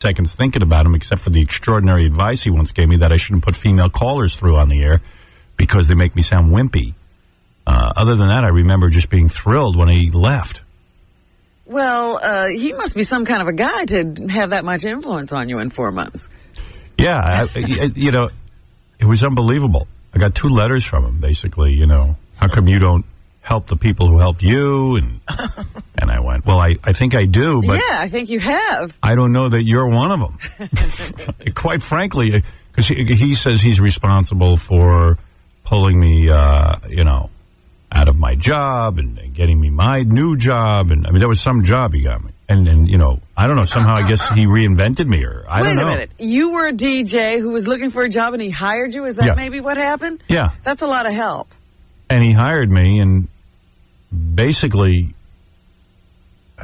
seconds thinking about him, except for the extraordinary advice he once gave me that I shouldn't put female callers through on the air because they make me sound wimpy. Other than that, I remember just being thrilled when he left. Well, he must be some kind of a guy to have that much influence on you in 4 months. Yeah, it was unbelievable. I got 2 letters from him, basically, how come you don't help the people who helped you? And I went, well, I think I do, but... Yeah, I think you have. I don't know that you're one of them. Quite frankly, because he says he's responsible for pulling me, out of my job and getting me my new job. And I mean, there was some job he got me. And I don't know, somehow I guess he reinvented me or I don't know. Wait a minute. You were a DJ who was looking for a job and he hired you? Is that maybe what happened? Yeah. That's a lot of help. And he hired me and basically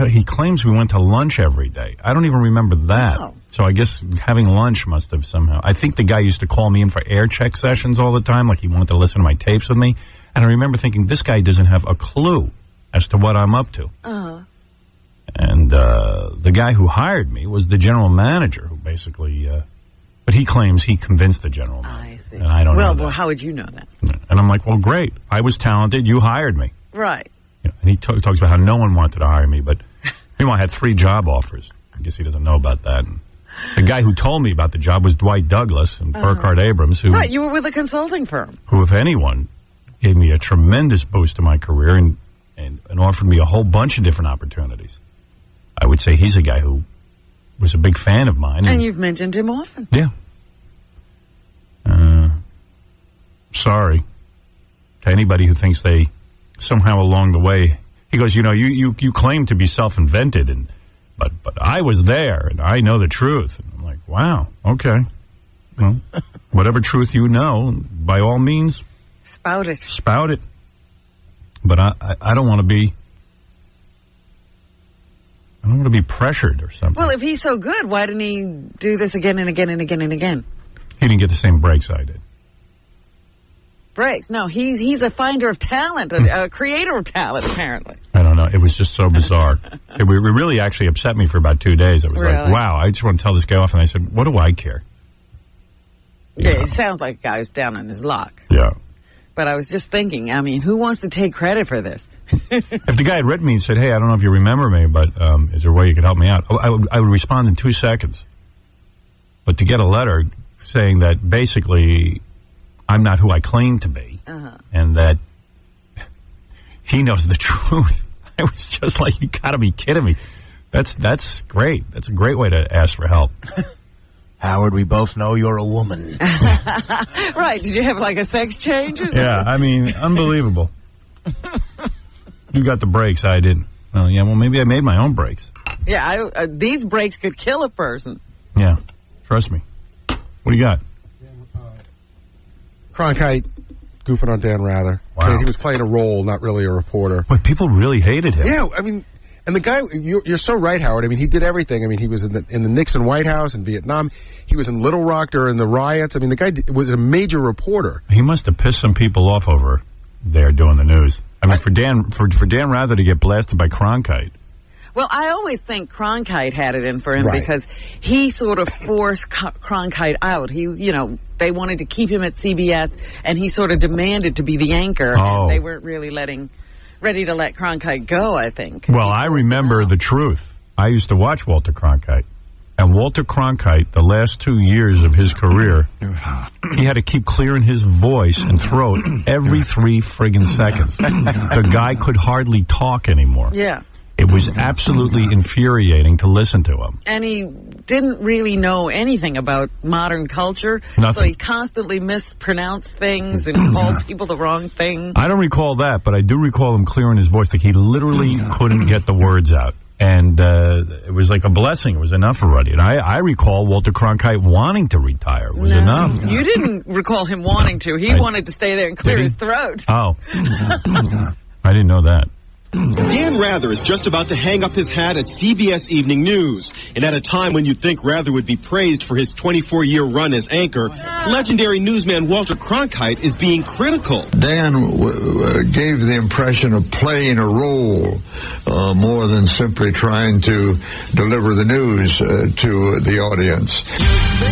he claims we went to lunch every day. I don't even remember that. Oh. So I guess having lunch must have somehow... I think the guy used to call me in for air check sessions all the time, like he wanted to listen to my tapes with me. And I remember thinking, this guy doesn't have a clue as to what I'm up to. Uh-huh. And the guy who hired me was the general manager, who basically... but he claims he convinced the general manager. I see. And I don't know that. Well, how would you know that? And I'm like, well, great. I was talented. You hired me. Right. And he talks about how no one wanted to hire me, but meanwhile, I had 3 job offers. I guess he doesn't know about that. And the guy who told me about the job was Dwight Douglas and Burkhart Abrams, who... Right, you were with a consulting firm. Who, if anyone, gave me a tremendous boost to my career and offered me a whole bunch of different opportunities. I would say he's a guy who was a big fan of mine. And you've mentioned him often. Yeah. Sorry to anybody who thinks they somehow along the way... He goes, you claim to be self-invented, but I was there, and I know the truth. And I'm like, wow, okay. Well, whatever truth you know, by all means... Spout it. Spout it. But I don't want to be... I don't want to be pressured or something. Well, if he's so good, why didn't he do this again and again and again and again? He didn't get the same breaks I did. Breaks? No, he's a finder of talent, a creator of talent, apparently. I don't know. It was just so bizarre. It really actually upset me for about 2 days. I was like, wow, I just want to tell this guy off. And I said, what do I care? Yeah, it sounds like a guy who's down on his luck. Yeah. But I was just thinking, I mean, who wants to take credit for this? If the guy had written me and said, hey, I don't know if you remember me, but is there a way you could help me out? I would respond in 2 seconds. But to get a letter saying that basically I'm not who I claim to be and that he knows the truth, I was just like, you got to be kidding me. That's great. That's a great way to ask for help. Howard, we both know you're a woman. Right. Did you have like a sex change or something? Yeah, I mean, unbelievable. You got the breaks, I didn't. Well, yeah, maybe I made my own breaks. Yeah, these breaks could kill a person. Yeah, trust me. What do you got? Cronkite goofing on Dan Rather. Wow. He was playing a role, not really a reporter. But people really hated him. Yeah, I mean... And the guy, you're so right, Howard. I mean, he did everything. I mean, he was in the Nixon White House in Vietnam. He was in Little Rock during the riots. I mean, the guy was a major reporter. He must have pissed some people off over there doing the news. I mean, for Dan Rather to get blasted by Cronkite. Well, I always think Cronkite had it in for him because he sort of forced Cronkite out. They wanted to keep him at CBS, and he sort of demanded to be the anchor. Oh. And they weren't really ready to let Cronkite go, I think. Well, I remember the truth. I used to watch Walter Cronkite. And Walter Cronkite, the last 2 years of his career, he had to keep clearing his voice and throat every 3 friggin' seconds. The guy could hardly talk anymore. Yeah. It was absolutely infuriating to listen to him. And he didn't really know anything about modern culture. Nothing. So he constantly mispronounced things and called people the wrong thing. I don't recall that, but I do recall him clearing his voice. Like he literally couldn't get the words out. And it was like a blessing. It was enough already. And I recall Walter Cronkite wanting to retire. It was enough. You didn't recall him wanting to. He wanted to stay there and clear his throat. Oh. I didn't know that. Dan Rather is just about to hang up his hat at CBS Evening News. And at a time when you'd think Rather would be praised for his 24-year run as anchor, legendary newsman Walter Cronkite is being critical. Dan gave the impression of playing a role more than simply trying to deliver the news to the audience.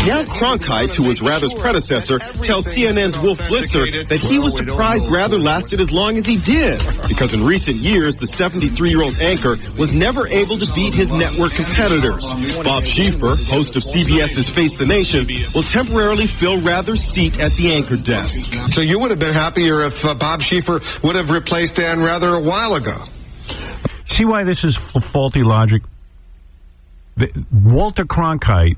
Now Cronkite, who was Rather's predecessor, tells CNN's Wolf Blitzer that he was surprised Rather lasted as long as he did, because in recent years, the 73-year-old anchor was never able to beat his network competitors. Bob Schieffer, host of CBS's Face the Nation, will temporarily fill Rather's seat at the anchor desk. So you would have been happier if Bob Schieffer would have replaced Dan Rather a while ago. See why this is faulty logic? Walter Cronkite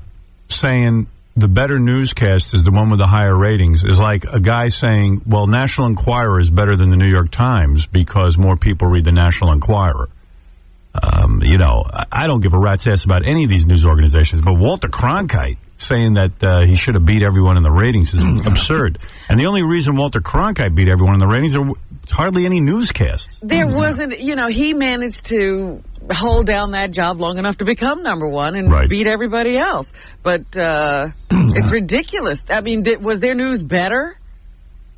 saying the better newscast is the one with the higher ratings is like a guy saying, well, National Enquirer is better than the New York Times because more people read the National Enquirer. I don't give a rat's ass about any of these news organizations, but Walter Cronkite saying that he should have beat everyone in the ratings is absurd. And the only reason Walter Cronkite beat everyone in the ratings it's hardly any newscast. There wasn't, he managed to hold down that job long enough to become number one and beat everybody else. But it's ridiculous. I mean, was their news better?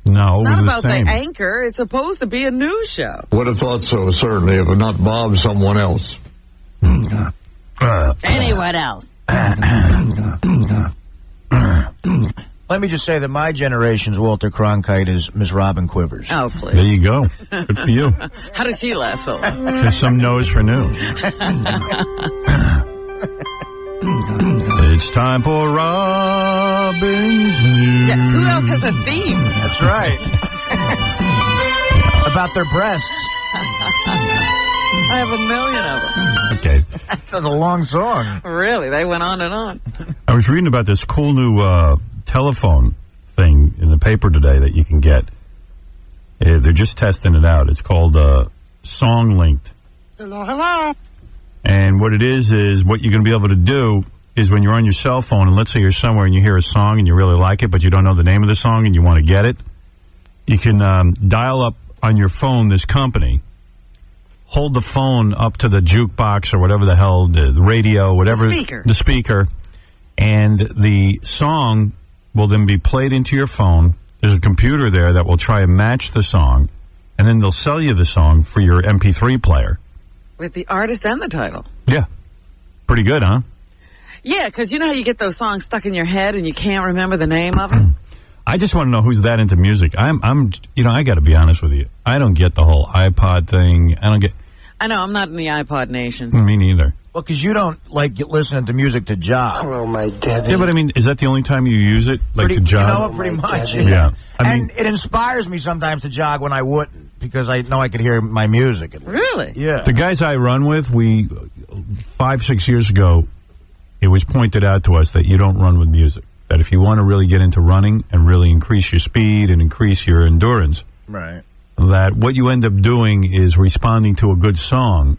No, it not was about the same. The anchor. It's supposed to be a news show. Would have thought so, certainly, if not Bob, someone else. Anyone else? Let me just say that my generation's Walter Cronkite is Miss Robin Quivers. Oh, please. There you go. Good for you. How does she last so long? There's some nose for news. It's time for Robin's News. Yes, who else has a theme? That's right. About their breasts. I have a million of them. Okay. That's a long song. Really? They went on and on. I was reading about this cool new telephone thing in the paper today that you can get. They're just testing it out. It's called Song Linked. Hello. And what it is what you're going to be able to do is when you're on your cell phone, and let's say you're somewhere and you hear a song and you really like it, but you don't know the name of the song and you want to get it, you can dial up on your phone this company, hold the phone up to the jukebox or whatever the hell, the radio, whatever. The speaker. And the song will then be played into your phone. There's a computer there that will try and match the song, and then they'll sell you the song for your MP3 player. With the artist and the title. Yeah. Pretty good, huh? Yeah, because you know how you get those songs stuck in your head and you can't remember the name of them? I just want to know who's that into music. I got to be honest with you. I don't get the whole iPod thing. I know, I'm not in the iPod nation. Me neither. Well, because you don't like listening to music to jog. Hello, my Debbie. Yeah, but I mean, is that the only time you use it, to jog? You know what, pretty much. Yeah. And it inspires me sometimes to jog when I wouldn't, because I know I could hear my music. Really? Yeah. The guys I run with, 5-6 years ago, it was pointed out to us that you don't run with music. That if you want to really get into running and really increase your speed and increase your endurance, right, that what you end up doing is responding to a good song,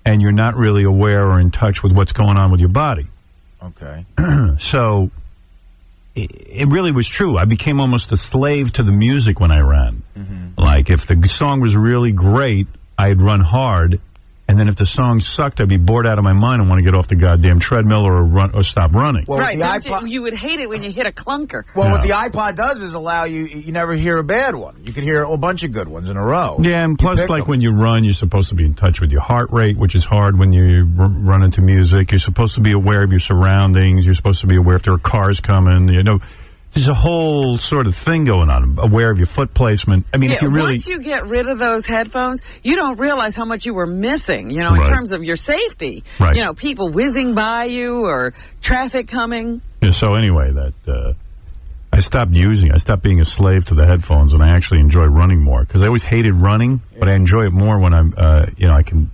and you're not really aware or in touch with what's going on with your body. Okay. So it really was true. I became almost a slave to the music when I ran. Mm-hmm. Like, if the song was really great, I'd run hard. And then if the song sucked, I'd be bored out of my mind and want to get off the goddamn treadmill or stop running. Well, right, you would hate it when you hit a clunker. Well, what the iPod does is allow you never hear a bad one. You can hear a bunch of good ones in a row. Yeah, and plus, like, when you run, you're supposed to be in touch with your heart rate, which is hard when you run into music. You're supposed to be aware of your surroundings. You're supposed to be aware if there are cars coming. There's a whole sort of thing going on, aware of your foot placement. I mean, if you really... Once you get rid of those headphones, you don't realize how much you were missing, in terms of your safety. Right. People whizzing by you or traffic coming. Yeah, so anyway, I stopped being a slave to the headphones, and I actually enjoy running more, because I always hated running, but I enjoy it more when I'm, I can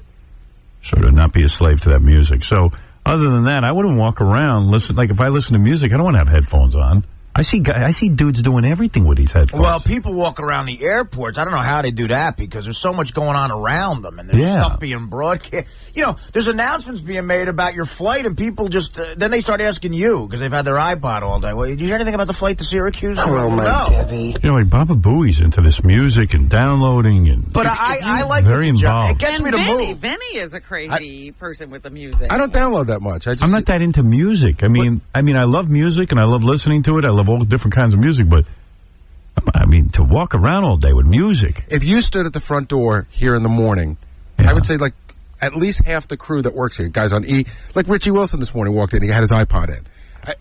sort of not be a slave to that music. So other than that, I wouldn't walk around, if I listen to music, I don't want to have headphones on. I see dudes doing everything with these headphones. Well, people walk around the airports. I don't know how they do that because there's so much going on around them, and there's stuff being broadcast. You know, there's announcements being made about your flight, and people just then they start asking you because they've had their iPod all day. Well, did you hear anything about the flight to Syracuse? Hello, my Debbie. You know, like bababooey's into this music and downloading, and but I like very involved. It gets me to move. Vinny is a crazy person with the music. I don't download that much. I'm not that into music. I mean, I love music and I love listening to it. I love all different kinds of music, but I mean, to walk around all day with music. If you stood at the front door here in the morning, I would say like at least half the crew that works here, guys on E, like Richie Wilson this morning walked in, he had his iPod in.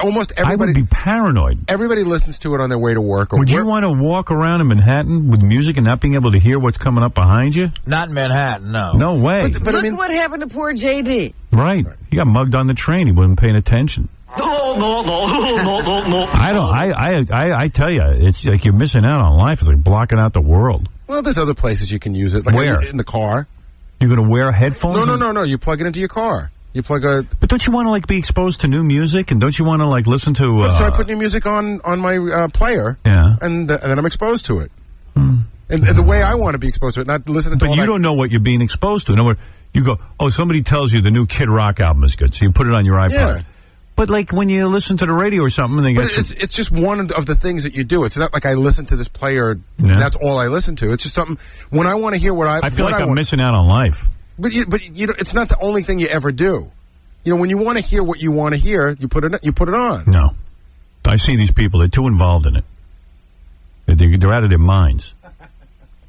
Almost everybody. I would be paranoid. Everybody listens to it on their way to work. Would you want to walk around in Manhattan with music and not being able to hear what's coming up behind you? Not in Manhattan, no. No way. But look what happened to poor JD. Right. He got mugged on the train. He wasn't paying attention. No. I tell you, it's like you're missing out on life. It's like blocking out the world. Well, there's other places you can use it. Like where? In the car. You're going to wear headphones? No. You plug it into your car. You plug a... But don't you want to, like, be exposed to new music? And don't you want to, like, listen to... Let's start putting new music on my player. Yeah. And then I'm exposed to it. And the way I want to be exposed to it, not listening to But you don't know what you're being exposed to. In other words, you go, oh, somebody tells you the new Kid Rock album is good, so you put it on your iPod. Yeah. But, like, when you listen to the radio or something... They get it's just one of the things that you do. It's not like I listen to this player, that's all I listen to. It's just something... When I want to hear I feel like I'm missing out on life. But you know, it's not the only thing you ever do. You know, when you want to hear what you want to hear, you put it on. No. I see these people, they're too involved in it. They're out of their minds.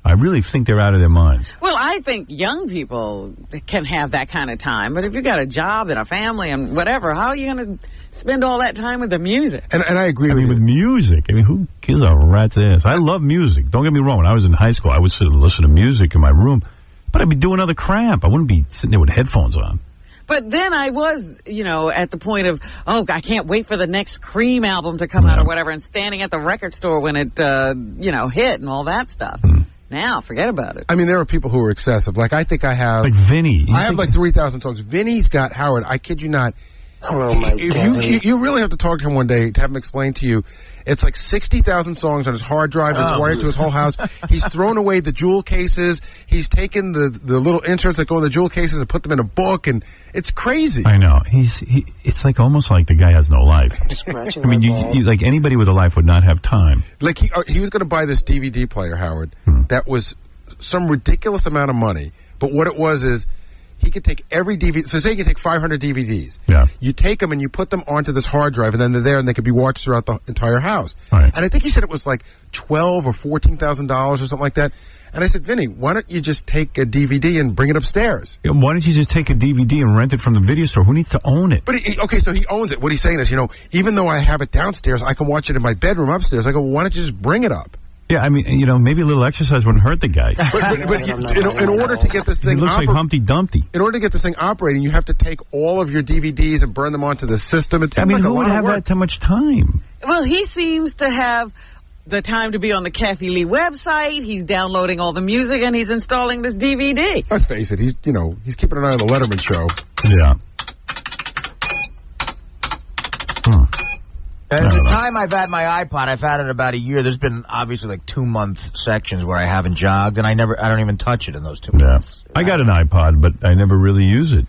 I really think they're out of their minds. Well, I think young people can have that kind of time. But if you got a job and a family and whatever, how are you going to spend all that time with the music? And I agree with you. With music. I mean, who gives a rat's ass? I love music. Don't get me wrong. When I was in high school, I would sit and listen to music in my room. But I'd be doing other crap. I wouldn't be sitting there with headphones on. But then I was, you know, at the point of, I can't wait for the next Cream album to come out or whatever, and standing at the record store when it, hit and all that stuff. Now, forget about it. I mean, there are people who are excessive. Like, I think I have... Like Vinny. I have like 3,000 songs. Vinny's got, Howard, I kid you not... Hello, my Debbie. You really have to talk to him one day to have him explain to you. It's like 60,000 songs on his hard drive. It's wired to his whole house. He's thrown away the jewel cases. He's taken the little inserts that go in the jewel cases and put them in a book, and it's crazy. I know. It's like almost like the guy has no life. I mean, you like anybody with a life would not have time. Like he was going to buy this DVD player, Howard, that was some ridiculous amount of money. But what it was is he could take every DVD. So say you could take 500 DVDs. Yeah. You take them and you put them onto this hard drive, and then they're there and they could be watched throughout the entire house. Right. And I think he said it was like $12,000 or $14,000 or something like that. And I said, Vinny, why don't you just take a DVD and bring it upstairs? Yeah, why don't you just take a DVD and rent it from the video store? Who needs to own it? But so he owns it. What he's saying is, even though I have it downstairs, I can watch it in my bedroom upstairs. I go, well, why don't you just bring it up? Yeah, I mean, maybe a little exercise wouldn't hurt the guy. But in order to get this thing... He looks like Humpty Dumpty. In order to get this thing operating, you have to take all of your DVDs and burn them onto the system. Who would have that much time? Well, he seems to have the time to be on the Kathy Lee website. He's downloading all the music, and he's installing this DVD. Let's face it, he's keeping an eye on the Letterman show. Yeah. At the time I've had my iPod, I've had it about a year. There's been obviously like 2-month sections where I haven't jogged, and I don't even touch it in those 2 months. I got an iPod, but I never really use it.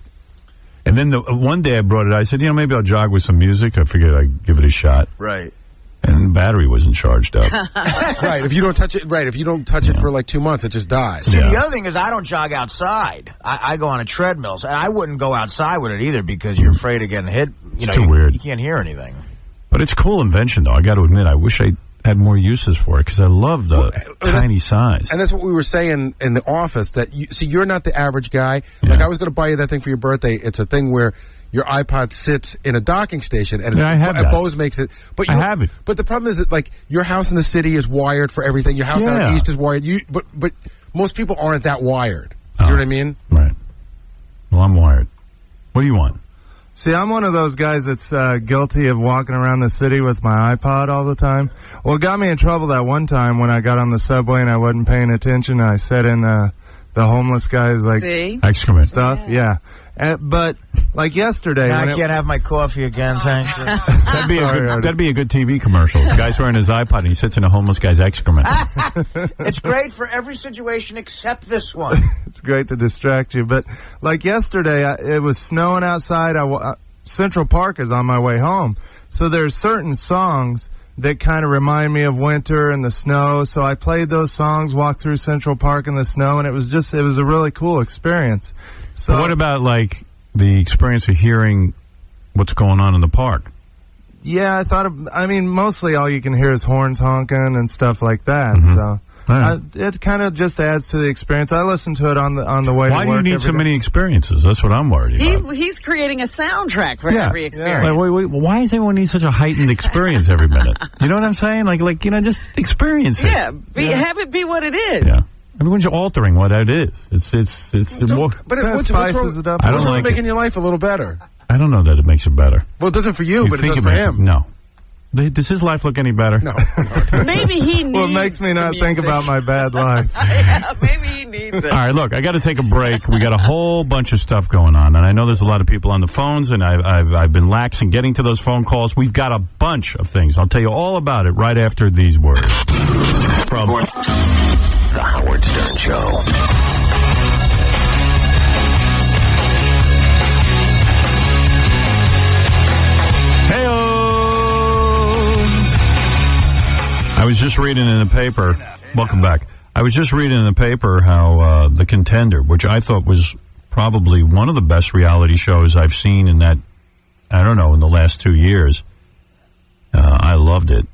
And then one day I brought it. I said, maybe I'll jog with some music. I figured I'd give it a shot. Right. And the battery wasn't charged up. Right. If you don't touch it, it for like 2 months, it just dies. See, the other thing is I don't jog outside. I go on a treadmill, and I wouldn't go outside with it either because you're afraid of getting hit. It's too weird. You can't hear anything. But it's a cool invention, though. I got to admit, I wish I had more uses for it because I love the tiny size. And that's what we were saying in the office, that you're not the average guy. Yeah. Like, I was going to buy you that thing for your birthday. It's a thing where your iPod sits in a docking station, and I have that. Bose makes it. But I have it. But the problem is that, like, your house in the city is wired for everything. Your house out east is wired. But most people aren't that wired. You know what I mean? Right. Well, I'm wired. What do you want? See, I'm one of those guys that's guilty of walking around the city with my iPod all the time. Well, it got me in trouble that one time when I got on the subway and I wasn't paying attention. I sat in the homeless guy's, like, excrement stuff. Yeah. But like yesterday, Now I can't have my coffee again, thanks. That'd be a good TV commercial. The guy's wearing his iPod and he sits in a homeless guy's excrement. It's great for every situation except this one. It's great to distract you. But like yesterday, it was snowing outside. Central Park is on my way home. So there's certain songs that kind of remind me of winter and the snow. So I played those songs, walked through Central Park in the snow, and it was a really cool experience. So what about, like, the experience of hearing what's going on in the park? Yeah, I mean, mostly all you can hear is horns honking and stuff like that. So it kind of just adds to the experience. I listen to it on the way to work. Why do you need so many experiences? That's what I'm worried about. He's creating a soundtrack for every experience. Yeah. Wait, why does everyone need such a heightened experience every minute? You know what I'm saying? Like just experience it. Yeah, have it be what it is. Yeah. Everyone's altering what it is. It's more. But it spices it up. I don't like making your life a little better. I don't know that it makes it better. Well, it doesn't for you, but it does for him. No. Does his life look any better? No. Maybe he needs. Well, it makes me not think about my bad life. Yeah, maybe he needs it. All right, look, I got to take a break. We got a whole bunch of stuff going on, and I know there's a lot of people on the phones, and I've been lax in getting to those phone calls. We've got a bunch of things. I'll tell you all about it right after these words. From The Howard Stern Show. I was just reading in the paper, welcome back, I was just reading in the paper how The Contender, which I thought was probably one of the best reality shows I've seen in the last 2 years. I loved it.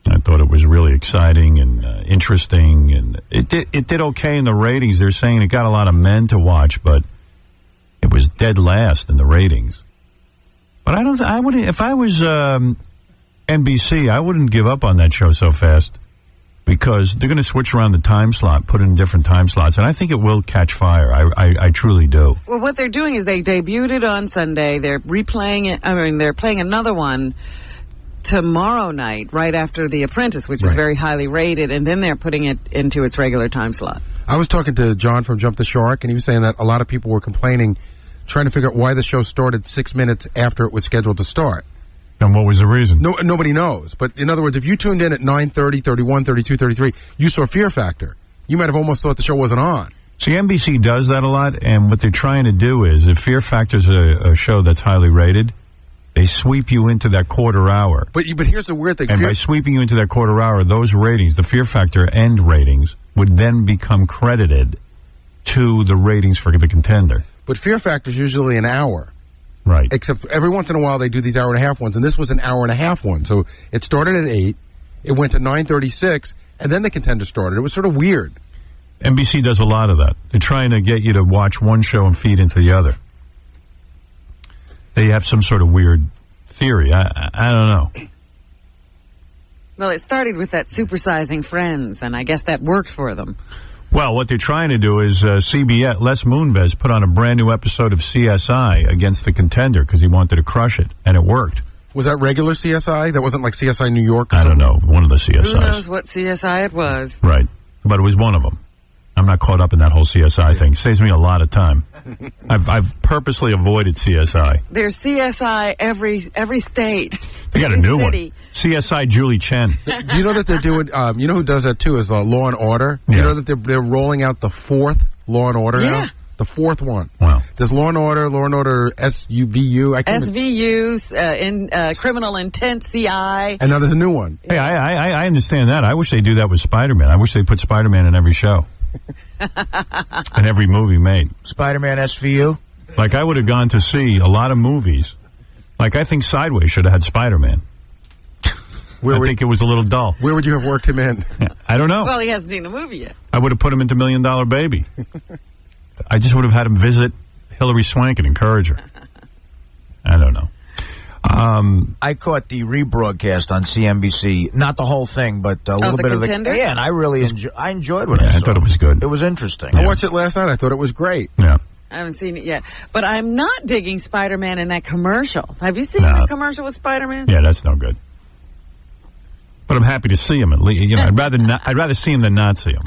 I thought it was really exciting and interesting, and it did okay in the ratings. They're saying it got a lot of men to watch, but it was dead last in the ratings. But I wouldn't, if I was NBC, I wouldn't give up on that show so fast, because they're going to switch around the time slot, put in different time slots, and I think it will catch fire. I truly do. Well, what they're doing is they debuted it on Sunday. They're replaying it. They're playing another one tomorrow night, right after The Apprentice, which is very highly rated, and then they're putting it into its regular time slot. I was talking to John from Jump the Shark, and he was saying that a lot of people were complaining, trying to figure out why the show started 6 minutes after it was scheduled to start. And what was the reason? Nobody knows. But in other words, if you tuned in at 9:30, 31, 32, 33, you saw Fear Factor. You might have almost thought the show wasn't on. See, NBC does that a lot, and what they're trying to do is, if Fear Factor's a show that's highly rated, they sweep you into that quarter hour. But here's the weird thing. And by sweeping you into that quarter hour, those ratings, the Fear Factor end ratings, would then become credited to the ratings for The Contender. But Fear Factor's usually an hour. Right. Except every once in a while they do these hour-and-a-half ones, and this was an hour-and-a-half one. So it started at 8, it went to 9:36, and then The Contender started. It was sort of weird. NBC does a lot of that. They're trying to get you to watch one show and feed into the other. They have some sort of weird theory. I don't know. Well, it started with that supersizing Friends, and I guess that worked for them. Well, what they're trying to do is CBS, Les Moonves, put on a brand new episode of CSI against The Contender because he wanted to crush it, and it worked. Was that regular CSI? That wasn't like CSI New York or I something? don't know. One of the CSIs. Who knows what CSI it was? Right. But it was one of them. I'm not caught up in that whole CSI thing. It saves me a lot of time. I've purposely avoided CSI. There's CSI every state. They got a new one. CSI Julie Chen. Do you know that they're doing, you know who does that too is Law and Order? Yeah. You know that they're rolling out the 4th Law and Order now? The 4th one. Wow. There's Law and Order SVU. SVU, Criminal Intent, CI. And now there's a new one. Hey, I understand that. I wish they do that with Spider-Man. I wish they put Spider-Man in every show. In every movie made. Spider-Man SVU? Like, I would have gone to see a lot of movies. Like, I think Sideways should have had Spider-Man. I think it was a little dull. Where would you have worked him in? I don't know. Well, he hasn't seen the movie yet. I would have put him into $1 Million Baby. I just would have had him visit Hillary Swank and encourage her. I don't know. I caught the rebroadcast on CNBC. Not the whole thing, but a little bit Contender? of the... Yeah, and I really enjoyed what I saw. I thought it was good. It was interesting. I watched it last night. I thought it was great. Yeah. I haven't seen it yet. But I'm not digging Spider-Man in that commercial. Have you seen the commercial with Spider-Man? Yeah, that's no good. But I'm happy to see him at least. You know, I'd rather see him than not see him.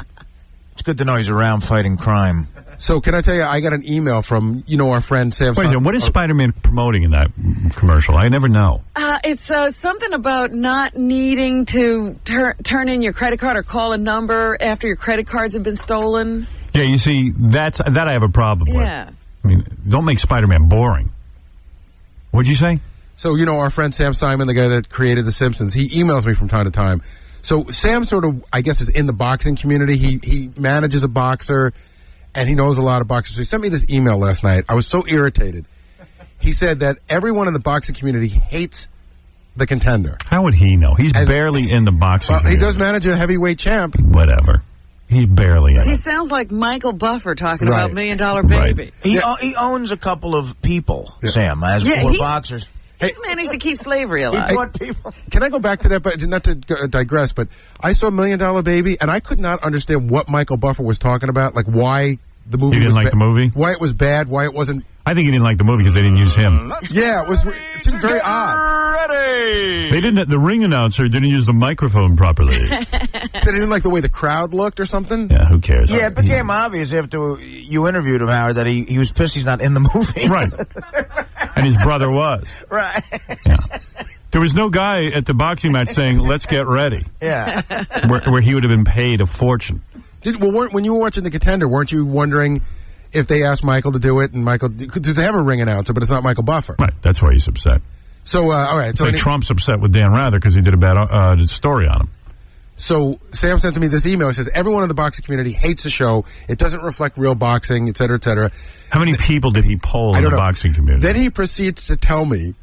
It's good to know he's around fighting crime. So can I tell you, I got an email from, our friend Sam. Wait a second, what is Spider-Man promoting in that commercial? I never know. It's something about not needing to turn in your credit card or call a number after your credit cards have been stolen. Yeah, you see, that I have a problem with. Yeah. I mean, don't make Spider-Man boring. What'd you say? So, our friend Sam Simon, the guy that created The Simpsons, he emails me from time to time. So Sam sort of, I guess, is in the boxing community. He manages a boxer, and he knows a lot of boxers. So he sent me this email last night. I was so irritated. He said that everyone in the boxing community hates the Contender. How would he know? He's barely in the boxing community. He does manage a heavyweight champ. Whatever. He's barely in He it. sounds like Michael Buffer talking about $1 Million Baby. Right. He owns a couple of people, Sam, as boxers. He's managed to keep slavery alive. Can I go back to that, but not to digress, but I saw $1 Million Baby, and I could not understand what Michael Buffer was talking about, like why the movie You didn't like the movie? Why it was bad, why it wasn't... I think he didn't like the movie because they didn't use him. Yeah, it seemed very odd. They didn't. The ring announcer didn't use the microphone properly. They didn't like the way the crowd looked or something? Yeah, who cares? Yeah, it became obvious after you interviewed him, Howard, that he was pissed he's not in the movie. Right. And his brother was. Right. Yeah. There was no guy at the boxing match saying, let's get ready. Yeah. Where he would have been paid a fortune. When you were watching The Contender, weren't you wondering if they asked Michael to do it, and Michael... Because they have a ring announcer, but it's not Michael Buffer. Right, that's why he's upset. So, all right. It's like Trump's upset with Dan Rather because he did a bad story on him. So Sam sent to me this email. He says, everyone in the boxing community hates the show. It doesn't reflect real boxing, et cetera, et cetera. How many people did he poll in the boxing community? Then he proceeds to tell me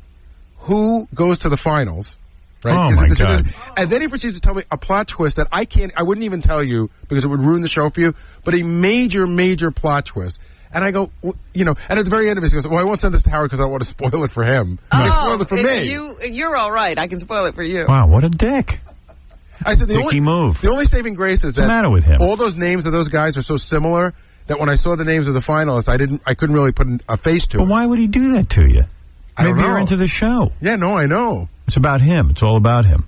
who goes to the finals. Right? Oh, my God. And then he proceeds to tell me a plot twist that I wouldn't even tell you because it would ruin the show for you, but a major, major plot twist. And I go, and at the very end of it, he goes, well, I won't send this to Howard because I don't want to spoil it for him. He spoiled it for me. You're all right. I can spoil it for you. Wow, what a dick. I said, move. The only saving grace is What's the matter with him? All those names of those guys are so similar that when I saw the names of the finalists, I couldn't really put a face to it. But why would he do that to you? Maybe you're into the show. Yeah, no, I know. It's about him. It's all about him.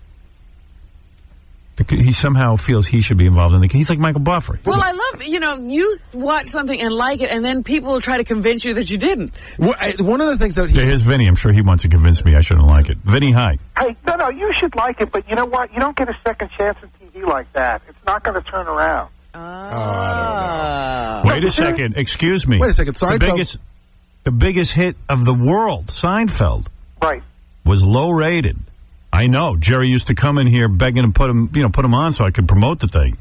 He somehow feels he should be involved in the... He's like Michael Buffer. Well, I love, you watch something and like it, and then people will try to convince you that you didn't. One of the things that here's Vinny. I'm sure he wants to convince me I shouldn't like it. Vinny, hi. Hey, no, you should like it, but you know what? You don't get a second chance in TV like that. It's not going to turn around. I don't know. Wait a second. Excuse me. Wait a second. Seinfeld... The biggest hit of the world, Seinfeld, right, was low rated. I know. Jerry used to come in here begging to put him on so I could promote the thing.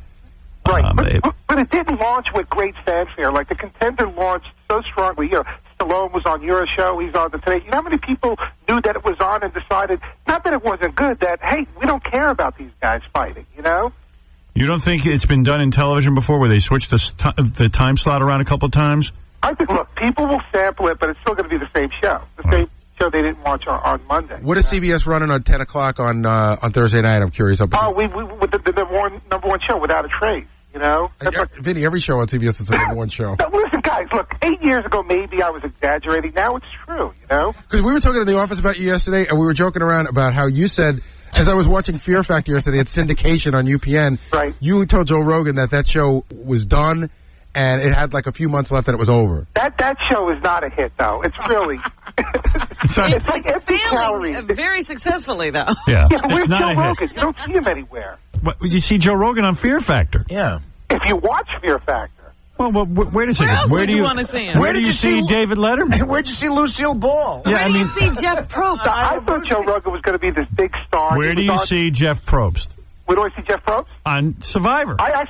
Right, but it didn't launch with great fanfare. Like The Contender launched so strongly. Stallone was on your show. He's on the Today. You know how many people knew that it was on and decided, not that it wasn't good, that, hey, we don't care about these guys fighting, You don't think it's been done in television before where they switched the time slot around a couple of times? I think, look, people will sample it, but it's still going to be the same show. The same show they didn't watch on Monday. What is CBS running on 10 o'clock on Thursday night? I'm curious. We with the number one show, Without a Trace, Vinny, every show on CBS is the number one show. No, listen, guys, look, 8 years ago, maybe I was exaggerating. Now it's true, Because we were talking in the office about you yesterday, and we were joking around about how you said, as I was watching Fear Factor yesterday at syndication on UPN, right. You told Joe Rogan that show was done, and it had like a few months left and it was over. That show is not a hit, though. It's really... it's like failing very successfully, though. Yeah, but where's Joe Rogan? You don't see him anywhere. You see Joe Rogan on Fear Factor. Yeah. If you watch Fear Factor. Well, wait a second. Where do you want to see him? Where do you see David Letterman? Where'd you see Lucille Ball? Where do you see Jeff Probst? I thought Joe Rogan was going to be this big star. Where do you see Jeff Probst? Where do I see Jeff Probst? On Survivor. I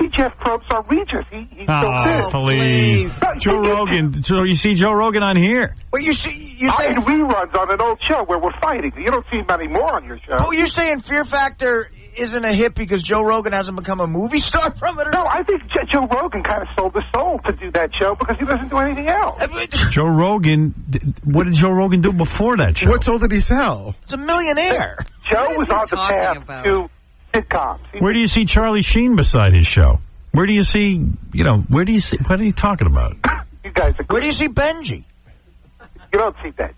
see Jeff Probst on Regis. He's still good. Please. Joe Rogan. So you see Joe Rogan on here. Well, you say reruns on an old show where we're fighting. You don't see him anymore on your show. Oh, you're saying Fear Factor isn't a hit because Joe Rogan hasn't become a movie star from it? No, I think Joe Rogan kind of sold his soul to do that show because he doesn't do anything else. Joe Rogan, what did Joe Rogan do before that show? What soul did he sell? He's a millionaire. Joe was on the path to sitcoms. Where do you see Charlie Sheen beside his show? Where do you see, what are you talking about? You guys are Where do you see Benji? You don't see Benji.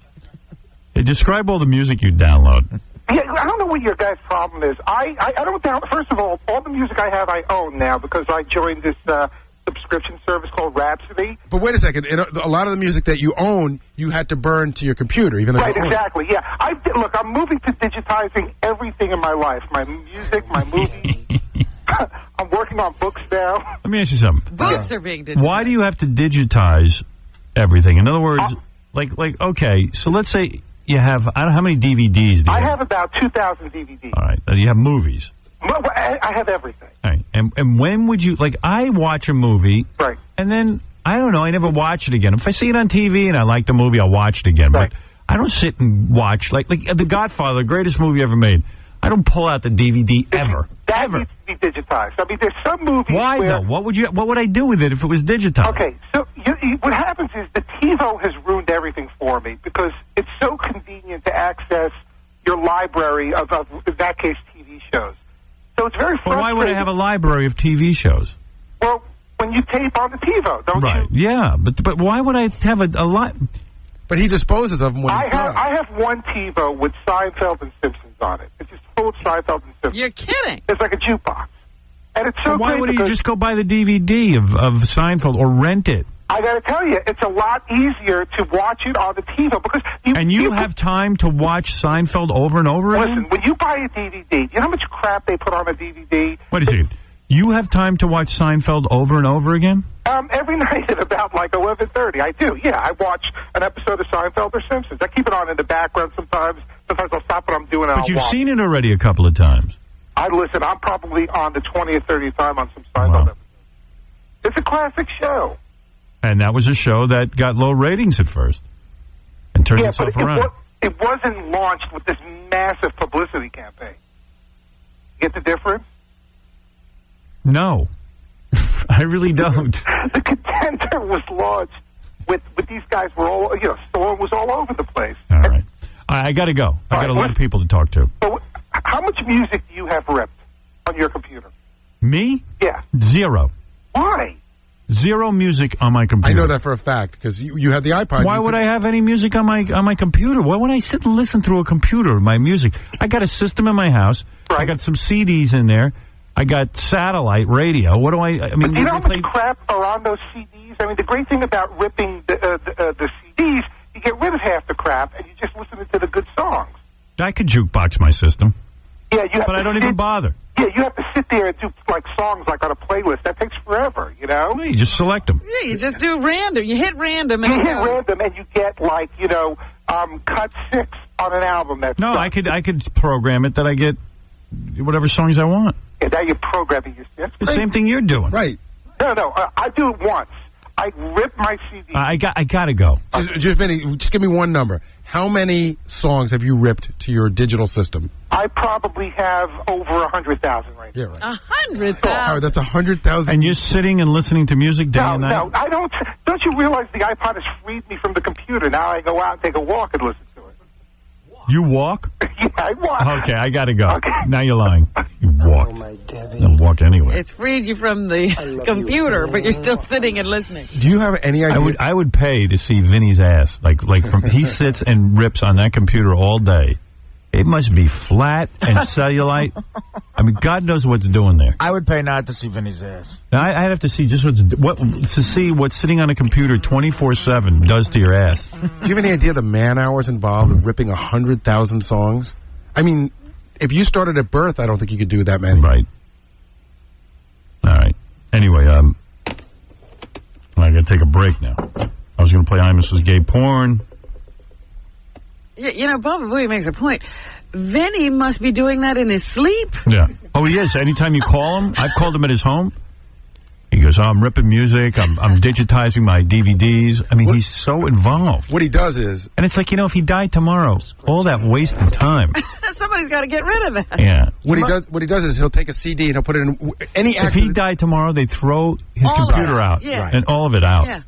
Hey, describe all the music you download. Yeah, I don't know what your guys' problem is. I don't doubt. First of all the music I have I own now because I joined this subscription service called Rhapsody. But wait a second. A lot of the music that you own, you had to burn to your computer, even though right, you own exactly. Yeah, look, I'm moving to digitizing everything in my life: my music, my movies. I'm working on books now. Let me ask you something. Books are being digitized. Why do you have to digitize everything? In other words, okay, so let's say you have, I don't know, how many DVDs do you have? I have about 2,000 DVDs. All right. You have movies. I have everything. All right. And when would you, I watch a movie. Right. And then, I don't know, I never watch it again. If I see it on TV and I like the movie, I'll watch it again. Right. But I don't sit and watch, like The Godfather, the greatest movie ever made. I don't pull out the DVD ever. That needs to be digitized. I mean, there's some movies Why, where... though? What would I do with it if it was digitized? Okay, so what happens is the TiVo has ruined everything for me because it's so convenient to access your library of in that case, TV shows. So it's very frustrating. Well, why would I have a library of TV shows? Well, when you tape on the TiVo, don't right. you? Yeah, but why would I have a lot? But he disposes of them when he's done. I have one TiVo with Seinfeld and Simpsons on it. It's just full of Seinfeld and Simpsons. You're kidding. It's like a jukebox. And it's so why wouldn't you just go buy the DVD of Seinfeld or rent it? I got to tell you, it's a lot easier to watch it on the TiVo because you have time to watch Seinfeld over and over again? Listen, when you buy a DVD, you know how much crap they put on a DVD? Wait a second. You have time to watch Seinfeld over and over again? Every night at about 11:30. I do. Yeah, I watch an episode of Seinfeld or Simpsons. I keep it on in the background sometimes. Sometimes I'll stop what I'm doing and I'll watch. But you've seen it already a couple of times. Listen, I'm probably on the 20th, 30th time on some Seinfeld episodes. It's a classic show. And that was a show that got low ratings at first and turned itself around. It wasn't launched with this massive publicity campaign. Get the difference? No. I really don't. The Contender was launched with these guys were all, Storm was all over the place. All right. I got to go. I got a lot of people to talk to. So how much music do you have ripped on your computer? Me? Yeah. 0. Why? 0 music on my computer. I know that for a fact because you have the iPod. Why would I have any music on my computer? Why would I sit and listen through a computer, my music? I got a system in my house. Right. I got some CDs in there. I got satellite radio. What do I mean, but do you know how much crap are on those CDs? I mean, the great thing about ripping the CDs, you get rid of half the crap and you just listen to the good songs. I could jukebox my system. Yeah, but I don't even bother. Yeah, you have to sit there and do songs on a playlist. That takes forever, No, you just select them. Yeah, you just do random. You hit random. And random, and you get cut 6 on an album. That's no, I could program it that I get whatever songs I want. Yeah, now you're programming your the same thing you're doing. Right. No, I do it once. I rip my CD. I got to go. Just give me one number. How many songs have you ripped to your digital system? I probably have over 100,000 right now. Yeah, right. 100,000. Howard, that's 100,000. And you're sitting and listening to music day and night? No, I don't. Don't you realize the iPod has freed me from the computer? Now I go out and take a walk and listen to it. You walk? Yeah, I walk. Okay, I got to go. Okay. Now you're lying. You walk. Oh, my Debbie. Don't walk anywhere. It's freed you from the computer, but you're still sitting and listeing. Do you have any idea? I would pay to see Vinny's ass. He sits and rips on that computer all day. It must be flat and cellulite. I mean, God knows what's doing there. I would pay not to see Vinny's ass. Now, I'd have to see just to see what sitting on a computer 24/7 does to your ass. Do you have any idea the man hours involved in ripping 100,000 songs? I mean, if you started at birth, I don't think you could do that many. Right. All right. Anyway, I got to take a break now. I was going to play Imus's Gay Porn. Yeah, bababooey makes a point. Vinny must be doing that in his sleep. Yeah. Oh, he is. Anytime you call him, I've called him at his home. He goes, I'm ripping music. I'm digitizing my DVDs. I mean, he's so involved. What he does is... And it's like, if he died tomorrow, all that wasted time. Somebody's got to get rid of that. Yeah. What he does is he'll take a CD and he'll put it in any actor. If he died tomorrow, they'd throw his computer out. Yeah. And all of it out. Yeah.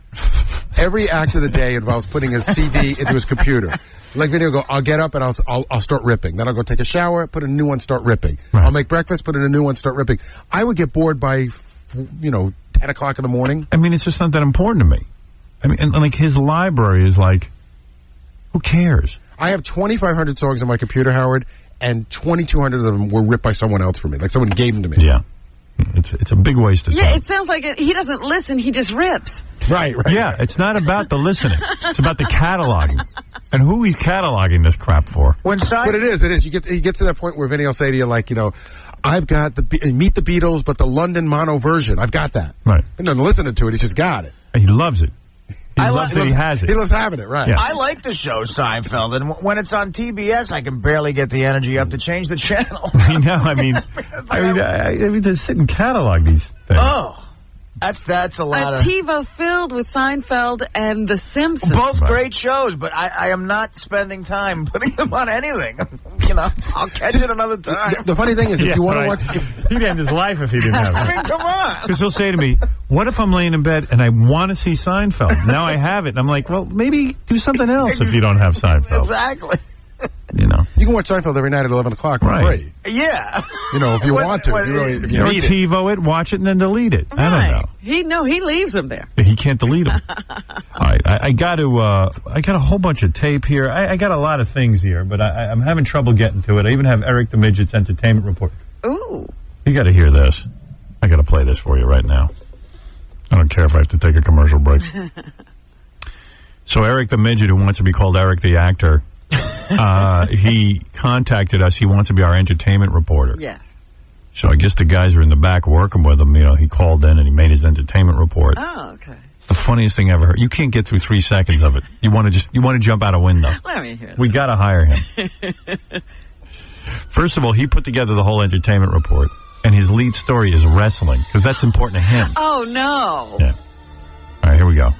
Every act of the day involves putting a CD into his computer. Like Vinny will go, I'll get up and I'll start ripping. Then I'll go take a shower, put a new one, start ripping. Right. I'll make breakfast, put in a new one, start ripping. I would get bored by, 10 o'clock in the morning. I mean, it's just not that important to me. I mean, and his library is who cares? I have 2,500 songs on my computer, Howard, and 2,200 of them were ripped by someone else for me. Like someone gave them to me. Yeah. It's a big waste of time. Yeah, it sounds like he doesn't listen, he just rips. Right. Yeah, it's not about the listening. It's about the cataloging. And who he's cataloging this crap for. But it is. He gets to that point where Vinny will say to you, like, I've got Meet the Beatles, but the London mono version. I've got that. Right. And then listening to it, he's just got it. And he loves it. He has it. He loves having it, right. Yeah. I like the show Seinfeld, and when it's on TBS, I can barely get the energy up to change the channel. I know. I mean, to sit and catalog these things. Oh, that's a lot of... TiVo filled with Seinfeld and The Simpsons. Both great shows, but I am not spending time putting them on anything. I'll catch it another time. The funny thing is, if you want to watch... He'd end his life if he didn't have it. I mean, come on. Because he'll say to me, what if I'm laying in bed and I want to see Seinfeld? Now I have it. And I'm like, well, maybe do something else if you don't have Seinfeld. Exactly. You can watch Seinfeld every night at 11 o'clock for free. Yeah. If you want to. If you need it. TiVo it, watch it, and then delete it. Right. I don't know. He leaves them there. He can't delete them. All right, I got a whole bunch of tape here. I got a lot of things here, but I'm having trouble getting to it. I even have Eric the Midget's entertainment report. Ooh. You got to hear this. I got to play this for you right now. I don't care if I have to take a commercial break. So Eric the Midget, who wants to be called Eric the Actor, he contacted us. He wants to be our entertainment reporter. Yes. So I guess the guys are in the back working with him. He called in and he made his entertainment report. Oh, okay. It's the funniest thing I ever heard. You can't get through 3 seconds of it. You want to jump out a window. Let me hear that. We got to hire him. First of all, he put together the whole entertainment report, and his lead story is wrestling because that's important to him. Oh no. Yeah. All right, here we go.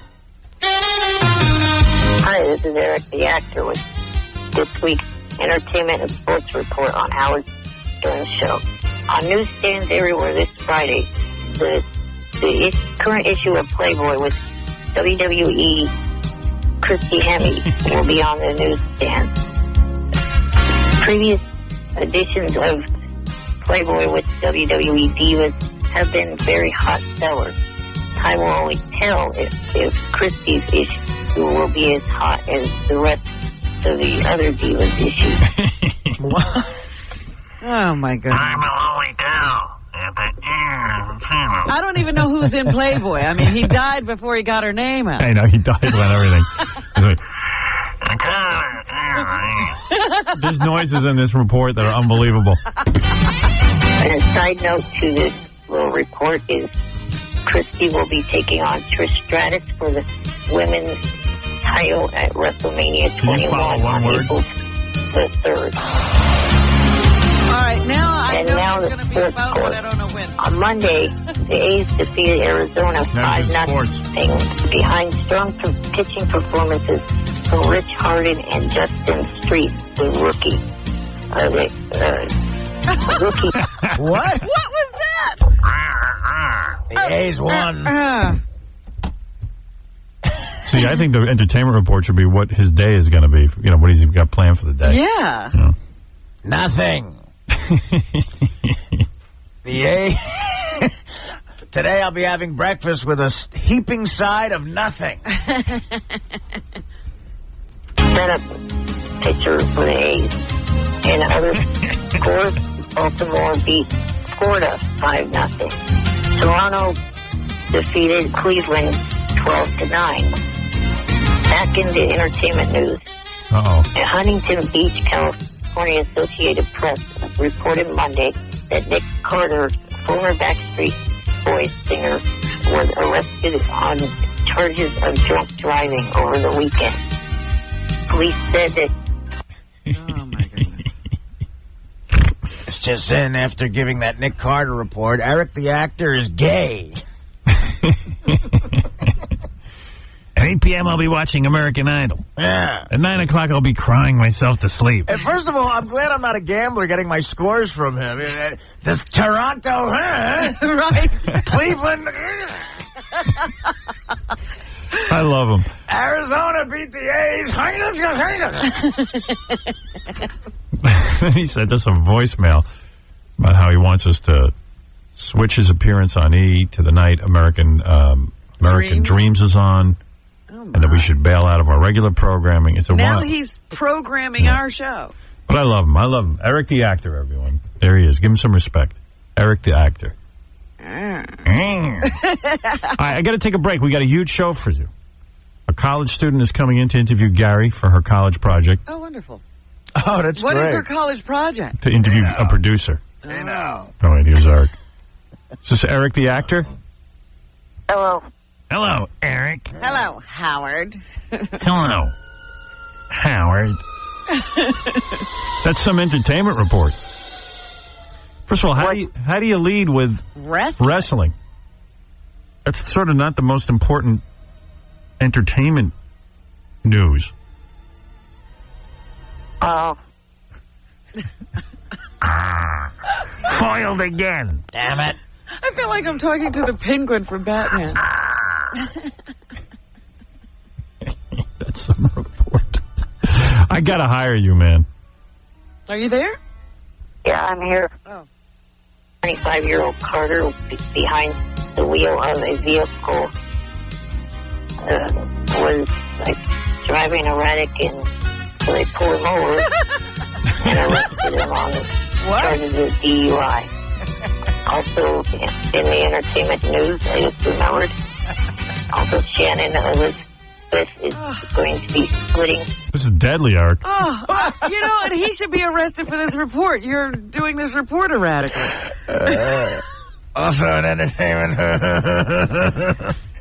Hi, this is Eric the Actor with this week's entertainment and sports report on Howard Stern's show. On newsstands everywhere this Friday, the current issue of Playboy with WWE Christy Hemme will be on the newsstand. Previous editions of Playboy with WWE divas have been very hot sellers. Time will only tell if Christy's issue will be as hot as the rest of the other divas issues. What? Oh my goodness. Time will only tell. I don't even know who's in Playboy. I mean, he died before he got her name out. I know, he died when everything. There's noises in this report that are unbelievable. And a side note to this little report is Christy will be taking on Trish Stratus for the women's title at WrestleMania 21 on April the 3rd. All right, now I know now it's going to be a vote, but I don't know when. On Monday, the A's defeated Arizona 5-0 behind strong pitching performances from Rich Harden and Justin Street, the rookie. Rookie. What? What was that? The A's won. See, I think the entertainment report should be what his day is going to be. What he's got planned for the day. Yeah. Nothing. Today I'll be having breakfast with a heaping side of nothing. Setup pitcher for the A's. In other scores, Baltimore beat Florida 5-0. Toronto defeated Cleveland 12-9. Back in the entertainment news. At Huntington Beach, California Associated Press reported Monday that Nick Carter, former Backstreet Boys singer, was arrested on charges of drunk driving over the weekend. Police said that... Oh, my goodness. It's just in after giving that Nick Carter report, Eric the Actor is gay. At 8 p.m. I'll be watching American Idol. Yeah. At 9 o'clock I'll be crying myself to sleep. And first of all, I'm glad I'm not a gambler getting my scores from him. Does Toronto, huh? Right. Cleveland. I love him. Arizona beat the A's. Then he sent us a voicemail about how he wants us to switch his appearance on E to the night American Dreams is on. And that we should bail out of our regular programming. Now he's programming our show. But I love him. I love him. Eric the actor, everyone. There he is. Give him some respect. Eric the actor. All right, I got to take a break. We got a huge show for you. A college student is coming in to interview Gary for her college project. Oh, wonderful. Oh, that's What great. is her college project? To interview a producer. Hey, now. Oh, wait, here's Eric. Is this Eric the actor? Hello. Hello, Eric. Hello, Howard. Hello, Howard. That's some entertainment report. First of all, how do you lead with wrestling? That's sort of not the most important entertainment news. Oh. Foiled again. Damn it. I feel like I'm talking to the Penguin from Batman. That's some report. I gotta hire you, man. Are you there? Yeah, I'm here. Oh. 25-year-old Carter behind the wheel of a vehicle was like driving erratic, and so they pulled him over and arrested him on charges of DUI. Also, in the entertainment news, I just remembered, also Shannon Elizabeth is going to be splitting. This is deadly, Eric. Oh, you know, and he should be arrested for this report. You're doing this report erratically. Also in entertainment.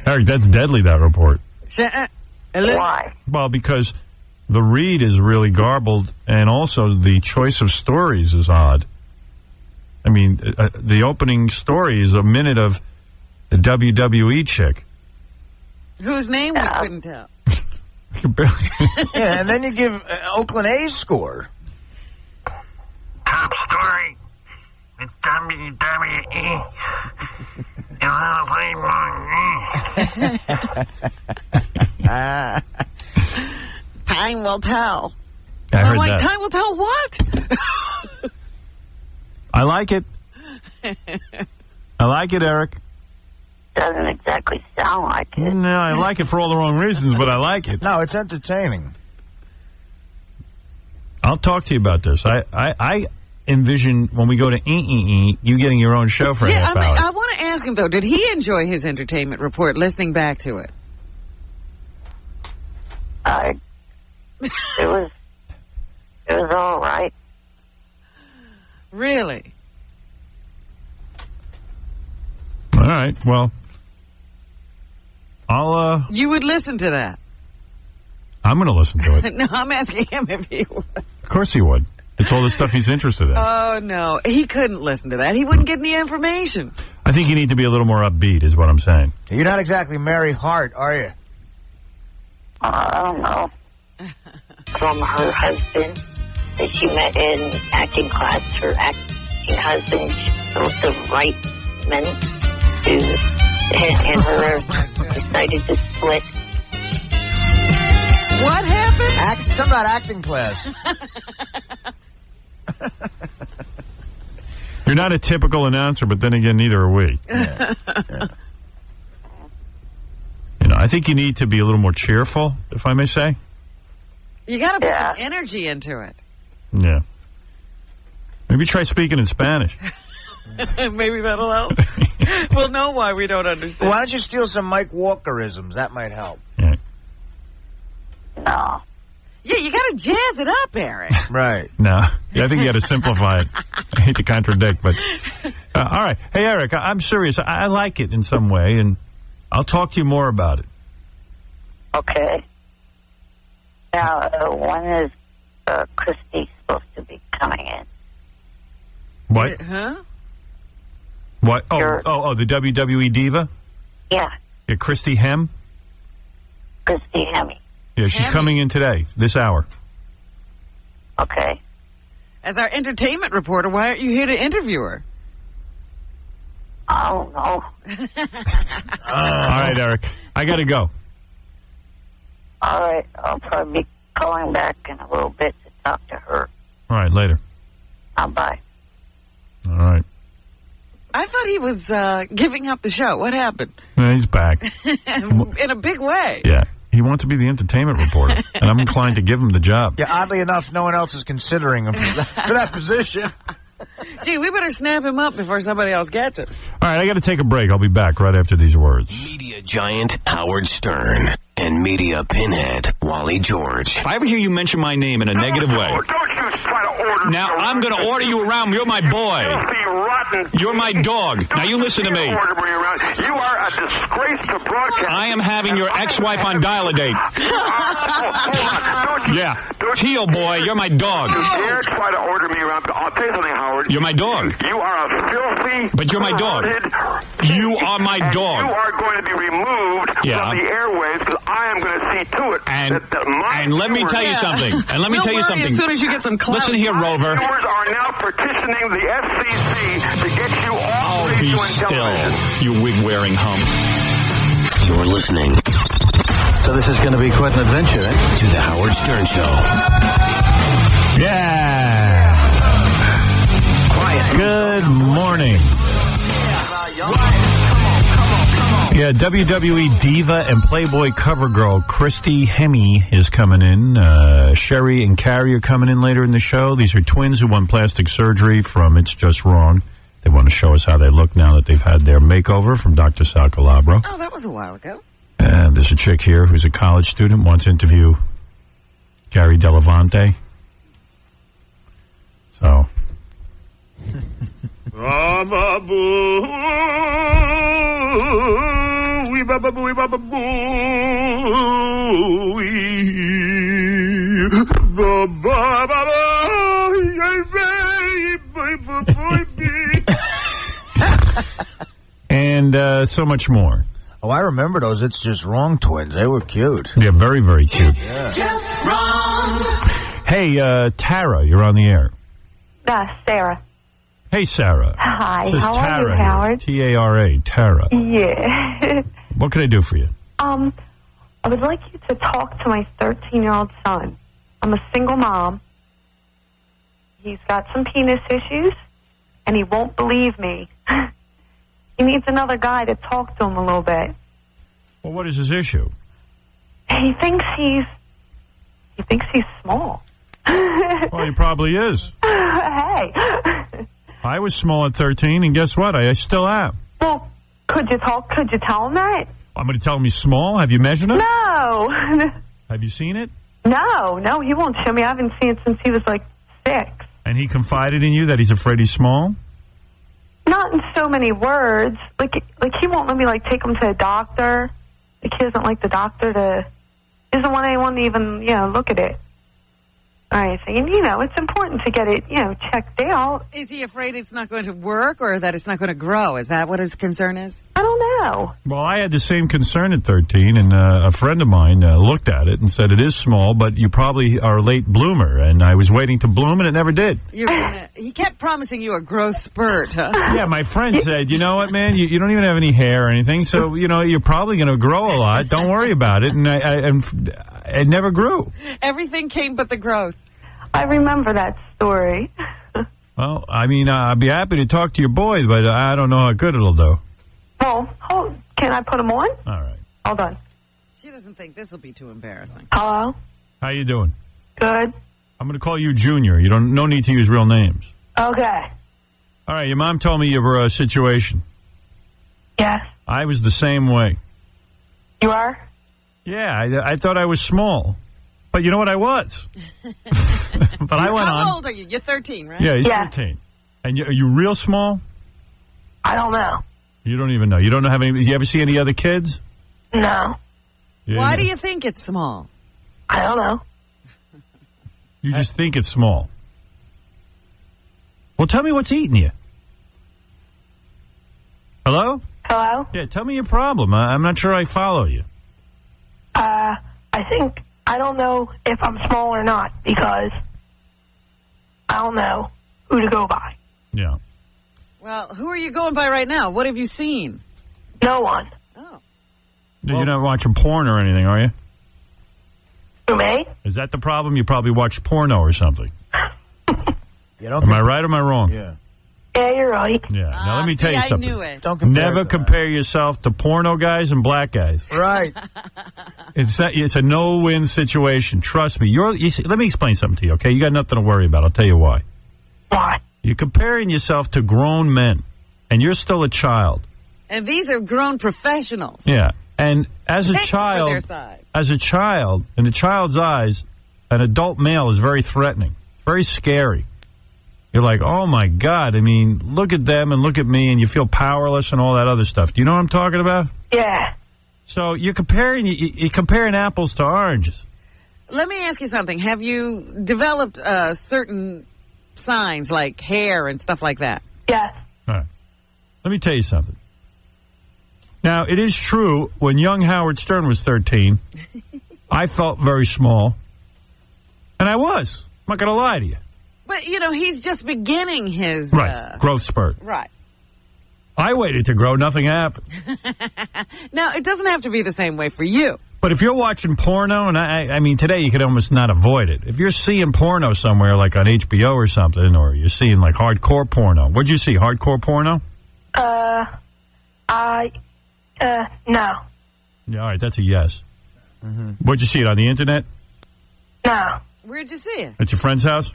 Eric, that's deadly, that report. Why? Well, because the read is really garbled, and also the choice of stories is odd. I mean, the opening story is a minute of the WWE chick. Whose name we couldn't tell. Yeah, and then you give Oakland A's score. Top story. The WWE. Time will tell. I'm like, time will tell what? I like it. I like it, Eric. Doesn't exactly sound like it. No, I like it for all the wrong reasons, but I like it. No, it's entertaining. I'll talk to you about this. I envision when we go to you getting your own show for a half hour. I want to ask him, though, did he enjoy his entertainment report listening back to it? It was all right. Really? All right, well, I'll, You would listen to that? I'm going to listen to it. No, I'm asking him if he would. Of course he would. It's all the stuff he's interested in. Oh, no. He couldn't listen to that. He wouldn't get any information. I think you need to be a little more upbeat, is what I'm saying. You're not exactly Mary Hart, are you? I don't know. From her husband that she met in acting class, her acting husband chose the right men and her decided to split. What happened? Something about acting class. You're not a typical announcer, but then again, neither are we. Yeah. You know, I think you need to be a little more cheerful, if I may say. You got to put some energy into it. Yeah. Maybe try speaking in Spanish. Maybe that'll help. We'll know why we don't understand. Why don't you steal some Mike Walkerisms? That might help. Yeah. No. Yeah, you got to jazz it up, Eric. Right. No. Yeah, I think you got to simplify it. I hate to contradict, but... all right. Hey, Eric, I'm serious. I like it in some way, and I'll talk to you more about it. Okay. Now, when is Christy supposed to be coming in? What? Huh? What? Oh, the WWE diva? Yeah. Yeah, Christy Hem? Christy Hemme. Yeah, she's coming in today, this hour. Okay. As our entertainment reporter, why aren't you here to interview her? I don't know. All right, Eric. I got to go. All right. I'll probably be calling back in a little bit to talk to her. All right, later. Bye. All right. I thought he was giving up the show. What happened? No, he's back. In a big way. Yeah. He wants to be the entertainment reporter, and I'm inclined to give him the job. Yeah, oddly enough, no one else is considering him for that position. Gee, we better snap him up before somebody else gets it. All right, I got to take a break. I'll be back right after these words. Media giant Howard Stern and media pinhead Wally George. If I ever hear you mention my name in a negative way, Don't you try to order now I'm going to order you around. You're my boy. filthy, rotten. You're my dog. Now you listen to me. Order me around. You are a disgrace to broadcast. I am having your ex-wife on dial-a-date. Yeah. Heel boy, you're my dog. You dare try to order me around. I'll tell you something, Howard. You're my dog. You are a filthy, But you're my dog. You are my dog. You are going to be removed Yeah. from the airwaves because I am going to see to it that my And let me viewers- tell you something. And let me We'll tell you worry something. as soon as you get some clout. Listen here, Rover. Viewers are now petitioning the FCC to get you off Oh, be radio and still, television. you wig-wearing hump. You're listening So this is going to be quite an adventure, eh? to the Howard Stern Show. Yeah. Good morning. Yeah, WWE diva and Playboy cover girl Christy Hemme is coming in. Sherry and Carrie are coming in later in the show. These are twins who won plastic surgery from It's Just Wrong. They want to show us how they look now that they've had their makeover from Dr. Sal Calabro. Oh, that was a while ago. There's a chick here who's a college student, wants to interview Gary Delavante. So. Bababooey, bababooey, And so much more. Oh, I remember those It's Just Wrong twins. They were cute. Yeah, very, very cute. Just wrong. Hey, Tara, you're on the air. Sarah. Hey, Sarah. Hi, This is how Tara are you, here. Howard? T-A-R-A, Tara. Yeah. What can I do for you? I would like you to talk to my 13-year-old son. I'm a single mom. He's got some penis issues, and he won't believe me. He needs another guy to talk to him a little bit. Well, what is his issue? He thinks he's small. Well, he probably is. Hey. I was small at 13, and guess what? I still am. Well, could you tell him that? I'm going to tell him he's small. Have you measured him? No. Have you seen it? No, he won't show me. I haven't seen it since he was like 6. And he confided in you that he's afraid he's small? Not in so many words. Like he won't let me take him to a doctor. Like he doesn't like the doctor doesn't want anyone to even, look at it. Or anything. And, it's important to get it, checked out. Is he afraid it's not going to work or that it's not going to grow? Is that what his concern is? I don't know. Well, I had the same concern at 13, and a friend of mine looked at it and said it is small, but you probably are a late bloomer, and I was waiting to bloom, and it never did. He kept promising you a growth spurt, huh? Yeah, my friend said, you know what, man, you don't even have any hair or anything, so, you're probably going to grow a lot. Don't worry about it, and it never grew. Everything came but the growth. I remember that story. Well, I mean, I'd be happy to talk to your boy, but I don't know how good it'll do. Well, can I put him on? All right. Hold on. She doesn't think this will be too embarrassing. Hello? How you doing? Good. I'm going to call you Junior. No need to use real names. Okay. All right, your mom told me your situation. Yes. I was the same way. You are? Yeah, I thought I was small. But you know what I was? But I went on. How old are you? You're 13, right? Yeah, he's 13. And are you real small? I don't know. You don't even know. You don't have any. You ever see any other kids? No. Yeah, Why do you think it's small? I don't know. You just think it's small. Well, tell me what's eating you. Hello? Hello? Yeah, tell me your problem. I'm not sure I follow you. I don't know if I'm small or not because I don't know who to go by. Yeah. Well, who are you going by right now? What have you seen? No one. Oh. You're not watching porn or anything, are you? Who, me? Is that the problem? You probably watch porno or something. You don't Am I right or am I wrong? Yeah. Yeah, you're right. Yeah. Now, let me tell you I something. knew it. Don't compare Never it to compare yourself to porno guys and black guys. that. Right. It's a no-win situation. Trust me. Let me explain something to you, okay? You got nothing to worry about. I'll tell you why. Why? You're comparing yourself to grown men, and you're still a child. And these are grown professionals. Yeah. And as a Picked for child, their side. in a child's eyes, an adult male is very threatening. It's very scary. You're like, oh, my God. I mean, look at them and look at me, and you feel powerless and all that other stuff. Do you know what I'm talking about? Yeah. So you're comparing apples to oranges. Let me ask you something. Have you developed certain signs like hair and stuff like that? Yes. All right. Let me tell you something. Now, it is true, when young Howard Stern was 13, I felt very small. And I was. I'm not going to lie to you. But, you know, he's just beginning his... growth spurt. Right. I waited to grow. Nothing happened. Now, it doesn't have to be the same way for you. But if you're watching porno, and I mean, today you could almost not avoid it. If you're seeing porno somewhere, like on HBO or something, or you're seeing, like, hardcore porno. What'd you see, hardcore porno? No. Yeah, all right, that's a yes. Mm-hmm. What'd you see it on the internet? No. Where'd you see it? At your friend's house?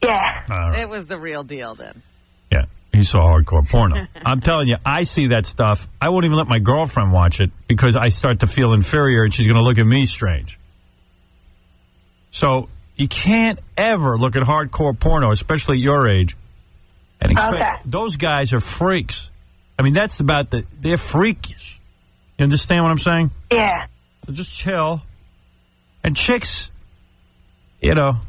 Yeah. All right. It was the real deal then. Yeah, he saw hardcore porno. I'm telling you, I see that stuff. I won't even let my girlfriend watch it because I start to feel inferior and she's going to look at me strange. So you can't ever look at hardcore porno, especially at your age, and expect those guys are freaks. I mean, that's about they're freakish. You understand what I'm saying? Yeah. So just chill. And chicks, you know,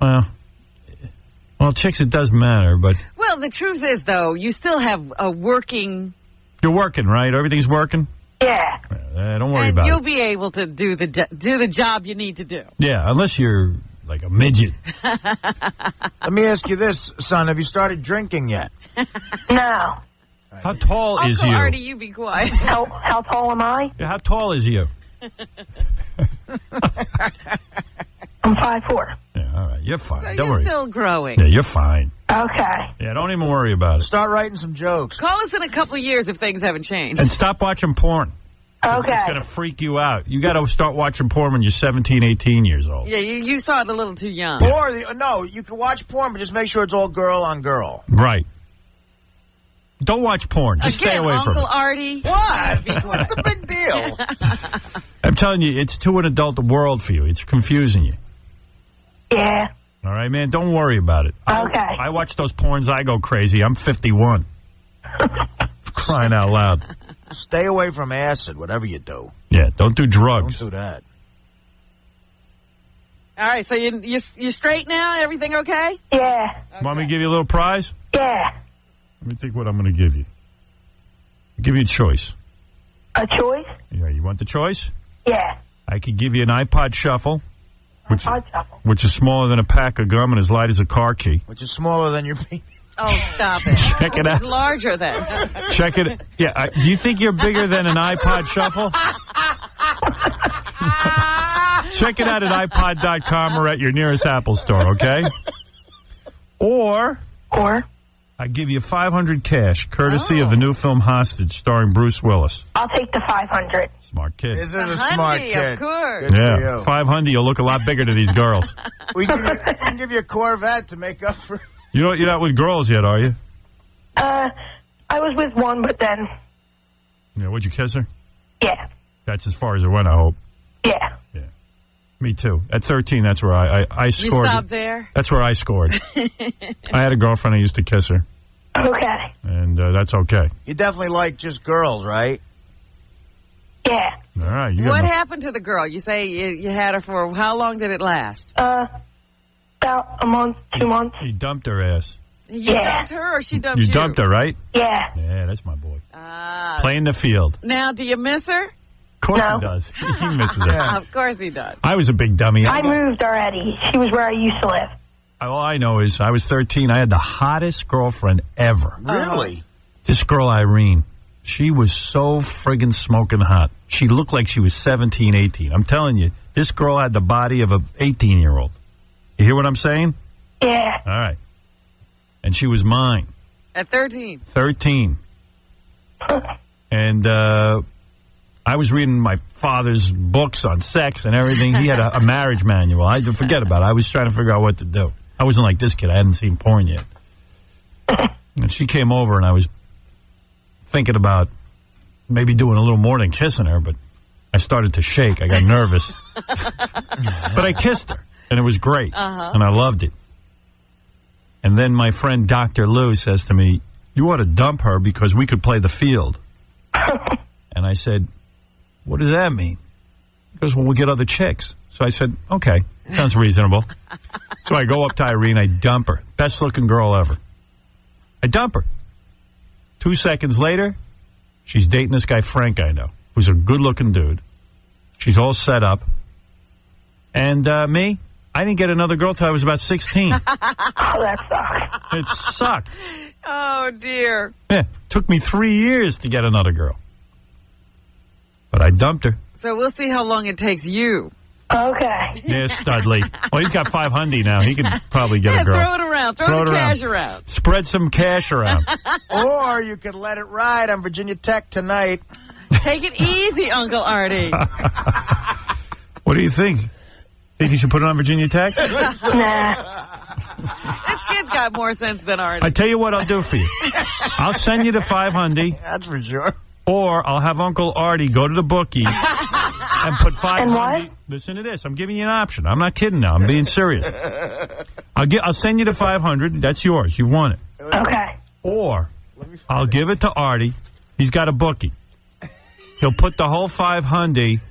well, chicks, it does matter, but... Well, the truth is, though, you still have a working... You're working, right? Everything's working? Yeah. Don't worry about it. And you'll be able to do the job you need to do. Yeah, unless you're like a midget. Let me ask you this, son. Have you started drinking yet? No. How tall is Uncle you? Artie, you be quiet. How tall am I? Yeah, how tall is you? I'm 5'4". Yeah, all right. You're fine. So Don't you're worry. still growing. Yeah, you're fine. Okay. Yeah, don't even worry about it. Start writing some jokes. Call us in a couple of years if things haven't changed. And stop watching porn. Okay. It's going to freak you out. You got to start watching porn when you're 17, 18 years old. Yeah, you saw it a little too young. Or, no, you can watch porn, but just make sure it's all girl on girl. Right. Don't watch porn. Just Again, stay away from Uncle it. Artie. What? What's the big deal? I'm telling you, it's too an adult world for you. It's confusing you. Yeah. All right, man? Don't worry about it. Okay. I watch those porns. I go crazy. I'm 51. Crying out loud. Stay away from acid, whatever you do. Yeah, don't do drugs. Don't do that. All right, so you straight now? Everything okay? Yeah. Okay. Want me to give you a little prize? Yeah. Let me think what I'm going to give you. Give you a choice. A choice? Yeah, you want the choice? Yeah. I could give you an iPod Shuffle, iPod Shuffle. which is smaller than a pack of gum and as light as a car key. Which is smaller than your penis. Oh, stop it. Check it out. It's larger then. Check it. Yeah, do you think you're bigger than an iPod Shuffle? Check it out at iPod.com or at your nearest Apple store, okay? Or I give you $500 cash, courtesy of the new film Hostage, starring Bruce Willis. I'll take the 500. Smart kid. This is a smart kid. Of course. Good for Yeah, you. 500. You'll look a lot bigger to these girls. We can give you a Corvette to make up for... You're not with girls yet, are you? I was with one, but then... Yeah, would you kiss her? Yeah. That's as far as it went, I hope. Yeah. Yeah. Me too. At 13, that's where I scored. You stopped there? That's where I scored. I had a girlfriend. I used to kiss her. Okay. And that's okay. You definitely like just girls, right? Yeah. All right. What happened to the girl? You say you had her for... How long did it last? About a month, 2 months. You dumped her ass. You dumped her or she dumped you? You dumped her, right? Yeah. Yeah, that's my boy. Ah. Playing the field. Now, do you miss her? Of course he does. He misses her. Of course he does. I was a big dummy. I moved already. She was where I used to live. All I know is I was 13. I had the hottest girlfriend ever. Really? This girl, Irene. She was so friggin' smoking hot. She looked like she was 17, 18. I'm telling you, this girl had the body of an 18-year-old. You hear what I'm saying? Yeah. All right. and she was mine. At 13. 13. And I was reading my father's books on sex and everything. He had a marriage manual. I forget about it. I was trying to figure out what to do. I wasn't like this kid. I hadn't seen porn yet. And she came over, and I was thinking about maybe doing a little more than kissing her, but I started to shake. I got nervous. But I kissed her, and it was great, and I loved it. And then my friend Dr. Lou says to me, you ought to dump her because we could play the field. And I said, what does that mean? He goes, well, we'll get other chicks. So I said, okay, sounds reasonable. So I go up to Irene, I dump her. Best looking girl ever. I dump her. 2 seconds later, she's dating this guy Frank I know, who's a good looking dude. She's all set up. And me, I didn't get another girl till I was about 16. Oh, that sucks. It sucked. Oh, dear. Yeah, took me 3 years to get another girl. But I dumped her. So we'll see how long it takes you. Okay. Yeah, Studley. Well, he's got $500 now. He can probably get a girl. Throw it around. Throw the cash around. Spread some cash around. Or you could let it ride on Virginia Tech tonight. Take it easy, Uncle Artie. What do you think? Think you should put it on Virginia Tech? Nah. This kid's got more sense than Artie. I tell you what I'll do for you. I'll send you the $500. That's for sure. Or I'll have Uncle Artie go to the bookie and put $500. And what? Listen to this. I'm giving you an option. I'm not kidding now. I'm being serious. I'll send you the $500. That's yours. You want it. Okay. Or I'll give it to Artie. He's got a bookie. He'll put the whole $500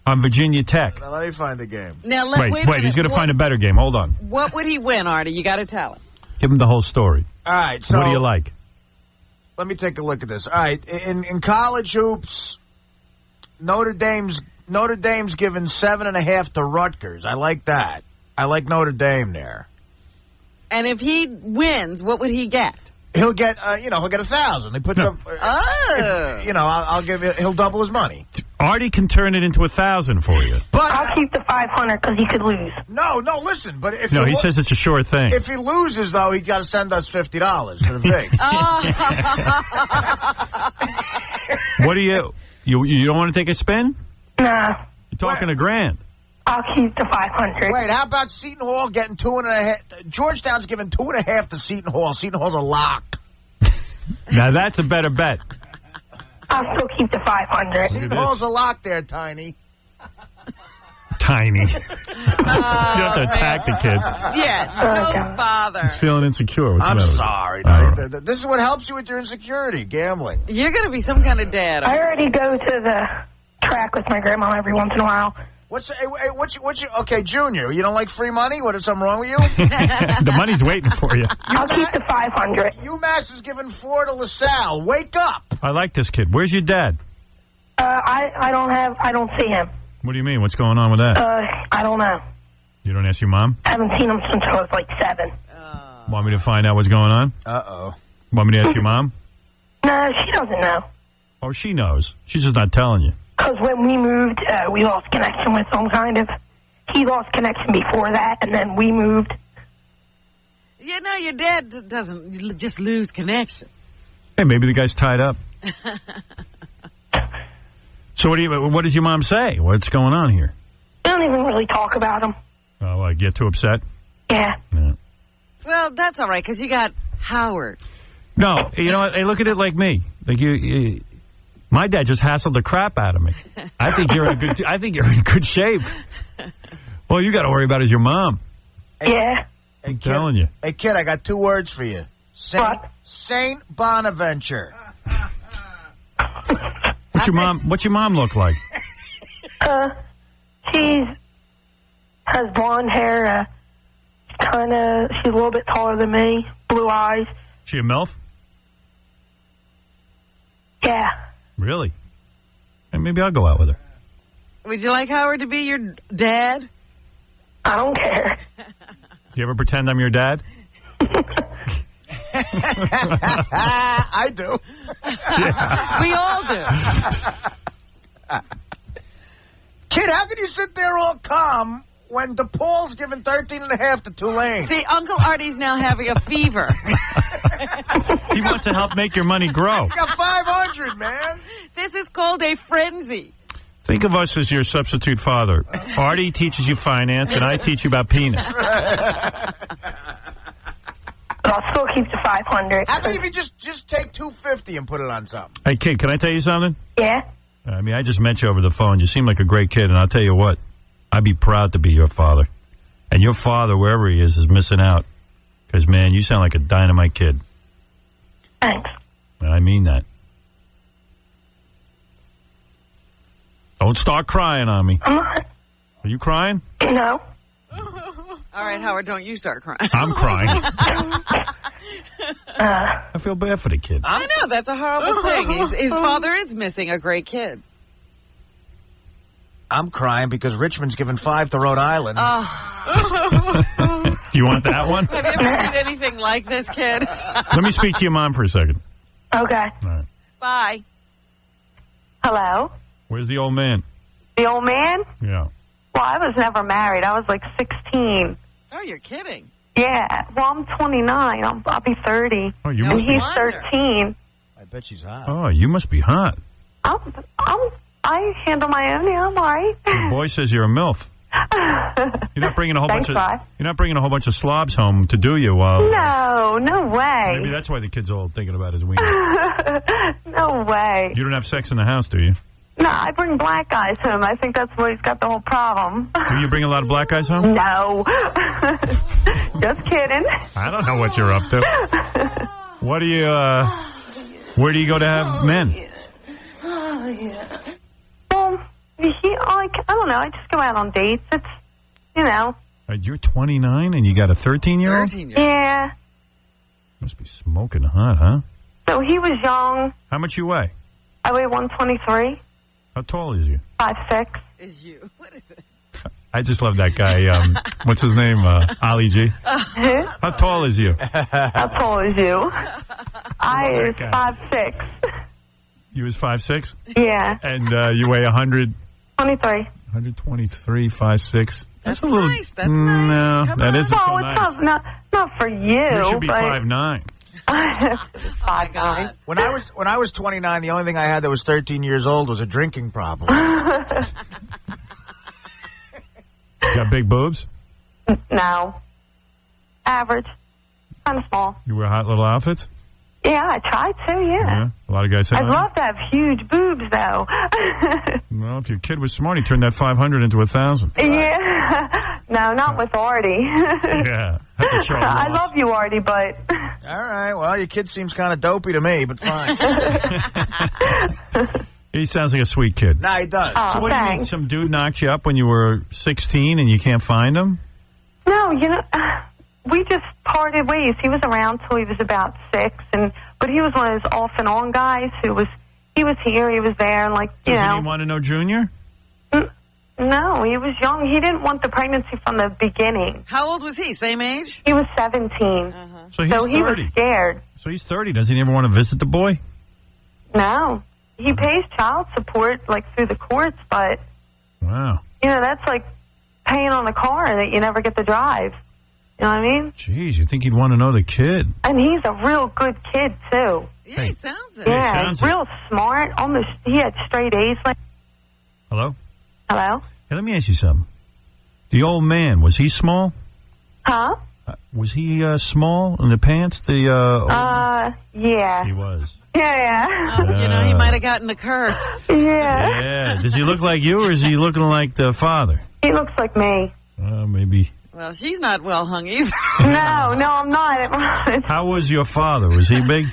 on Virginia Tech. Now, let me find the game. Now, wait. He's going to find a better game. Hold on. What would he win, Artie? You got to tell him. Give him the whole story. All right. So what do you like? Let me take a look at this. All right. In college hoops, Notre Dame's given 7.5 to Rutgers. I like that. I like Notre Dame there. And if he wins, what would he get? He'll get, he'll get 1,000. They put Oh. I'll give it. He'll double his money. Artie can turn it into 1,000 for you. But I'll keep the 500 because he could lose. No, listen. But if he says it's a sure thing. If he loses, though, he got to send us $50 for the vig. What do you don't want to take a spin? Nah. You're talking $1,000. I'll keep the 500. Wait, how about Seton Hall getting 2.5? Georgetown's giving 2.5 to Seton Hall. Seton Hall's a lock. Now that's a better bet. I'll still keep the 500. Seton Hall's a lock there, Tiny. Tiny. You have to attack the kid. Yeah, don't bother. He's feeling insecure. What's the I'm matter with sorry. him? This is what helps you with your insecurity, gambling. You're going to be some kind of dad. I already go to the track with my grandma every once in a while. Okay, Junior, you don't like free money? What, is something wrong with you? The money's waiting for you. I'll keep the 500. UMass is giving 4 to LaSalle. Wake up. I like this kid. Where's your dad? I don't see him. What do you mean? What's going on with that? I don't know. You don't ask your mom? I haven't seen him since I was like 7. Want me to find out what's going on? Uh-oh. Want me to ask your mom? No, she doesn't know. Oh, she knows. She's just not telling you. Because when we moved, we lost connection with him, kind of. He lost connection before that, and then we moved. You know, your dad doesn't just lose connection. Hey, maybe the guy's tied up. So what does your mom say? What's going on here? We don't even really talk about him. Oh, I get too upset? Yeah. Well, that's all right, because you got Howard. No, you know what? Hey, look at it like me. Like my dad just hassled the crap out of me. I think you're in good shape. All you got to worry about is your mom. Yeah. I'm telling you. Hey, kid, I got 2 words for you. Saint Bonaventure. What's your mom look like? She has blonde hair. She's a little bit taller than me. Blue eyes. She a MILF? Yeah. Really? And maybe I'll go out with her. Would you like Howard to be your dad? I don't care. You ever pretend I'm your dad? I do. Yeah. We all do. Kid, how can you sit there all calm when DePaul's giving 13.5 to Tulane. See, Uncle Artie's now having a fever. He wants to help make your money grow. He's got 500, man. This is called a frenzy. Think of us as your substitute father. Artie teaches you finance, and I teach you about penis. I'll still keep the 500. How about if you just take 250 and put it on something? Hey, kid, can I tell you something? Yeah? I mean, I just met you over the phone. You seem like a great kid, and I'll tell you what. I'd be proud to be your father. And your father, wherever he is missing out. Because, man, you sound like a dynamite kid. Thanks. And I mean that. Don't start crying on me. I'm not. Are you crying? No. All right, Howard, don't you start crying. I'm crying. I feel bad for the kid. I know, that's a horrible thing. His father is missing a great kid. I'm crying because Richmond's giving 5 to Rhode Island. Do you want that one? Have you ever seen anything like this, kid? Let me speak to your mom for a second. Okay. All right. Bye. Hello? Where's the old man? The old man? Yeah. Well, I was never married. I was like 16. Oh, you're kidding. Yeah. Well, I'm 29. I'll be 30. Oh, you and must be. he's 13. I bet she's hot. Oh, you must be hot. I handle my own. Yeah, I'm all right. The boy says you're a MILF. You're not bringing a whole bunch of you're not bringing a whole bunch of slobs home to do you while. No way. Maybe that's why the kid's all thinking about his wiener. No way. You don't have sex in the house, do you? No, I bring black guys home. I think that's where he's got the whole problem. Do you bring a lot of black guys home? No. Just kidding. I don't know what you're up to. What do you, where do you go to have men? Well, I don't know. I just go out on dates. It's, you know. You're 29 and you got a 13-year-old? 13-year-old. Yeah. Must be smoking hot, huh? So he was young. How much you weigh? I weigh 123. How tall is you? 5'6". Is you. What is it? I just love that guy. What's his name? Ali G. How tall is you? How tall is you? I is 5'6". You is 5'6"? Yeah. And you weigh 100? 23. 123, 5'6". That's a little. Nice. That's nice. No, that isn't so No, nice. it's not for you. You should be but 5'9". 5'9". When I was 29, the only thing I had that was 13 years old was a drinking problem. Got big boobs? No. Average. Kind of small. You wear hot little outfits? Yeah, I tried to, yeah. A lot of guys say I'd love to have huge boobs, though. Well, if your kid was smart, he turned that 500 into 1,000. Yeah. No, not with Artie. Yeah. Have to show I love you, Artie, but... All right, well, your kid seems kind of dopey to me, but fine. He sounds like a sweet kid. No, he does. Oh, So what do you mean? thanks. Some dude knocked you up when you were 16 and you can't find him? No, you know, we just parted ways. He was around till he was about 6, but he was one of those off and on guys he was here, he was there, and Doesn't he want to know Junior? No, he was young. He didn't want the pregnancy from the beginning. How old was he? Same age? He was 17. So he's So he was 30. scared. So he's 30. Does he ever want to visit the boy? No. He pays child support, through the courts, but, Wow. that's like paying on a car that you never get to drive. You know what I mean? Jeez, you think he'd want to know the kid? And he's a real good kid, too. Yeah, he sounds it. Yeah, sounds it. real smart. He had straight A's. Hello? Hello? Hey, let me ask you something. The old man, was he small? Huh? Was he small in the pants? Yeah. He was. Yeah. He might have gotten the curse. Yeah. Yeah. Does he look like you, or is he looking like the father? He looks like me. Maybe. Well, she's not well hung either. No, I'm not. How was your father? Was he big?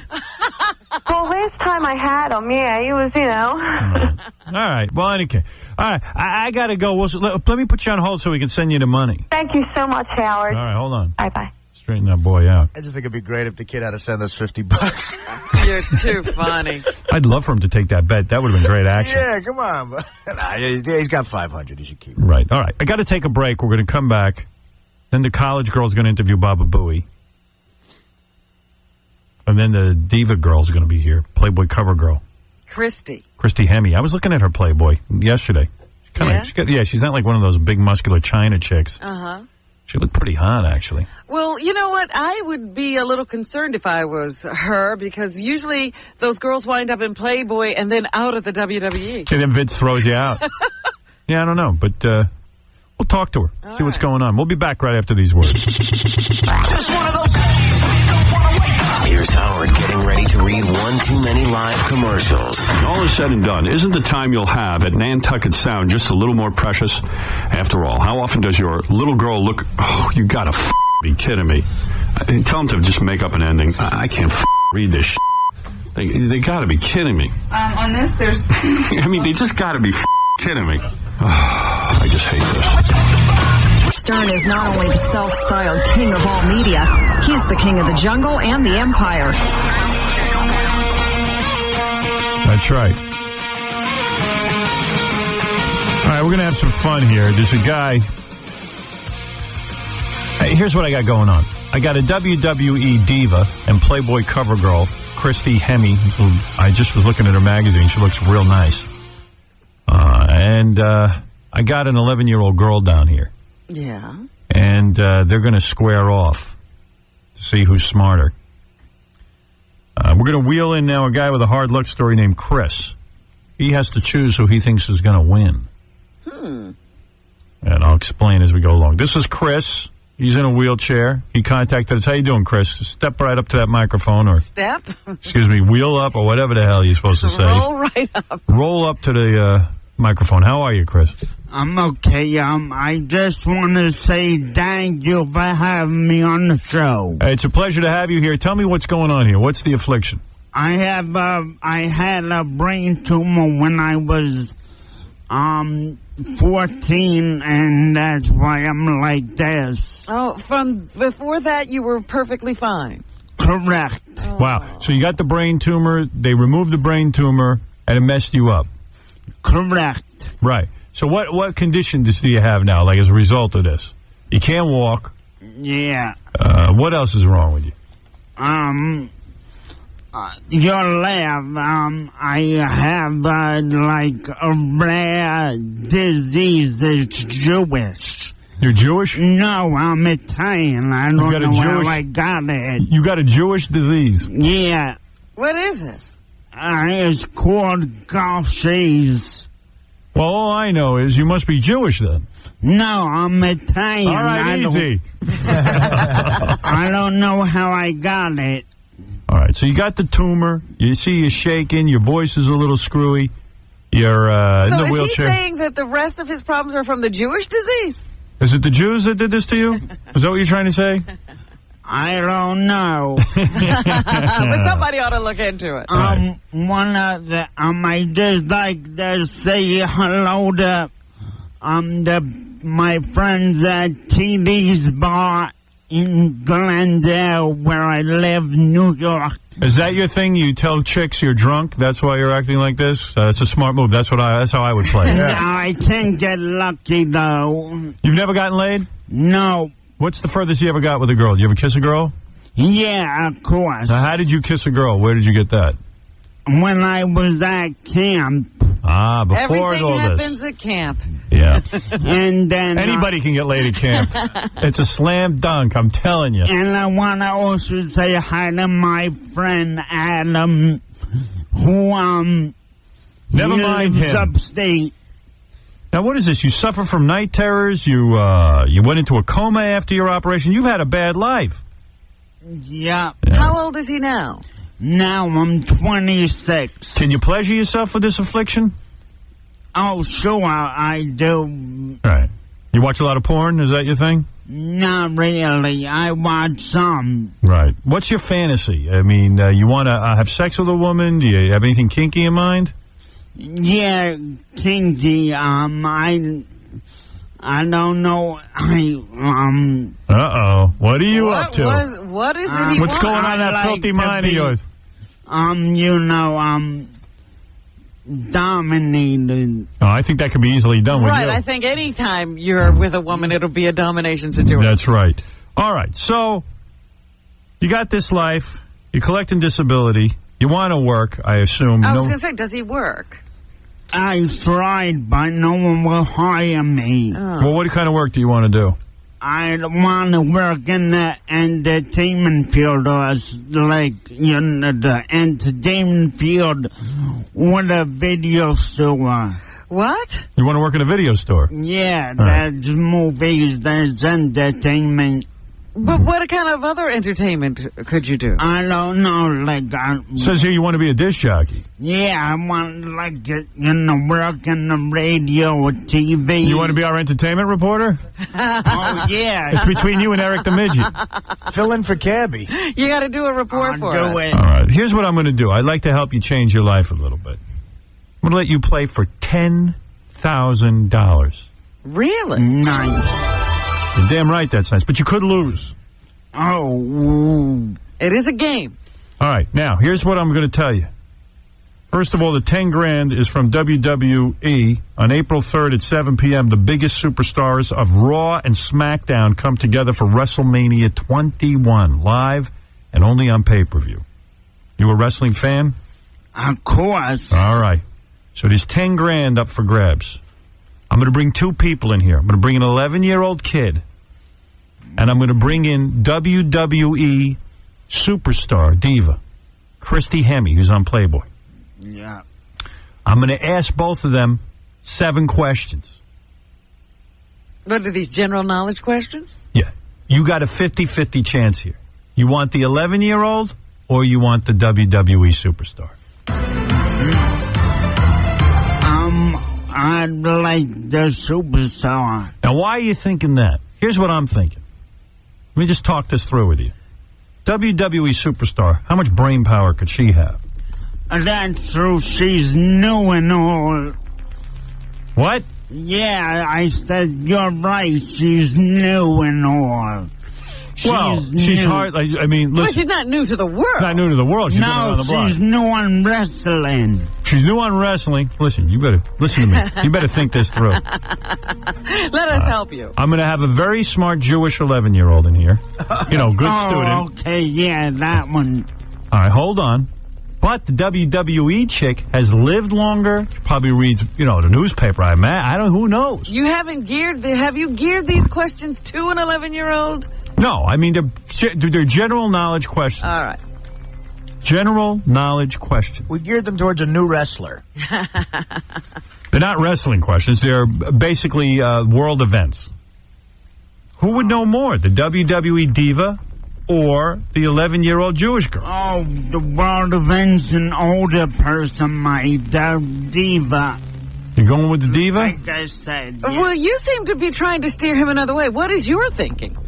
Well, last time I had him, yeah, he was, All right. Well, okay. All right. I got to go. Let me put you on hold so we can send you the money. Thank you so much, Howard. All right. Hold on. Bye-bye. Straighten that boy out. I just think it'd be great if the kid had to send us $50. You're too funny. I'd love for him to take that bet. That would have been great action. Yeah, come on. Nah, he's got 500. He should keep it. Right. All right. I got to take a break. We're going to come back. Then the college girl's going to interview bababooey. And then the diva girl's going to be here. Playboy cover girl. Christy. Christy Hemme. I was looking at her Playboy yesterday. She's not like one of those big muscular China chicks. Uh-huh. She looked pretty hot, actually. Well, you know what? I would be a little concerned if I was her, because usually those girls wind up in Playboy and then out at the WWE. And then Vince throws you out. Yeah, I don't know, but we'll talk to her, see what's going on. We'll be back right after these words. Here's Howard getting ready to read one too many live commercials. All is said and done, isn't the time you'll have at Nantucket Sound just a little more precious? After all, how often does your little girl look... Oh, you gotta be kidding me. Tell them to just make up an ending. I can't read this They gotta be kidding me. On this, there's... I mean, they just gotta be kidding me. I just hate this. Stern is not only the self-styled king of all media, he's the king of the jungle and the empire. That's right. All right, we're going to have some fun here. There's a guy. Hey, here's what I got going on. I got a WWE diva and Playboy cover girl, Christy Hemme, who I just was looking at her magazine. She looks real nice. And I got an 11-year-old girl down here. Yeah. And they're going to square off to see who's smarter. We're going to wheel in now a guy with a hard luck story named Chris. He has to choose who he thinks is going to win. And I'll explain as we go along. This is Chris. He's in a wheelchair. He contacted us. How you doing, Chris? Step right up to that microphone, or step. Excuse me, wheel up, or whatever the hell you're supposed to say. Roll right up. Roll up to the microphone. How are you, Chris? I'm okay. I just want to say thank you for having me on the show. It's a pleasure to have you here. Tell me what's going on here. What's the affliction? I had a brain tumor when I was 14, and that's why I'm like this. Oh, from before that you were perfectly fine. Correct. Oh. Wow. So you got the brain tumor, they removed the brain tumor, and it messed you up. Correct. Right. So what conditions do you have now, like as a result of this? You can't walk. Yeah. What else is wrong with you? Your lab, I have, like, a rare disease. It's Jewish. You're Jewish? No, I'm Italian. I don't know how I got it. You got a Jewish disease? Yeah. What is it? It's called Gaucher's. Well, all I know is you must be Jewish then. No, I'm Italian. All right, easy. I don't know how I got it. All right, so you got the tumor. You see you're shaking. Your voice is a little screwy. You're in the wheelchair. So is he saying that the rest of his problems are from the Jewish disease? Is it the Jews that did this to you? Is that what you're trying to say? I don't know. But somebody ought to look into it. One of the, I just like to say hello to, my friends at TD's Bar in Glendale, where I live, New York. Is that your thing? You tell chicks you're drunk? That's why you're acting like this? That's a smart move. That's how I would play. Yeah. I can't get lucky, though. You've never gotten laid? No. What's the furthest you ever got with a girl? Did you ever kiss a girl? Yeah, of course. Now, how did you kiss a girl? Where did you get that? When I was at camp. Ah, before everything all happens this. at camp. Yeah. And then anybody can get laid at camp. It's a slam dunk, I'm telling you. And I want to also say hi to my friend Adam, who never mind lives him. Upstate. Now, what is this? You suffer from night terrors? You went into a coma after your operation? You've had a bad life. Yeah. How old is he now? Now I'm 26. Can you pleasure yourself with this affliction? Oh, sure, I do. All right. You watch a lot of porn? Is that your thing? Not really. I watch some. Right. What's your fantasy? I mean, you want to have sex with a woman? Do you have anything kinky in mind? Yeah, kinky. I don't know. Uh-oh. What are you up to? What is it he what's going on in that filthy mind of yours? Dominated. Oh, I think that could be easily done with you. Right, I think any time you're with a woman, it'll be a domination situation. That's right. All right, so you got this life. You're collecting disability. You want to work, I assume. I was going to say, does he work? I tried, but no one will hire me. Well, what kind of work do you want to do? I want to work in the entertainment field, or the entertainment field with a video store. What? You want to work in a video store? Yeah, there's movies, there's entertainment. But what kind of other entertainment could you do? I don't know, Says here you want to be a disc jockey. Yeah, I want, work in the radio or TV. You want to be our entertainment reporter? Oh, yeah. It's between you and Eric the Midget. Fill in for Cabby. You got to do a report for us. All right, here's what I'm going to do. I'd like to help you change your life a little bit. I'm going to let you play for $10,000. Really? Nice. You're damn right that's nice, but you could lose. Oh. It is a game. All right, now, here's what I'm going to tell you. First of all, the 10 grand is from WWE. On April 3rd at 7 p.m., the biggest superstars of Raw and SmackDown come together for WrestleMania 21, live and only on pay-per-view. You a wrestling fan? Of course. All right. So there's 10 grand up for grabs. I'm going to bring two people in here. I'm going to bring an 11-year-old kid, and I'm going to bring in WWE superstar diva Christy Hemme, who's on Playboy. Yeah. I'm going to ask both of them 7 questions. What are these general knowledge questions? Yeah. You got a 50-50 chance here. You want the 11-year-old or you want the WWE superstar? I'd like the superstar. Now, why are you thinking that? Here's what I'm thinking. Let me just talk this through with you. WWE superstar, how much brain power could she have? That's true. She's new and old. What? Yeah, I said you're right. She's new and old. She's hard. I mean, listen. Well, she's not new to the world. Not new to the world. She's been around the block. She's new on wrestling. She's new on wrestling. Listen, you better listen to me. You better think this through. Let us help you. I'm going to have a very smart Jewish 11-year-old in here. You know, good student. Okay, yeah, that one. All right, hold on. But the WWE chick has lived longer. She probably reads, the newspaper. I don't. Who knows? You haven't have you geared these questions to an 11-year-old? No, I mean they're general knowledge questions. All right. General knowledge questions. We geared them towards a new wrestler. They're not wrestling questions. They're basically world events. Who would know more, the WWE diva or the 11-year-old Jewish girl? Oh, the world events, an older person, my diva. You're going with the diva? Like I said. Yeah. Well, you seem to be trying to steer him another way. What is your thinking?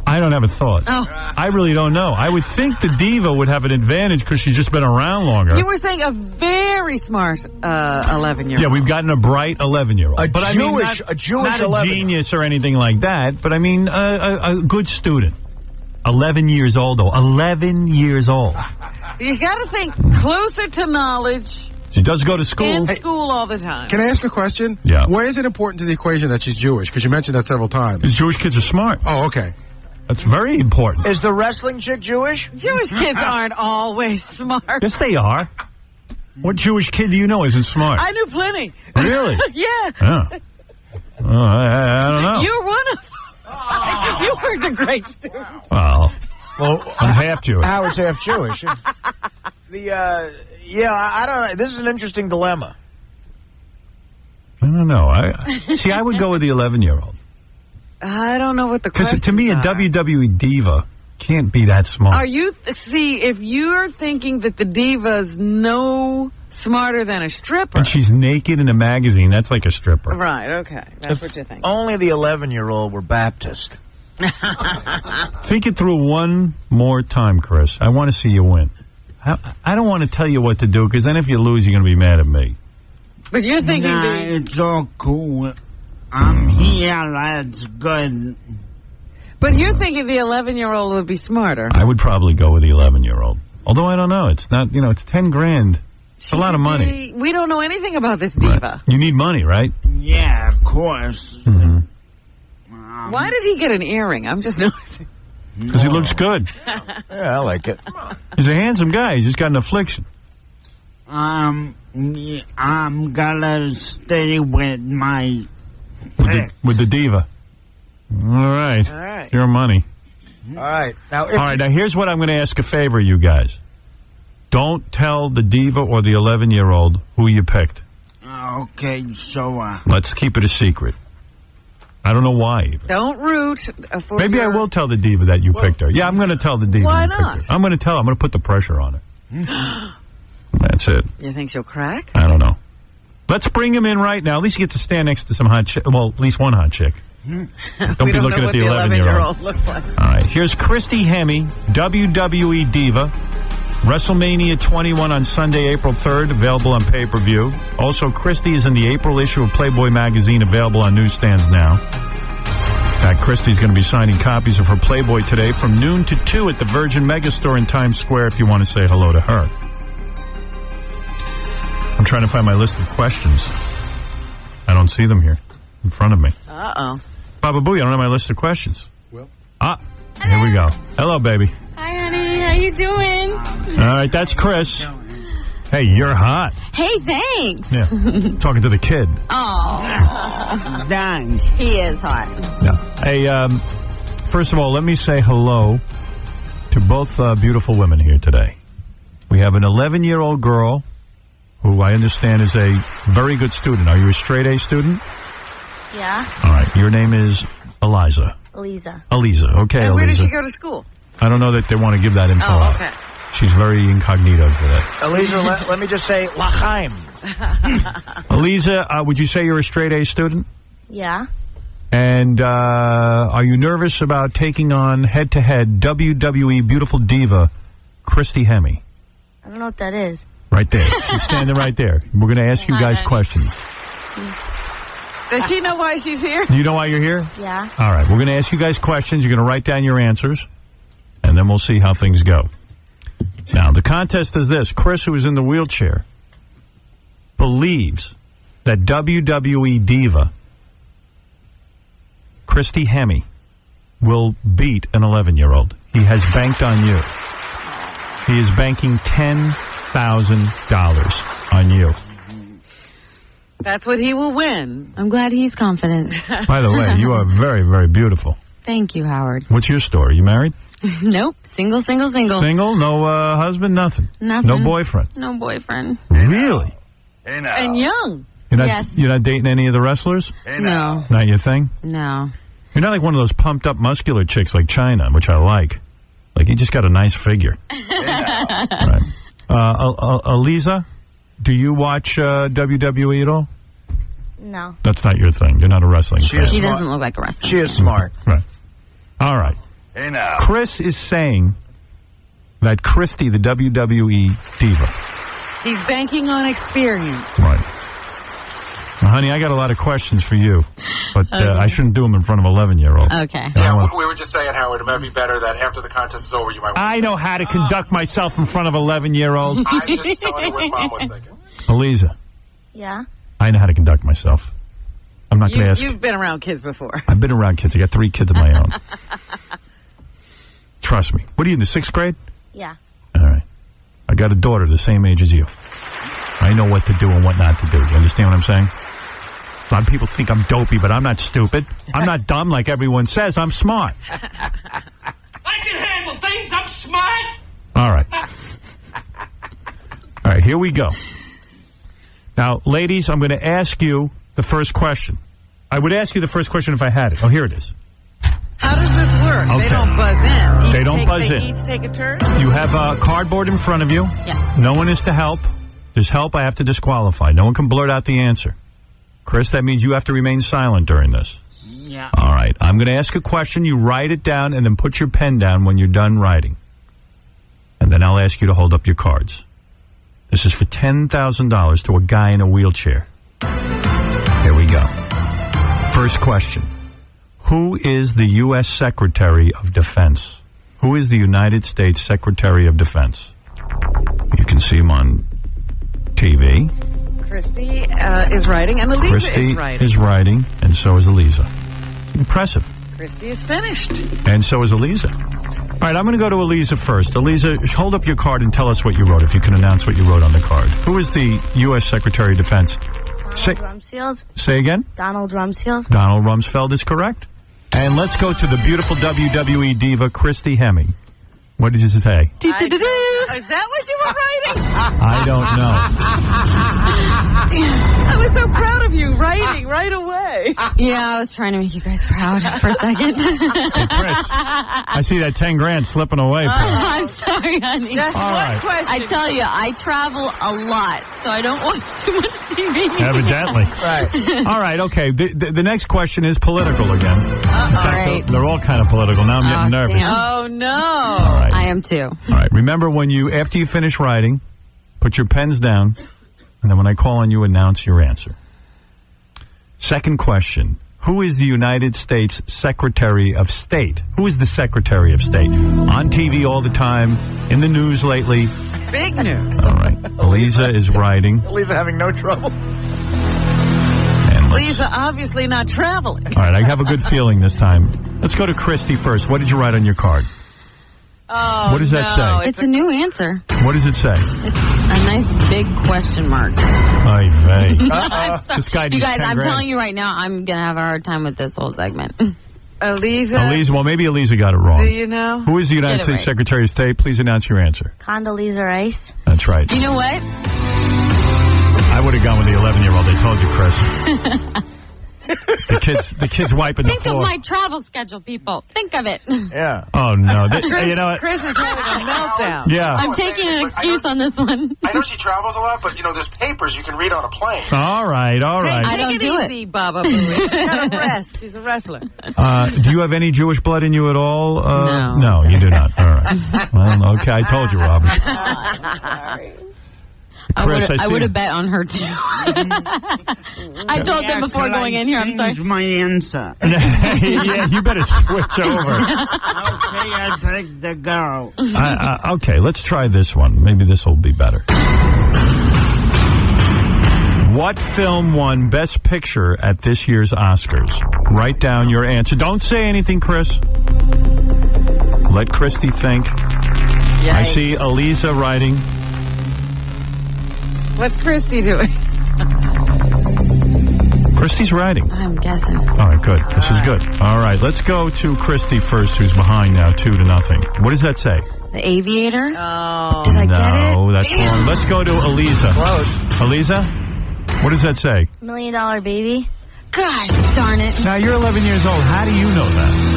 I don't have a thought. Oh. I really don't know. I would think the diva would have an advantage because she's just been around longer. You were saying a very smart 11-year-old. Yeah, we've gotten a bright 11-year-old. A Jewish not 11-year-old. a genius or anything like that, but I mean a good student. 11 years old, though. 11 years old. You got to think closer to knowledge. She does go to school. In school all the time. Can I ask a question? Yeah. Why is it important to the equation that she's Jewish? Because you mentioned that several times. Because Jewish kids are smart. Oh, okay. That's very important. Is the wrestling chick Jewish? Jewish kids aren't always smart. Yes, they are. What Jewish kid do you know isn't smart? I knew plenty. Really? Yeah. Oh. I don't know. You're one of them. You weren't a great student. Well, I'm half Jewish. Howard's half Jewish. I don't know. This is an interesting dilemma. I don't know. I would go with the 11-year-old. I don't know what the question is. Because to me, a WWE diva can't be that smart. Are you, if you're thinking that the diva's no smarter than a stripper. And she's naked in a magazine, that's like a stripper. Right, okay. That's what you think. Only the 11-year-old were Baptist. Think it through one more time, Chris. I want to see you win. I don't want to tell you what to do, because then if you lose, you're going to be mad at me. But you're thinking it's all cool. I'm here, that's good. But you're thinking the 11-year-old would be smarter. I would probably go with the 11-year-old. Although I don't know. It's not, it's 10 grand. It's a lot of money. We don't know anything about this diva. Right. You need money, right? Yeah, of course. Mm-hmm. Why did he get an earring? I'm just noticing. Because he looks good. Yeah, I like it. He's a handsome guy. He's just got an affliction. I'm gonna stay with my pick. With the diva. All right. It's your money. All right. Now, here's what I'm going to ask a favor, you guys. Don't tell the diva or the 11-year-old who you picked. Okay, so... Let's keep it a secret. I don't know why. Even. Don't root for Maybe I will tell the diva that you picked her. Yeah, I'm going to tell the diva Why you not? picked her. I'm going to tell her. I'm going to put the pressure on her. That's it. You think she'll crack? I don't know. Let's bring him in right now. At least you get to stand next to some hot chick. Well, at least one hot chick. Don't be looking at the 11-year-old. Looks like. All right. Here's Christy Hemme, WWE Diva. WrestleMania 21 on Sunday, April 3rd, available on pay-per-view. Also, Christy is in the April issue of Playboy magazine, available on newsstands now. In fact, Christy's going to be signing copies of her Playboy today from noon to 2 at the Virgin Megastore in Times Square if you want to say hello to her. I'm trying to find my list of questions. I don't see them here in front of me. Uh-oh. Bababooey, I don't have my list of questions. Well. Here we go. Hello, baby. Hi, honey. How you doing? All right, that's Chris. Hey, you're hot. Hey, thanks. Yeah. Talking to the kid. Oh. Dang. He is hot. Yeah. Hey, first of all, let me say hello to both beautiful women here today. We have an 11-year-old girl who I understand is a very good student. Are you a straight A student? Yeah. All right. Your name is Eliza. Eliza. Okay, and where Eliza. does she go to school? I don't know that they want to give that info out. Okay. She's very incognito for that. Eliza, let me just say, L'chaim. Eliza, would you say you're a straight A student? Yeah. And are you nervous about taking on head-to-head WWE beautiful diva Christy Hemme? I don't know what that is. Right there. She's standing right there. We're going to ask you guys questions. Does she know why she's here? Do you know why you're here? Yeah. All right. We're going to ask you guys questions. You're going to write down your answers, and then we'll see how things go. Now, the contest is this. Chris, who is in the wheelchair, believes that WWE diva Christy Hemme will beat an 11-year-old. He has banked on you. He is banking $10,000 on you. That's what he will win. I'm glad he's confident. By the way, you are very, very beautiful. Thank you, Howard. What's your story? You married? Nope. Single. Single? No husband? Nothing? Nothing. No boyfriend? No boyfriend. Really? Hey now. And young. You're not dating any of the wrestlers? No. Not your thing? No. You're not like one of those pumped up muscular chicks like China, which I like. Like, you just got a nice figure. Right. Eliza, do you watch WWE at all? No. That's not your thing. You're not a wrestling fan. She doesn't look like a wrestler. She is smart. Right. All right. Hey now. Chris is saying that Christy, the WWE diva. He's banking on experience. Right. Now, honey, I got a lot of questions for you, but I shouldn't do them in front of an 11-year-old. Okay. Yeah, we were just saying, Howard, it might be better that after the contest is over, you might... I know how to conduct myself in front of 11-year-olds. I'm just telling you what Mom was thinking. Eliza. Yeah? I know how to conduct myself. I'm not going to ask... You've been around kids before. I've been around kids. I got 3 kids of my own. Trust me. What are you, in the 6th grade? Yeah. All right. I got a daughter the same age as you. I know what to do and what not to do. You understand what I'm saying? A lot of people think I'm dopey, but I'm not stupid. I'm not dumb like everyone says. I'm smart. I can handle things. I'm smart. All right. All right, here we go. Now, ladies, I'm going to ask you the first question. I would ask you the first question if I had it. Oh, here it is. How does this work? Okay. They don't buzz in. They don't buzz in. They each take a turn? You have a cardboard in front of you. Yes. No one is to help. There's help. I have to disqualify. No one can blurt out the answer. Chris, that means you have to remain silent during this. Yeah. All right. I'm going to ask a question. You write it down and then put your pen down when you're done writing. And then I'll ask you to hold up your cards. This is for $10,000 to a guy in a wheelchair. Here we go. First question. Who is the U.S. Secretary of Defense? Who is the United States Secretary of Defense? You can see him on TV. Christy is writing, and Eliza Christy is writing. is writing, and so is Eliza. Impressive. Christy is finished. And so is Eliza. All right, I'm going to go to Eliza first. Eliza, hold up your card and tell us what you wrote, if you can announce what you wrote on the card. Who is the U.S. Secretary of Defense? Rumsfeld. Say again? Donald Rumsfeld. Donald Rumsfeld is correct. And let's go to the beautiful WWE diva, Christy Hemme. What did you say? Is that what you were writing? I don't know. I was so proud of you writing right away. Yeah, I was trying to make you guys proud for a second. Hey, Chris, I see that 10 grand slipping away. I'm sorry, honey. Just All one right. question. I tell you, I travel a lot, so I don't watch too much TV. Evidently. Right. All right, okay. The next question is political again. In fact, right. They're all kind of political. Now I'm getting nervous. Damn. Oh, no. All right. I am too. All right. Remember, after you finish writing, put your pens down, and then when I call on you, announce your answer. Second question. Who is the United States Secretary of State? Who is the Secretary of State? On TV all the time, in the news lately. Big news. All right. Eliza is writing. Eliza having no trouble. Lisa obviously not traveling. All right. I have a good feeling this time. Let's go to Christy first. What did you write on your card? Oh, what does that say? It's a new answer. What does it say? It's a nice big question mark. Ay vey. This guy needs You guys, 10 I'm grand. telling you right now, I'm going to have a hard time with this whole segment. Eliza? Well, maybe Eliza got it wrong. Do you know? Who is the United States Secretary of State? Please announce your answer. Condoleezza Rice. That's right. You know what? I would have gone with the 11-year-old. I told you, Chris. The kid's wiping Think the floor. of my travel schedule, people. Think of it. Yeah. Oh, no. You know what? Chris is having a meltdown. Yeah. I'm taking an excuse on this one. I know she travels a lot, but, there's papers you can read on a plane. All right. I don't do it. Easy, bababooey. She's got to rest. She's a wrestler. Do you have any Jewish blood in you at all? No. No, you do not. All right. Well, okay. I told you, Robin. Sorry. Chris, I would have bet on her, too. I told them before going in here, I'm sorry. Change my answer. Yeah, you better switch over. Okay, I'll take the girl. Okay, let's try this one. Maybe this will be better. What film won Best Picture at this year's Oscars? Write down your answer. Don't say anything, Chris. Let Christy think. Yikes. I see Eliza writing. What's Christy doing? Christy's writing. I'm guessing. All right, good. This is good. All right, let's go to Christy first, who's behind now, 2-0. What does that say? The Aviator? Oh. Did I get it? No, that's wrong. Let's go to Eliza. Close. Eliza, what does that say? $1 Million Baby? Gosh darn it. Now, you're 11 years old. How do you know that?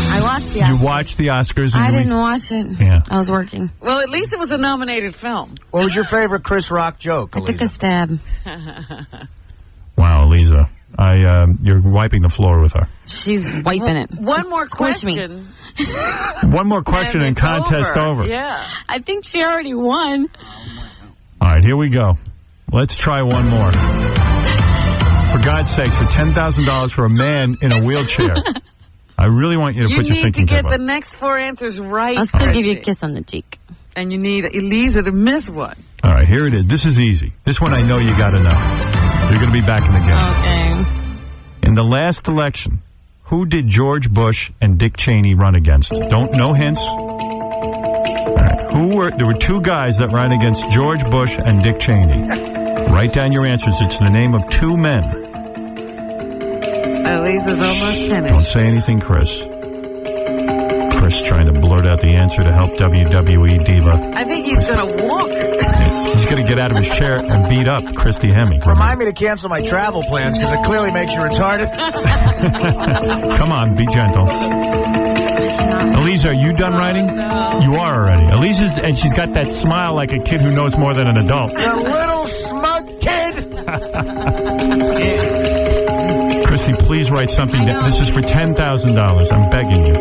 I watched the You Oscars. watched the Oscars? And I didn't watch it. Yeah. I was working. Well, at least it was a nominated film. What was your favorite Chris Rock joke, I took a stab. Wow, Eliza. You're wiping the floor with her. She's wiping it. One more Squish me. question. One more question and it's contest over. Yeah. I think she already won. All right, here we go. Let's try one more. For God's sake, for $10,000 for a man in a wheelchair. I really want you to put your need to thinking get cap the on. next 4 answers right. I'll still give you a Christy. kiss on the cheek. And you need Eliza to miss one. All right, here it is. This is easy. This one I know you got to know. You're going to be back in the game. Okay. In the last election, who did George Bush and Dick Cheney run against? No hints. All right. There were two guys that ran against George Bush and Dick Cheney. Write down your answers. It's the name of two men. Eliza's almost finished. Don't say anything, Chris. Chris trying to blurt out the answer to help WWE diva. I think he's going to walk. He's going to get out of his chair and beat up Christy Hemme. Remind me to cancel my travel plans because it clearly makes you retarded. Come on, be gentle. Eliza, are you done writing? No. You are already. Eliza's, and she's got that smile like a kid who knows more than an adult. You little smug kid. Christy, please write something. This is for $10,000. I'm begging you.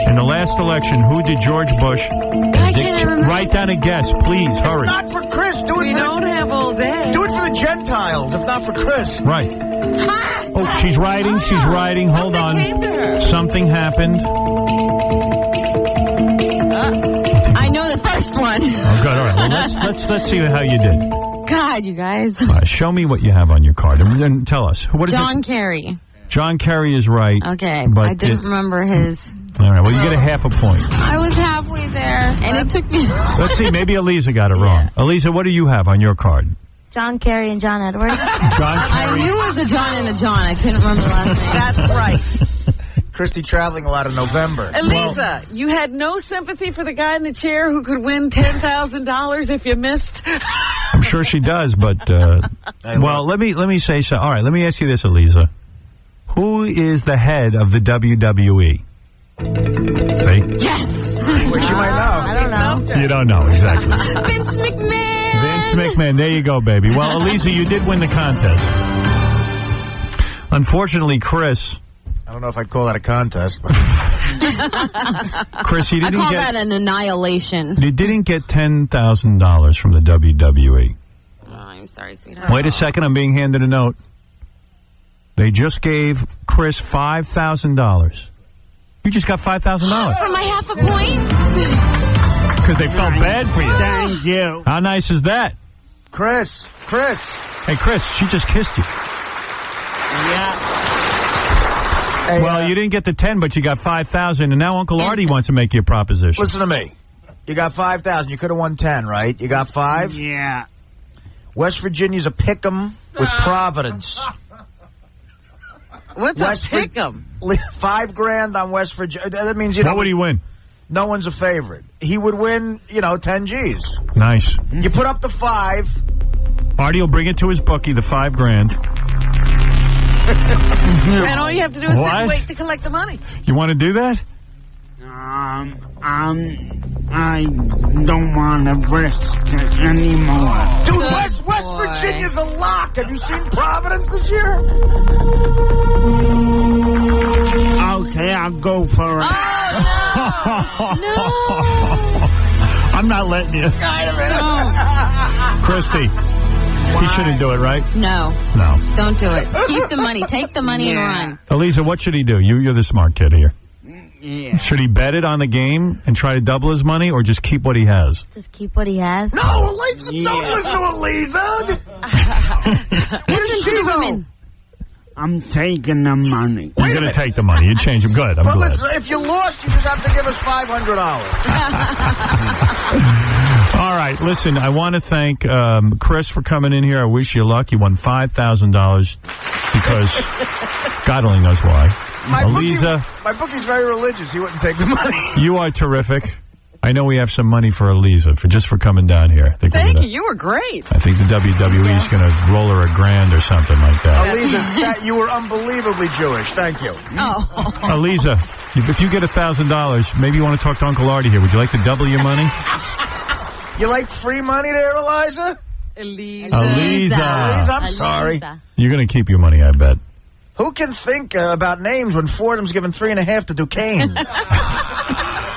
In the last election, who did George Bush and Dick Cheney? Write down a guess, please. Hurry. Not for Chris. Do it. We don't have all day. Do it for the Gentiles, if not for Chris. Right. Oh, she's writing. She's writing. Hold on. Came to her. Something happened. I know the first one. Oh, good. All right. Well, let's see how you did. God, you guys. Show me what you have on your card and then tell us. What is John it? Kerry. John Kerry is right. Okay, but I didn't remember his. All right, well, you get a half a point. I was halfway there, and it took me... Let's see, maybe Eliza got it wrong. Eliza, what do you have on your card? John Kerry and John Edwards. I knew it was a John and a John. I couldn't remember the last name. That's right. Christy traveling a lot in November. Elisa, you had no sympathy for the guy in the chair who could win $10,000 if you missed? I'm sure she does, but... well, let me say so. All right, let me ask you this, Eliza. Who is the head of the WWE? See? Yes! Which you might know. I don't know. You don't know, exactly. Vince McMahon! Vince McMahon, there you go, baby. Well, Eliza, you did win the contest. Unfortunately, Chris... I don't know if I'd call that a contest. But Chris, you didn't I call that an annihilation. You didn't get $10,000 from the WWE. Oh, I'm sorry, sweetheart. Wait a second, I'm being handed a note. They just gave Chris $5,000. You just got $5,000. For my half a point? Because they felt bad for you. Thank you. How nice is that? Chris. Hey, Chris, she just kissed you. Yeah. Hey, well, you didn't get the 10, but you got 5,000, and now Uncle Artie wants to make you a proposition. Listen to me. You got 5,000. You could have won 10, right? You got 5? Yeah. West Virginia's a pick'em with Providence. What's a pick'em? $5,000 on West Virginia. That means, you know. What would he win? No one's a favorite. He would win, 10 G's. Nice. You put up the 5. Artie will bring it to his bookie, the $5,000. And all you have to do is sit and wait to collect the money. You want to do that? I don't want to risk it anymore. Dude, West Virginia's a lock. Have you seen Providence this year? Okay, I'll go for it. No. I'm not letting you. Christy. He shouldn't do it, right? No. No. Don't do it. Keep the money. Take the money and run. Eliza, what should he do? You're the smart kid here. Yeah. Should he bet it on the game and try to double his money, or just keep what he has? Just keep what he has. No, Eliza, don't listen to Eliza. Listen to the women. I'm taking the money. You're going to take the money. You change him. Good. I'm but glad. Listen, if you lost, you just have to give us $500. All right. Listen, I want to thank Chris for coming in here. I wish you luck. You won $5,000 because God only knows why. Eliza, my bookie's very religious. He wouldn't take the money. You are terrific. I know we have some money for Eliza for coming down here. Thank you. You were great. I think the WWE is going to roll her $1,000 or something like that. Eliza, you were unbelievably Jewish. Thank you. Oh. Eliza, if you get $1,000, maybe you want to talk to Uncle Artie here. Would you like to double your money? You like free money there, Eliza? Eliza. I'm sorry. You're going to keep your money, I bet. Who can think about names when Fordham's given 3.5 to Duquesne?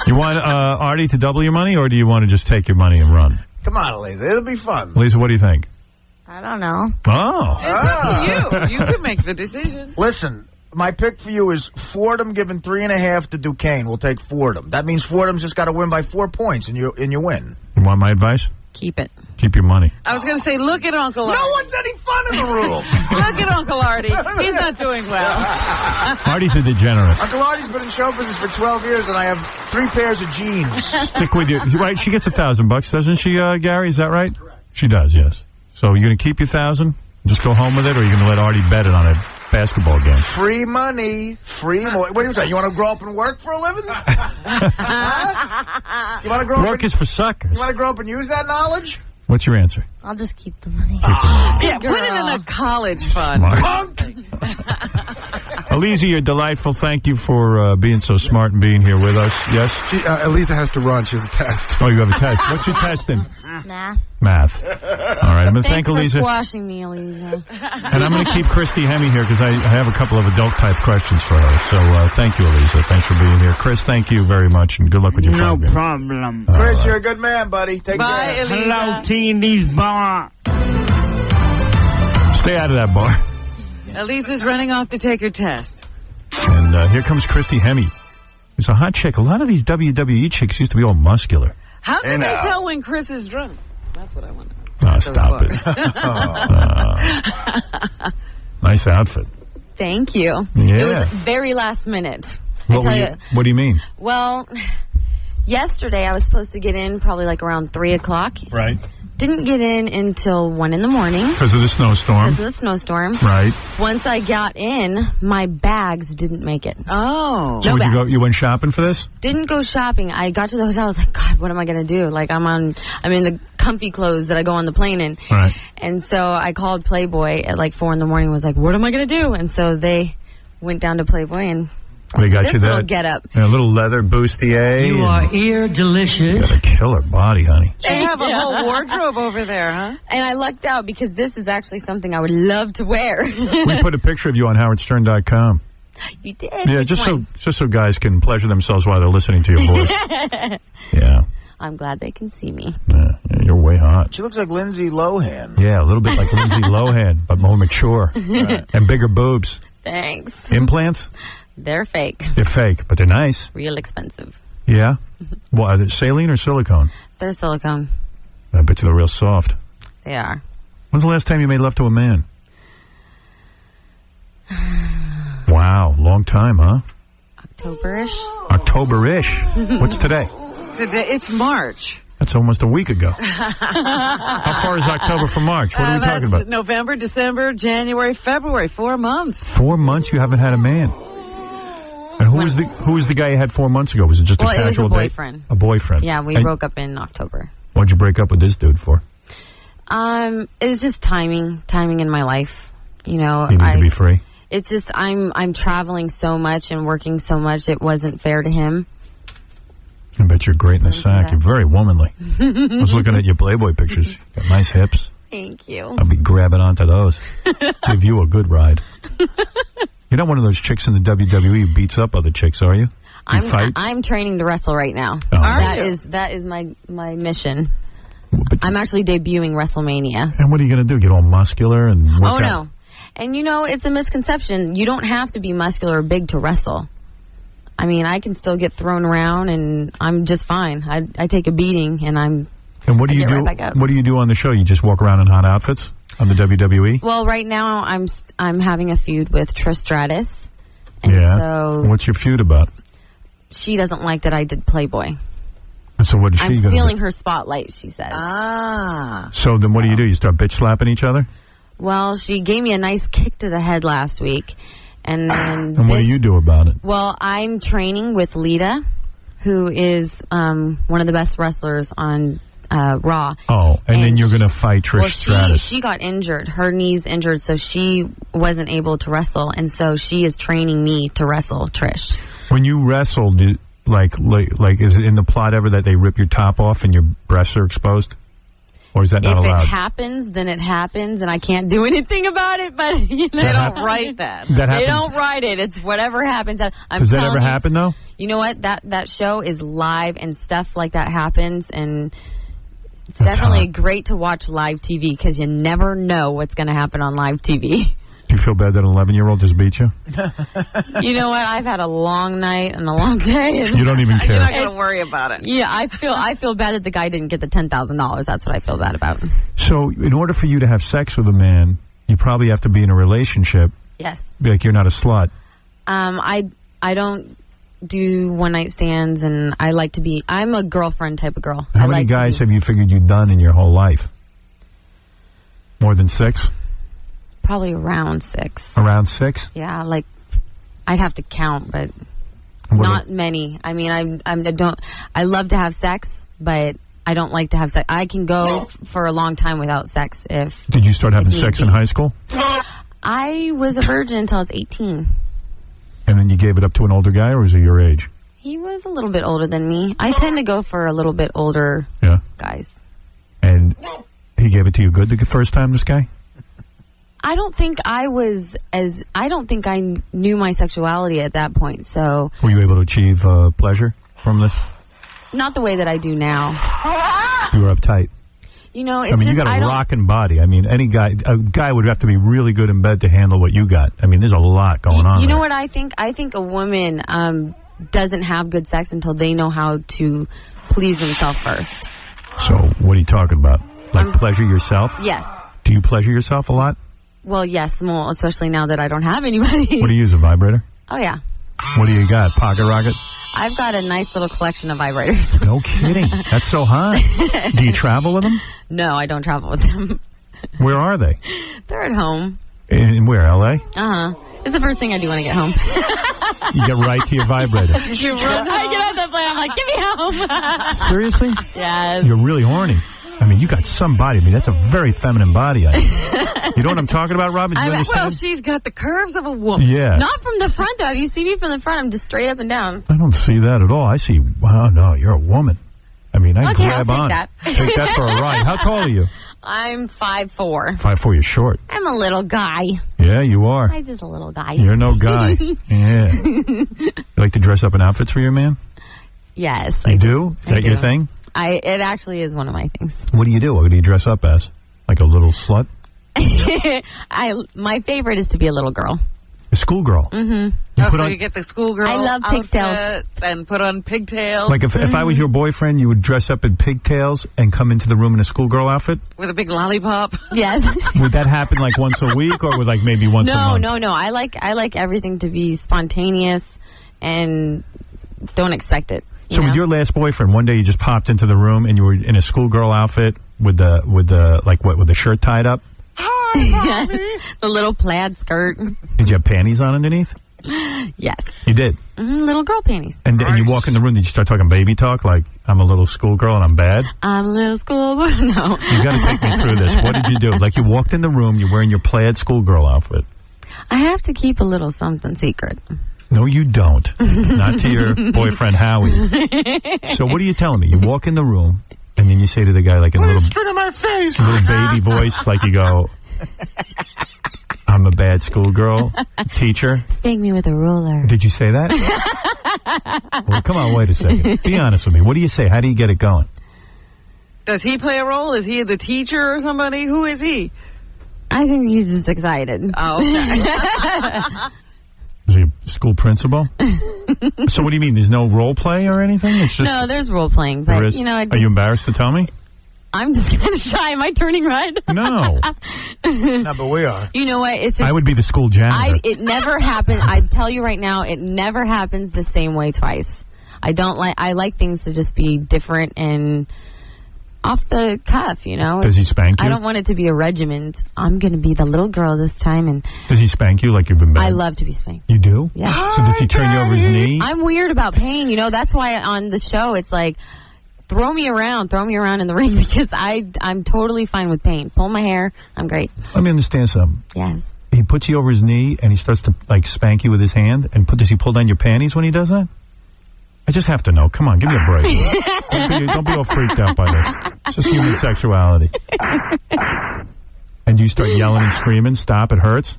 You want Artie to double your money, or do you want to just take your money and run? Come on, Eliza. It'll be fun. Eliza, what do you think? I don't know. Oh. It's up to you. You can make the decision. Listen, my pick for you is Fordham giving 3.5 to Duquesne. We'll take Fordham. That means Fordham's just got to win by 4 points, and you win. You want my advice? Keep it. Keep your money. I was going to say, look at Uncle Artie. No one's any fun in the room. Look at Uncle Artie. He's not doing well. Artie's a degenerate. Uncle Artie's been in show business for 12 years, and I have 3 pairs of jeans. Stick with you. Right, she gets $1,000, doesn't she, Gary? Is that right? Correct. She does, yes. So you're going to keep your $1,000? Just go home with it, or you're going to let Artie bet it on a basketball game? Free money. What do you say? You want to grow up and work for a living? You want to grow Work is for suckers. You want to grow up and use that knowledge? What's your answer? I'll just keep the money. Keep the money. Yeah, put it in a college fund. Punk! Eliza, you're delightful. Thank you for being so smart and being here with us. Yes? Eliza has to run. She has a test. Oh, you have a test. What's your test in? Math. All right, I'm going to thank Eliza. Thanks for squashing me, Eliza. And I'm going to keep Christy Hemme here because I have a couple of adult-type questions for her. So thank you, Eliza. Thanks for being here. Chris, thank you very much, and good luck with your No fight. problem. Chris, you're a good man, buddy. Take Bye, care. Eliza. Hello, TD's bar. Stay out of that bar. Eliza's running off to take her test. And here comes Christy Hemme. She's a hot chick. A lot of these WWE chicks used to be all muscular. How can they tell when Chris is drunk? That's what I want to know. Oh, stop it. Nice outfit. Thank you. Yeah. It was very last minute. What do you mean? Well, yesterday I was supposed to get in probably like around 3 o'clock. Right. Didn't get in until 1 in the morning. Because of the snowstorm. Because of the snowstorm. Right. Once I got in, my bags didn't make it. Oh. So you went shopping for this? Didn't go shopping. I got to the hotel. I was like, God, what am I going to do? Like, I'm in the comfy clothes that I go on the plane in. Right. And so I called Playboy at like 4 in the morning and was like, what am I going to do? And so they went down to Playboy and they got this you little that get up. A little leather bustier. You are ear delicious. You got a killer body, honey. They have a whole wardrobe over there, huh? And I lucked out because this is actually something I would love to wear. We put a picture of you on howardstern.com. You did? Yeah, Which just one? so guys can pleasure themselves while they're listening to your voice. Yeah. I'm glad they can see me. Yeah, you're way hot. She looks like Lindsay Lohan. Yeah, a little bit like Lindsay Lohan, but more mature. Right. And bigger boobs. Thanks. Implants? They're fake. They're fake, but they're nice. Real expensive. Yeah? What, are they saline or silicone? They're silicone. I bet you they're real soft. They are. When's the last time you made love to a man? Wow, long time, huh? October-ish. October-ish? What's today? Today, it's March. That's almost a week ago. How far is October from March? What are we talking about? November, December, January, February, 4 months. 4 months you haven't had a man. And who was the guy you had 4 months ago? Was it just a casual date? It was a boyfriend. A boyfriend. Yeah, we broke up in October. Why'd you break up with this dude for? It's just timing in my life. You know, You need to be free. It's just I'm traveling so much and working so much. It wasn't fair to him. I bet you're great in the sack. You're very womanly. I was looking at your Playboy pictures. Got nice hips. Thank you. I'll be grabbing onto those. Give you a good ride. You're not one of those chicks in the WWE who beats up other chicks, are you? I'm training to wrestle right now. Oh. That is my mission. I'm actually debuting WrestleMania. And what are you going to do? Get all muscular and work out? No. And you know, it's a misconception. You don't have to be muscular or big to wrestle. I mean, I can still get thrown around, and I'm just fine. I take a beating, and And what do you do? Right back up. What do you do on the show? You just walk around in hot outfits on the WWE? Well, right now I'm having a feud with Trish Stratus. And yeah. So what's your feud about? She doesn't like that I did Playboy. And so what is she going to do? I'm stealing her spotlight, she says. Ah. So then what do? You start bitch slapping each other? Well, she gave me a nice kick to the head last week. And then what do you do about it? Well, I'm training with Lita, who is one of the best wrestlers on Raw. Oh, and then you're going to fight Trish Stratus. She got injured. Her knee's injured, so she wasn't able to wrestle. And so she is training me to wrestle Trish. When you wrestle, like is it in the plot ever that they rip your top off and your breasts are exposed? Or is that not allowed? If it happens, then it happens, and I can't do anything about it. But you know, they don't write that. They don't write it. It's whatever happens. Does that ever happen, though? You know what? That show is live, and stuff like that happens, and it's That's definitely hot. great to watch live TV because you never know what's going to happen on live TV. Do you feel bad that an 11-year-old just beat you? You know what? I've had a long night and a long day. And You don't even care. You're not going to worry about it. Yeah, I feel bad that the guy didn't get the $10,000. That's what I feel bad about. So in order for you to have sex with a man, you probably have to be in a relationship. Yes. Like you're not a slut. I don't do one-night stands, and I like to be... I'm a girlfriend type of girl. How many guys have you figured you've done in your whole life? More than 6? Probably around 6. Around 6? Yeah, like I'd have to count, but not many. I mean, I love to have sex, but I don't like to have sex. I can go for a long time without sex if... Did you start having sex in high school? I was a virgin until I was 18. And then you gave it up to an older guy, or was he your age? He was a little bit older than me. I tend to go for a little bit older guys. And he gave it to you good the first time, this guy? I don't think I knew my sexuality at that point, so... Were you able to achieve pleasure from this? Not the way that I do now. You were uptight. You know, it's I mean, just... you got a rockin' body. I mean, a guy would have to be really good in bed to handle what you got. I mean, there's a lot going on. You know what I think? I think a woman doesn't have good sex until they know how to please themselves first. So, what are you talking about? Like pleasure yourself? Yes. Do you pleasure yourself a lot? Well, yes, well, especially now that I don't have anybody. What do you use, a vibrator? Oh, yeah. What do you got, Pocket Rocket? I've got a nice little collection of vibrators. No kidding. That's so hot. Do you travel with them? No, I don't travel with them. Where are they? They're at home. In where, L.A.? Uh-huh. It's the first thing I do when I get home. You get right to your vibrator. I get off the plane, I'm like, get me home. Seriously? Yes. You're really horny. I mean, you got some body. I mean, that's a very feminine body. You know what I'm talking about, Robin? Do you understand? Well, she's got the curves of a woman. Yeah. Not from the front, though. If you see me from the front, I'm just straight up and down. I don't see that at all. I see, wow, no, you're a woman. I mean, I Okay, grab I'll take on. that. Take that for a ride. How tall are you? I'm 5'4". 5'4", you're short. I'm a little guy. Yeah, you are. I'm just a little guy. You're no guy. Yeah. You like to dress up in outfits for your man? Yes. You do? Is that your thing? It actually is one of my things. What do you do? What do you dress up as? Like a little slut? My favorite is to be a little girl. A schoolgirl? Mm-hmm. You get the schoolgirl I love pigtails. outfit and put on pigtails. Like if I was your boyfriend, you would dress up in pigtails and come into the room in a schoolgirl outfit? With a big lollipop? Yes. Would that happen like once a week or would like maybe once a month? No. I like everything to be spontaneous and don't expect it. So with your last boyfriend, one day you just popped into the room and you were in a schoolgirl outfit with the shirt tied up? Yes. The little plaid skirt. Did you have panties on underneath? Yes. You did? Little girl panties. And you walk in the room, did you start talking baby talk like, I'm a little schoolgirl and I'm bad? I'm a little schoolboy. No. You got to take me through this. What did you do? Like you walked in the room, you're wearing your plaid schoolgirl outfit. I have to keep a little something secret. No, you don't. Not to your boyfriend, Howie. So what are you telling me? You walk in the room, and then you say to the guy, like in a little baby voice, like you go, I'm a bad schoolgirl teacher. Spank me with a ruler. Did you say that? Well, come on, wait a second. Be honest with me. What do you say? How do you get it going? Does he play a role? Is he the teacher or somebody? Who is he? I think he's just excited. Oh, okay. Is he a school principal? So what do you mean? There's no role play or anything? It's just no, there's role playing, but you know. Are you embarrassed to tell me? I'm just kind of shy. Am I turning red? No. No, but we are. You know what? It's just, I would be the school janitor. It never happens. I tell you right now, it never happens the same way twice. I like things to just be different and off the cuff, you know. Does he spank you? I don't want it to be a regiment. I'm going to be the little girl this time. And does he spank you like you've been bad? I love to be spanked. You do? Yeah. So does he turn you over his knee? I'm weird about pain, you know. That's why on the show it's like, throw me around in the ring because I'm totally fine with pain. Pull my hair, I'm great. Let me understand something. Yes. He puts you over his knee and he starts to like spank you with his hand. And does he pull down your panties when he does that? I just have to know. Come on, give me a break. Don't be all freaked out by this. It's just human sexuality. And you start yelling and screaming, stop, it hurts?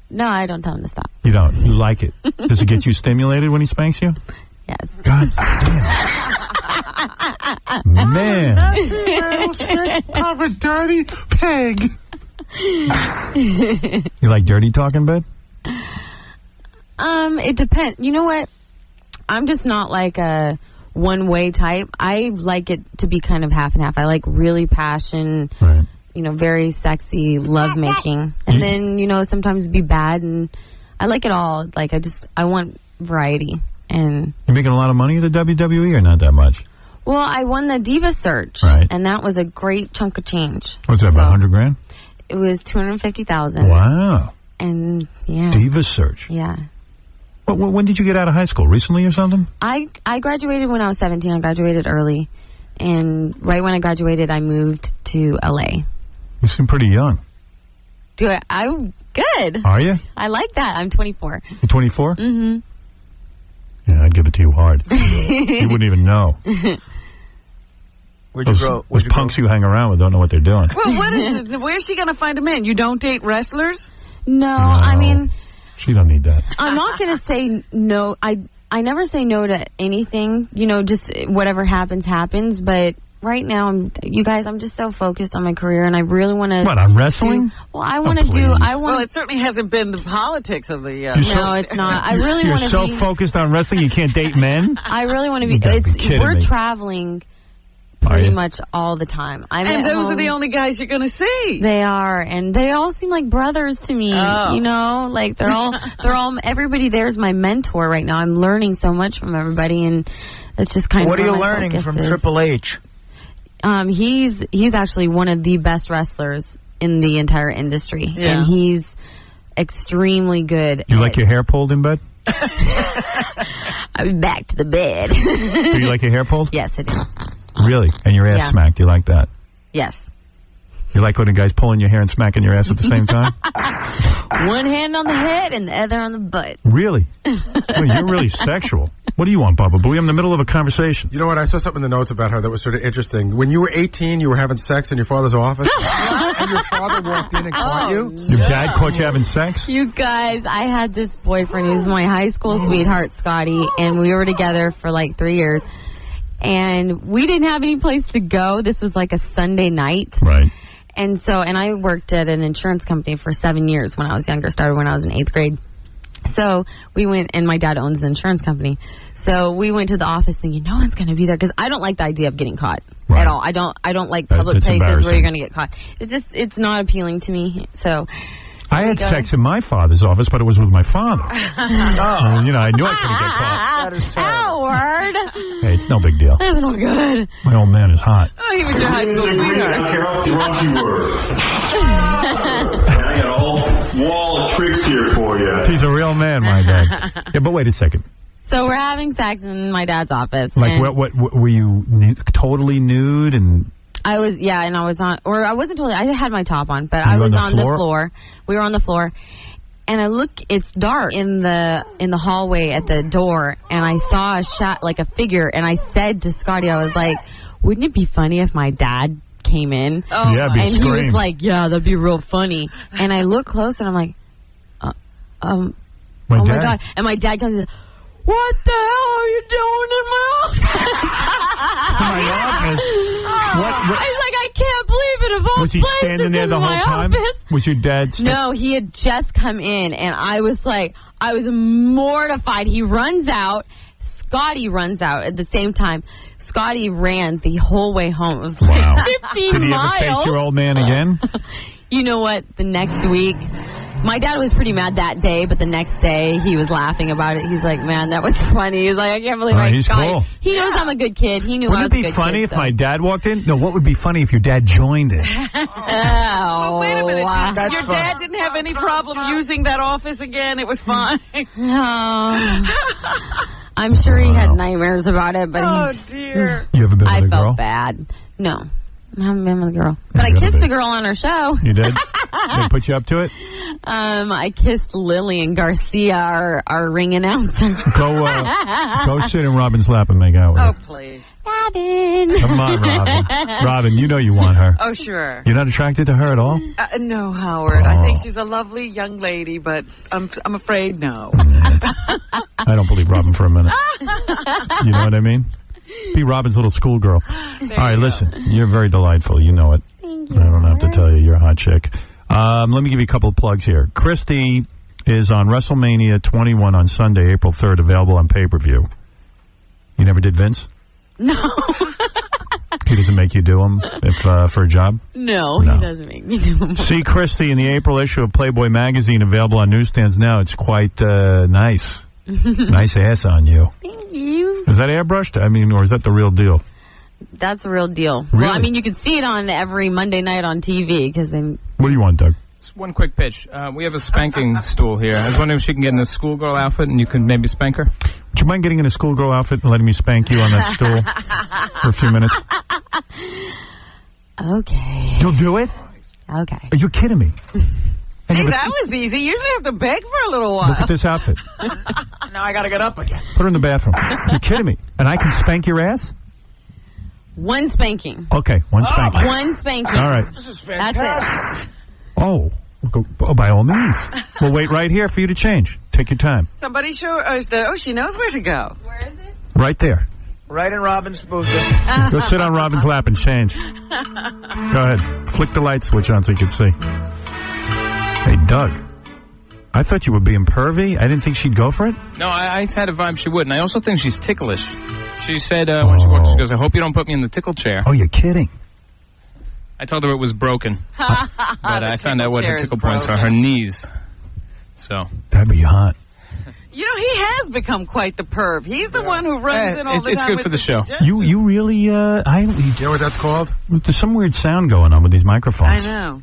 No, I don't tell him to stop. You don't? You like it? Does it get you stimulated when he spanks you? Yes. God damn. Man. Of a dirty pig. You like dirty talking, bud? It depends. You know what? I'm just not like a one-way type. I like it to be kind of half and half. I like really passion, right. You know, very sexy lovemaking. And then, you know, sometimes be bad. And I like it all. Like, I want variety. And you're making a lot of money at the WWE or not that much? Well, I won the Diva Search. Right. And that was a great chunk of change. What's that, about 100 grand? It was $250,000. Wow. And, yeah. Diva Search. Yeah. When did you get out of high school? Recently or something? I graduated when I was 17. I graduated early. And right when I graduated, I moved to L.A. You seem pretty young. I'm good. Are you? I like that. I'm 24. You're 24? Mm-hmm. Yeah, I'd give it to you hard. You wouldn't even know. Where'd you grow? Those punks you hang around with don't know what they're doing. Well, where's she going to find a man? You don't date wrestlers? No, I mean... She don't need that. I'm not going to say no. I never say no to anything. You know, just whatever happens, happens. But right now, I'm just so focused on my career, and I really want to... What, on wrestling? I want to do... Well, it certainly hasn't been the politics of the... No, it's not. I really want to be... You're so focused on wrestling, you can't date men? I really want to be... We're traveling pretty much all the time. And those are the only guys you're going to see. They are, and they all seem like brothers to me. You know, like they're all everybody there's my mentor right now. I'm learning so much from everybody, and it's just kind of what are you learning from Triple H? He's actually one of the best wrestlers in the entire industry, and he's extremely good. You like your hair pulled in bed? I'm back to the bed. Do you like your hair pulled? Yes, I do. Really? And your ass smacked? You like that? Yes. You like when a guy's pulling your hair and smacking your ass at the same time? One hand on the head and the other on the butt. Really? Well, you're really sexual. What do you want, Baba Booey? I'm in the middle of a conversation. You know what? I saw something in the notes about her that was sort of interesting. When you were 18, you were having sex in your father's office, and your father walked in and caught you? Your dad caught you having sex? You guys, I had this boyfriend. He was my high school sweetheart, Scotty, and we were together for like 3 years. And we didn't have any place to go. This was like a Sunday night. Right. And I worked at an insurance company for 7 years when I was younger. Started when I was in 8th grade. So we went, and my dad owns an insurance company. So we went to the office thinking no one's going to be there because I don't like the idea of getting caught at all. I don't like public places where you're going to get caught. It's not appealing to me. So I had sex in my father's office, but it was with my father. You know, I knew I couldn't get caught. That is terrible. Howard. Hey, it's no big deal. That's not good. My old man is hot. Oh, he was your high school sweetheart. I don't care how drunk you were. I got a whole wall of tricks here for you. He's a real man, my dad. Yeah, but wait a second. So we're having sex in my dad's office. Like, what were you totally nude and... I was, and I was on, or I wasn't totally, I had my top on, but I was on the floor. We were on the floor, and I look, it's dark in the hallway at the door, and I saw a figure, and I said to Scotty, I was like, wouldn't it be funny if my dad came in? Oh, yeah, and he was like, yeah, that'd be real funny. And I look close, and I'm like, my God. And my dad comes in, what the hell are you doing in my office? I was like, I can't believe it. Of all was he standing there the whole time? Was your dad No, he had just come in, and I was mortified. He runs out. Scotty runs out at the same time. Scotty ran the whole way home. It was like 15 Did he miles. ever face your old man again? You know what? The next week... My dad was pretty mad that day, but the next day he was laughing about it. He's like, man, that was funny. He's like, I can't believe he's cool. He knows I'm a good kid. He knew Wouldn't I was a good kid. it be funny if my dad walked in? No, what would be funny if your dad joined it? Oh, wait a minute. Your dad didn't have any problem using that office again? It was fine? I'm sure he had nightmares about it, but dear. You ever been with a girl? I felt bad. No. I haven't been with a girl. But I kissed a girl on her show. You did? They put you up to it? I kissed Lillian Garcia, our ring announcer. Go sit in Robin's lap and make out with her. Oh, please. Robin. Come on, Robin. Robin, you know you want her. Oh, sure. You're not attracted to her at all? No, Howard. I think she's a lovely young lady, but I'm afraid no. I don't believe Robin for a minute. You know what I mean? Be Robin's little schoolgirl. All right, listen. You're very delightful. You know it. Thank you. I don't have to tell you. You're a hot chick. Let me give you a couple of plugs here. Christy is on WrestleMania 21 on Sunday, April 3rd, available on pay-per-view. You never did Vince? No. He doesn't make you do them for a job? No, he doesn't make me do them. See Christy in the April issue of Playboy magazine, available on newsstands now. It's quite nice. Nice ass on you. Thank you. Is that airbrushed? I mean, or is that the real deal? That's the real deal. Really? Well, I mean, you can see it on every Monday night on TV because they. What do you want, Doug? Just one quick pitch. We have a spanking stool here. I was wondering if she can get in a schoolgirl outfit and you can maybe spank her. Would you mind getting in a schoolgirl outfit and letting me spank you on that stool for a few minutes? Okay. You'll do it? Okay. Are you kidding me? See, that was easy. You usually have to beg for a little while. Look at this outfit. Now I got to get up again. Put her in the bathroom. You're kidding me. And I can spank your ass? One spanking. Okay, one spanking. One spanking. All right. This is fantastic. Oh, by all means. We'll wait right here for you to change. Take your time. Somebody show us she knows where to go. Where is it? Right there. Right in Robin's booth. Go sit on Robin's lap and change. Go ahead. Flick the light switch on so you can see. Hey, Doug. I thought you were being pervy. I didn't think she'd go for it. No, I had a vibe she would. And I also think she's ticklish. She said when she walked, she goes, "I hope you don't put me in the tickle chair." Oh, you're kidding. I told her it was broken, but I found out what her tickle points are. Her knees. So that'd be hot. You know, he has become quite the perv. He's the one who runs in all the time. It's good for the show. You really, you know what that's called? There's some weird sound going on with these microphones. I know.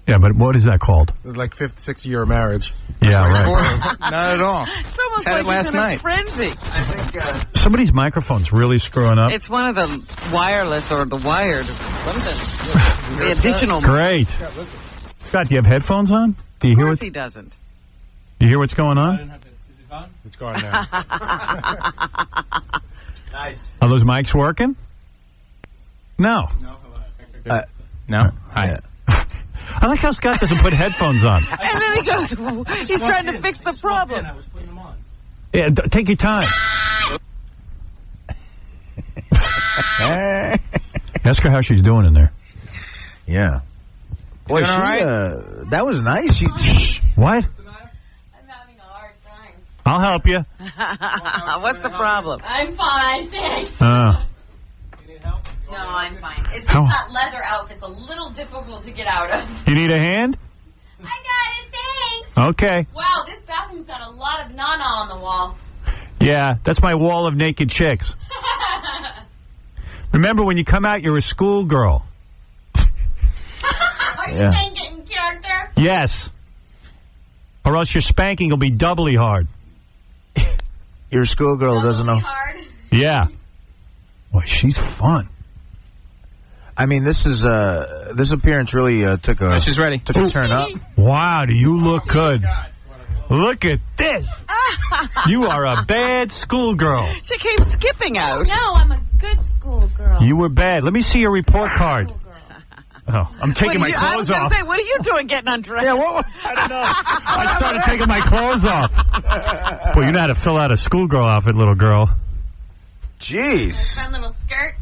Yeah, but what is that called? Like 5th, 6th year of marriage. Yeah, right. Not at all. It's almost Had like it last he's in night. a frenzy. I think, Somebody's microphone's really screwing up. It's one of the wireless or the wired something. The additional. Great. Scott, do you have headphones on? Do you hear Of course what? he doesn't. Do you hear what's going on? It's gone now. nice. Are those mics working? No. No? Hi. I like how Scott doesn't put headphones on. And then he goes, he's trying to fix the problem. Yeah, take your time. Ask her how she's doing in there. Yeah. Boy, Doing all right? That was nice. She, what? I'll help you. What's the problem? I'm fine, thanks. No, I'm fine. It's just that leather outfit's a little difficult to get out of. You need a hand? I got it, thanks. Okay. Wow, this bathroom's got a lot of nana on the wall. Yeah, that's my wall of naked chicks. Remember, when you come out, you're a schoolgirl. Are you saying get in character? Yes. Or else your spanking will be doubly hard. your schoolgirl doesn't know. Hard. Yeah. Boy, she's fun. I mean, this appearance really took a she's ready. Took a turn up. Wow, do you look good? Look at this. You are a bad schoolgirl. She came skipping out. No, I'm a good schoolgirl. You were bad. Let me see your report card. Oh, I'm taking my clothes I was going off. to say, what are you doing getting undressed? Yeah, what? I don't know. I started taking my clothes off. Boy, you know how to fill out a schoolgirl outfit, little girl. Jeez. Fun little skirt.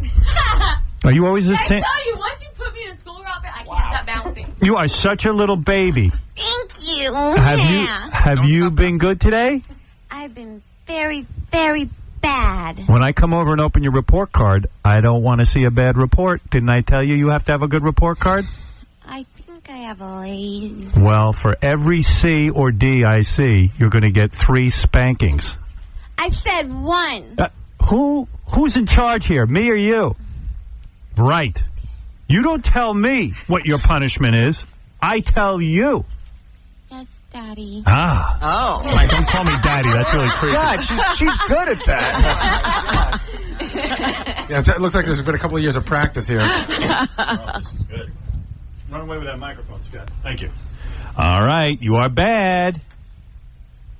Are you always this? I tell you, once you put me in a school outfit, I can't stop bouncing. You are such a little baby. Thank you. Have you been good today? I've been very, very bad. When I come over and open your report card, I don't want to see a bad report. Didn't I tell you have to have a good report card? I think I have a A's. Well, for every C or D I see, you're going to get 3 spankings. I said 1. Who's in charge here, me or you? Right. You don't tell me what your punishment is. I tell you. Yes, Daddy. Ah. Oh. Right, don't call me Daddy. That's really creepy. God, she's good at that. Yeah, it looks like there's been a couple of years of practice here. Oh, this is good. Run away with that microphone, Scott. Thank you. All right, you are bad.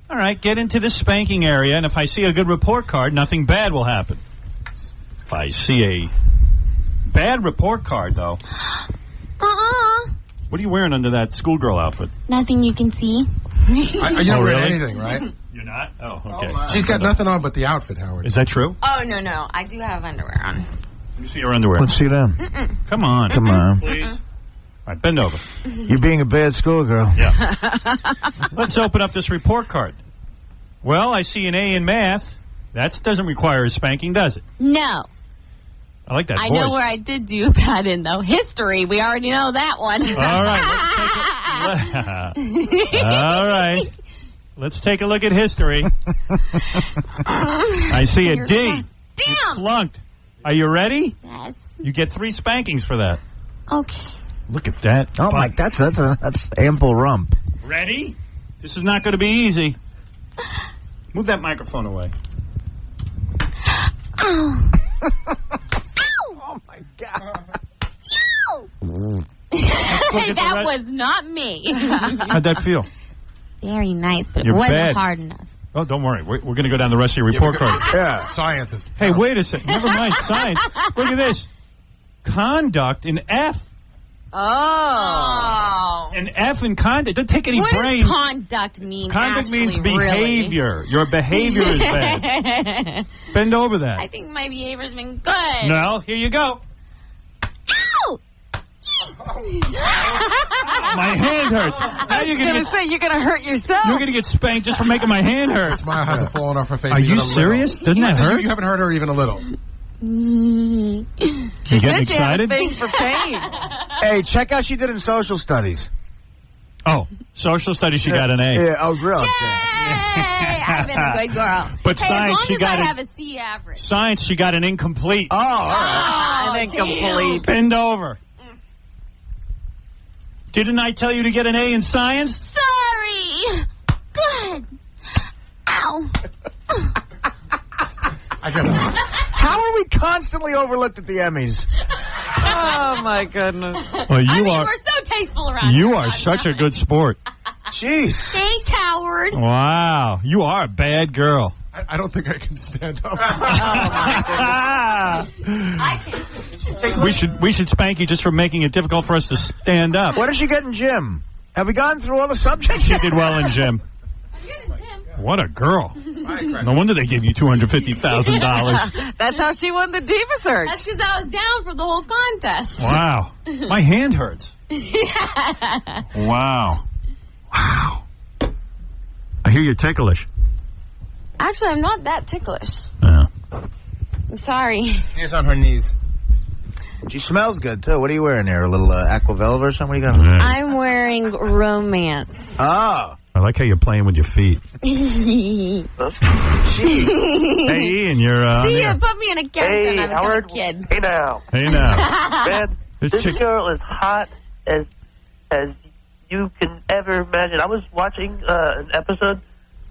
All right, get into the spanking area, and if I see a good report card, nothing bad will happen. If I see a bad report card, though. What are you wearing under that schoolgirl outfit? Nothing you can see. You're not really? wearing anything, right? You're not? Oh, okay. She's got nothing on but the outfit, Howard. Is that true? Oh, no. I do have underwear on. Let me see your underwear. Let's see them. Come on. Come on. Please. All right, bend over. You're being a bad schoolgirl. Yeah. Let's open up this report card. Well, I see an A in math. That doesn't require a spanking, does it? No. I like that I voice. know where I did do bad in, though. History. We already know that one. All right, let's take it. All right. Let's take a look at history. I see a D. Damn! You flunked. Are you ready? Yes. You get 3 spankings for that. Okay. Look at that. Oh, Mike, that's ample rump. Ready? This is not going to be easy. Move that microphone away. Ow. Oh, my God. That was not me. How'd that feel? Very nice, but You're it wasn't bad. hard enough. Oh, don't worry. We're going to go down the rest of your report card. Yeah. Science is... Hey, wait a second. Never mind science. Look at this. Conduct in F. Oh. An F in conduct. Don't take any What brains. does conduct mean? Conduct actually, means behavior. Really? Your behavior is bad. Bend over that. I think my behavior's been good. No, here you go. Ow! my hand hurts. I was going to say, you're going to hurt yourself. You're going to get spanked just for making my hand hurt. Smile hasn't fallen off her face. Are you serious? Doesn't that hurt? You haven't hurt her even a little. You getting excited? Thing for pain. Hey, check out she did in social studies. Oh, social studies, she got an A. Yeah, oh, really? Yay! I've been a good girl. But hey, science, as long as I have a C average. Science, she got an incomplete. Oh, all right. An incomplete. Bend over. Didn't I tell you to get an A in science? Sorry. Good. Ow. How are we constantly overlooked at the Emmys? Oh, my goodness. Well, we're so tasteful around You here. are such a good sport. Jeez. Thanks, Howard. Wow. You are a bad girl. I don't think I can stand up. I can't. We should spank you just for making it difficult for us to stand up. What did she get in gym? Have we gone through all the subjects? She did well in gym. What a girl. No wonder they gave you $250,000. That's how she won the Diva Search. That's because I was down for the whole contest. Wow. My hand hurts. Yeah. Wow. Wow. I hear you're ticklish. Actually, I'm not that ticklish. Yeah. I'm sorry. Hands on her knees. She smells good, too. What are you wearing there? A little Aquavelva or something? What do you got? I'm wearing romance. Oh. I like how you're playing with your feet. See, Hey, Ian, you're you put me in a character and I become a kid. Hey now. Hey now. Man, this girl is hot as you can ever imagine. I was watching an episode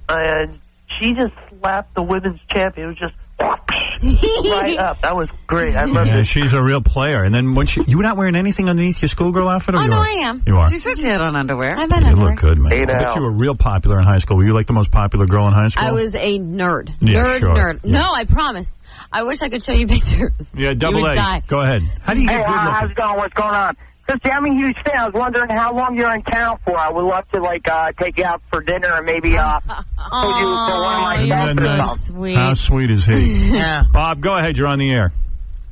and she just slapped the women's champion. It was just right up. That was great. I love it. She's a real player. And then when you were not wearing anything underneath your schoolgirl outfit? Or Oh, you no, are? I am. You are. She said she had on underwear. I've been You underwear. look good, man. Hey, I bet now. you were real popular in high school. Were you like the most popular girl in high school? I was a nerd. Yeah, sure. Nerd. Yeah. No, I promise. I wish I could show you pictures. Yeah, double You would A. die. Go ahead. How do you get good looking? How's it going? What's going on? Christy, I'm a huge fan. I was wondering how long you're in town for. I would love to, take you out for dinner and maybe, take you for one of my best or something. Sweet. How sweet is he? Yeah. Bob, go ahead. You're on the air.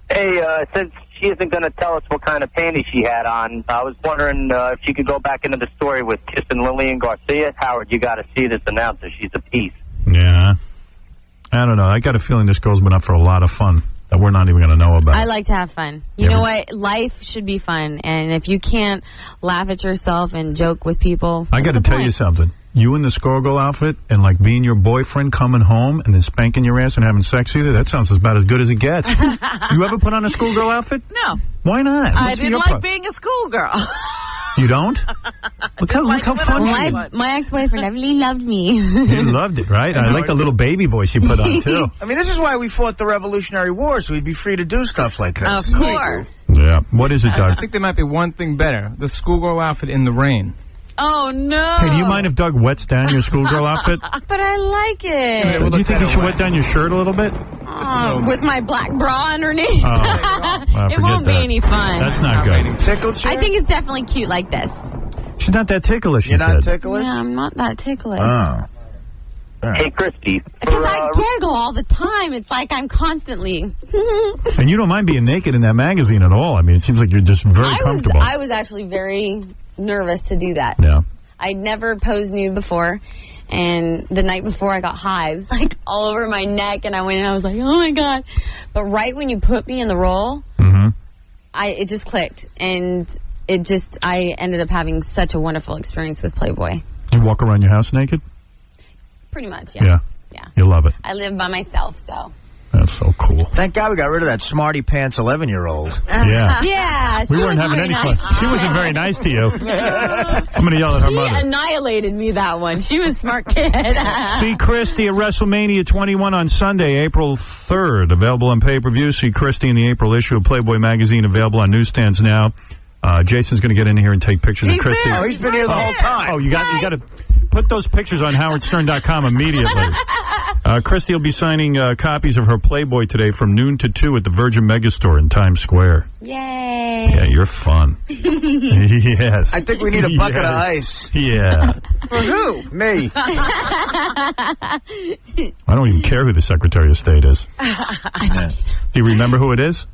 Hey, since she isn't going to tell us what kind of panties she had on, I was wondering if she could go back into the story with kissing Lillian Garcia. Howard, you got to see this announcer. She's a piece. Yeah. I don't know. I got a feeling this girl's been up for a lot of fun that we're not even going to know about. I like to have fun. You know what? Life should be fun. And if you can't laugh at yourself and joke with people, I got to tell you something. You in the schoolgirl outfit and like being your boyfriend coming home and then spanking your ass and having sex with you, that sounds about as good as it gets. You ever put on a schoolgirl outfit? No. Why not? I didn't like being a schoolgirl. You don't? Look how fun she is. My ex-boyfriend really loved me. He loved it, right? I like the little baby voice you put on, too. I mean, this is why we fought the Revolutionary War, so we'd be free to do stuff like this. Of course. Yeah. What is it, Doug? I think there might be one thing better. The schoolgirl outfit in the rain. Oh, no. Hey, do you mind if Doug wets down your schoolgirl outfit? But I like it. Do you think you should wet down your shirt a little bit? With my black bra underneath. It won't be any fun. That's not good. Tickled you? I think it's definitely cute like this. She's not that ticklish, You're not ticklish? Yeah, I'm not that ticklish. Oh. Hey, Christy. Because I giggle all the time. It's like I'm constantly... And you don't mind being naked in that magazine at all. I mean, it seems like you're just very comfortable. I was actually very nervous to do that. Yeah. I'd never posed nude before. And the night before, I got hives, like, all over my neck. And I went and I was like, oh, my God. But right when you put me in the role, it just clicked. And I ended up having such a wonderful experience with Playboy. You walk around your house naked? Pretty much, yeah. Yeah. You love it. I live by myself, so. That's so cool. Thank God we got rid of that smarty pants 11-year-old. Yeah. Yeah. We weren't having any fun. She wasn't very nice to you. I'm going to yell at her mother. She annihilated me, that one. She was a smart kid. See Christy at WrestleMania 21 on Sunday, April 3rd. Available on pay-per-view. See Christy in the April issue of Playboy magazine. Available on newsstands now. Jason's going to get in here and take pictures of Christy. Oh, he's been here the whole time. Oh, you got to put those pictures on howardstern.com immediately. Christy will be signing copies of her Playboy today from noon to 2 at the Virgin Megastore in Times Square. Yay. Yeah, you're fun. Yes. I think we need a bucket of ice. Yeah. For who? Me. I don't even care who the Secretary of State is. I don't either. Do you remember who it is?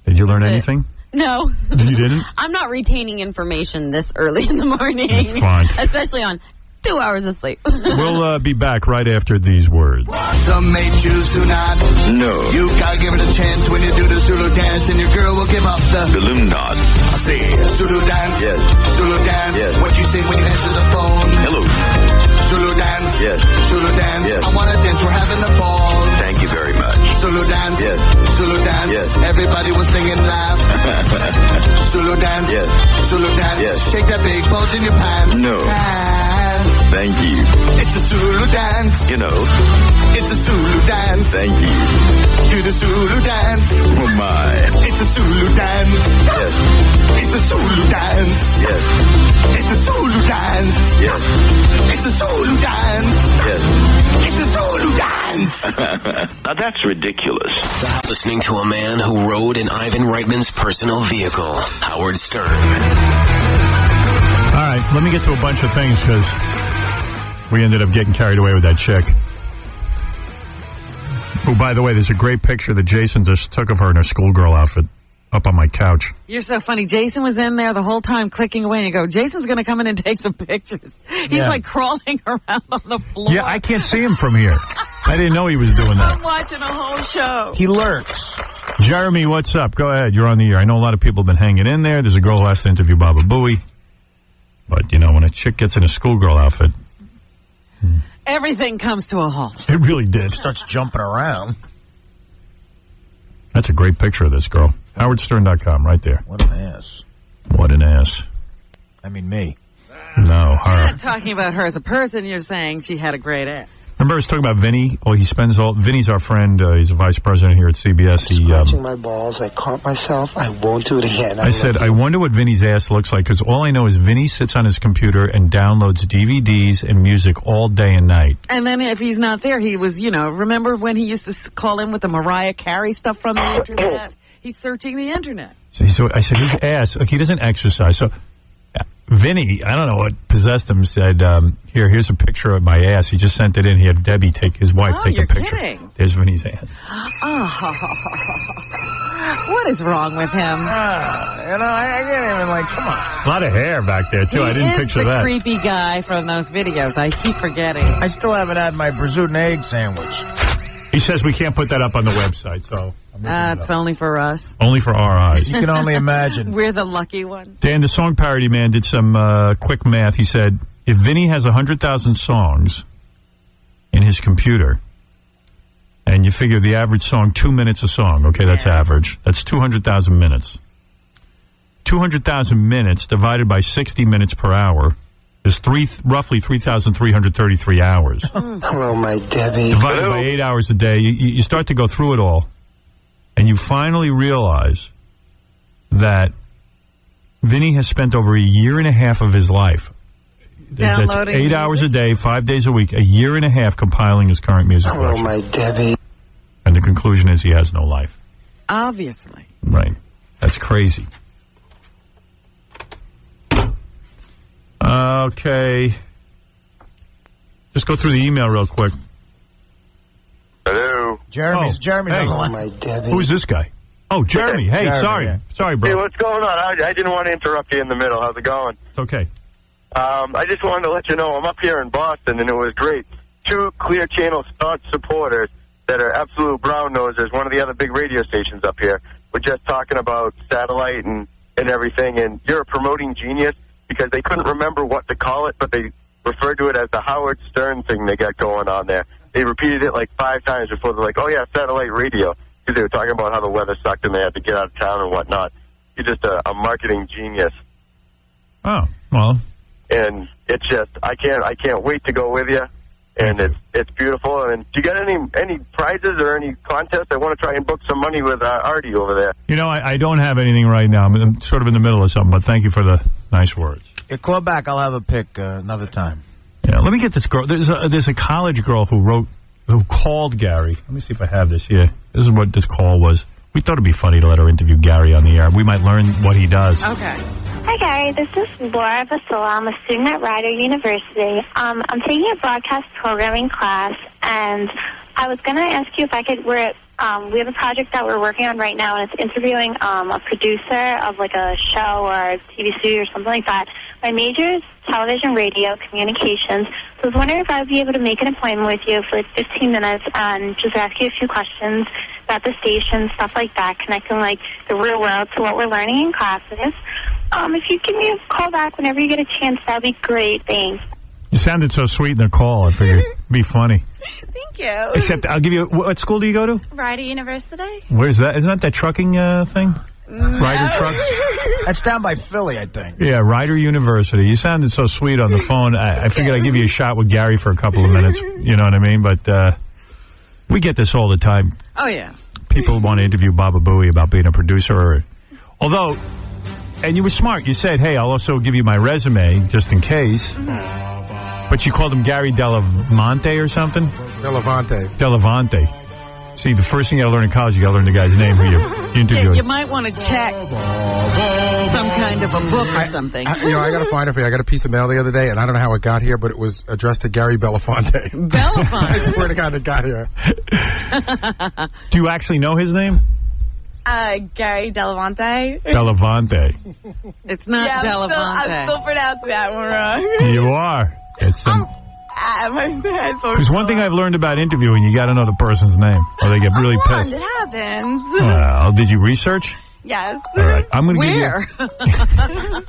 Did you learn anything? No. You didn't? I'm not retaining information this early in the morning. That's fine. Especially on 2 hours of sleep. We'll be back right after these words. Some may choose to not. No. You gotta give it a chance when you do the Zulu dance, and your girl will give up the Balloon knot. I say Zulu dance. Yes. Zulu dance. Yes. What you say when you answer the phone? Hello. Zulu dance. Yes. Zulu dance. Yes. I wanna dance. We're having a ball. Thank you very much. Zulu dance. Yes. Zulu dance. Yes. Everybody will sing and laugh. Zulu dance. Yes. Zulu dance. Yes. Shake that big bulge in your pants. No. Dance. Thank you. It's a Zulu dance. You know. It's a Zulu dance. Thank you. Do the Zulu dance. Oh, my. It's a Zulu dance. Yes. It's a Zulu dance. Yes. It's a Zulu dance. Yes. It's a Zulu dance. Yes. It's a Zulu dance. Now, that's ridiculous. Listening to a man who rode in Ivan Reitman's personal vehicle, Howard Stern. All right, let me get to a bunch of things because we ended up getting carried away with that chick. Oh, by the way, there's a great picture that Jason just took of her in her schoolgirl outfit up on my couch. You're so funny. Jason was in there the whole time clicking away, and you go, Jason's going to come in and take some pictures. He's like crawling around on the floor. Yeah, I can't see him from here. I didn't know he was doing that. I'm watching a whole show. He lurks. Jeremy, what's up? Go ahead. You're on the air. I know a lot of people have been hanging in there. There's a girl who has to interview bababooey. But, you know, when a chick gets in a schoolgirl outfit... Everything comes to a halt. It really did. Starts jumping around. That's a great picture of this girl. HowardStern.com, right there. What an ass. What an ass. I mean, me. No, her. You're not talking about her as a person. You're saying she had a great ass. Remember I was talking about Vinny? Oh, Vinny's our friend. He's a vice president here at CBS. Scratching my balls. I caught myself. I won't do it again. I said, I wonder what Vinny's ass looks like, because all I know is Vinny sits on his computer and downloads DVDs and music all day and night. And then if he's not there, he was, remember when he used to call in with the Mariah Carey stuff from the internet? He's searching the internet. So I said, his ass, he doesn't exercise. So Vinny, I don't know what possessed him, said, here's a picture of my ass. He just sent it in. He had Debbie his wife take a picture. Kidding. There's Vinny's ass. Oh, what is wrong with him? I can't even, come on. A lot of hair back there, too. I didn't picture that. He's the creepy guy from those videos. I keep forgetting. I still haven't had my brazoot and egg sandwich. He says we can't put that up on the website, so... It's only for us. Only for our eyes. You can only imagine. We're the lucky ones. Dan, the song parody man, did some quick math. He said, if Vinny has 100,000 songs in his computer, and you figure the average song, 2 minutes a song, okay, that's average. That's 200,000 minutes. 200,000 minutes divided by 60 minutes per hour is roughly 3,333 hours. Hello, my Debbie. Divided by 8 hours a day, you start to go through it all. And you finally realize that Vinny has spent over 1.5 years of his life. That's 8 hours a day, 5 days a week, 1.5 years compiling his current music collection. Hello, my Debbie. And the conclusion is he has no life. Obviously. Right. That's crazy. Okay. Just go through the email real quick. Hello. Jeremy's on the line. My Debbie. Who's this guy? Oh, Jeremy. Hey, Jeremy, sorry. yeah. Sorry, bro. Hey, what's going on? I didn't want to interrupt you in the middle. How's it going? It's okay. I just wanted to let you know I'm up here in Boston, and it was great. 2 Clear Channel staunch supporters that are absolute brown nosers, one of the other big radio stations up here, were just talking about satellite and everything, and you're a promoting genius because they couldn't remember what to call it, but they referred to it as the Howard Stern thing they got going on there. They repeated it like 5 times before. They're like, oh, yeah, satellite radio, because they were talking about how the weather sucked and they had to get out of town and whatnot. You're just a marketing genius. Oh, well. And it's just, I can't wait to go with you. And it's beautiful. And do you got any prizes or any contests? I want to try and book some money with Artie over there. You know, I don't have anything right now. I'm sort of in the middle of something, but thank you for the nice words. Yeah, call back. I'll have a pick another time. Yeah, let me get this girl. There's a college girl who called Gary. Let me see if I have this. Yeah, this is what this call was. We thought it'd be funny to let her interview Gary on the air. We might learn what he does. Okay. Hi, Gary. This is Laura Vasola. I'm a student at Rider University. I'm taking a broadcast programming class, and I was going to ask you if I could. We're We have a project that we're working on right now, and it's interviewing a producer of like a show or a TV studio or something like that. My major is television, radio, communications. So I was wondering if I would be able to make an appointment with you for like 15 minutes and just ask you a few questions about the station, stuff like that, connecting like the real world to what we're learning in classes. If you give me a call back whenever you get a chance, that would be great. Thanks. You sounded so sweet in the call. I figured it'd be funny. Thank you. Except I'll give you. What school do you go to? Rider University. Where's that? Isn't that trucking thing? Rider trucks? That's down by Philly, I think. Yeah, Rider University. You sounded so sweet on the phone. I figured I'd give you a shot with Gary for a couple of minutes. You know what I mean? But we get this all the time. Oh, yeah. People want to interview bababooey about being a producer. Although, and you were smart. You said, hey, I'll also give you my resume just in case. But you called him Gary Delamonte or something? Delavante. See, the first thing you got to learn in college, you got to learn the guy's name who you're interviewing. You might want to check some kind of a book or something. I got to find it for you. I got a piece of mail the other day, and I don't know how it got here, but it was addressed to Gary Belafonte. Belafonte? I swear to God, it got here. Do you actually know his name? Gary Delavante. Delavante. It's not Delavante. I'm still pronouncing that one wrong. You are. It's my head's so because one thing I've learned about interviewing, you got to know the person's name, or they get really pissed. It happens. Well, did you research? Yes. All right, I'm going to give you.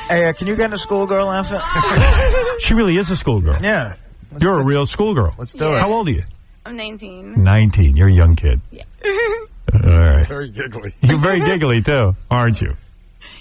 Hey, can you get in a schoolgirl outfit? She really is a schoolgirl. Yeah. You're a real schoolgirl. Let's do it. How old are you? I'm 19. 19. You're a young kid. Yeah. All right. Very giggly. You're very giggly too, aren't you?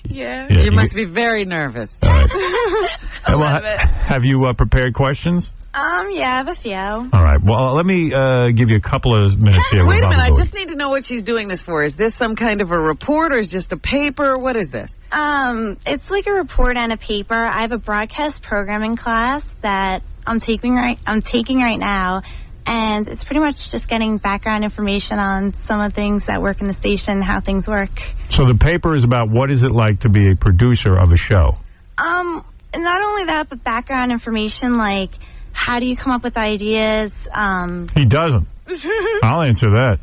Yeah. You must be very nervous. All right. Have you prepared questions? Yeah, I have a few. All right. Well, let me give you a couple of minutes here. Wait a minute. I just need to know what she's doing this for. Is this some kind of a report or is it just a paper? What is this? It's like a report and a paper. I have a broadcast programming class that I'm taking right now. And it's pretty much just getting background information on some of the things that work in the station, how things work. So the paper is about what is it like to be a producer of a show? Not only that, but background information, like how do you come up with ideas? He doesn't. I'll answer that.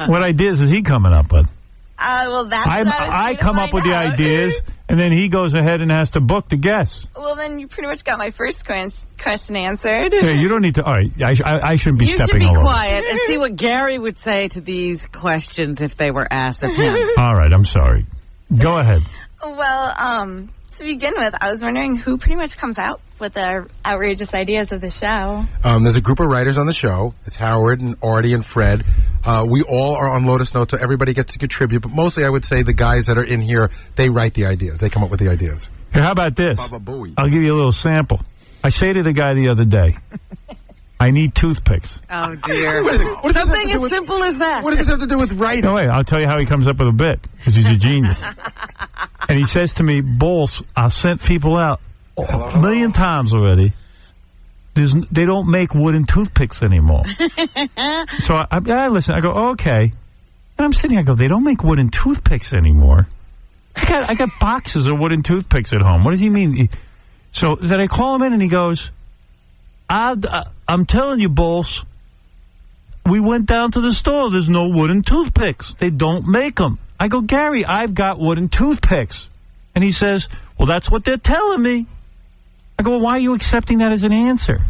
What ideas is he coming up with? Well, that's I come up with the ideas, and then he goes ahead and has to book the guests. Well, then you pretty much got my first question answered. Yeah, you don't need to. All right, I shouldn't be stepping all over. You should be quiet and see what Gary would say to these questions if they were asked of him. All right, I'm sorry. Go ahead. Well, to begin with, I was wondering who pretty much comes out with the outrageous ideas of the show. There's a group of writers on the show. It's Howard and Artie and Fred. We all are on Lotus Notes, so everybody gets to contribute. But mostly, I would say the guys that are in here, they write the ideas. They come up with the ideas. Here, how about this? bababooey. I'll give you a little sample. I say to the guy the other day, I need toothpicks. Oh, dear. What Something as simple as that. What does this have to do with writing? No, wait, I'll tell you how he comes up with a bit, because he's a genius. And he says to me, Bulls, I sent people out a million times already. They don't make wooden toothpicks anymore. So I listen. I go, okay. And I'm sitting here, I go, they don't make wooden toothpicks anymore. I got boxes of wooden toothpicks at home. What does he mean? So then I call him in and he goes, I'm telling you, Bulls, we went down to the store. There's no wooden toothpicks. They don't make them. I go, Gary, I've got wooden toothpicks. And he says, well, that's what they're telling me. I go, well, why are you accepting that as an answer?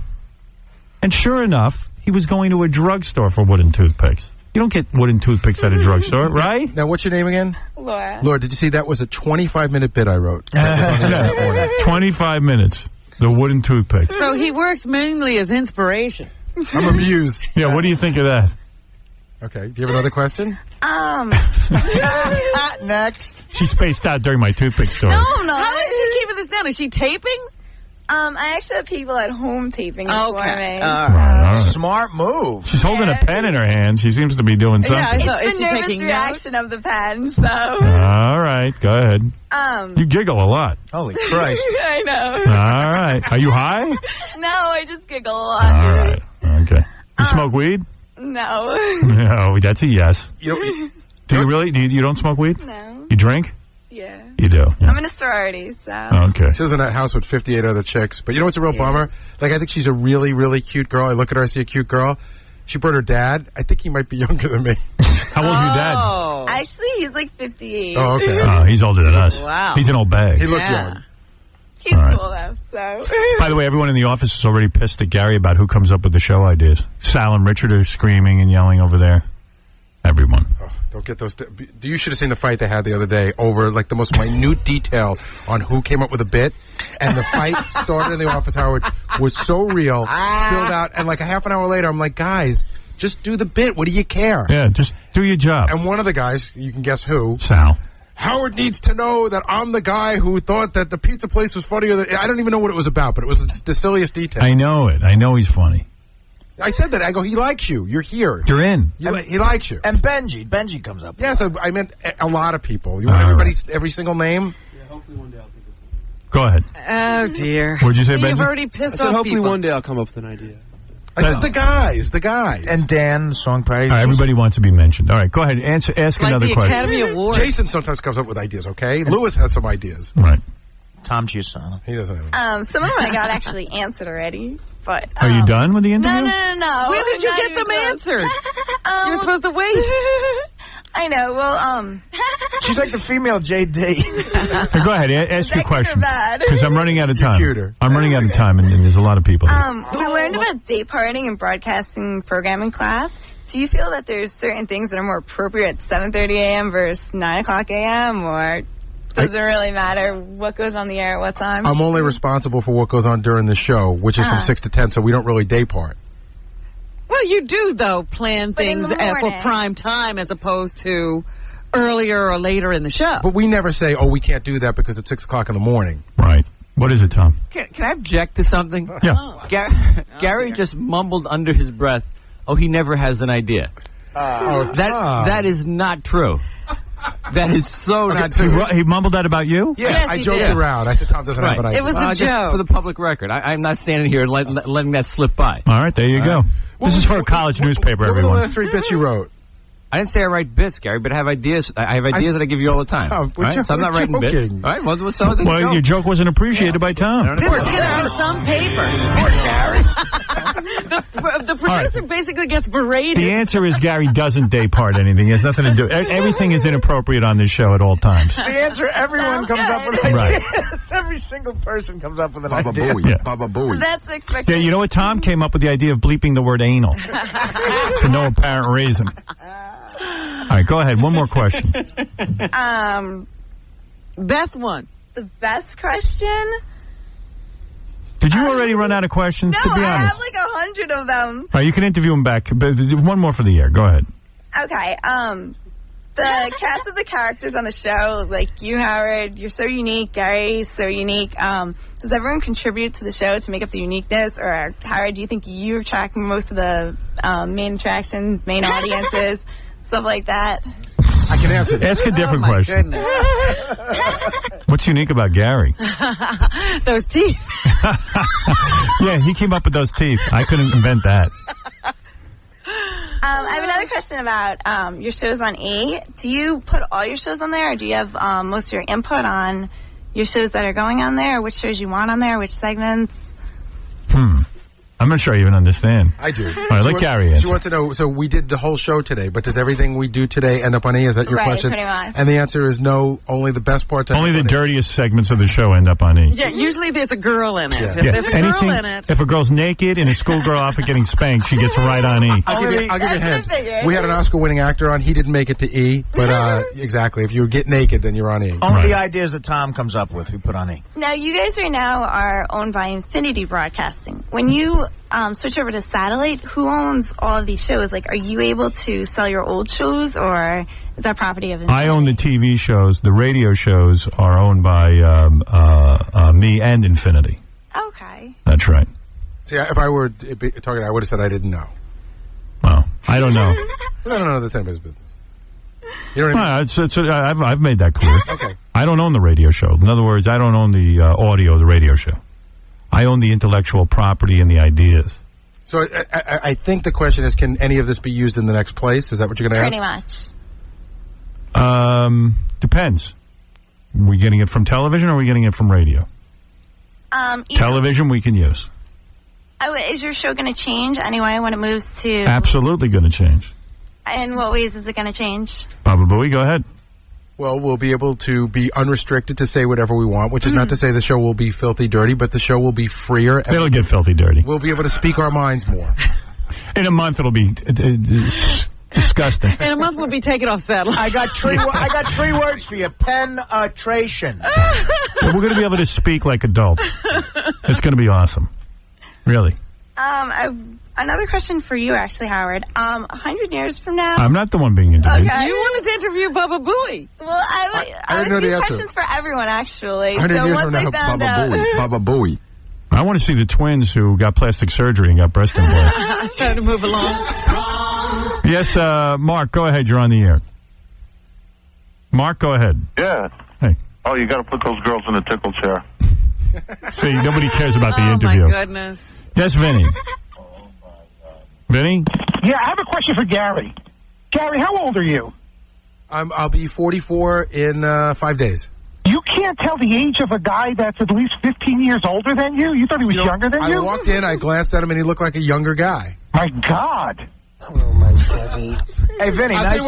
And sure enough, he was going to a drugstore for wooden toothpicks. You don't get wooden toothpicks at a drugstore, right? Now, what's your name again? Laura. Laura, did you see that was a 25-minute bit I wrote? 25 minutes. The wooden toothpick. So he works mainly as inspiration. I'm amused. Yeah, what do you think of that? Okay, do you have another question? Next. She spaced out during my toothpick story. No. How is she keeping this down? Is she taping? I actually have people at home taping it for me. All right. Smart move. She's holding a pen in her hand. She seems to be doing something. Yeah, it's the nervous reaction of the pen, so. All right, go ahead. You giggle a lot. Holy Christ. I know. All right. Are you high? No, I just giggle a lot. All right. Okay. You smoke weed? No. No, that's a yes. Do you really? You don't smoke weed? No. You drink? Yeah. You do. Yeah. I'm in a sorority, so. Okay. She lives in that house with 58 other chicks. But you know what's a real bummer? Like, I think she's a really, really cute girl. I look at her, I see a cute girl. She brought her dad. I think he might be younger than me. How old's your dad? Actually, he's like 58. Oh, okay. Oh, he's older than us. Wow. He's an old bag. He looked young. He's All right. cool though, so. By the way, everyone in the office is already pissed at Gary about who comes up with the show ideas. Sal and Richard are screaming and yelling over there. Everyone. Oh, don't get those. You should have seen the fight they had the other day over like the most minute detail on who came up with a bit. And the fight started in the office, Howard, was so real, filled out. And like a half an hour later, I'm like, guys, just do the bit. What do you care? Yeah, just do your job. And one of the guys, you can guess who. Sal. Howard needs to know that I'm the guy who thought that the pizza place was funnier than... I don't even know what it was about, but it was the silliest detail. I know it. I know he's funny. I said that. I go, he likes you. You're here. You're in. He likes you. And Benji comes up. Yeah, so I meant a lot of people. You want every single name? Yeah, hopefully one day I'll think of Go ahead. Oh, dear. What'd you say, Benji? You've already pissed off hopefully people. one day I'll come up with an idea. I said the guys. And Dan, the song parody. All right, everybody wants to be mentioned. All right, go ahead. Ask another question. Academy Award. Jason sometimes comes up with ideas, okay? Lewis has some ideas. Right. Tom Giusano. He doesn't have Some of them I got actually answered already, but... Are you done with the interview? No. When did you Not get even them close. answered? You were supposed to wait. I know, well, She's like the female JD. Hey, go ahead. Ask your question. bad? Because I'm running out of time. cuter. I'm running out of time, and there's a lot of people here. We learned about day parting and broadcasting programming class. Do you feel that there's certain things that are more appropriate at 7:30 a.m. versus 9 o'clock a.m., or does it really matter what goes on the air at what time? I'm only responsible for what goes on during the show, which is from 6 to 10, so we don't really day part. Well, you do, though, plan But in things the for morning. prime time as opposed to earlier or later in the show. But we never say, we can't do that because it's 6 o'clock in the morning. Right. What is it, Tom? Can I object to something? Yeah. Gary just mumbled under his breath, he never has an idea. That is not true. That is so not So true. he mumbled that about you? Yeah, Yes, I he joked did. around. I said Tom doesn't have an idea. It was a just joke. for the public record. I'm not standing here and letting that slip by. All right, there you go. This is for a college newspaper, What were the everyone. last 3 bits you wrote? I didn't say I write bits, Gary, but I have ideas. I have ideas that I give you all the time. Oh, we're right? So I'm not writing bits. joking. All right. Well, so the Well, joke. your joke wasn't appreciated by Tom. This is getting to some paper. Gary. The producer basically gets berated. The answer is Gary doesn't day part anything. It has nothing to do. Everything is inappropriate on this show at all times. The answer, everyone comes up with Right. ideas. Every single person comes up with an Baba idea. Booey. Yeah. Baba Booey. That's expected. Yeah, you know what? Tom came up with the idea of bleeping the word anal for no apparent reason. All right, go ahead. One more question. Best one. The best question? Did you already run out of questions, No, to be I honest? have like 100 of them. All right, you can interview him back. But one more for the air. Go ahead. Okay, the cast of the characters on the show, like you, Howard, you're so unique. Gary's so unique. Does everyone contribute to the show to make up the uniqueness? Or, Howard, do you think you attract most of the main attractions, main audiences, stuff like that? I can answer that. Ask a different question. What's unique about Gary? Those teeth. Yeah, he came up with those teeth. I couldn't invent that. I have another question about your shows on E! Do you put all your shows on there, or do you have most of your input on your shows that are going on there, or which shows you want on there, which segments? I'm not sure I even understand. I do. All right, let Gary answer. She wants to know, so we did the whole show today, but does everything we do today end up on E? Is that your Right, question? pretty much. And the answer is no, only the best parts. Only the dirtiest segments of the show end up on E. Yeah, usually there's a girl in it. Yeah. If there's a girl Anything, in it. if a girl's naked and a schoolgirl outfit getting spanked, she gets right on E. I'll give you a hint. We had an Oscar-winning actor on. He didn't make it to E, but exactly. If you get naked, then you're on E. Only the ideas that Tom comes up with, we put on E. Now, you guys right now are owned by Infinity Broadcasting. When you switch over to satellite, who owns all of these shows? Like, are you able to sell your old shows, or is that property of Infinity? I own the TV shows. The radio shows are owned by me and Infinity. Okay. That's right. See, if I were talking, I would have said I didn't know. Well, I don't know. No, that's anybody's business. You know what I mean? I've made that clear. Okay. I don't own the radio show. In other words, I don't own the audio of the radio show. I own the intellectual property and the ideas. So I think the question is, can any of this be used in the next place? Is that what you're going to ask? Pretty much. Depends. Are we getting it from television or are we getting it from radio? Either. Television we can use. Is your show going to change anyway when it moves to... Absolutely going to change. In what ways is it going to change? Bababooey, go ahead. Well, we'll be able to be unrestricted to say whatever we want, which is not to say the show will be filthy dirty, but the show will be freer. It'll get filthy dirty. We'll be able to speak our minds more. In a month, it'll be disgusting. In a month, we'll be taken off satellite. I got three words for you. Penetration. We're going to be able to speak like adults. It's going to be awesome. Really. Another question for you, actually, Howard. 100 years from now... I'm not the one being interviewed. Okay. You wanted to interview Bababooey. Well, I didn't know would the do answer. questions for everyone, actually. 100 so years once from I now, found out... Bababooey. I want to see the twins who got plastic surgery and got breast implants. It's time to move along. Yes, Mark, go ahead. You're on the air. Mark, go ahead. Yeah. Hey. Oh, you got to put those girls in a tickle chair. See, nobody cares about the interview. Oh, my goodness. Yes, Vinny. Vinny? Yeah, I have a question for Gary. Gary, how old are you? I'll be 44 in 5 days. You can't tell the age of a guy that's at least 15 years older than you? You thought he was younger than you? I walked in, I glanced at him, and he looked like a younger guy. My God. Oh, my Debbie. Hey, Vinny, I'll tell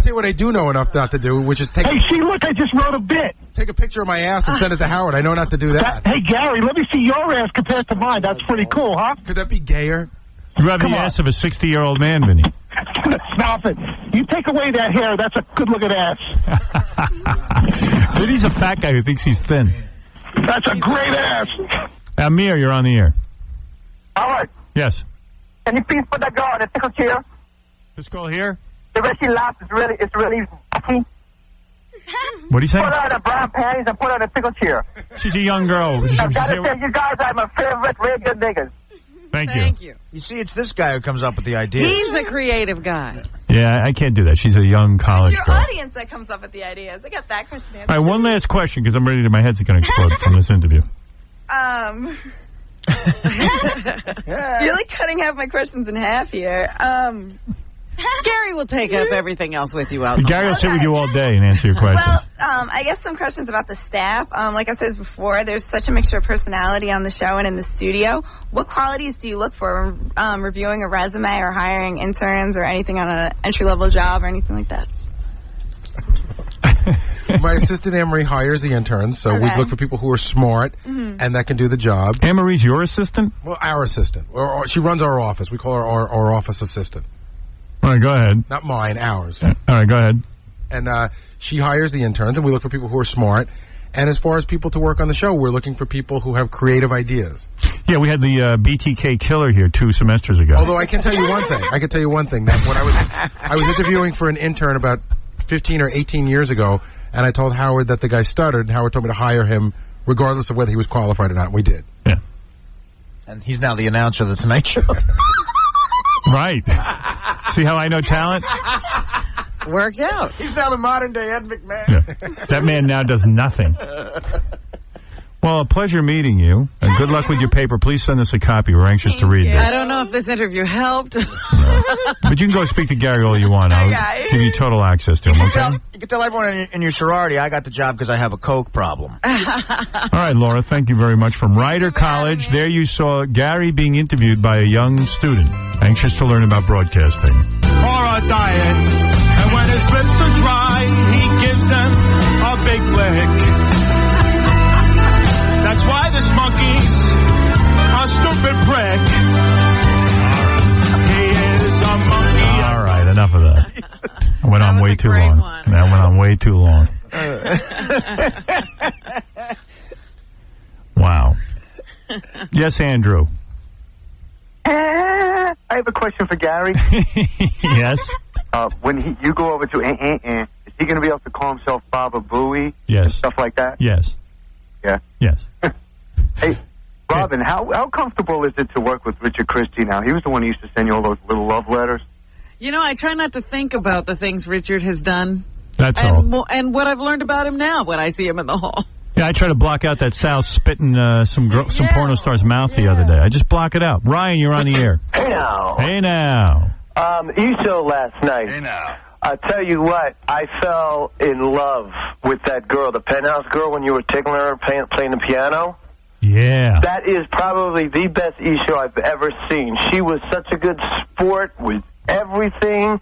you what I do know enough not to do, which is take... Hey, see, look, I just wrote a bit. Take a picture of my ass and send it to Howard. I know not to do that. Hey, Gary, let me see your ass compared to mine. That's pretty cool, huh? Could that be gayer? You have the ass of a 60-year-old man, Vinny. Stop it. You take away that hair, that's a good-looking ass. Vinny's a fat guy who thinks he's thin. That's a great ass. Amir, you're on the air. Howard, Yes. can you please put that girl in a tickle chair? This girl here? The way she laughs is really wacky. What do you say? Put her in a brown panties and put her in a tickle chair. She's a young girl. I've got to say, you guys are my favorite radio niggas. Thank you. You see, it's this guy who comes up with the idea. He's a creative guy. Yeah, I can't do that. She's a young college It's your girl. audience that comes up with the ideas. I got that question answered. All right, one last question, because I'm ready to... My head's going to explode from this interview. You're like cutting half my questions in half here. Gary will take up everything else with you out. Gary will sit with you all day and answer your questions. Well, I guess some questions about the staff. Like I said before, there's such a mixture of personality on the show and in the studio. What qualities do you look for when reviewing a resume or hiring interns or anything on an entry-level job or anything like that? My assistant Anne-Marie hires the interns, so we look for people who are smart and that can do the job. Anne-Marie's your assistant? Well, our assistant. Or she runs our office. We call her our office assistant. All right, go ahead. Not mine, ours. All right, go ahead. And she hires the interns, and we look for people who are smart. And as far as people to work on the show, we're looking for people who have creative ideas. Yeah, we had the BTK killer here 2 semesters ago. Although I can tell you one thing. That when I was interviewing for an intern about 15 or 18 years ago, and I told Howard that the guy stuttered, and Howard told me to hire him regardless of whether he was qualified or not, and we did. Yeah. And he's now the announcer of the Tonight Show. Right. See how I know talent? Worked out. He's now the modern-day Ed McMahon. Yeah. That man now does nothing. Well, a pleasure meeting you. And good luck with your paper. Please send us a copy. We're anxious to read this. I don't know if this interview helped. But you can go speak to Gary all you want. I'll give you total access to him, okay? You can tell everyone in your sorority I got the job because I have a coke problem. All right, Laura, thank you very much. From Rider College, there you saw Gary being interviewed by a young student, anxious to learn about broadcasting. For a diet, and when his lips are dry, he gives them a big lick. That's why this monkey's a stupid prick. He is a monkey. All right, enough of that. I went on way too long. That went on way too long. Wow. Yes, Andrew. I have a question for Gary. Yes. When you go over to is he going to be able to call himself Bababooey? Yes. And stuff like that? Yes. Yeah. Yes. Hey, Robin, how comfortable is it to work with Richard Christie now? He was the one who used to send you all those little love letters. You know, I try not to think about the things Richard has done. That's all. And what I've learned about him now when I see him in the hall. Yeah, I try to block out that Sal spitting some porno star's mouth the other day. I just block it out. Ryan, you're on the air. Hey now. Hey now. E-show last night. Hey now. I tell you what, I fell in love with that girl, the penthouse girl, when you were tickling her playing the piano. Yeah. Yeah. That is probably the best E! show I've ever seen. She was such a good sport with everything.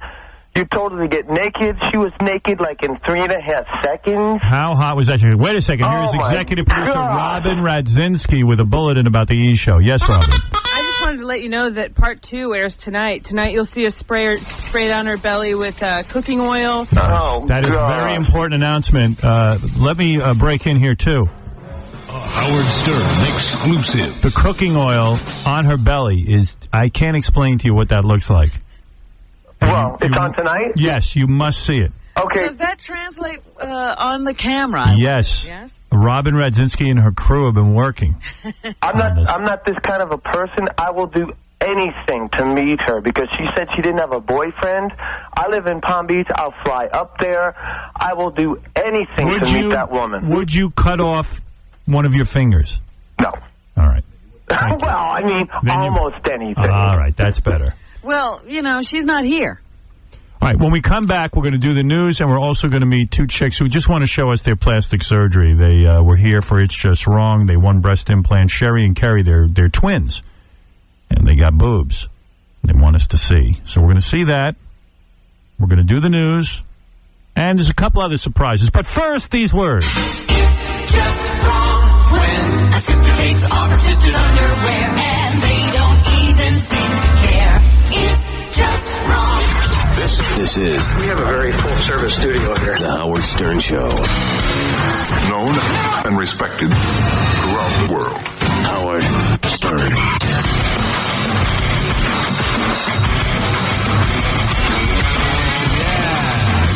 You told her to get naked. She was naked like in 3.5 seconds. How hot was that? Wait a second. Here's executive producer Robin Radzinski with a bulletin about the E! show. Yes, Robin. I just wanted to let you know that part 2 airs tonight. Tonight you'll see us spray down her belly with cooking oil. That is a very important announcement. Let me break in here, too. Howard Stern exclusive. The cooking oil on her belly is, I can't explain to you what that looks like. Well, it's on tonight? Yes, you must see it. Okay. Does that translate on the camera? Yes. Yes. Robin Radzinski and her crew have been working. I'm not this kind of a person. I will do anything to meet her because she said she didn't have a boyfriend. I live in Palm Beach. I'll fly up there. I will do anything to meet that woman. Would you cut off one of your fingers? No. All right. Well, I mean, almost anything. All right, that's better. Well, she's not here. All right, when we come back, we're going to do the news, and we're also going to meet 2 chicks who just want to show us their plastic surgery. They were here for It's Just Wrong. They won breast implants. Sherry and Kerry, they're twins, and they got boobs. They want us to see. So we're going to see that. We're going to do the news, and there's a couple other surprises. But first, these words. It's just wrong when a sister takes off her sister's underwear and they don't even seem to care. It's just wrong. This is... We have a very full-service studio here. The Howard Stern Show. Known and respected throughout the world. Howard Stern.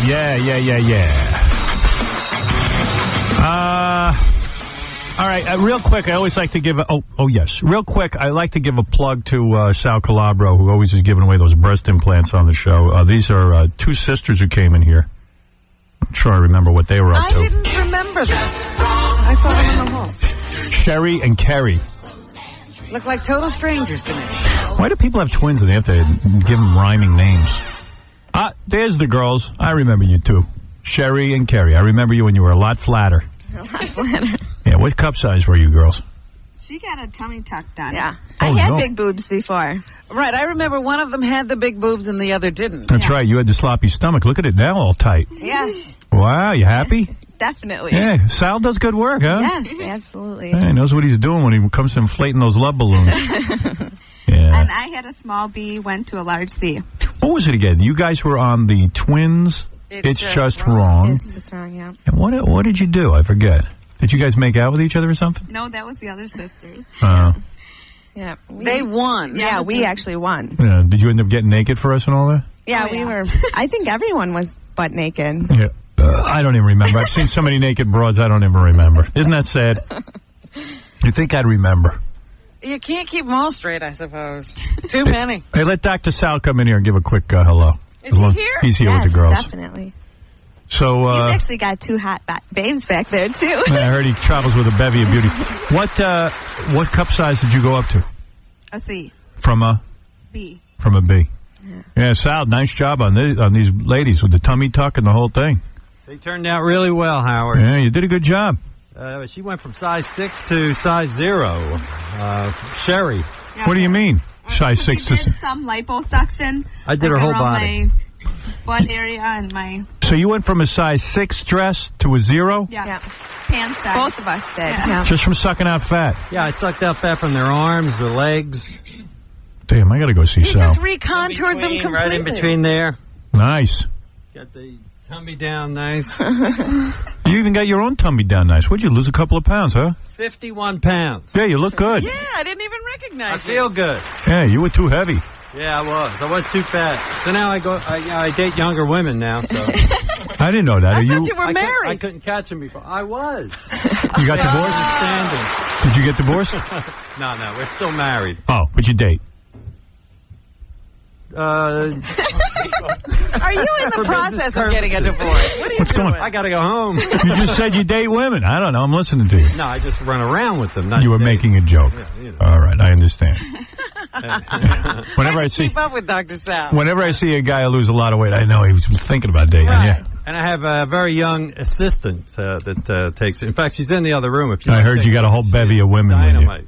Yeah. All right, real quick, I always like to give real quick, I like to give a plug to Sal Calabro, who always is giving away those breast implants on the show. These are 2 sisters who came in here. I'm sure I remember what they were up to. I didn't remember that. I saw them in the hall. Sherry and Kerry. Look like total strangers to me. Why do people have twins and they have to give them rhyming names? There's the girls. I remember you, too. Sherry and Kerry. I remember you when you were a lot flatter. Yeah, what cup size were you girls? She got a tummy tuck done. Yeah. I had big boobs before. Right, I remember one of them had the big boobs and the other didn't. That's right, you had the sloppy stomach. Look at it now, all tight. Yes. Wow, you happy? Definitely. Yeah, Sal does good work, huh? Yes, absolutely. Yeah, he knows what he's doing when he comes to inflating those love balloons. Yeah. And I had a small B, went to a large C. What was it again? You guys were on the Twins. It's just wrong. It's just wrong, yeah. And what did you do? I forget. Did you guys make out with each other or something? No, that was the other sisters. Yeah. They won. Yeah, we actually won. Yeah. Did you end up getting naked for us and all that? Yeah, we were. I think everyone was butt naked. Yeah. I don't even remember. I've seen so many naked broads, I don't even remember. Isn't that sad? You'd think I'd remember. You can't keep them all straight, I suppose. It's too many. Hey, let Dr. Sal come in here and give a quick hello. Is he here? He's here with the girls. Definitely. So, he's actually got 2 hot babes back there, too. I heard he travels with a bevy of beauty. What cup size did you go up to? A C. From a? B. From a B. Yeah, Sal, nice job on these ladies with the tummy tuck and the whole thing. They turned out really well, Howard. Yeah, you did a good job. She went from size 6 to size 0. Sherry. Yeah. What do you mean? Size 6 to... did some liposuction. I did her whole body. My butt area and my... So you went from a size 6 dress to a 0? Yeah. Pants size. Both of us did. Yeah. Just from sucking out fat? Yeah, I sucked out fat from their arms, their legs. Damn, I got to go see Sal. You just recontoured them completely. Right in between there. Nice. Got the tummy down nice. You even got your own tummy down nice. What'd you lose a couple of pounds, huh? 51 pounds. Yeah, you look good. Yeah, I didn't even recognize you. I feel good. Yeah, you were too heavy. Yeah, I was too fat. So now I date younger women now. So. I didn't know that. I thought you were married. I couldn't catch them before. I was. You got divorced? Did you get divorced? No, we're still married. Oh, but you date? Are you in the process of getting a divorce? What are you What's doing? going on? I got to go home. You just said you date women. I don't know. I'm listening to you. No, I just run around with them. Not You were date. making a joke. Yeah, you know. All right, I understand. Whenever I see Keep up with Dr. Sal. Whenever I see a guy lose a lot of weight, I know he was thinking about dating. Right. Yeah. And I have a very young assistant that takes. In fact, she's in the other room. If you I want to heard take you got a her, whole she's bevy of women with you. dynamite.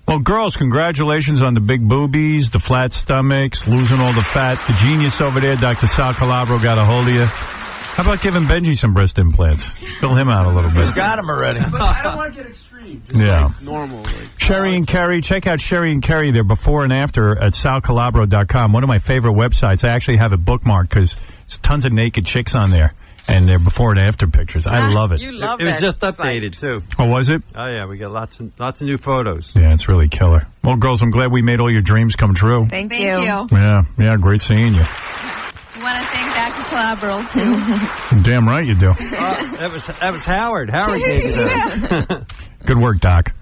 Well, girls, congratulations on the big boobies, the flat stomachs, losing all the fat. The genius over there, Dr. Sal Calabro, got a hold of you. How about giving Benji some breast implants? Fill him out a little bit. He's got him already. But I don't want to get extreme. Just Yeah. like normal. Like, Sherry and Kerry, check out Sherry and Kerry, their before and after at salcalabro.com. One of my favorite websites. I actually have it bookmarked because there's tons of naked chicks on there. And their before and after pictures. I love it. You love It was that just site. updated too. Oh, was it? Oh yeah, we got lots of new photos. Yeah, it's really killer. Well, girls, I'm glad we made all your dreams come true. Thank you. Yeah, great seeing you. I want to thank Dr. Calabro, too. Damn right you do. That was Howard. Howard gave you that. Good work, Doc.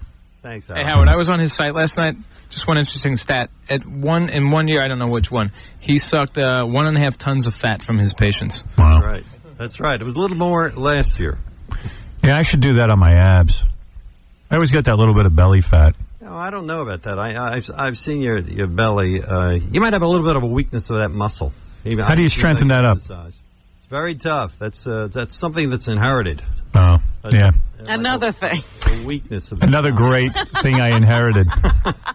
Thanks, Hey, Howard, I was on his site last night. Just one interesting stat. In 1 year, I don't know which one, he sucked 1.5 tons of fat from his patients. Wow. That's right. That's right. It was a little more last year. Yeah, I should do that on my abs. I always get that little bit of belly fat. No, I don't know about that. I've seen your belly. You might have a little bit of a weakness of that muscle. How do you strengthen that up? It's very tough. That's something that's inherited. Oh, yeah. Another thing. A weakness of Another great thing I inherited.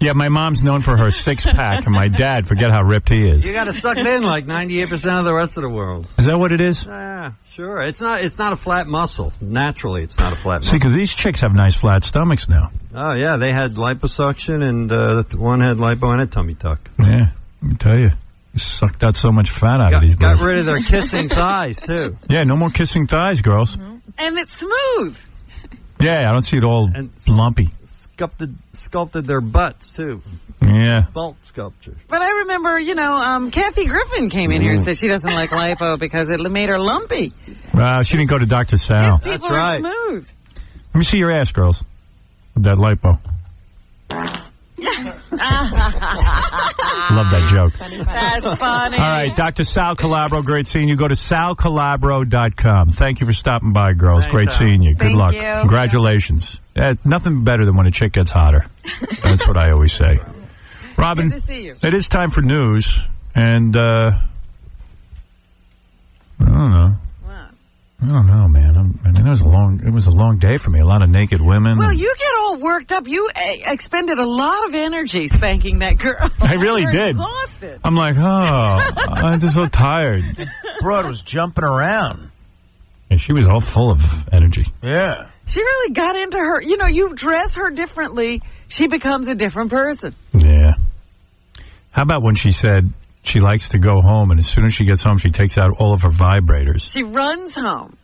Yeah, my mom's known for her six-pack, and my dad, forget how ripped he is. You got to suck it in like 98% of the rest of the world. Is that what it is? Yeah, sure. It's not a flat muscle. Naturally, it's not a flat See, muscle. because these chicks have nice flat stomachs now. Oh, yeah. They had liposuction, and one had lipo and a tummy tuck. Yeah, let me tell you. You sucked out so much fat out of these Got boys. rid of their kissing thighs, too. Yeah, no more kissing thighs, girls. And it's smooth. Yeah, I don't see it all lumpy. Sculpted their butts, too. Yeah. Belt sculpture. But I remember, Kathy Griffin came in here and said she doesn't like lipo because it made her lumpy. She didn't go to Dr. Sal. People are smooth. Let me see your ass, girls. With that lipo. Love that joke. That's funny. All right, Dr. Sal Calabro, great seeing you. Go to salcalabro.com. Thank you for stopping by, girls. Thanks, great Al. seeing you. Good Thank luck. you. Congratulations. Nothing better than when a chick gets hotter. That's what I always say. Robin, Good to see you. it is time for news, and I don't know. I don't know, man. It was a long day for me. A lot of naked women. Well, you get all worked up. You expended a lot of energy spanking that girl. I really You're did. Exhausted. I'm like, I'm just so tired. Broad was jumping around. Yeah, she was all full of energy. Yeah. She really got into her. You dress her differently. She becomes a different person. Yeah. How about when she said she likes to go home, and as soon as she gets home, she takes out all of her vibrators. She runs home.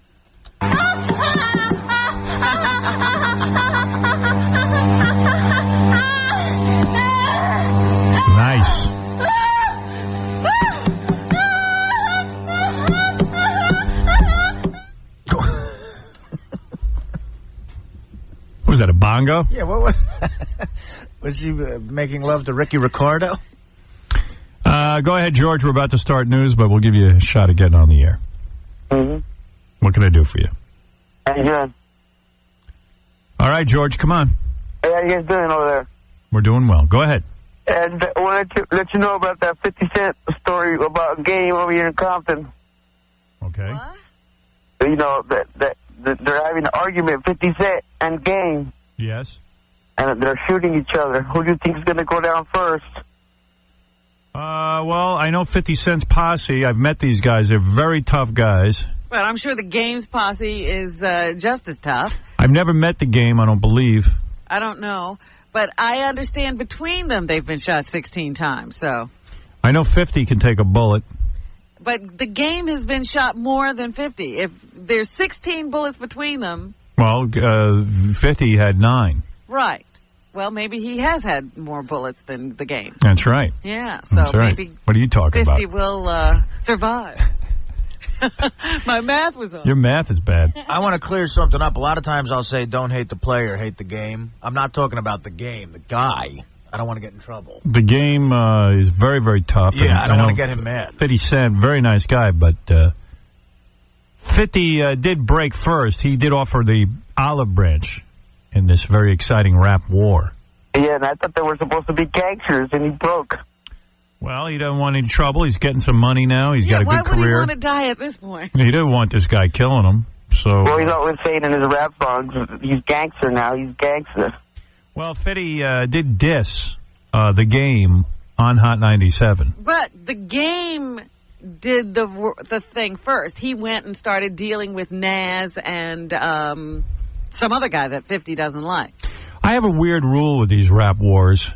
Nice. Was that a bongo? Yeah, what was that? Was she making love to Ricky Ricardo? Go ahead, George. We're about to start news, but we'll give you a shot at getting on the air. Mm-hmm. What can I do for you? How you doing? All right, George, come on. Hey, how you guys doing over there? We're doing well. Go ahead. And I wanted to let you know about that 50 Cent story about a game over here in Compton. Okay. That they're having an argument, 50 Cent and Game. Yes. And they're shooting each other. Who do you think is going to go down first? Well, I know 50 Cent's posse. I've met these guys. They're very tough guys. But I'm sure the Game's posse is just as tough. I've never met the Game, I don't believe. I don't know. But I understand between them they've been shot 16 times, so. I know 50 can take a bullet. But the Game has been shot more than 50. If there's 16 bullets between them. Well, 50 had 9. Right. Well, maybe he has had more bullets than the Game. That's right. Yeah, so That's right. maybe What are you talking 50 about? will survive. My math was on. Your math is bad. I want to clear something up. A lot of times I'll say don't hate the player, hate the game. I'm not talking about the game, the guy. I don't want to get in trouble. The game is very, very tough. Yeah, and I don't know want to get him mad. 50 Cent, very nice guy, but 50 did break first. He did offer the olive branch in this very exciting rap war. Yeah, and I thought they were supposed to be gangsters, and he broke. Well, he doesn't want any trouble. He's getting some money now. He's got a good why would career. he want to die at this point? He didn't want this guy killing him. So. Well, he's always saying in his rap songs, he's gangster now. He's gangster. Well, 50 did diss the game on Hot 97. But the game did the thing first. He went and started dealing with Nas and some other guy that 50 doesn't like. I have a weird rule with these rap wars,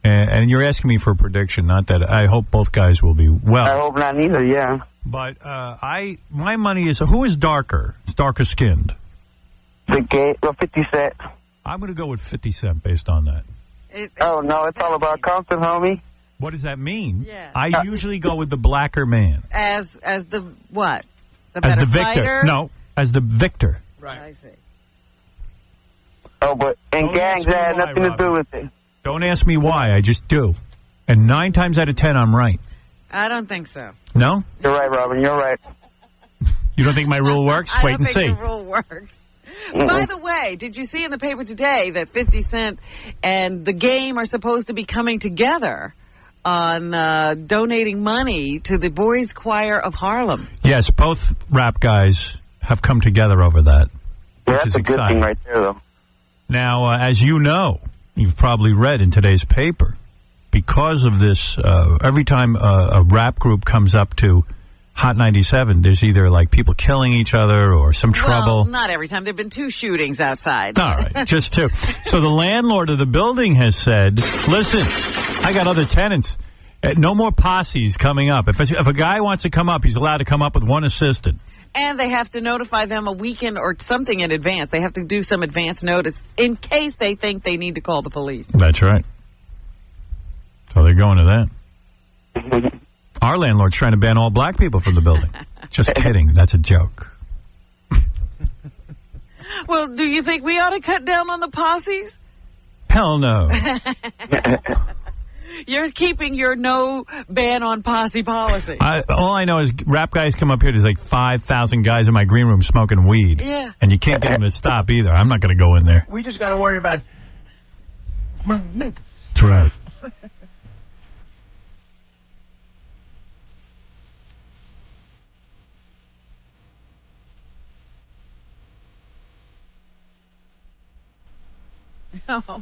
and you're asking me for a prediction. Not that I hope both guys will be well. I hope not neither. Yeah. But my money is, who is darker? Is darker skinned? The gay, 50 Cent. I'm going to go with 50 Cent based on that. Oh no, it's all about Compton, homie. What does that mean? Yeah. I usually go with the blacker man. As the what? The as better the victor. fighter? No, as the victor. Right. I see. Oh, but and gangs had nothing to do with it. Don't ask me why. I just do. And 9 times out of 10, I'm right. I don't think so. No? You're right, Robin. You're right. You don't think my rule works? Wait and see. I don't think the rule works. By the way, did you see in the paper today that 50 Cent and the game are supposed to be coming together on donating money to the Boys Choir of Harlem? Yes, both rap guys have come together over that. Yeah, which that's is a good exciting. thing right there, though. Now, as you know, you've probably read in today's paper, because of this, every time a rap group comes up to Hot 97, there's either like people killing each other or some trouble. Well, not every time. There have been 2 shootings outside. All right, just 2. So the landlord of the building has said, listen, I got other tenants. No more posses coming up. If a guy wants to come up, he's allowed to come up with 1 assistant. And they have to notify them a weekend or something in advance. They have to do some advance notice in case they think they need to call the police. That's right. So they're going to that. Our landlord's trying to ban all black people from the building. Just kidding. That's a joke. Well, do you think we ought to cut down on the posses? Hell no. You're keeping your no ban on posse policy. All I know is rap guys come up here. There's like 5,000 guys in my green room smoking weed. Yeah. And you can't get them to stop either. I'm not going to go in there. We just got to worry about my niggas. That's right. Oh. All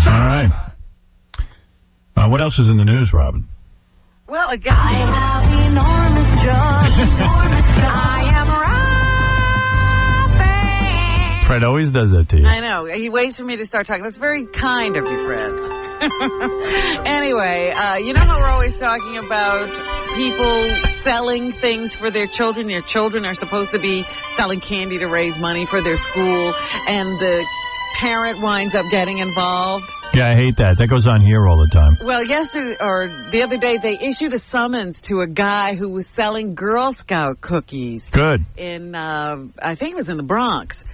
right. What else is in the news, Robin? Well, a guy. I have enormous joy. I am rapping. Fred always does that to you. I know. He waits for me to start talking. That's very kind of you, Fred. Anyway, you know how we're always talking about people selling things for their children? Their children are supposed to be selling candy to raise money for their school, and the parent winds up getting involved. Yeah, I hate that. That goes on here all the time. Well, the other day, they issued a summons to a guy who was selling Girl Scout cookies. Good. In, I think it was in the Bronx.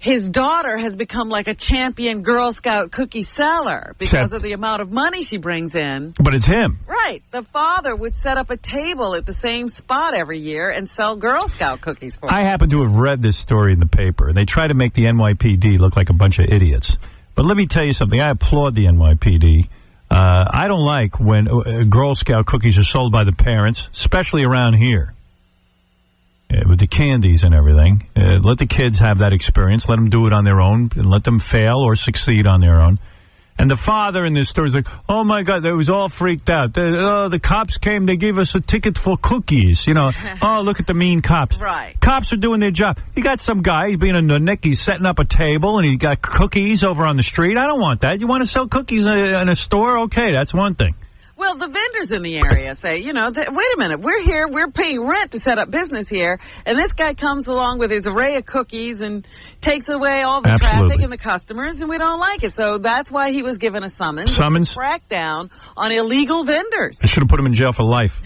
His daughter has become like a champion Girl Scout cookie seller because of the amount of money she brings in. But it's him. Right. The father would set up a table at the same spot every year and sell Girl Scout cookies for him. I happen to have read this story in the paper. They try to make the NYPD look like a bunch of idiots. But let me tell you something. I applaud the NYPD. I don't like when Girl Scout cookies are sold by the parents, especially around here. With the candies and everything. Let the kids have that experience. Let them do it on their own and let them fail or succeed on their own. And the father in this story is like, oh, my God, they was all freaked out. The cops came. They gave us a ticket for cookies. You know, oh, look at the mean cops. Right. Cops are doing their job. You got some guy, he's being a nutnik. He's setting up a table, and he got cookies over on the street. I don't want that. You want to sell cookies in a store? Okay, that's one thing. Well, the vendors in the area say, you know, wait a minute, we're here, we're paying rent to set up business here, and this guy comes along with his array of cookies and takes away all the traffic and the customers, and we don't like it. So that's why he was given a summons. To crack down on illegal vendors. I should have put him in jail for life.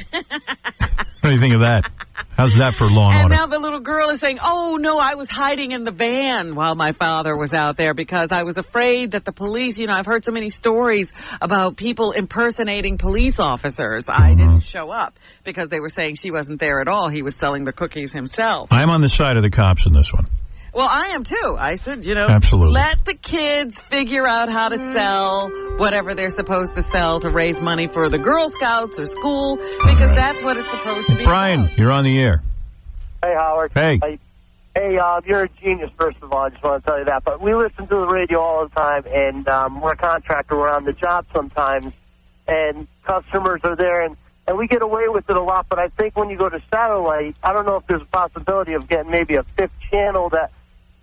What do you think of that? How's that for law and And order? now the little girl is saying, oh, no, I was hiding in the van while my father was out there because I was afraid that the police, I've heard so many stories about people impersonating police officers. I didn't show up because they were saying she wasn't there at all. He was selling the cookies himself. I'm on the side of the cops in this one. Well, I am too. I said, Absolutely. let the kids figure out how to sell whatever they're supposed to sell to raise money for the Girl Scouts or school, because that's what it's supposed to be. Brian, you're on the air. Hey, Howard. Hey. Hey, you're a genius, first of all. I just want to tell you that. But we listen to the radio all the time, and we're a contractor. We're on the job sometimes, and customers are there, and we get away with it a lot. But I think when you go to satellite, I don't know if there's a possibility of getting maybe a fifth channel that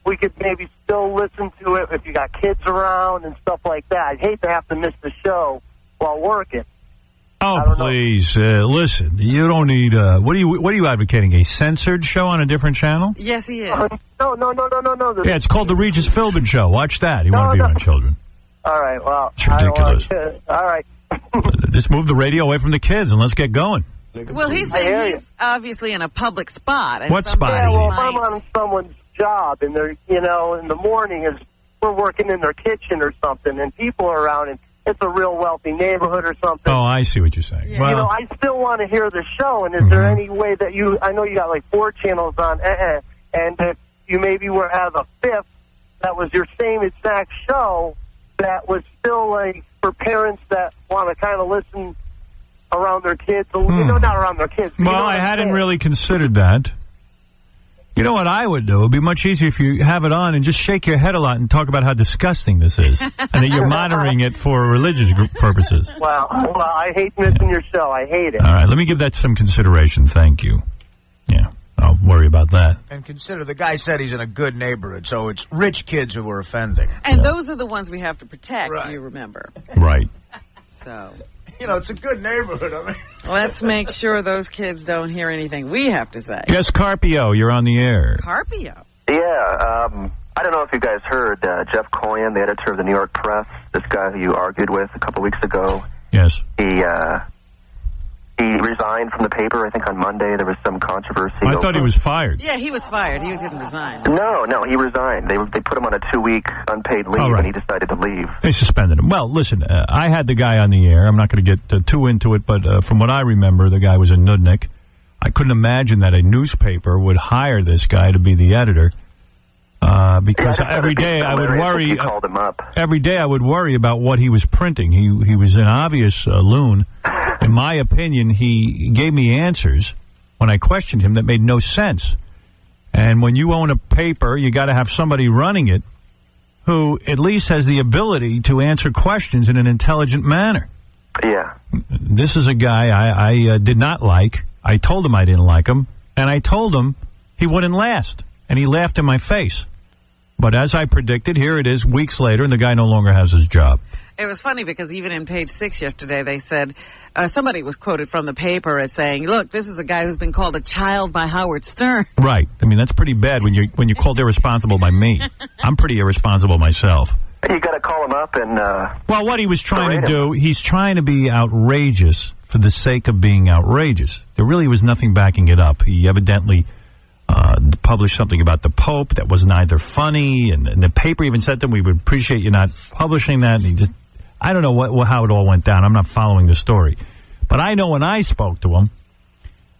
we could maybe still listen to it if you got kids around and stuff like that. I'd hate to have to miss the show while working. Oh, please, listen, you don't need, what are you advocating, a censored show on a different channel? Yes, he is. No. Yeah, it's called The Regis Philbin Show. Watch that. You want to be around children. All right, well. It's ridiculous. All right. Just move the radio away from the kids and let's get going. Well, he's saying he's obviously in a public spot. And What spot is he? Well, if I'm on someone's job and they're, in the morning is we're working in their kitchen or something and people are around and it's a real wealthy neighborhood or something. Oh, I see what you're saying. Yeah. Well, I still want to hear the show, and is there any way that I know you got like 4 channels on, and if you maybe were as a fifth that was your same exact show that was still like for parents that want to kind of listen around their kids, not around their kids. Well, I hadn't really considered that. You know what I would do? It would be much easier if you have it on and just shake your head a lot and talk about how disgusting this is. And that you're monitoring it for religious purposes. Well, I hate missing your show. I hate it. All right, let me give that some consideration. Thank you. Yeah, I'll worry about that. And consider the guy said he's in a good neighborhood, so it's rich kids who are offending. And those are the ones we have to protect, you remember. Right. So... it's a good neighborhood. I mean, let's make sure those kids don't hear anything we have to say. Yes, Carpio, you're on the air. Carpio? Yeah, I don't know if you guys heard Jeff Coyan, the editor of the New York Press, this guy who you argued with a couple weeks ago. Yes. He resigned from the paper, I think on Monday. There was some controversy. I thought he was fired. Yeah, he was fired. He didn't resign. No, he resigned. They put him on a 2-week unpaid leave, and he decided to leave. They suspended him. Well, listen, I had the guy on the air. I'm not going to get too into it, but from what I remember, the guy was a nudnik. I couldn't imagine that a newspaper would hire this guy to be the editor. Because every day I would worry. Called him up. Every day I would worry about what he was printing. He was an obvious loon. In my opinion, he gave me answers when I questioned him that made no sense. And when you own a paper, you got to have somebody running it who at least has the ability to answer questions in an intelligent manner. Yeah. This is a guy I did not like. I told him I didn't like him, and I told him he wouldn't last. And he laughed in my face. But as I predicted, here it is weeks later, and the guy no longer has his job. It was funny because even in Page 6 yesterday, they said, somebody was quoted from the paper as saying, look, this is a guy who's been called a child by Howard Stern. Right. I mean, that's pretty bad when you're called irresponsible by me. I'm pretty irresponsible myself. You got to call him up and... well, what he was trying to do, he's trying to be outrageous for the sake of being outrageous. There really was nothing backing it up. He evidently... published something about the Pope that was neither funny, and the paper even said to him, we would appreciate you not publishing that. And he just, I don't know how it all went down. I'm not following the story. But I know when I spoke to him,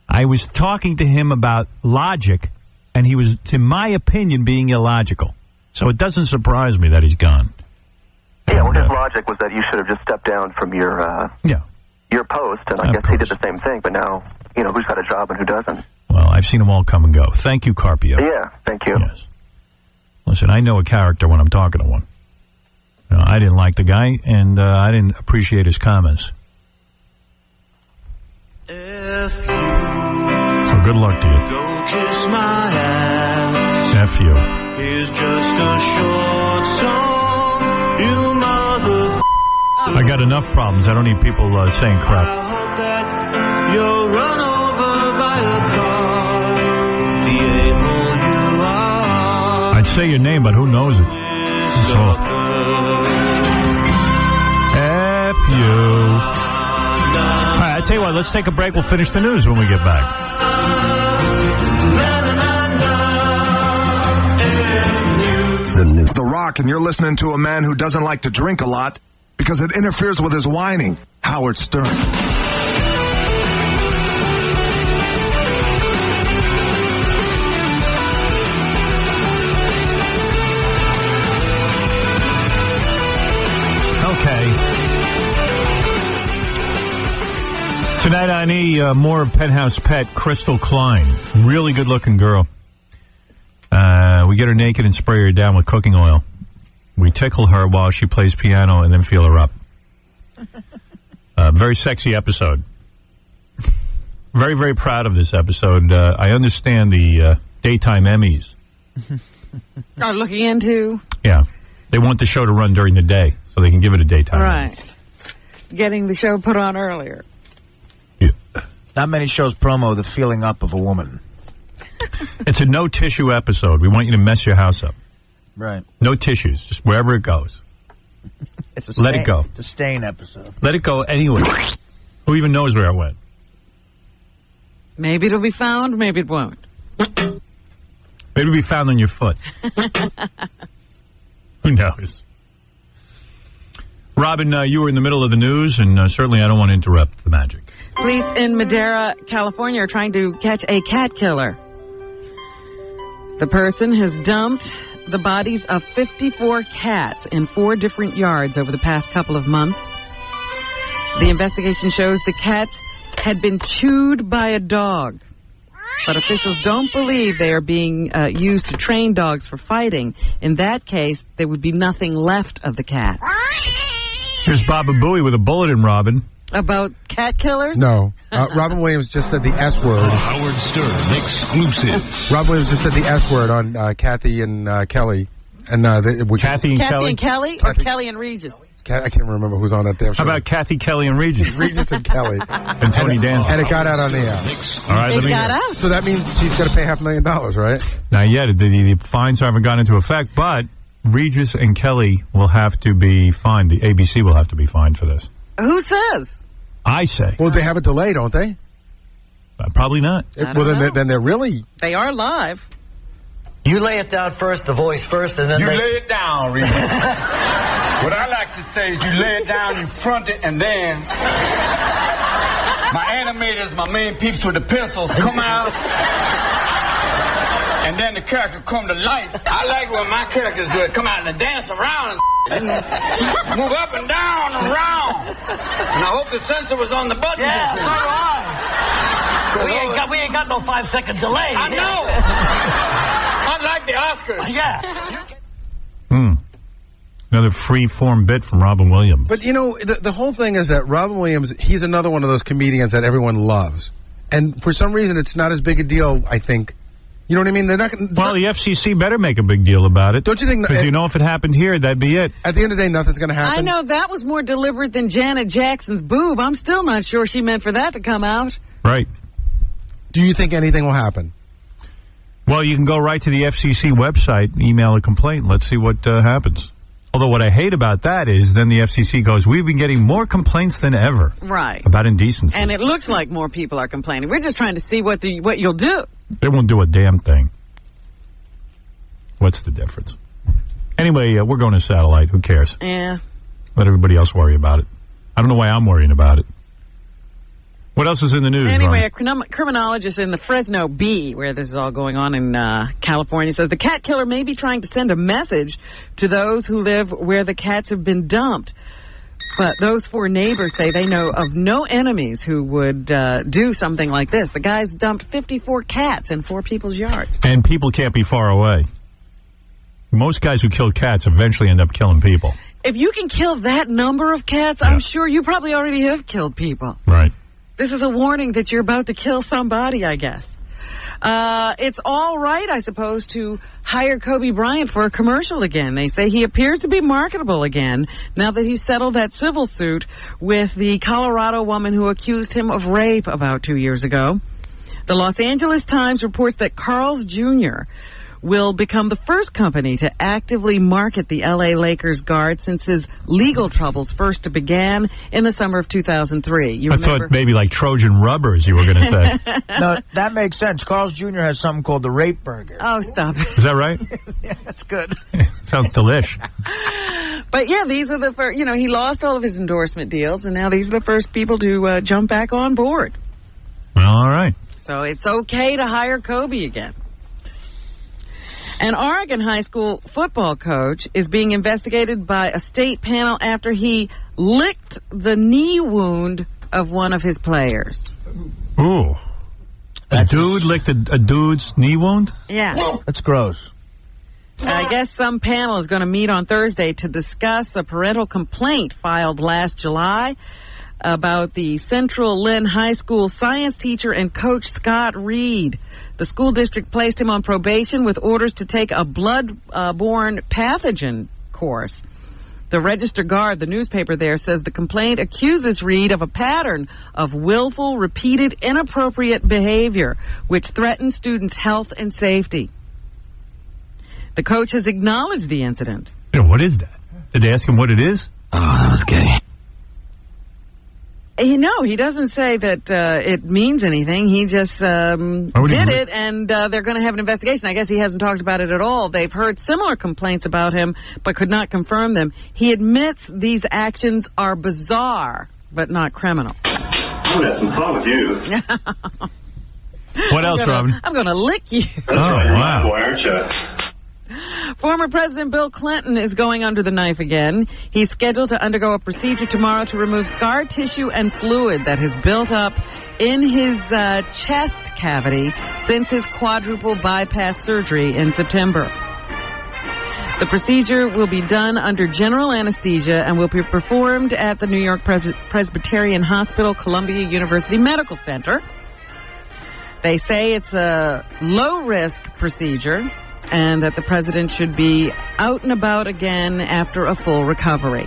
I was talking to him about logic, and he was, in my opinion, being illogical. So it doesn't surprise me that he's gone. Yeah, well, his logic was that you should have just stepped down from your post, and I guess he did the same thing. But now, who's got a job and who doesn't? Well, I've seen them all come and go. Thank you, Carpio. Yeah, thank you. Yes. Listen, I know a character when I'm talking to one. I didn't like the guy, and I didn't appreciate his comments. So good luck to you. Don't kiss my ass. F you. Here's just a short song, you mother. I got enough problems. I don't need people saying crap. I hope that you'll run over by a car. The able you are. I'd say your name, but who knows it? That's all. F you. I tell you what, let's take a break. We'll finish the news when we get back. The Rock, and you're listening to a man who doesn't like to drink a lot because it interferes with his whining. Howard Stern. Okay. Tonight on E! More of Penthouse Pet, Crystal Klein. Really good-looking girl. We get her naked and spray her down with cooking oil. We tickle her while she plays piano and then feel her up. Very sexy episode. Very, very proud of this episode. I understand the daytime Emmys are looking into. Yeah. They want the show to run during the day so they can give it a daytime. Right. Getting the show put on earlier. Yeah. Not many shows promo the feeling up of a woman. It's a no-tissue episode. We want you to mess your house up. Right. No tissues, just wherever it goes. Let it go. It's a stain episode. Let it go anywhere. Who even knows where it went? Maybe it'll be found, maybe it won't. Maybe it'll be found on your foot. Who knows? Robin, you were in the middle of the news, and certainly I don't want to interrupt the magic. Police in Madera, California are trying to catch a cat killer. The person has dumped the bodies of 54 cats in 4 different yards over the past couple of months. The investigation shows the cats had been chewed by a dog. But officials don't believe they are being used to train dogs for fighting. In that case, there would be nothing left of the cat. Here's bababooey with a bullet in Robin. About cat killers? No. Robin Williams just said the S word. Howard Stern exclusive. Robin Williams just said the S word on Kathy and Kelly. And Kathy and Kelly? Or Kelly and Regis? I can't remember who's on that damn show. How about Kathy, Kelly, and Regis? Regis and Kelly. And Tony Danza. And it got out on the air. All right, it got out. So that means she's got to pay $500,000, right? Not yet. The fines haven't gone into effect, but Regis and Kelly will have to be fined. The ABC will have to be fined for this. Who says? I say. Well, they have a delay, don't they? Probably not. Then they're really... They are live. You lay it down first, the voice first, and then you lay it down, Regis. What I like to say is you lay it down, you front it, and then my animators, my main peeps with the pencils come out, and then the character come to life. I like when my characters do it, come out and dance around and move up and down and around. And I hope the sensor was on the button. Yeah, so do I. We ain't got no 5-second delay. I know. Unlike the Oscars. Yeah. Another free-form bit from Robin Williams. But, you know, the whole thing is that Robin Williams, he's another one of those comedians that everyone loves. And for some reason, it's not as big a deal, I think. You know what I mean? They're not. Well, the FCC better make a big deal about it. Don't you think? Because you know if it happened here, that'd be it. At the end of the day, nothing's going to happen. I know that was more deliberate than Janet Jackson's boob. I'm still not sure she meant for that to come out. Right. Do you think anything will happen? Well, you can go right to the FCC website and email a complaint. Let's see what happens. Although what I hate about that is then the FCC goes, we've been getting more complaints than ever. Right. About indecency. And it looks like more people are complaining. We're just trying to see what you'll do. They won't do a damn thing. What's the difference? Anyway, we're going to satellite. Who cares? Yeah. Let everybody else worry about it. I don't know why I'm worrying about it. What else is in the news? Anyway, Ron? a criminologist in the Fresno Bee, where this is all going on in California, says the cat killer may be trying to send a message to those who live where the cats have been dumped. But those 4 neighbors say they know of no enemies who would do something like this. The guy's dumped 54 cats in 4 people's yards. And people can't be far away. Most guys who kill cats eventually end up killing people. If you can kill that number of cats, I'm sure you probably already have killed people. Right. This is a warning that you're about to kill somebody, I guess. It's all right, I suppose, to hire Kobe Bryant for a commercial again. They say he appears to be marketable again now that he's settled that civil suit with the Colorado woman who accused him of rape about 2 years ago. The Los Angeles Times reports that Carl's Jr. will become the first company to actively market the L.A. Lakers guard since his legal troubles first began in the summer of 2003. You remember? Thought maybe like Trojan rubbers you were going to say. No, that makes sense. Carl's Jr. has something called the rape burger. Oh, stop it. Is that right? Yeah, that's good. Sounds delish. But yeah, these are the first, he lost all of his endorsement deals, and now these are the first people to jump back on board. All right. So it's okay to hire Kobe again. An Oregon high school football coach is being investigated by a state panel after he licked the knee wound of one of his players. Ooh. A dude licked a dude's knee wound? Yeah. That's gross. I guess some panel is going to meet on Thursday to discuss a parental complaint filed last July about the Central Lynn High School science teacher and coach Scott Reed. The school district placed him on probation with orders to take a blood-borne pathogen course. The Register Guard, the newspaper there, says the complaint accuses Reed of a pattern of willful, repeated, inappropriate behavior, which threatens students' health and safety. The coach has acknowledged the incident. What is that? Did they ask him what it is? Oh, that was gay. No, he doesn't say that it means anything. He just did it, and they're going to have an investigation. I guess he hasn't talked about it at all. They've heard similar complaints about him, but could not confirm them. He admits these actions are bizarre, but not criminal. I'm having some fun with you. What else, Robin? I'm going to lick you. That's right, you're my boy, aren't you? Former President Bill Clinton is going under the knife again. He's scheduled to undergo a procedure tomorrow to remove scar tissue and fluid that has built up in his chest cavity since his quadruple bypass surgery in September. The procedure will be done under general anesthesia and will be performed at the New York Presbyterian Hospital, Columbia University Medical Center. They say it's a low-risk procedure, and that the president should be out and about again after a full recovery.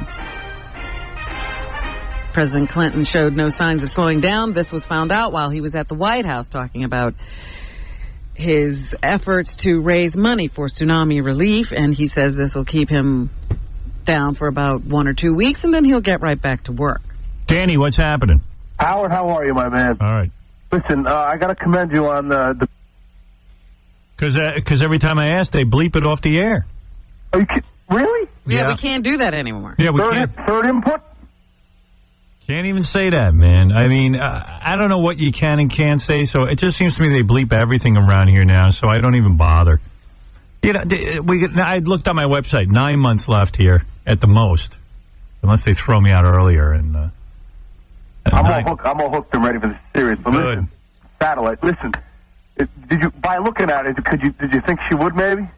President Clinton showed no signs of slowing down. This was found out while he was at the White House talking about his efforts to raise money for tsunami relief, and he says this will keep him down for about 1 or 2 weeks, and then he'll get right back to work. Danny, what's happening? Howard, how are you, my man? All right. Listen, I got to commend you on the... Because every time I ask, they bleep it off the air. Are you really? Yeah, we can't do that anymore. Yeah, we can't. Third input? Can't even say that, man. I mean, I don't know what you can and can't say, so it just seems to me they bleep everything around here now, so I don't even bother. I looked on my website, 9 months left here at the most, unless they throw me out earlier. And I'm all hooked and ready for this series. But listen, Satellite, listen. Did you, by looking at it, did you think she would maybe?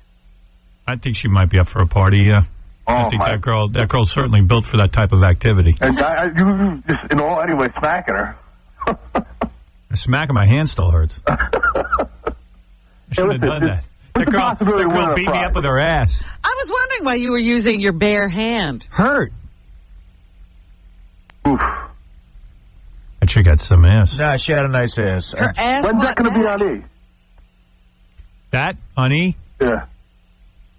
I think she might be up for a party, yeah. I think that girl's certainly built for that type of activity. And you just, anyway, smacking her. Smacking my hand still hurts. I shouldn't have done that. That girl beat me up with her ass. I was wondering why you were using your bare hand. Hurt. Oof. That chick had some ass. Nah, she had a nice ass. Her ass. When's that going to be on E? That on E? Yeah.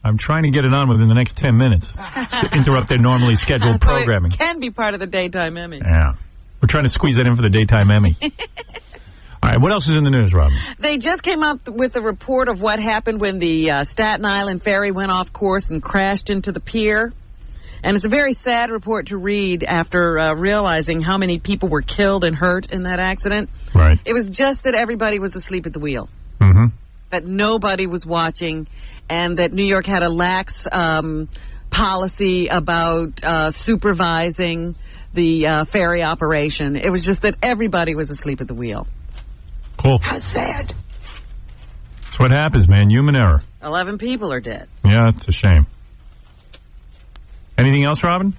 I'm trying to get it on within the next 10 minutes. To interrupt their normally scheduled programming. It can be part of the daytime Emmy. Yeah. We're trying to squeeze that in for the daytime Emmy. All right, what else is in the news, Robin? They just came out with a report of what happened when the Staten Island ferry went off course and crashed into the pier. And it's a very sad report to read after realizing how many people were killed and hurt in that accident. Right. It was just that everybody was asleep at the wheel. Mm-hmm. That nobody was watching, and that New York had a lax policy about supervising the ferry operation. It was just that everybody was asleep at the wheel. Cool. How sad. That's what happens, man. Human error. 11 people are dead. Yeah, it's a shame. Anything else, Robin?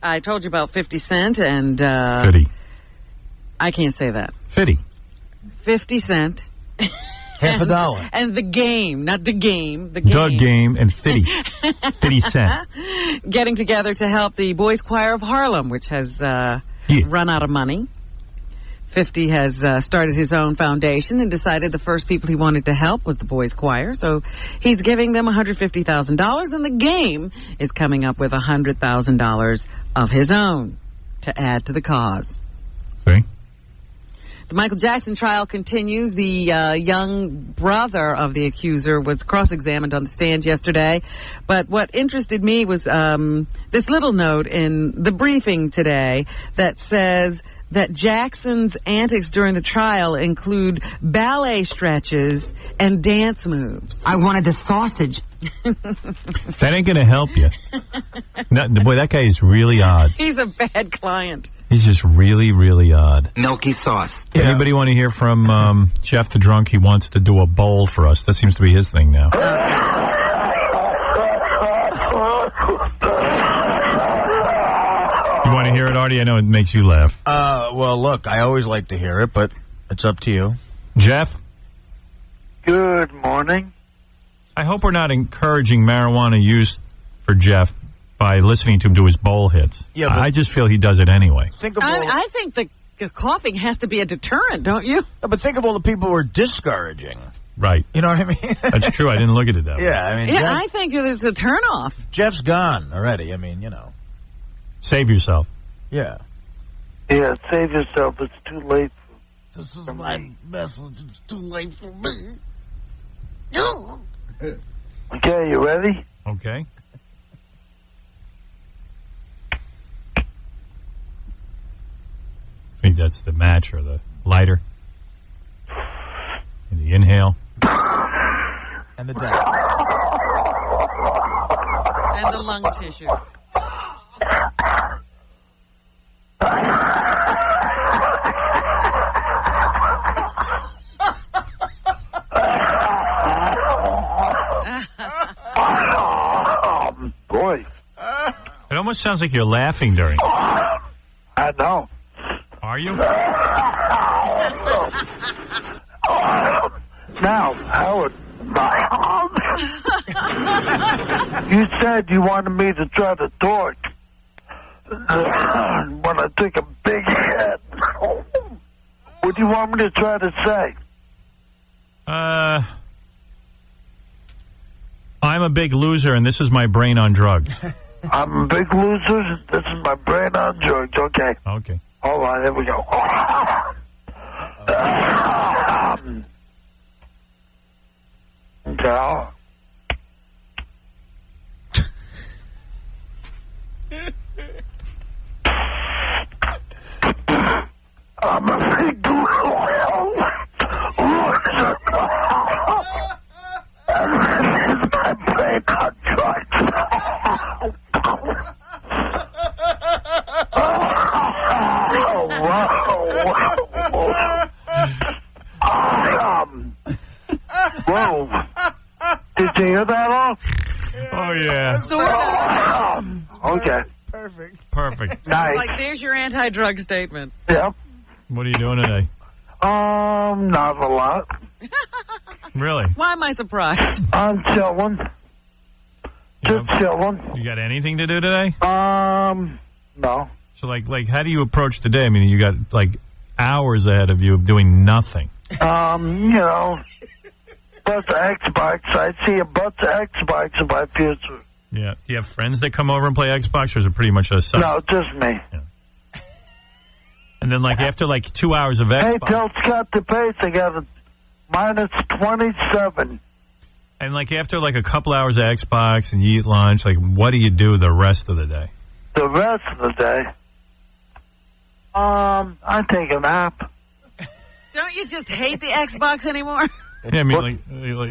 I told you about 50 Cent and... 50. I can't say that. 50. 50 Cent. Half a dollar. And the game, not the game. The game. The game and 50. 50 Cent. Getting together to help the Boys Choir of Harlem, which has run out of money. 50 has started his own foundation and decided the first people he wanted to help was the boys' choir. So he's giving them $150,000, and the game is coming up with $100,000 of his own to add to the cause. See? The Michael Jackson trial continues. The young brother of the accuser was cross-examined on the stand yesterday. But what interested me was this little note in the briefing today that says that Jackson's antics during the trial include ballet stretches and dance moves. I wanted the sausage. That ain't going to help you. No, boy, that guy is really odd. He's a bad client. He's just really, really odd. Milky sauce. Yeah. Anybody want to hear from Jeff the Drunk? He wants to do a bowl for us. That seems to be his thing now. You want to hear it, Artie? I know it makes you laugh. Well, look, I always like to hear it, but it's up to you. Jeff? Good morning. I hope we're not encouraging marijuana use for Jeff by listening to him do his bowl hits. Yeah, I just feel he does it anyway. I think the coughing has to be a deterrent, don't you? No, but think of all the people who are discouraging. Right. You know what I mean? That's true. I didn't look at it that way. Yeah, I mean, yeah, I think it's a turnoff. Jeff's gone already. I mean, you know. Save yourself. Yeah. Yeah, save yourself. It's too late. This is my message. It's too late for me. Okay, you ready? Okay. I think that's the match or the lighter. And the inhale. And the dab. And the lung tissue. Boy. It almost sounds like you're laughing during it. I know. Are you? Now, Howard, you said you wanted me to try to talk when I take a big hit. What do you want me to try to say? I'm a big loser, and this is my brain on drugs. I'm a big loser. This is my brain on drugs. Okay. Okay. All right, here we go. Okay. I'm a big loser. And this is my brain on drugs. Whoa. Did you hear that all? Oh, yeah. Okay. Perfect. Nice. Like, there's your anti-drug statement. Yep. What are you doing today? Not a lot. Really? Why am I surprised? I'm chilling. Just chilling. You got anything to do today? No. So, like, how do you approach the day? I mean, you got, like, hours ahead of you of doing nothing. You know, bunch of Xbox. I see a bunch of Xbox in my future. Yeah. Do you have friends that come over and play Xbox, or is it pretty much a side? No, just me. Yeah. And then, like, after, like, 2 hours of Xbox... Hey, tell Scott the pace. I got a -27. And, like, after, like, a couple hours of Xbox and you eat lunch, like, what do you do the rest of the day? The rest of the day? I take a nap. Don't you just hate the Xbox anymore? Yeah, I mean, like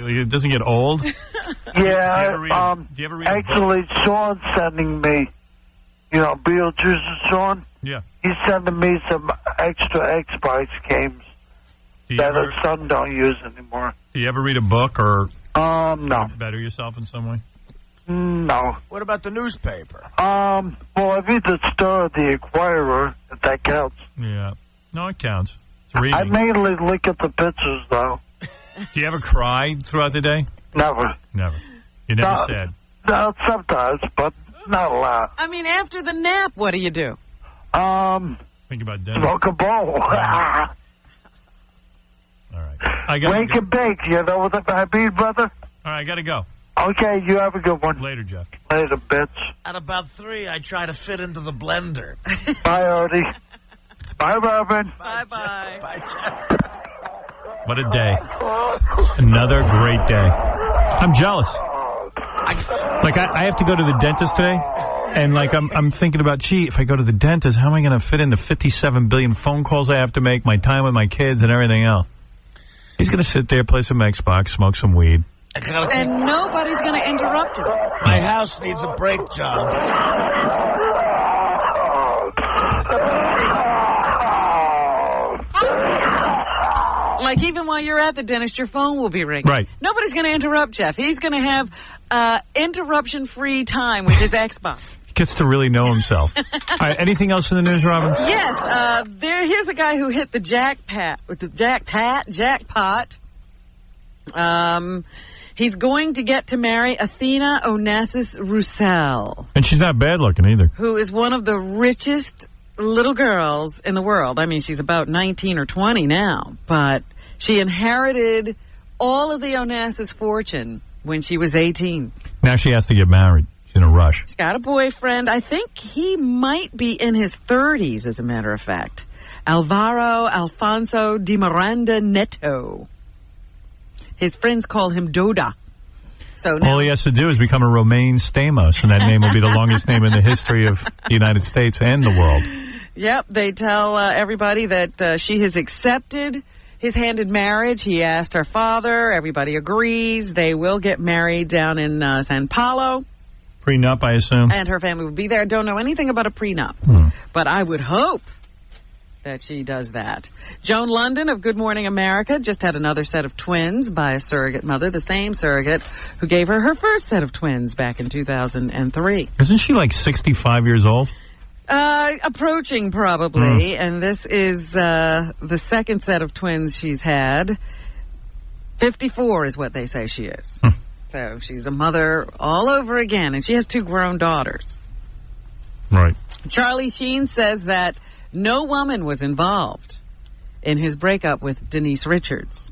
it doesn't get old? Yeah, do you ever read actually, Sean's sending me, you know, Beetlejuice's Sean? Yeah. He's sending me some extra Xbox games that his son don't use anymore. Do you ever read a book or no. better yourself in some way? No. What about the newspaper? Well, I read the Star of the Inquirer, if that counts. Yeah. No, it counts. It's reading. I mainly look at the pictures, though. Do you ever cry throughout the day? Never. Never. You never said? No, sometimes, but not a lot. I mean, after the nap, what do you do? Think about Dennis. Smoke a bowl. All right. Wake and bake. You know what I mean, brother? All right, I got to go. Okay, you have a good one. Later, Jeff. Later, bitch. At about 3, I try to fit into the blender. Bye, Artie. Bye, Robin. Bye-bye. Bye, Jeff. What a day. Another great day. I'm jealous. I have to go to the dentist today, and I'm thinking about, gee, if I go to the dentist, how am I going to fit in the 57 billion phone calls I have to make, my time with my kids, and everything else? He's going to sit there, play some Xbox, smoke some weed. And nobody's going to interrupt him. My house needs a break, John. Like, even while you're at the dentist, your phone will be ringing. Right. Nobody's going to interrupt Jeff. He's going to have interruption-free time with his Xbox. He gets to really know himself. All right, anything else in the news, Robin? Yes. Here's a guy who hit the jackpot. He's going to get to marry Athena Onassis Roussel. And she's not bad looking either. Who is one of the richest little girls in the world. I mean, she's about 19 or 20 now, but she inherited all of the Onassis fortune when she was 18. Now she has to get married. She's in a rush. She's got a boyfriend. I think he might be in his 30s, as a matter of fact. Alvaro Alfonso de Miranda Neto. His friends call him Doda. So now, all he has to do is become a Romain Stamos, and that name will be the longest name in the history of the United States and the world. Yep, they tell everybody that she has accepted his hand in marriage. He asked her father. Everybody agrees. They will get married down in San Paulo. Prenup, I assume. And her family will be there. Don't know anything about a prenup. But I would hope that she does that. Joan London of Good Morning America just had another set of twins by a surrogate mother, the same surrogate who gave her her first set of twins back in 2003. Isn't she like 65 years old? Approaching, probably. And this is the second set of twins she's had. 54 is what they say she is. So she's a mother all over again, and she has 2 grown daughters. Right. Charlie Sheen says that no woman was involved in his breakup with Denise Richards.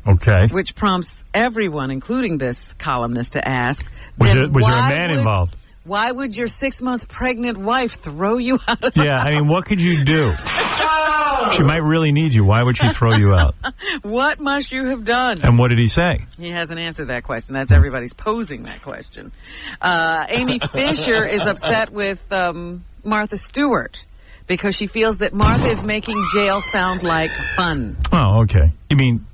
Okay. Which prompts everyone, including this columnist, to ask, was there a man involved? Why would your 6-month pregnant wife throw you out of the Yeah, house? I mean, what could you do? She might really need you. Why would she throw you out? What must you have done? And what did he say? He hasn't answered that question. That's everybody's posing that question. Amy Fisher is upset with Martha Stewart because she feels that Martha is making jail sound like fun. Oh, okay. You mean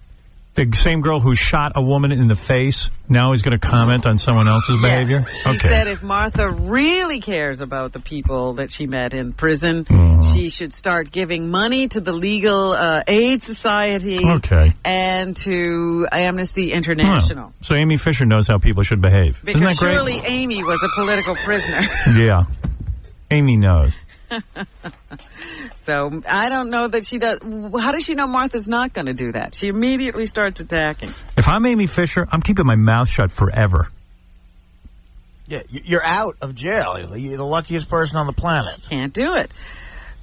the same girl who shot a woman in the face now is going to comment on someone else's behavior? She said if Martha really cares about the people that she met in prison, she should start giving money to the Legal Aid Society and to Amnesty International. Oh. So Amy Fisher knows how people should behave. Because Isn't that great? surely Amy was a political prisoner. Yeah. Amy knows. So I don't know that she does. How does she know Martha's not going to do that? She immediately starts attacking. If I'm Amy Fisher, I'm keeping my mouth shut forever. Yeah, you're out of jail. You're the luckiest person on the planet. Can't do it.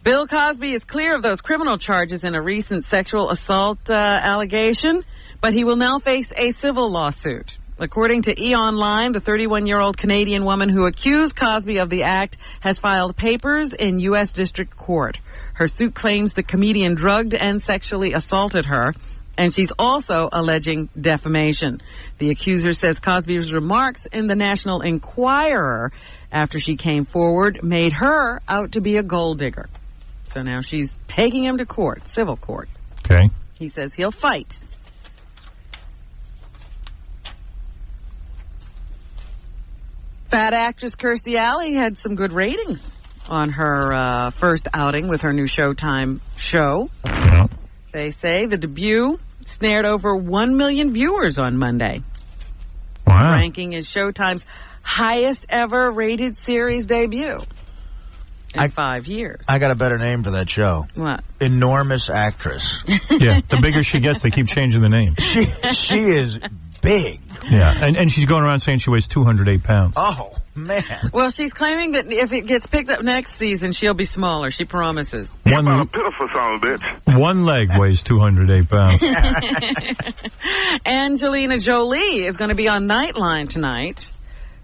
Bill Cosby is clear of those criminal charges in a recent sexual assault allegation, but he will now face a civil lawsuit. According to E! Online, the 31-year-old Canadian woman who accused Cosby of the act has filed papers in U.S. District Court. Her suit claims the comedian drugged and sexually assaulted her, and she's also alleging defamation. The accuser says Cosby's remarks in the National Enquirer after she came forward made her out to be a gold digger. So now she's taking him to court, civil court. Okay. He says he'll fight. Fat actress Kirstie Alley had some good ratings on her first outing with her new Showtime show. Yeah. They say the debut snared over 1 million viewers on Monday. Wow. Ranking as Showtime's highest ever rated series debut in 5 years. I got a better name for that show. What? Enormous Actress. Yeah, the bigger she gets, they keep changing the name. She is big. Yeah, and she's going around saying she weighs 208 pounds. Oh, man. Well, she's claiming that if it gets picked up next season, she'll be smaller. She promises. You're about a pitiful son of a bitch. One leg weighs 208 pounds. Angelina Jolie is going to be on Nightline tonight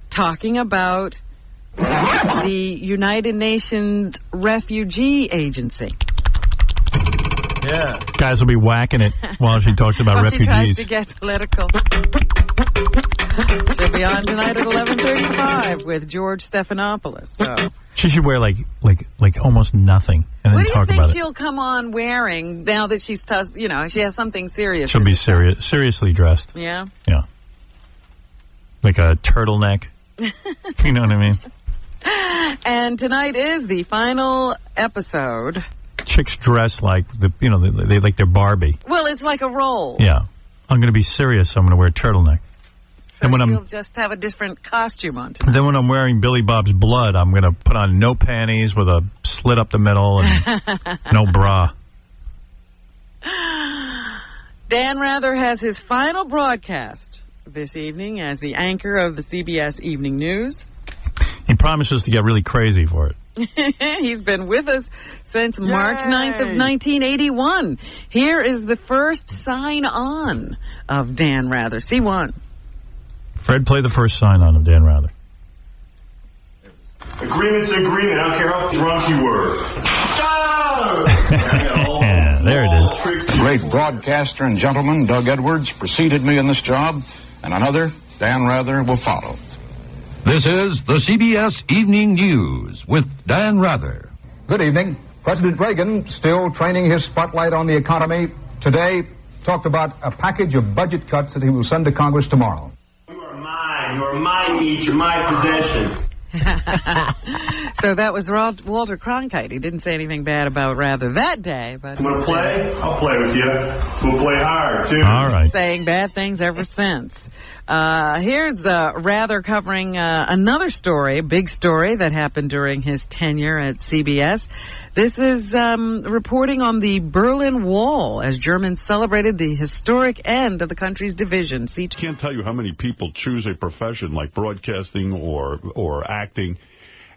talking about the United Nations Refugee Agency. Yeah. Guys will be whacking it while she talks about refugees. She tries to get political. She'll be on tonight at 11:35 with George Stephanopoulos. So. She should wear like almost nothing and then talk about it. What do you think she'll come on wearing now that she's she has something serious? She'll be seriously dressed. Yeah. Yeah. Like a turtleneck. You know what I mean? And tonight is the final episode. Chicks dress like they like their Barbie. Well, it's like a role. Yeah. I'm going to be serious, so I'm going to wear a turtleneck. So she'll just have a different costume on tonight. Then when I'm wearing Billy Bob's blood, I'm going to put on no panties with a slit up the middle and no bra. Dan Rather has his final broadcast this evening as the anchor of the CBS Evening News. He promises to get really crazy for it. He's been with us since March 9th of 1981. Here is the first sign-on of Dan Rather. C1. Fred, play the first sign-on of Dan Rather. Agreement's an agreement. I don't care how drunk you were. Yeah, there it is. The great broadcaster and gentleman, Doug Edwards, preceded me in this job, and another, Dan Rather, will follow. This is the CBS Evening News with Dan Rather. Good evening. President Reagan, still training his spotlight on the economy, today talked about a package of budget cuts that he will send to Congress tomorrow. You are mine. You are my meat. You're my possession. So that was Walter Cronkite. He didn't say anything bad about Rather that day, but You want to play? I'll play with you. We'll play hard, too. All right. Saying bad things ever since. Here's Rather covering another story, a big story that happened during his tenure at CBS. This is reporting on the Berlin Wall as Germans celebrated the historic end of the country's division. I can't tell you how many people choose a profession like broadcasting or acting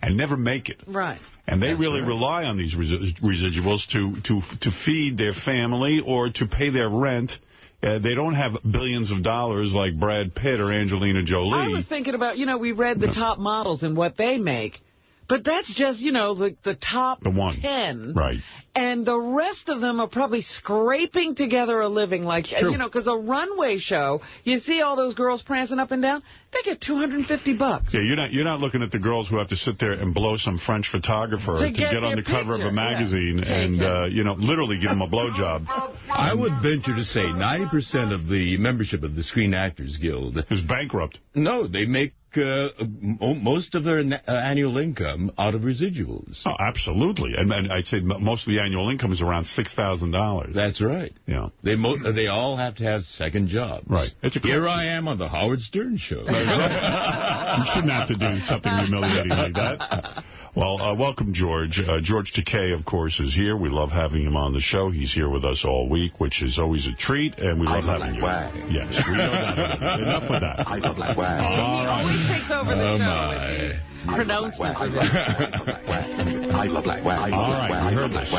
and never make it. Right. And they really rely on these residuals to feed their family or to pay their rent. They don't have billions of dollars like Brad Pitt or Angelina Jolie. I was thinking about, we read the top models and what they make. But that's just, the top 10. Right. And the rest of them are probably scraping together a living. Because a runway show, you see all those girls prancing up and down, they get $250. Yeah, you're not looking at the girls who have to sit there and blow some French photographer to get on the cover of a magazine and, literally give them a blowjob. I would venture to say 90% of the membership of the Screen Actors Guild is bankrupt. No, they make most of their annual income out of residuals. Oh, absolutely. And I'd say most of the annual income is around $6,000. That's right. Yeah. They all have to have second jobs. Right. Here I am on the Howard Stern Show. You shouldn't have to do something humiliating like that. Well, welcome, George. George Takei, of course, is here. We love having him on the show. He's here with us all week, which is always a treat, and we love having you. Yes, we know that. Enough with that. He always takes over the show with pronouncements. I love black. All right, we heard this.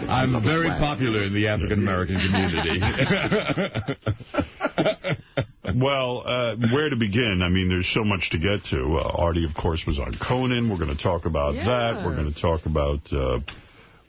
I'm very popular in the African-American community. Well, where to begin? I mean, there's so much to get to. Artie, of course, was on Conan. We're going to talk about that. We're going to talk about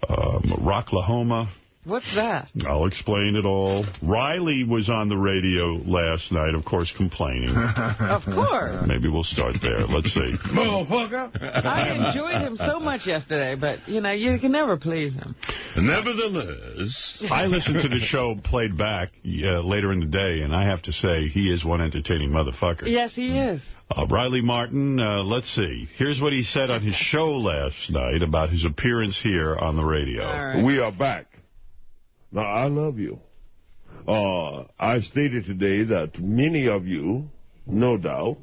Rocklahoma. What's that? I'll explain it all. Riley was on the radio last night, of course, complaining. Of course. Maybe we'll start there. Let's see. Motherfucker. I enjoyed him so much yesterday, but, you can never please him. Nevertheless, I listened to the show played back later in the day, and I have to say, he is one entertaining motherfucker. Yes, he is. Riley Martin, let's see. Here's what he said on his show last night about his appearance here on the radio. Right. We are back. Now, I love you. I stated today that many of you, no doubt,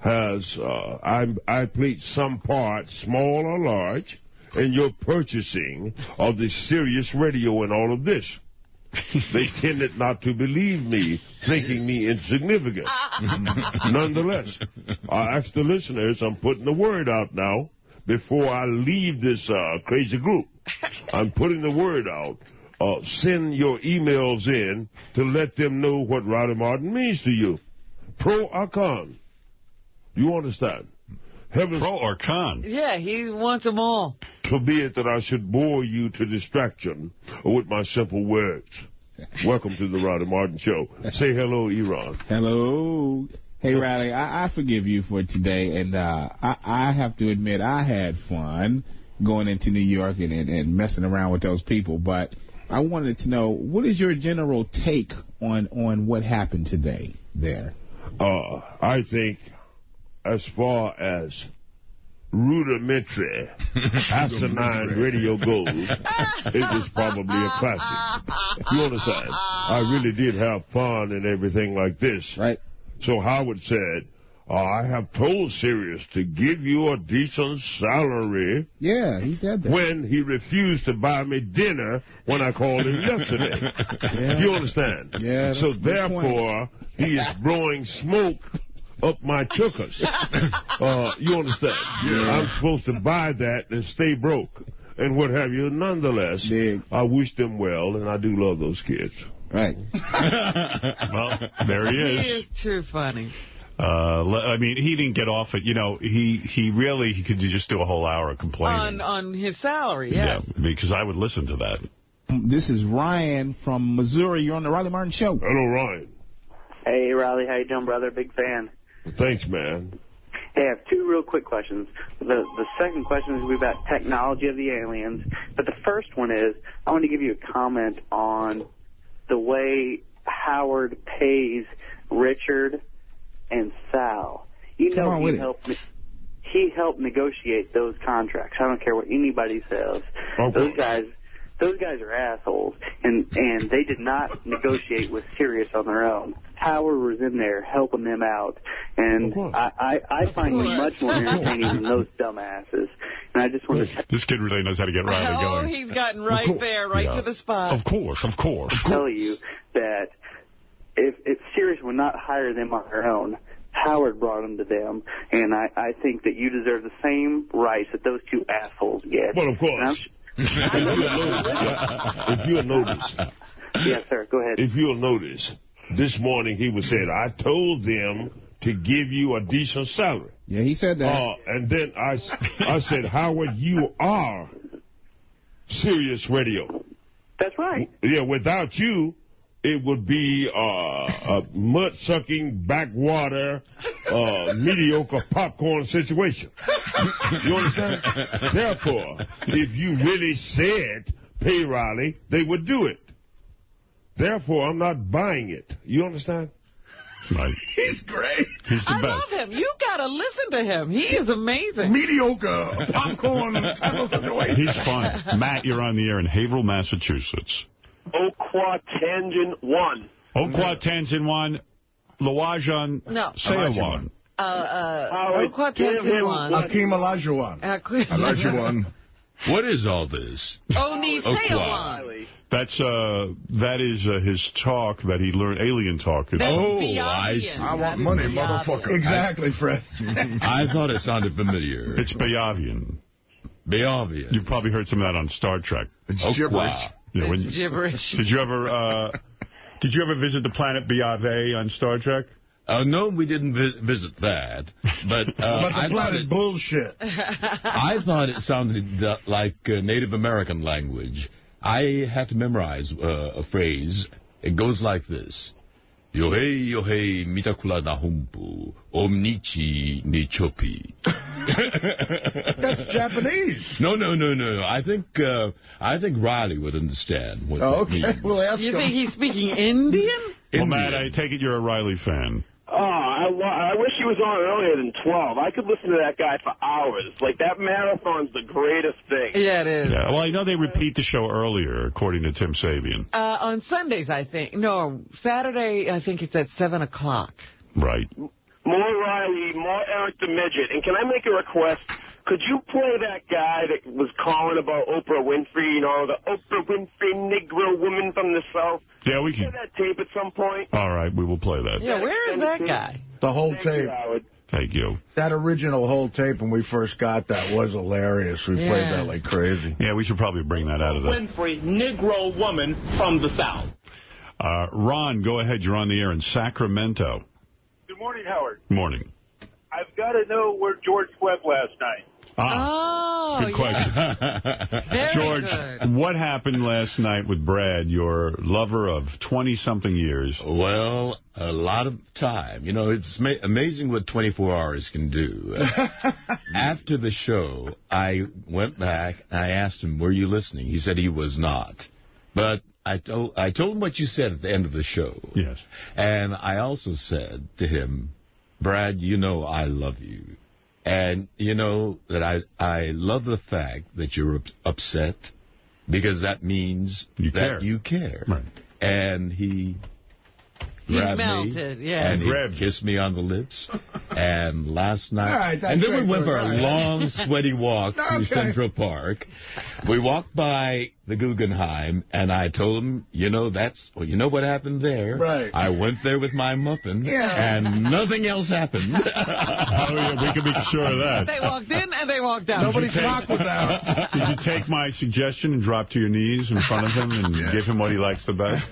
I played some part, small or large, in your purchasing of the Sirius radio and all of this. They tended not to believe me, thinking me insignificant. Nonetheless, I asked the listeners, I'm putting the word out now before I leave this crazy group. I'm putting the word out. Send your emails in to let them know what Roddy Martin means to you. Pro or con? You understand? Pro or con? Yeah, he wants them all. Forbid that I should bore you to distraction with my simple words. Welcome to the Roddy Martin Show. Say hello, Iran. Hello. Hey, Riley, I forgive you for today, and I have to admit I had fun going into New York and messing around with those people, but I wanted to know, what is your general take on what happened today there? I think as far as rudimentary asinine radio goes, it was probably a classic. You understand? I really did have fun and everything like this. Right. So Howard said, I have told Sirius to give you a decent salary. Yeah, he said that. When he refused to buy me dinner when I called him yesterday. Yeah. You understand? Yeah. So therefore, he is blowing smoke up my chukas. You understand? Yeah. I'm supposed to buy that and stay broke and what have you. Nonetheless, I wish them well, and I do love those kids. Right. Well, there he is. He is too funny. I mean, he didn't get off it. You know, he could just do a whole hour of complaining. On his salary, yeah. Yeah, because I would listen to that. This is Ryan from Missouri. You're on the Riley Martin Show. Hello, Ryan. Hey, Riley. How you doing, brother? Big fan. Thanks, man. Hey, I have two real quick questions. The second question is about technology of the aliens. But the first one is, I want to give you a comment on the way Howard pays Richard and Sal. You know, he helped negotiate those contracts. I don't care what anybody says. Okay. Those guys are assholes, and they did not negotiate with Sirius on their own. Howard was in there helping them out, and I find him much more entertaining than those dumbasses. And I just want to... This kid really knows how to get Riley going. Oh, he's gotten right there, right to the spot. Of course. Tell you that if Sirius would not hire them on their own, Howard brought them to them, and I think that you deserve the same rights that those two assholes get. Well, of course. If you'll notice. Yes, sir. Go ahead. If you'll notice, this morning he was saying, I told them to give you a decent salary. Yeah, he said that. And then I said, Howard, you are Sirius Radio. That's right. Yeah, without you, it would be a mud-sucking, backwater, mediocre popcorn situation. You understand? Therefore, if you really said pay Riley, they would do it. Therefore, I'm not buying it. You understand? Right. He's great. He's the I best. love him. You got to listen to him. He is amazing. Mediocre popcorn type of situation. He's fun. Matt, you're on the air in Haverhill, Massachusetts. Oquat Tangent 1. Oquat Tangent 1. Lawajan. No. Sayawan. Oquat Tangent 1. Hakeem Olajuwon. Olajuwon. What is all this? Oni Sayawan. That is his talk that he learned, alien talk. I see. I want money, motherfucker. Exactly, Fred. I thought it sounded familiar. It's Bayavian. Bayavian. You've probably heard some of that on Star Trek. It's gibberish. Yeah, it's gibberish. Did you ever visit the planet Bayave on Star Trek? No, we didn't visit that. But the planet bullshit. I thought it sounded like Native American language. I had to memorize a phrase. It goes like this. Yohei mitakula nahumpu omnichi nichopi. That's Japanese. No. I think Riley would understand what that means. We'll ask him. You think he's speaking Indian? Well, Matt, I take it you're a Riley fan. Oh, I wish he was on earlier than 12. I could listen to that guy for hours. Like, that marathon's the greatest thing. Yeah, it is. Yeah, well, I know they repeat the show earlier, according to Tim Sabian. On Sundays, I think. No, Saturday, I think it's at 7 o'clock. Right. More Riley, more Eric the Midget. And can I make a request? Could you play that guy that was calling about Oprah Winfrey, the Oprah Winfrey Negro woman from the South? Yeah, we can. Play that tape at some point. All right, we will play that. Yeah, where is that guy? The whole tape. Thank you. That original whole tape when we first got that was hilarious. We played that like crazy. Yeah, we should probably bring that out of the... Winfrey Negro woman from the South. Ron, go ahead. You're on the air in Sacramento. Good morning, Howard. Morning. I've got to know where George slept last night. Good question. George, what happened last night with Brad, your lover of 20-something years? Well, a lot of time. It's amazing what 24 hours can do. After the show, I went back and I asked him, were you listening? He said he was not. But I told him what you said at the end of the show. Yes. And I also said to him, Brad, I love you. And you know that I love the fact that you're upset, because that means you care. Right. And he grabbed melted, me, yeah. and he kissed me on the lips. And last night, all right, and then we went for a long, sweaty walk through Central Park. We walked by the Guggenheim, and I told him, you know what happened there? Right. I went there with my muffin, and nothing else happened. Oh, yeah, we can be sure of that. They walked in and they walked out. Nobody's clock was out. Did you take my suggestion and drop to your knees in front of him and give him what he likes the best?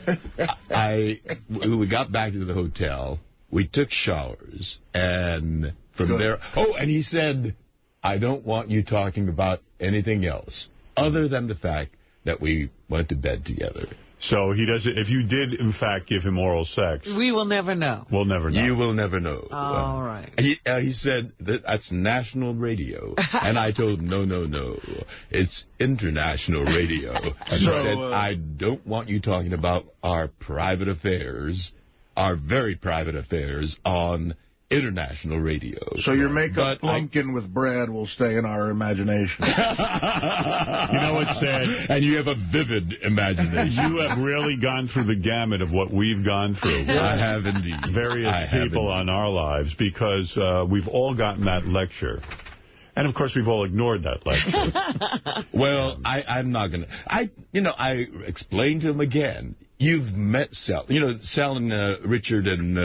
We got back to the hotel. We took showers, and from there... Oh, and he said, I don't want you talking about anything else other than the fact that we went to bed together. So he doesn't. If you did, in fact, give him oral sex, we will never know. We'll never know. You will never know. All right. He said that's national radio, and I told him no, it's international radio. And he said, I don't want you talking about our private affairs, our very private affairs on international radio. So your makeup Blumpkin with Brad will stay in our imagination. You know what's sad? And you have a vivid imagination. You have really gone through the gamut of what we've gone through. I have indeed. Various people on our lives, because we've all gotten that lecture. And, of course, we've all ignored that lecture. Well, I'm not going to... I explained to him again. You've met Sal. Sal and Richard and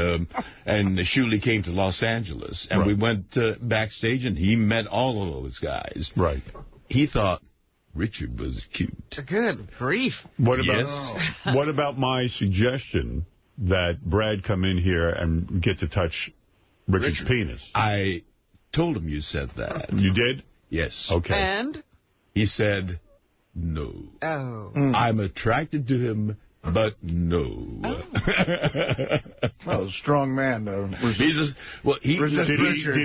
Shuley came to Los Angeles, and we went backstage, and he met all of those guys. Right. He thought Richard was cute. Good grief. What about my suggestion that Brad come in here and get to touch Richard's penis? I told him you said that. You did? Yes. Okay. And? He said, no. Oh. I'm attracted to him, but no. Well, strong man, though. Did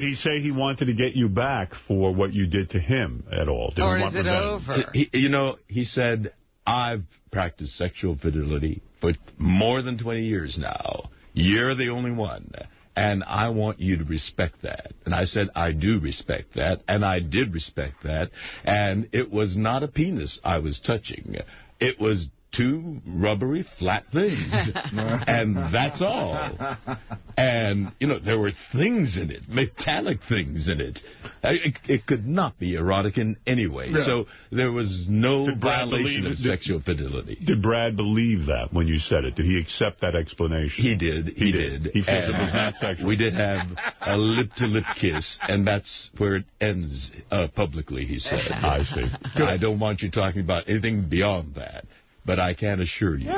he say he wanted to get you back for what you did to him at all? Or is it over? He said, I've practiced sexual fidelity for more than 20 years now. You're the only one. And I want you to respect that. And I said, I do respect that. And I did respect that. And it was not a penis I was touching. It was two rubbery, flat things. And that's all. And, there were things in it, metallic things in it. It could not be erotic in any way. Yeah. So there was no violation of sexual fidelity. Did Brad believe that when you said it? Did he accept that explanation? He did. He did. He felt it was not sexual. We did have a lip-to-lip kiss, and that's where it ends publicly, he said. I see. I don't want you talking about anything beyond that. But I can assure you,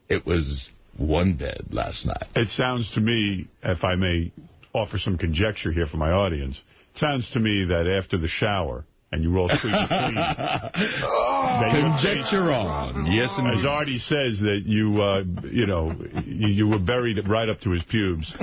it was one bed last night. It sounds to me, if I may offer some conjecture here for my audience, it sounds to me that after the shower, and you roll squeaky clean. Conjecture on. Yes, indeed. As Artie says that you were buried right up to his pubes.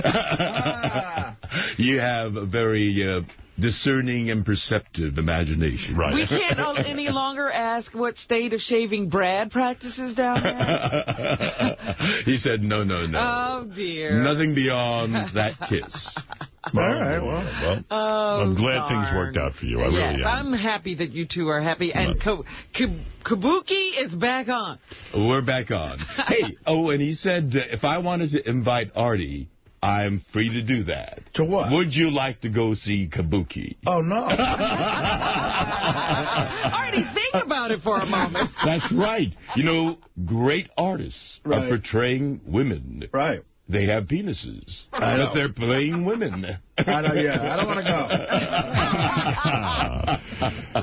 You have a very... discerning and perceptive imagination. Right. We can't any longer ask what state of shaving Brad practices down there? He said, no. Oh, dear. Nothing beyond that kiss. All right, well. I'm glad things worked out for you. I really am. I'm happy that you two are happy. And Kabuki is back on. We're back on. Hey, and he said if I wanted to invite Artie, I'm free to do that. To what? Would you like to go see Kabuki? Oh, no. Artie, think about it for a moment. That's right. You know, great artists are portraying women. Right. They have penises, but they're playing women. I know, yeah. I don't want to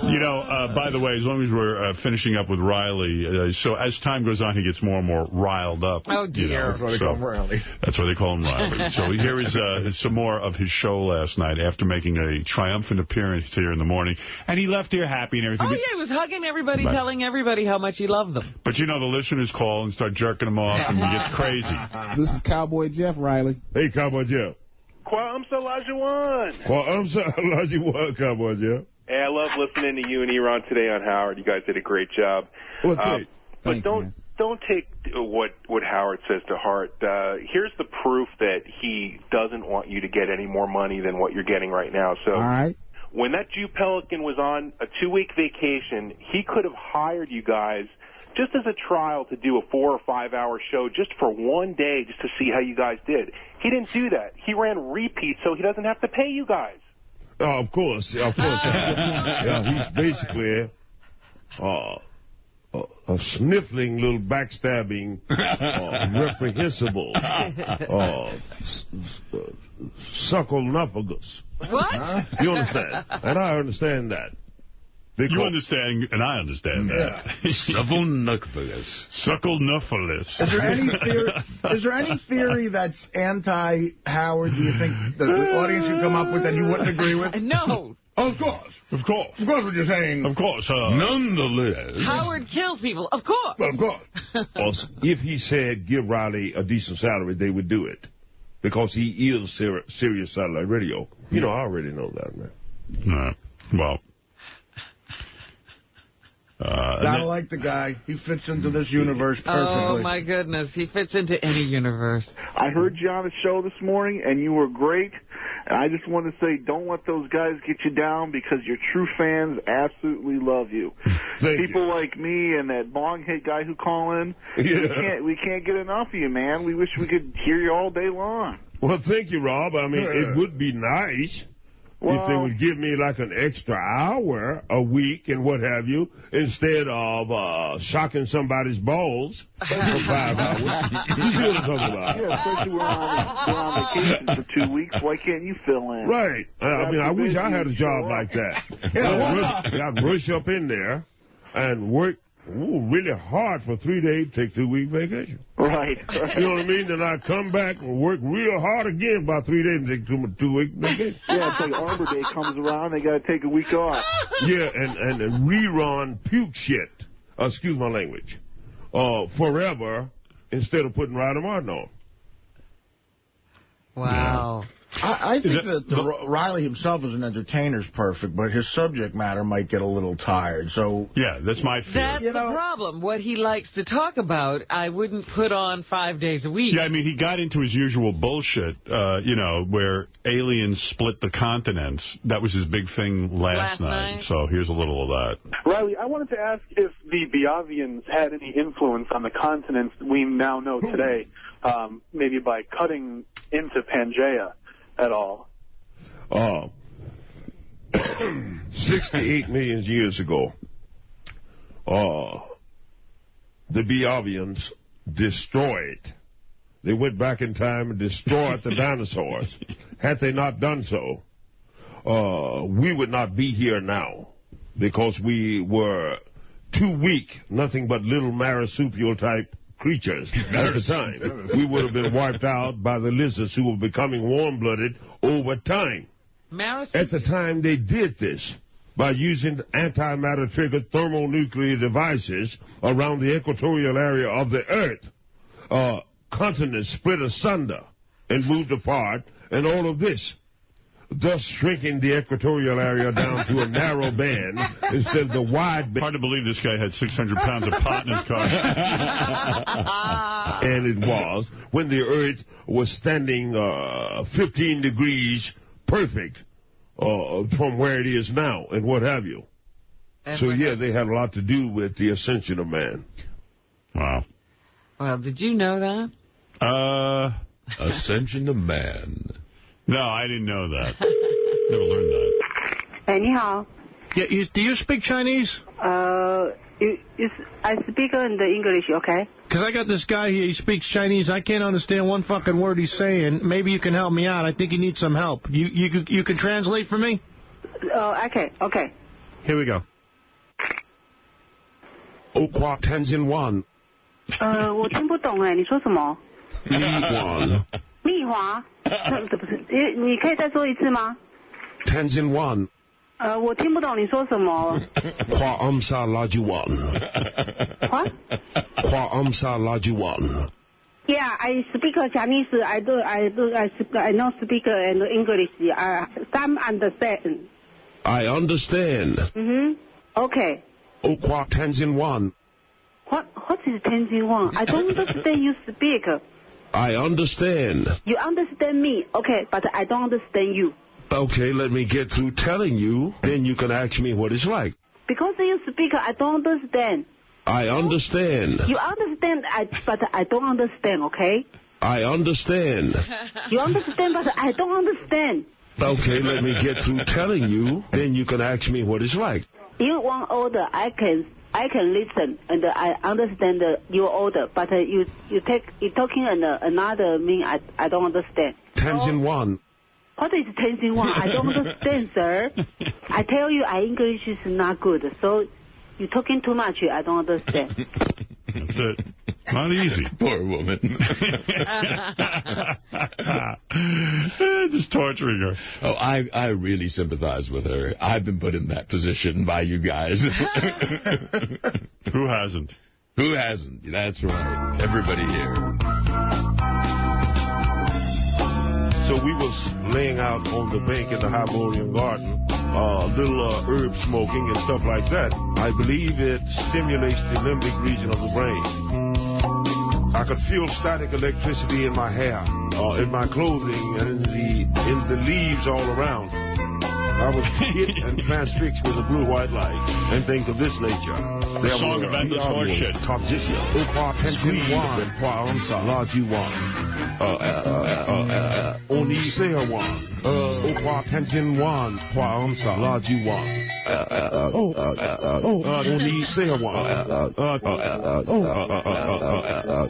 go. You know, by the way, as long as we're finishing up with Riley, so as time goes on, he gets more and more riled up. Oh, dear. You know, that's why they call him Riley. That's why they call him Riley. So here is some more of his show last night after making a triumphant appearance here in the morning. And he left here happy and everything. Oh, yeah, he was hugging everybody, telling everybody how much he loved them. But, you know, the listeners call and start jerking him off, and he gets crazy. This is Cowboy Jeff, Riley. Hey, Cowboy Jeff. Kwamsa Lajuan. Kwamsa Lajuan, Cowboy Jeff. Hey, I love listening to you and Eron today on Howard. You guys did a great job. Well, thanks. But don't take what Howard says to heart. Here's the proof that he doesn't want you to get any more money than what you're getting right now. So, all right. When that Jew Pelican was on a 2-week vacation, he could have hired you guys just as a trial to do a 4 or 5 hour show just for one day just to see how you guys did. He didn't do that. He ran repeats so he doesn't have to pay you guys. Oh, of course. Yeah, he's basically a sniffling little backstabbing, reprehensible, sucklenophagus. What? You understand? And I understand that. You understand, and I understand that. Sucklenophagus. Sucklenophagus. Is there any theory that's anti-Howard, do you think the audience could come up with that you wouldn't agree with? No. Of course. Of course. Of course what you're saying. Of course. Nonetheless. Howard kills people. Of course. Well, of course. If he said give Riley a decent salary, they would do it. Because he is Sirius Satellite Radio. You know, I already know that, man. Well. I like the guy. He fits into this universe perfectly. Oh, my goodness. He fits into any universe. I heard you on the show this morning, and you were great. And I just want to say, don't let those guys get you down because your true fans absolutely love you. People like me and that bong-head guy who call in, we can't get enough of you, man. We wish we could hear you all day long. Well, thank you, Rob. I mean, it would be nice if they would give me like an extra hour a week and what have you, instead of shocking somebody's balls for 5 hours. You see what I'm talking about? Yeah, especially we're on vacation for 2 weeks. Why can't you fill in? Right. I mean, I wish I had a job like that. I'd rush up in there and work really hard for 3 days, take 2 week vacation. Right. You know what I mean? Then I come back and work real hard again about 3 days and take 2 week vacation. Yeah, it's like Arbor Day comes around, they got to take a week off. Yeah, and rerun puke shit, excuse my language, forever instead of putting Ryder Martin on. Wow. I think that Riley himself as an entertainer is perfect, but his subject matter might get a little tired. So yeah, that's my fear. That's the problem. What he likes to talk about, I wouldn't put on 5 days a week. Yeah, I mean, he got into his usual bullshit, you know, where aliens split the continents. That was his big thing last night. So here's a little of that. Riley, I wanted to ask if the Biavians had any influence on the continents we now know today, maybe by cutting into Pangea at all. 68 million years ago, the Biavians destroyed. They went back in time and destroyed the dinosaurs. Had they not done so, we would not be here now because we were too weak, nothing but little marsupial type creatures at the time. We would have been wiped out by the lizards who were becoming warm-blooded over time. At the time they did this by using antimatter triggered thermonuclear devices around the equatorial area of the Earth. Continents split asunder and moved apart, and all of this, thus shrinking the equatorial area down to a narrow band instead of the wide band. Hard to believe this guy had 600 pounds of pot in his car. And it was when the Earth was standing 15 degrees perfect from where it is now and what have you. And so, yeah, they had a lot to do with the ascension of man. Wow. Well, did you know that? Ascension of man. No, I didn't know that. Never learned that. 哎，你好。 Yeah, do you speak Chinese? I speak in the English, okay? Because I got this guy here, he speaks Chinese. I can't understand one fucking word he's saying. Maybe you can help me out. I think he needs some help. You can translate for me? Okay. Here we go. 欧夸Tenzin Wan. 我听不懂哎，你说什么？蜜黄。蜜华？不是，你可以再说一次吗？ Tenzin Wan. 我听不懂你说什么。夸Amsa Lajuan. What? 夸Amsa Lajuan. Yeah, I speak Chinese. I know speak and English. Some understand. I understand. Okay. 欧夸Tenzin Wan. What is Tenzin Wan? I don't understand you speak. I understand. You understand me, okay, but I don't understand you. Okay, let me get through telling you, then you can ask me what it's like. Because you speak, I don't understand. I understand. You understand, but I don't understand, okay? I understand. You understand, but I don't understand. Okay, let me get through telling you, then you can ask me what it's like. You want order, I can listen and I understand your order, but you talking another mean I don't understand. Tenzin Wan. What is Tenzin Wan? I don't understand, sir. I tell you, our English is not good, so you're talking too much. I don't understand. That's it. Not easy. Poor woman. Just torturing her. Oh, I really sympathize with her. I've been put in that position by you guys. Who hasn't? Who hasn't? That's right. Everybody here. So we was laying out on the bank in the Hyborian Garden, little herb smoking and stuff like that. I believe it stimulates the limbic region of the brain. I could feel static electricity in my hair, in my clothing, and in the leaves all around. I was hit and transfixed with a blue-white light and things of this nature. The song of endless horseshit. Oni Seawan. Okwa Tenzin Wan. Kwa Amsa Laji Wan. Oni Seawan.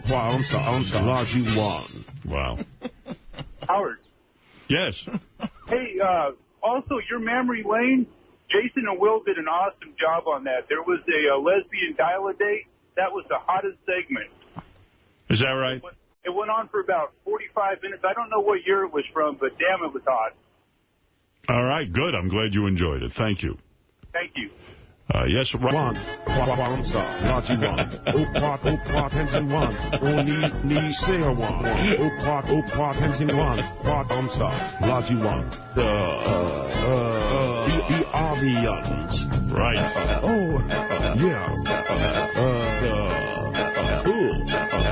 Kwa Amsa Laji Wan. Wow. Howard. Yes. Hey, also, your Memory Lane, Jason and Will did an awesome job on that. There was a lesbian dial-a-date. That was the hottest segment. Is that right? It went on for about 45 minutes. I don't know what year it was from, but damn, it was hot. All right, good. I'm glad you enjoyed it. Thank you. Thank you. Yes, right. Right.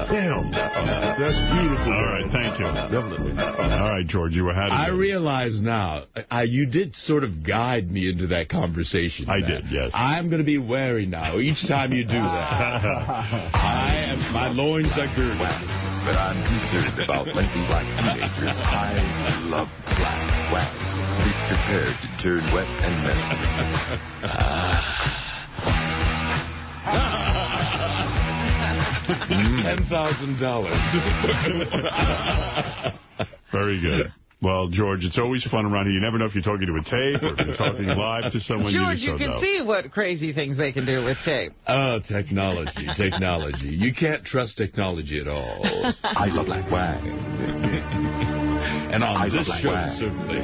Damn. That's beautiful. All right, thank you. Definitely. All right, George, you were had. I realize now, you did sort of guide me into that conversation. I did, yes. I'm going to be wary now each time you do that. My loins are girded. But I'm concerned about lengthy black teenagers. I love black wax. Be prepared to turn wet and messy. $10,000. Very good. Well, George, it's always fun around here. You never know if you're talking to a tape or if you're talking live to someone. George, you can see what crazy things they can do with tape. Oh, technology. You can't trust technology at all. I love black wax. And on this show, certainly.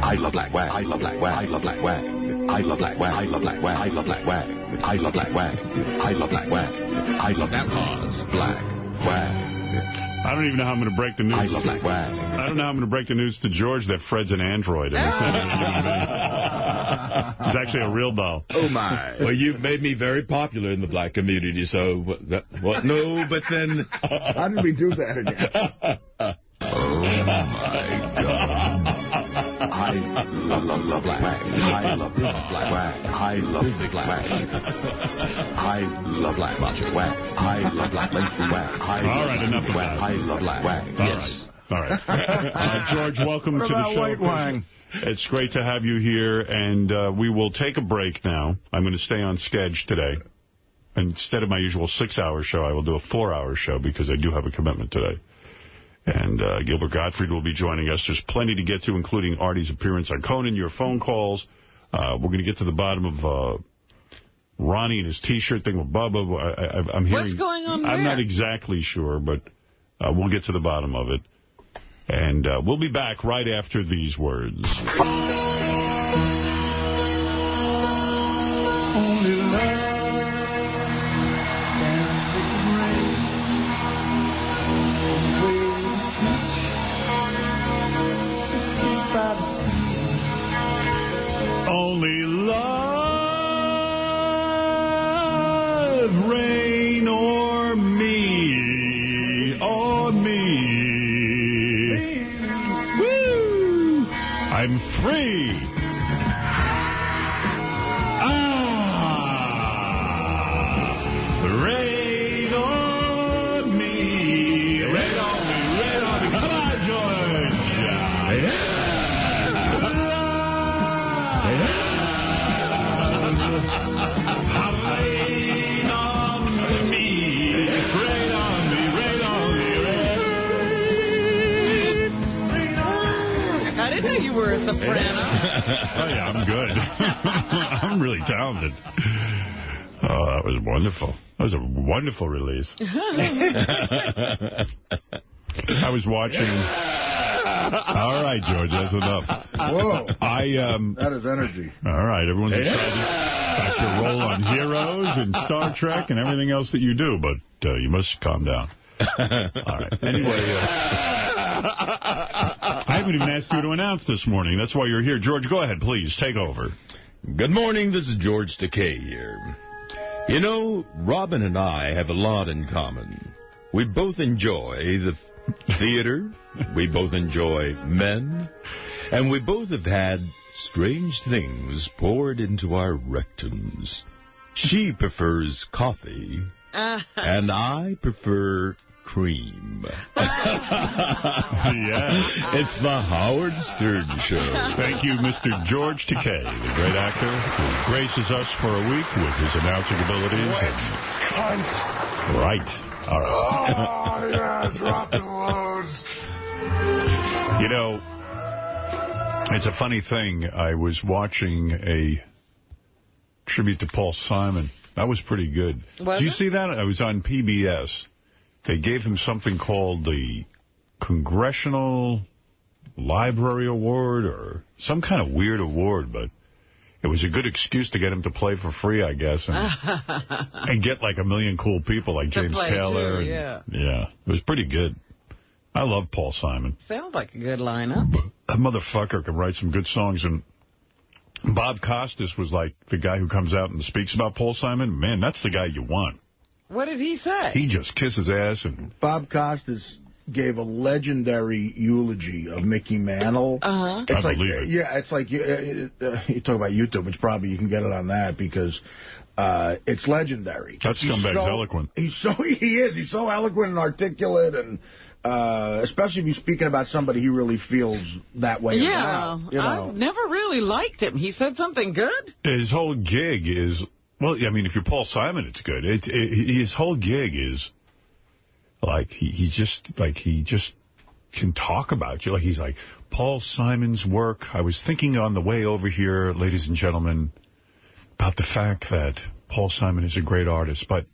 I love black wax. I love black wax. I love black wax. I love black wax. I love black wax. I love black wax. I love black wax. I love black wax. I love that cause black wax. I don't even know how I'm going to break the news. I love black wax. I don't know how I'm going to break the news to George that Fred's an android. And it's not even a human being. He's actually a real doll. Oh, my. Well, you've made me very popular in the black community, so... No, but then... How did we do that again? Oh, my God. I love black. I love black. I love black. I love black. Whack. I love black. Whack. All right, enough of that. I love black. Whack. Yes. All right. George, welcome to the show. White Wang? It's great to have you here, and we will take a break now. I'm going to stay on Sketch today. Instead of my usual 6-hour show, I will do a 4-hour show because I do have a commitment today. And Gilbert Gottfried will be joining us. There's plenty to get to, including Artie's appearance on Conan, your phone calls. We're going to get to the bottom of Ronnie and his T-shirt thing with Bubba. I'm hearing, what's going on there? I'm not exactly sure, but we'll get to the bottom of it. And we'll be back right after these words. Only love. Only love, rain or me, Woo! I'm free. Rain on me, rain on me, rain on me. Come on, George. Yeah. Rain on me, rain on me, rain on me, rain on me. I didn't know you were a soprano. Oh, yeah, I'm good. I'm really talented. Oh, that was wonderful. That was a wonderful release. I was watching... All right, George, that's enough. Whoa. That is energy. All right, everyone's excited about your role on Heroes and Star Trek and everything else that you do, but you must calm down. All right. Anyway, I haven't even asked you to announce this morning. That's why you're here. George, go ahead, please. Take over. Good morning. This is George Takei here. You know, Robin and I have a lot in common. We both enjoy the theater, we both enjoy men, and we both have had strange things poured into our rectums. She prefers coffee, and I prefer cream. Yeah. It's the Howard Stern Show. Thank you, Mr. George Takei, the great actor who graces us for a week with his announcing abilities. Right. All right. Oh, yeah, dropping loads. You know, it's a funny thing. I was watching a tribute to Paul Simon. That was pretty good. Did you see that? I was on PBS. They gave him something called the Congressional Library Award or some kind of weird award, but it was a good excuse to get him to play for free, I guess, and get like 1 million cool people like James Taylor. Too, yeah, it was pretty good. I love Paul Simon. Sounds like a good lineup. That motherfucker can write some good songs. And Bob Costas was like the guy who comes out and speaks about Paul Simon. Man, that's the guy you want. What did he say? He just kisses ass. And Bob Costas gave a legendary eulogy of Mickey Mantle. It's I believe it. Yeah, it's like you talk about YouTube. It's probably you can get it on that because it's legendary. That scumbag's eloquent. He is. He's so eloquent and articulate, and especially if you're speaking about somebody he really feels that way about. You know. I've never really liked him. He said something good? His whole gig is, well, I mean, if you're Paul Simon, it's good. His whole gig is, like, he just can talk about you. Like, he's like, Paul Simon's work. I was thinking on the way over here, ladies and gentlemen, about the fact that Paul Simon is a great artist. But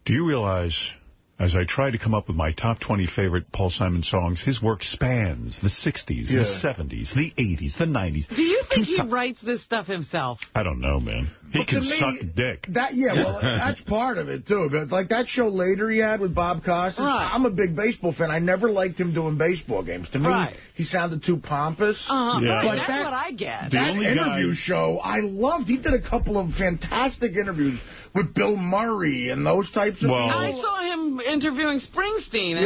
do you realize, as I tried to come up with my top 20 favorite Paul Simon songs, his work spans the 60s, the 70s, the 80s, the 90s. Do you think he writes this stuff himself? I don't know, man. He can suck dick. That's part of it, too. But like that show later he had with Bob Costas, I'm a big baseball fan. I never liked him doing baseball games. To me, he sounded too pompous. But that's what I get. That interview show, I loved. He did a couple of fantastic interviews with Bill Murray and those types of people. I saw him interviewing Springsteen.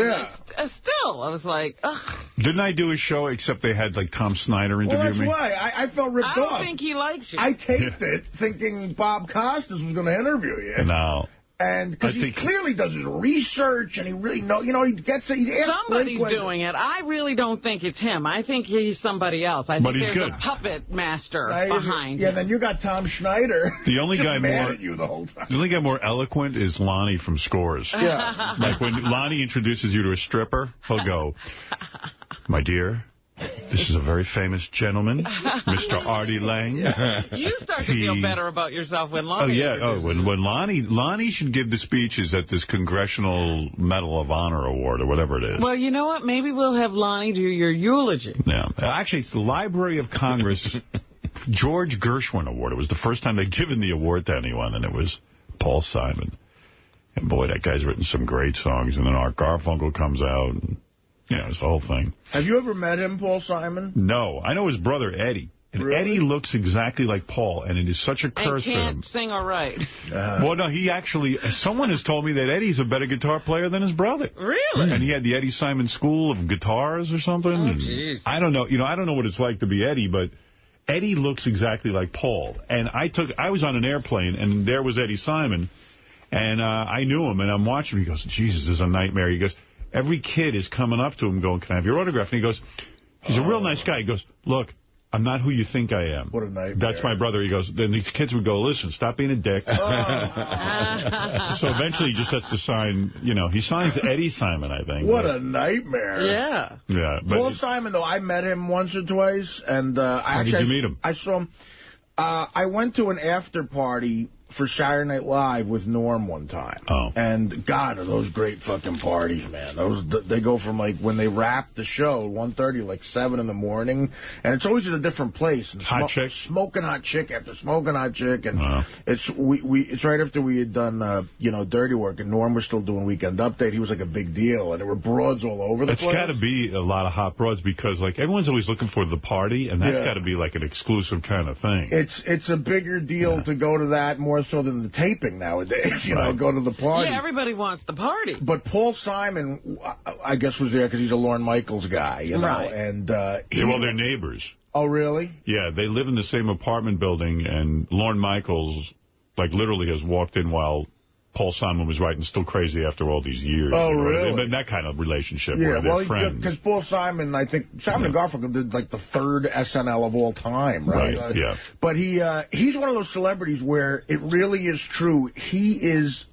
And still, I was like, ugh. Didn't I do a show except they had, like, Tom Snyder interview me? Well, that's why. I felt ripped off. I don't think he likes you. I taped it thinking Bob Costas was going to interview you. No. And because he clearly does his research and he really knows, he gets it. Somebody's doing it. I really don't think it's him. I think he's somebody else. I think there's a puppet master behind him. Yeah, then you got Tom Schneider. The only guy mad at you the whole time. The only guy more eloquent is Lonnie from Scores. Yeah. Like when Lonnie introduces you to a stripper, he'll go, "My dear, this is a very famous gentleman, Mr. Artie Lang." You start to feel better about yourself when Lonnie when Lonnie should give the speeches at this Congressional Medal of Honor Award or whatever it is. Well, you know what? Maybe we'll have Lonnie do your eulogy. Yeah. Actually, it's the Library of Congress George Gershwin Award. It was the first time they'd given the award to anyone, and it was Paul Simon. And boy, that guy's written some great songs. And then Art Garfunkel comes out. And, it's the whole thing. Have you ever met him, Paul Simon? No. I know his brother, Eddie. And really? Eddie looks exactly like Paul, and it is such a curse for him. And can't sing or write. Well, no, he actually, someone has told me that Eddie's a better guitar player than his brother. Really? And he had the Eddie Simon School of Guitars or something. Oh, jeez. I don't know. I don't know what it's like to be Eddie, but Eddie looks exactly like Paul. And I was on an airplane, and there was Eddie Simon, and I knew him, and I'm watching him. He goes, "Jesus, this is a nightmare." He goes, every kid is coming up to him going, "Can I have your autograph?" And he goes, he's a real nice guy. He goes, "Look, I'm not who you think I am." What a nightmare. That's my brother. He goes, then these kids would go, "Listen, stop being a dick." So eventually he just has to sign, he signs Eddie Simon, I think. What a nightmare. Yeah. Yeah. Paul Simon, though, I met him once or twice. And how did you meet him? I saw him. I went to an after party for Saturday Night Live with Norm one time. Oh. And, God, are those great fucking parties, man. They go from, like, when they wrap the show, 1:30, like 7 in the morning. And it's always at a different place. And hot chick? Smoking hot chick after smoking hot chick. And it's right after we had done, Dirty Work, and Norm was still doing Weekend Update. He was, like, a big deal. And there were broads all over the place. It's got to be a lot of hot broads because, like, everyone's always looking for the party, and that's got to be, like, an exclusive kind of thing. It's a bigger deal to go to that more so than the taping nowadays, go to the party. Yeah, everybody wants the party. But Paul Simon, I guess, was there because he's a Lorne Michaels guy, Right. And well, they're neighbors. Oh, really? Yeah, they live in the same apartment building, and Lorne Michaels, like, literally has walked in while Paul Simon was writing Still Crazy After all these years. Oh, really? But that kind of relationship where they're friends. Because Paul Simon, I think, Simon and Garfunkel did, like, the 3rd SNL of all time, right? Yeah. But he's one of those celebrities where it really is true. He is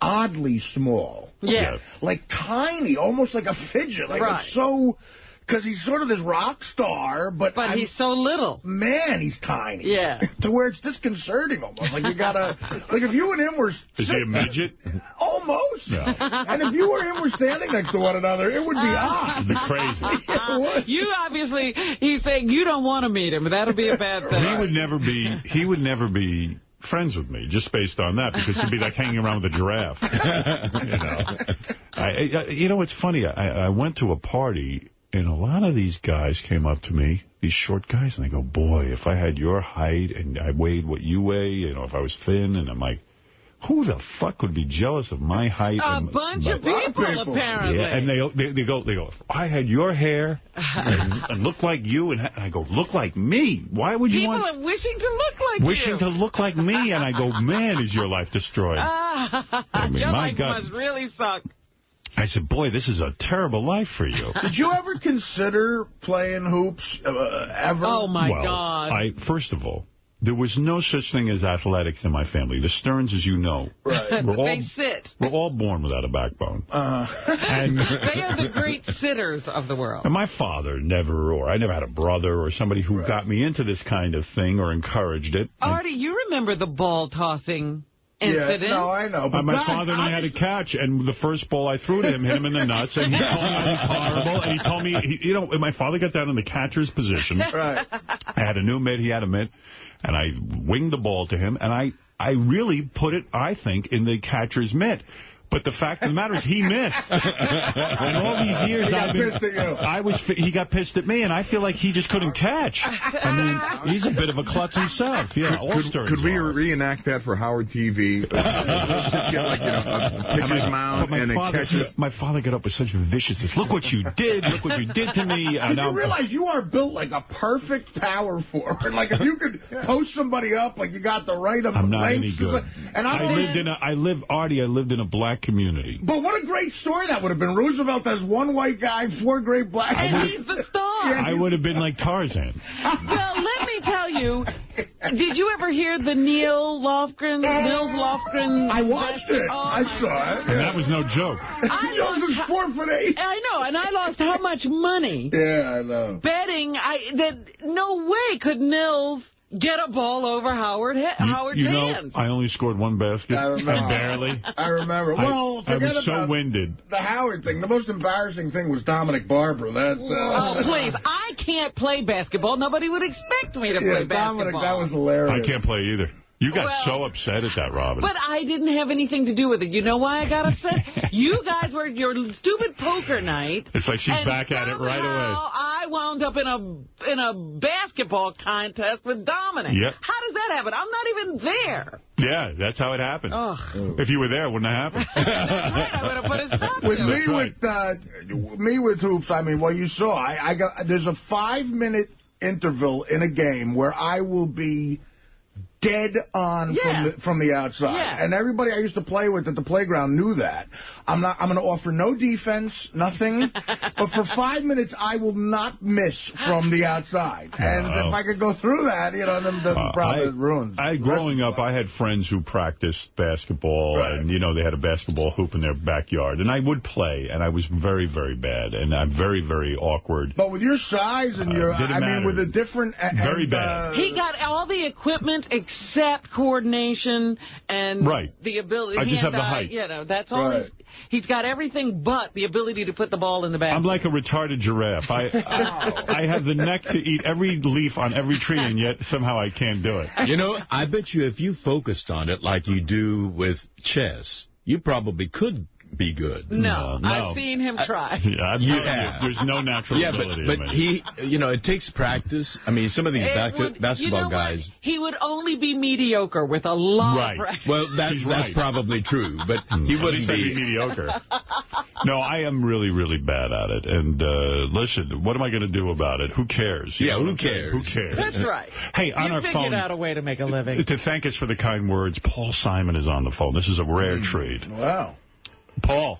oddly small. Yeah. Like, tiny, almost like a fidget. Like, it's so... Because he's sort of this rock star, but he's so little. Man, he's tiny. Yeah. To where it's disconcerting almost. Like, you gotta... Like, if you and him were... Is he a midget? Almost. No. And if you or him were standing next to one another, it would be odd. It'd be crazy. You obviously... He's saying you don't want to meet him, but that'll be a bad thing. He would never be friends with me, just based on that, because he'd be like hanging around with a giraffe. It's funny. I went to a party... And a lot of these guys came up to me, these short guys, and they go, "Boy, if I had your height and I weighed what you weigh, if I was thin," and I'm like, who the fuck would be jealous of my height? A bunch of people, apparently. Yeah, and they go, if I had your hair and looked like you, and I go, look like me? Why would you want... People are wishing to look like you. Wishing to look like me, and I go, man, is your life destroyed. Your life must really suck. I said, boy, this is a terrible life for you. Did you ever consider playing hoops, ever? Oh, my God. First of all, there was no such thing as athletics in my family. The Stearns, as you know, they sit. We're all born without a backbone. And they are the great sitters of the world. And my father I never had a brother or somebody who got me into this kind of thing or encouraged it. Artie, you remember the ball tossing incident? Yeah, no, I know. But my father and I had a catch, and the first ball I threw to him hit him in the nuts, and he told me I was horrible, and he told me, my father got down in the catcher's position. Right. I had a new mitt, he had a mitt, and I winged the ball to him, and I really put it, I think, in the catcher's mitt. But the fact of the matter is he missed. And all these years he got pissed at me, and I feel like he just couldn't catch. I mean, he's a bit of a klutz himself. Yeah, could we reenact that for Howard TV? Get like, a pitcher's mound and then catches. My father got up with such viciousness. Look what you did. Look what you did to me. Did you realize you are built like a perfect power forward? Like if you could post somebody up, like you got the right I'm not any good. And I lived in a black community. But what a great story that would have been. Roosevelt has one white guy, 4 great black guys. And he's the star. I would have been like Tarzan. Well, let me tell you, did you ever hear the Nils Lofgren? I watched it. I saw it. And that was no joke. Nils is 4'8". I know, and I lost how much money? Yeah, I know. Betting that no way could Nils get a ball over Howard's hands. I only scored 1 basket. I remember. Barely. I remember. Well, I was so winded. The Howard thing. The most embarrassing thing was Dominic Barber. Oh, please. I can't play basketball. Nobody would expect me to play basketball. Dominic, that was hilarious. I can't play either. You got so upset at that, Robin. But I didn't have anything to do with it. You know why I got upset? You guys were at your stupid poker night. It's like she's back at it right away. I wound up in a basketball contest with Dominic. Yep. How does that happen? I'm not even there. Yeah, that's how it happens. If you were there, it wouldn't have happened. That's right. I would have put a stop with to it. With me with hoops, I mean, well, you saw, I got there's a 5-minute interval in a game where I will be dead on from the outside. Yeah. And everybody I used to play with at the playground knew that. I'm going to offer no defense, nothing. But for 5 minutes, I will not miss from the outside. And if I could go through that, then the problem is ruined. Growing up, I had friends who practiced basketball, and, they had a basketball hoop in their backyard. And I would play, and I was very, very bad. And I'm very, very awkward. But with your size and your, with a different... very bad. He got all the equipment except coordination and the ability. I just have the height. That's all. He's got everything but the ability to put the ball in the basket. I'm like a retarded giraffe. I have the neck to eat every leaf on every tree, and yet somehow I can't do it. I bet you if you focused on it like you do with chess, you probably could be good. No. I've seen him try. There's no natural ability. But he, it takes practice. I mean, some of these basketball guys. He would only be mediocre with a lot of practice. Well, that's probably true, but he wouldn't be mediocre. No, I am really, really bad at it. And listen, what am I going to do about it? Who cares? Who cares? Who cares? That's right. Hey, on our phone. You figured out a way to make a living. To thank us for the kind words, Paul Simon is on the phone. This is a rare treat. Wow. Paul.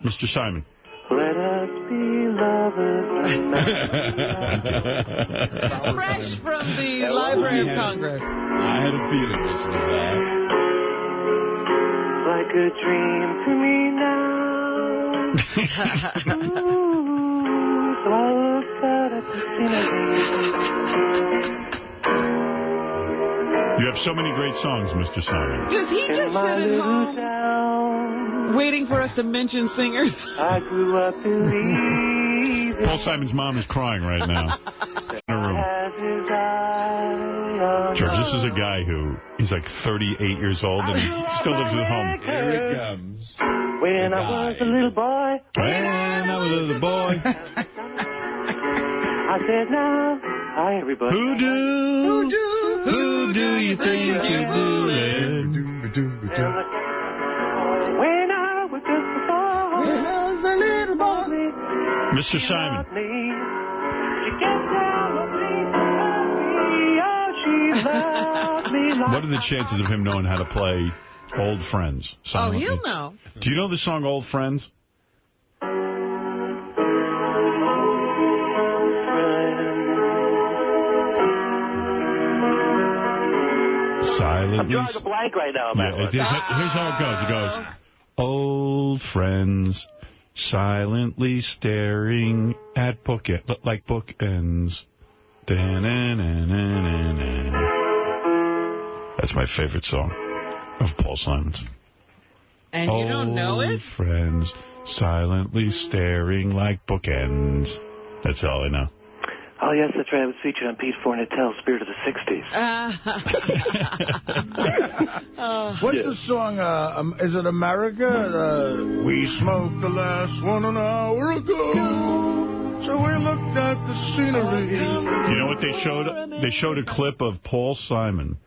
Mr. Simon. Let us be lovers. Fresh from the Library of Congress. I had a feeling this was that. Like a dream to me now. So I look out at the scenery. You have so many great songs, Mr. Simon. Does he just sit at home waiting for us to mention singers? I grew up believing. Paul Simon's mom is crying right now. In her room. George, this is a guy he's like 38 years old and he still lives at home. Here it comes. When I was a little boy. When I was a little boy. I said, now, hi, everybody. Who do you think you're fooling? When I was just a boy. When I was a little boy. Mr. Simon. What are the chances of him knowing how to play Old Friends? Silently? Oh, he'll know. Do you know the song Old Friends? Silently. I'm drawing a blank right now. Here's how it goes. It goes, old friends, silently staring at like bookends. That's my favorite song of Paul Simon's. And you don't know it? Old friends, silently staring like bookends. That's all I know. Oh, yes, that's right. I was featured on Pete Fornatel's Spirit of the 60s. What's the song? Is it America? We smoked the last one an hour ago, so we looked at the scenery. You know what they showed? They showed a clip of Paul Simon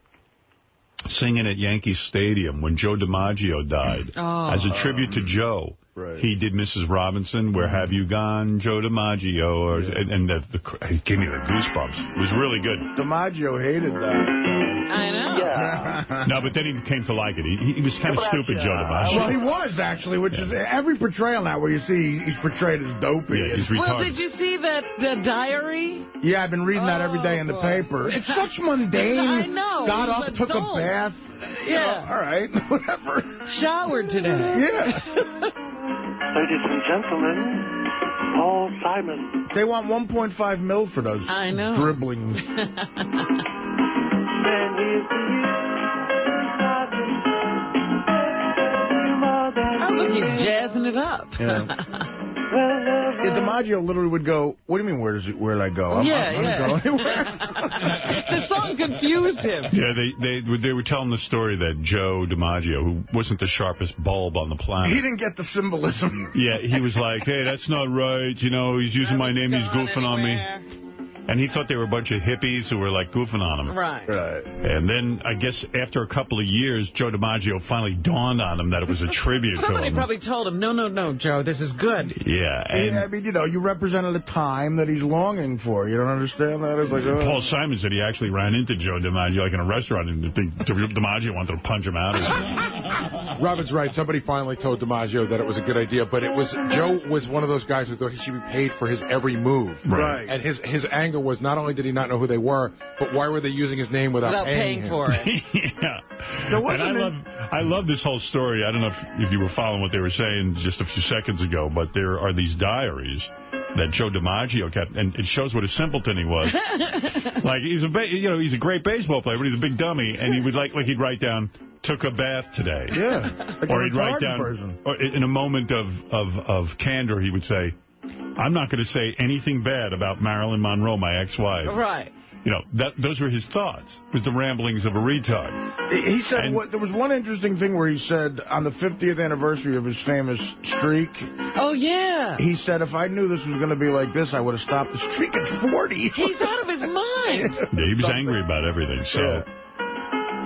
singing at Yankee Stadium when Joe DiMaggio died. As a tribute to Joe. Right. He did Mrs. Robinson, Where Have You Gone, Joe DiMaggio, and it gave me the goosebumps. It was really good. DiMaggio hated that. I know. Yeah. No, but then he came to like it. He was kind of stupid, Joe DiMaggio. Well, he was, actually, which is every portrayal now where you see he's portrayed as dopey. Yeah, he's retarded. Well, did you see that diary? Yeah, I've been reading that every day in the paper. It's such mundane. I know. Got up, took a bath. Yeah. All right, whatever. Showered today. Yeah. Ladies and gentlemen, Paul Simon. They want $1.5 million for those dribbling. Oh, look, he's jazzing it up. Yeah. DiMaggio literally would go, what do you mean, where did I go? I'm not going to go anywhere. The song confused him. Yeah, they were telling the story that Joe DiMaggio, who wasn't the sharpest bulb on the planet. He didn't get the symbolism. Yeah, he was like, hey, that's not right. You know, he's using my name. He's goofing on me. And he thought they were a bunch of hippies who were, like, goofing on him. Right. And then, I guess, after a couple of years, Joe DiMaggio finally dawned on him that it was a tribute to him. Somebody probably told him, no, Joe, this is good. Yeah. And I mean, you know, you represented a time that he's longing for. You don't understand that? It's like, Paul Simon said he actually ran into Joe DiMaggio, like, in a restaurant, and DiMaggio wanted to punch him out. Robin's right. Somebody finally told DiMaggio that it was a good idea, but Joe was one of those guys who thought he should be paid for his every move. Right. And his anger was not only did he not know who they were, but why were they using his name without paying for it? Yeah. And I love this whole story. I don't know if you were following what they were saying just a few seconds ago, but there are these diaries that Joe DiMaggio kept, and it shows what a simpleton he was. Like, he's a great baseball player, but he's a big dummy, and he would he'd write down, took a bath today. Yeah. Like or he'd write down, or in a moment of candor, he would say, I'm not going to say anything bad about Marilyn Monroe, my ex-wife. Right. You know, those were his thoughts. It was the ramblings of a retard. He said, there was one interesting thing where he said, on the 50th anniversary of his famous streak. Oh, yeah. He said, if I knew this was going to be like this, I would have stopped the streak at 40. He's out of his mind. Yeah, he was angry about everything, so...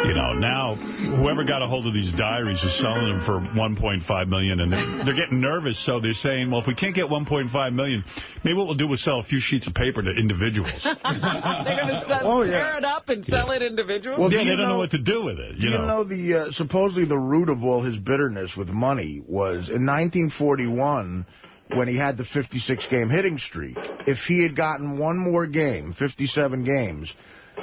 You know, now, whoever got a hold of these diaries is selling them for $1.5 million, and they're getting nervous, so they're saying, well, if we can't get $1.5 million, maybe what we'll do is sell a few sheets of paper to individuals. They're going to tear it up and sell it individually? Well, they don't know what to do with it. You know supposedly the root of all his bitterness with money was in 1941, when he had the 56-game hitting streak. If he had gotten one more game, 57 games...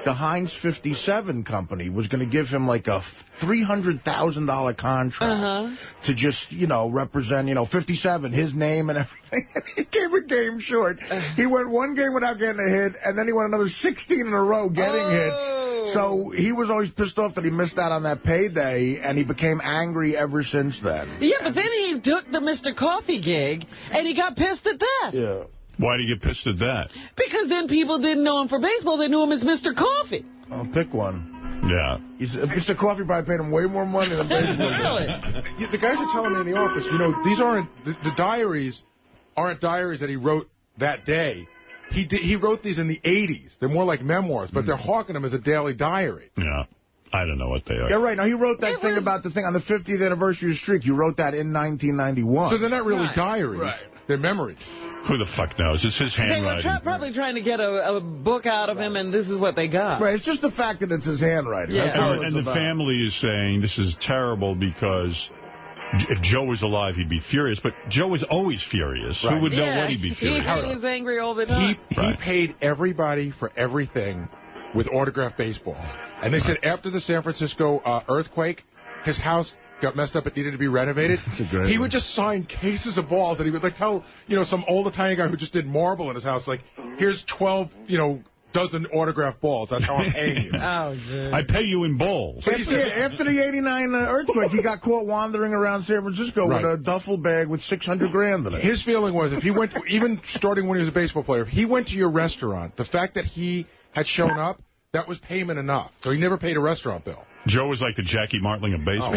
the Heinz 57 company was going to give him like a $300,000 contract to just, represent, 57, his name and everything. He came a game short. He went one game without getting a hit, and then he went another 16 in a row getting hits. So he was always pissed off that he missed out on that payday, and he became angry ever since then. Yeah, but then he took the Mr. Coffee gig, and he got pissed at that. Yeah. Why did you get pissed at that? Because then people didn't know him for baseball. They knew him as Mr. Coffee. I'll pick one. Yeah. Mr. Coffee probably paid him way more money than baseball. Really? The guys are telling me in the office, these aren't, the diaries aren't diaries that he wrote that day. He wrote these in the 80s. They're more like memoirs, but they're hawking them as a daily diary. Yeah. I don't know what they are. Yeah, right. Now, he wrote that thing about the thing on the 50th anniversary of streak. You wrote that in 1991. So they're not really diaries. Right. They're memories. Who the fuck knows? It's his handwriting. They were probably trying to get a book out of him, and this is what they got. Right. It's just the fact that it's his handwriting. Yeah. And the family is saying this is terrible because if Joe was alive, he'd be furious. But Joe was always furious. Right. Who would know what he'd be furious about? He was angry all the time. He paid everybody for everything with autographed baseballs. And they said after the San Francisco earthquake, his house got messed up, it needed to be renovated. He would just sign cases of balls, and he would tell, some old Italian guy who just did marble in his house, like, here's 12, dozen autographed balls. That's how I'm paying you. Oh, dude. I pay you in balls. After the 89 earthquake, he got caught wandering around San Francisco with a duffel bag with $600,000 in it. His feeling was if he went, even starting when he was a baseball player, if he went to your restaurant, the fact that he had shown up, that was payment enough. So he never paid a restaurant bill. Joe was like the Jackie Martling of baseball.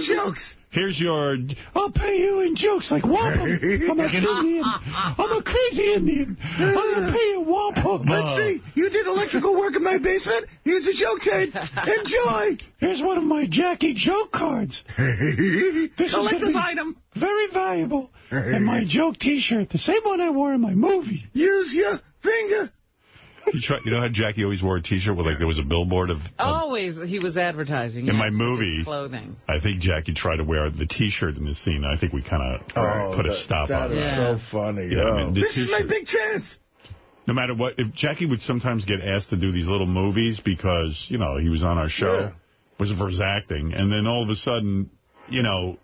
Jokes. Here's your, I'll pay you in jokes like wampum. I'm a crazy Indian. I'm going to pay you wampum. Let's see. You did electrical work in my basement? Here's a joke tape. Enjoy. Here's one of my Jackie joke cards. This Collector's item. Very valuable. And my joke T-shirt, the same one I wore in my movie. Use your finger. You know how Jackie always wore a T-shirt with, like, there was a billboard of... Always, he was advertising. In my movie, clothing. I think Jackie tried to wear the T-shirt in the scene. I think we kind of put a stop on it. That is so funny. Yeah, I mean, this is my big chance. No matter what, if Jackie would sometimes get asked to do these little movies because, you know, he was on our show, was for his acting, and then all of a sudden, you know,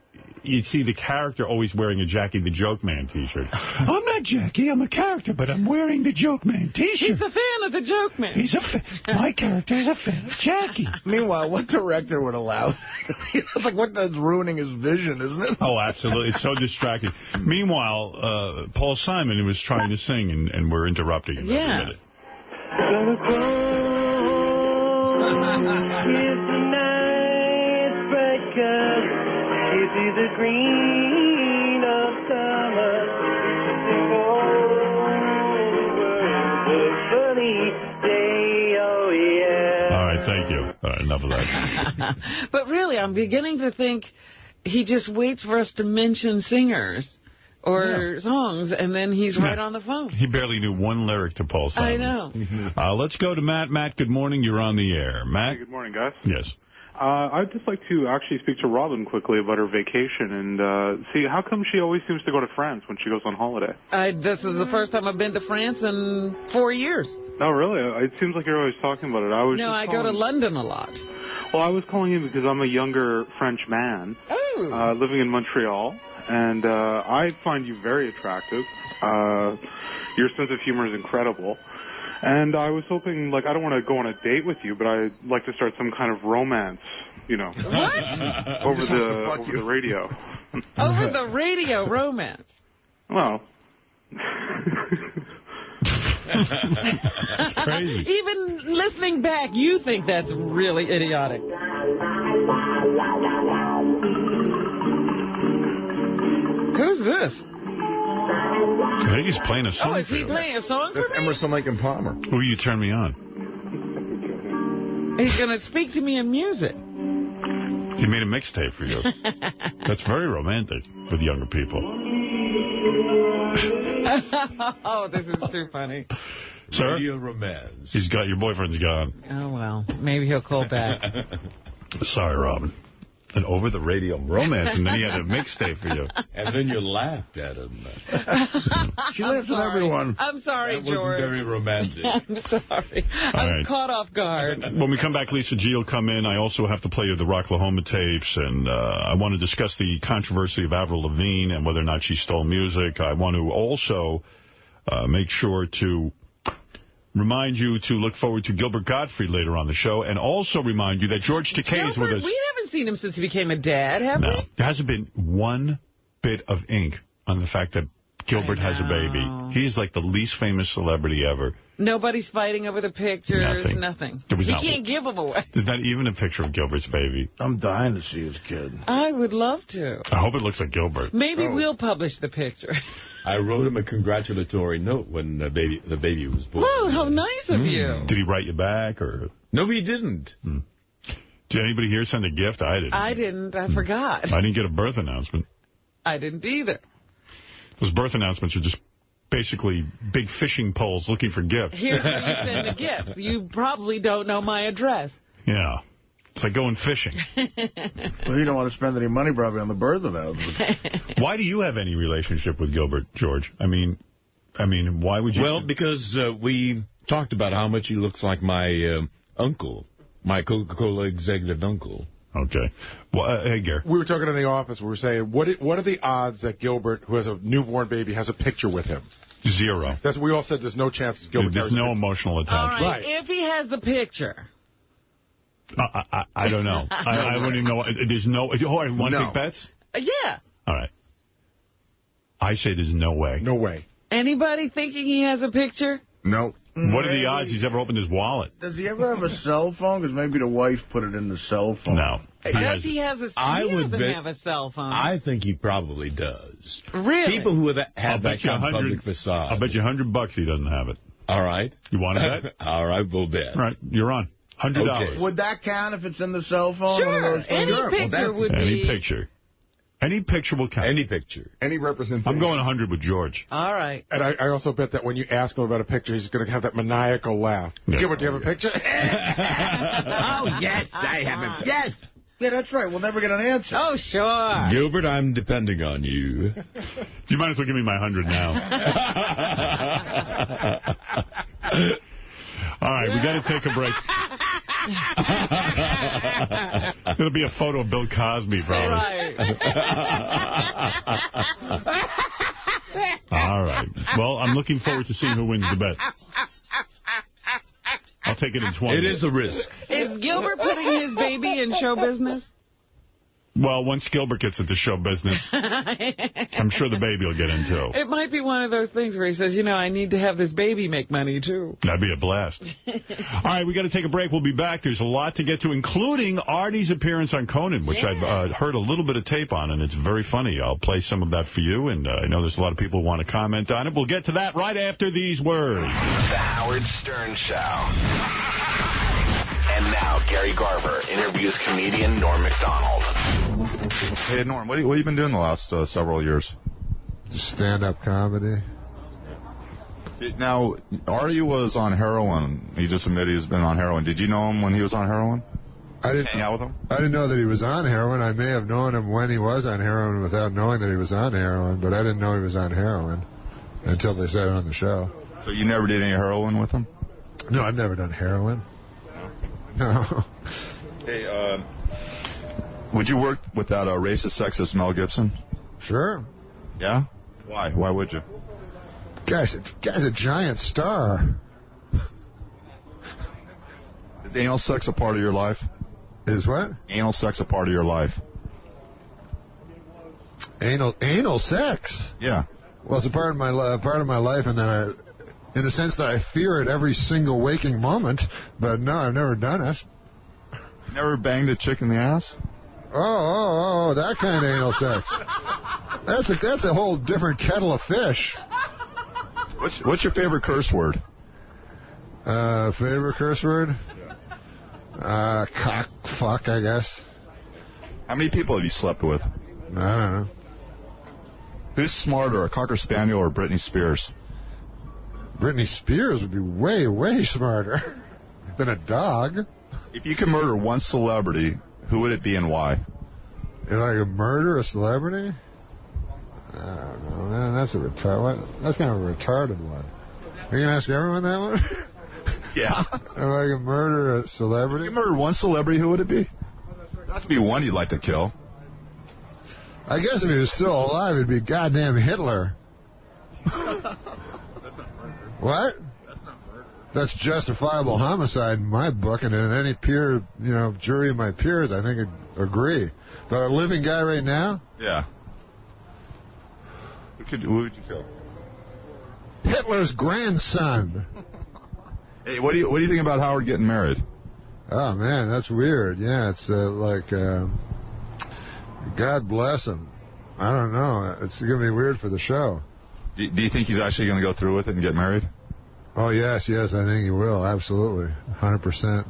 you'd see the character always wearing a Jackie the Joke Man T-shirt. I'm not Jackie, I'm a character, but I'm wearing the Joke Man T-shirt. He's a fan of the Joke Man. My character is a fan of Jackie. Meanwhile, what director would allow It's like what that's ruining his vision, isn't it? Oh, absolutely. It's so distracting. Meanwhile, Paul Simon, who was trying to sing, and we're interrupting him every minute. See the green of summer, sunny day, oh yeah. All right, thank you. All right, enough of that. But really, I'm beginning to think he just waits for us to mention singers or songs, and then he's right on the phone. He barely knew one lyric to Paul Simon. I know. Let's go to Matt. Matt, good morning. You're on the air. Matt? Hey, good morning, guys. Yes. I'd just like to actually speak to Robin quickly about her vacation and see how come she always seems to go to France when she goes on holiday. This is the first time I've been to France in 4 years. Oh, really? It seems like you're always talking about it. I go to London a lot. Well, I was calling in because I'm a younger French man living in Montreal, and I find you very attractive. Your sense of humor is incredible. And I was hoping, like, I don't want to go on a date with you, but I'd like to start some kind of romance, you know. What? over the radio. Over the radio romance? Well. That's crazy. Even listening back, you think that's really idiotic. Who's this? I think he's playing a song. Oh, is he playing a song for me? That's Emerson, Lake and Palmer. Who you turn me on? He's going to speak to me in music. He made a mixtape for you. That's very romantic with younger people. Oh, this is too funny. Sir? Radio romance. He's got, your boyfriend's gone. Oh, well, maybe he'll call back. Sorry, Robin. And over the radio romance, and then he had a mixtape for you. And then you laughed at him. She laughs at everyone. I'm sorry, That George. wasn't very romantic. I'm sorry. I was caught off guard. When we come back, Lisa G will come in. I also have to play you the Rocklahoma tapes, and I want to discuss the controversy of Avril Lavigne and whether or not she stole music. I want to also make sure to remind you to look forward to Gilbert Gottfried later on the show, and also remind you that George Takei is with us. We haven't seen him since he became a dad, have we? There hasn't been one bit of ink on the fact that Gilbert has a baby. He's like the least famous celebrity ever. Nobody's fighting over the pictures, nothing. You can't give them away. There's not even a picture of Gilbert's baby. I'm dying to see his kid. I would love to. I hope it looks like Gilbert. Maybe we'll publish the picture. I wrote him a congratulatory note when the baby was born. Well, how nice of you. Did he write you back? Or? No, he didn't. Did anybody here send a gift? I didn't. I didn't. I forgot. I didn't get a birth announcement. I didn't either. Those birth announcements are just basically big fishing poles looking for gifts. Here's where you send a gift. You probably don't know my address. Yeah. It's like going fishing. Well, you don't want to spend any money probably on the birth announcement. Why do you have any relationship with Gilbert, George? I mean, why would you? Well, because we talked about how much he looks like my uncle, my Coca-Cola executive uncle. Okay. Well, hey, Gary. We were talking in the office. We were saying, what are the odds that Gilbert, who has a newborn baby, has a picture with him? Zero. That's what we all said. There's no chance. There's no emotional attachment. All right. If he has the picture. I don't know. I wouldn't even know. There's no... Oh, I want to take bets? Yeah. All right. I say there's no way. No way. Anybody thinking he has a picture? No. What are the odds he's ever opened his wallet? Does he ever have a cell phone? Because maybe the wife put it in the cell phone. No. He doesn't have a cell phone. I think he probably does. Really? People who have that kind of public facade. I'll bet you $100 he doesn't have it. All right. You want to bet? All right, we'll bet. All right, you're on. $100. Okay. Would that count if it's in the cell phone? Sure. Any picture would be... Any picture. Any picture will count. Any picture. Any representation. I'm going 100 with George. All right. And I also bet that when you ask him about a picture, he's going to have that maniacal laugh. Yeah. Gilbert, do you have a picture? Oh, yes, I have a... Yes! Yeah, that's right. We'll never get an answer. Oh, sure. Gilbert, I'm depending on you. You might as well give me my 100 now. All right, we got to take a break. It'll be a photo of Bill Cosby, probably. Right. All right. Well, I'm looking forward to seeing who wins the bet. I'll take it in 20. It is a risk. Is Gilbert putting his baby in show business? Well, once Gilbert gets into show business, I'm sure the baby will get into. It might be one of those things where he says, I need to have this baby make money, too. That'd be a blast. All right, we got to take a break. We'll be back. There's a lot to get to, including Artie's appearance on Conan, which I've heard a little bit of tape on, and it's very funny. I'll play some of that for you, and I know there's a lot of people who want to comment on it. We'll get to that right after these words. The Howard Stern Show. And now, Gary Garver interviews comedian Norm Macdonald. Hey, Norm, what have you been doing the last several years? Stand-up comedy. Now, Artie was on heroin. He just admitted he's been on heroin. Did you know him when he was on heroin? I didn't hang out with him. I didn't know that he was on heroin. I may have known him when he was on heroin without knowing that he was on heroin, but I didn't know he was on heroin until they said it on the show. So you never did any heroin with him? No, I've never done heroin. No. Hey, would you work with that racist, sexist Mel Gibson? Sure. Yeah? Why? Why would you? Guy's a giant star. Is anal sex a part of your life? Is what? Anal sex a part of your life? Anal sex? Yeah. Well, it's a part of my life, and then in the sense that I fear it every single waking moment. But no, I've never done it. Never banged a chick in the ass? Oh, that kind of anal sex. That's a whole different kettle of fish. What's your favorite curse word? Favorite curse word? Cock, fuck, I guess. How many people have you slept with? I don't know. Who's smarter, a Cocker Spaniel or Britney Spears? Britney Spears would be way, way smarter than a dog. If you could murder one celebrity, who would it be and why? If I could murder a celebrity? I don't know, man. That's kind of a retarded one. Are you going to ask everyone that one? Yeah. If I could murder a celebrity? If you murder one celebrity, who would it be? There has to be one you'd like to kill. I guess if he was still alive, it'd be goddamn Hitler. What? That's justifiable homicide in my book, and in any jury of my peers, I think would agree. But a living guy right now? Yeah. Who would you kill? Hitler's grandson. Hey, what do you think about Howard getting married? Oh man, that's weird. Yeah, it's God bless him. I don't know. It's gonna be weird for the show. Do you think he's actually going to go through with it and get married? Oh, yes, I think he will, absolutely, 100%.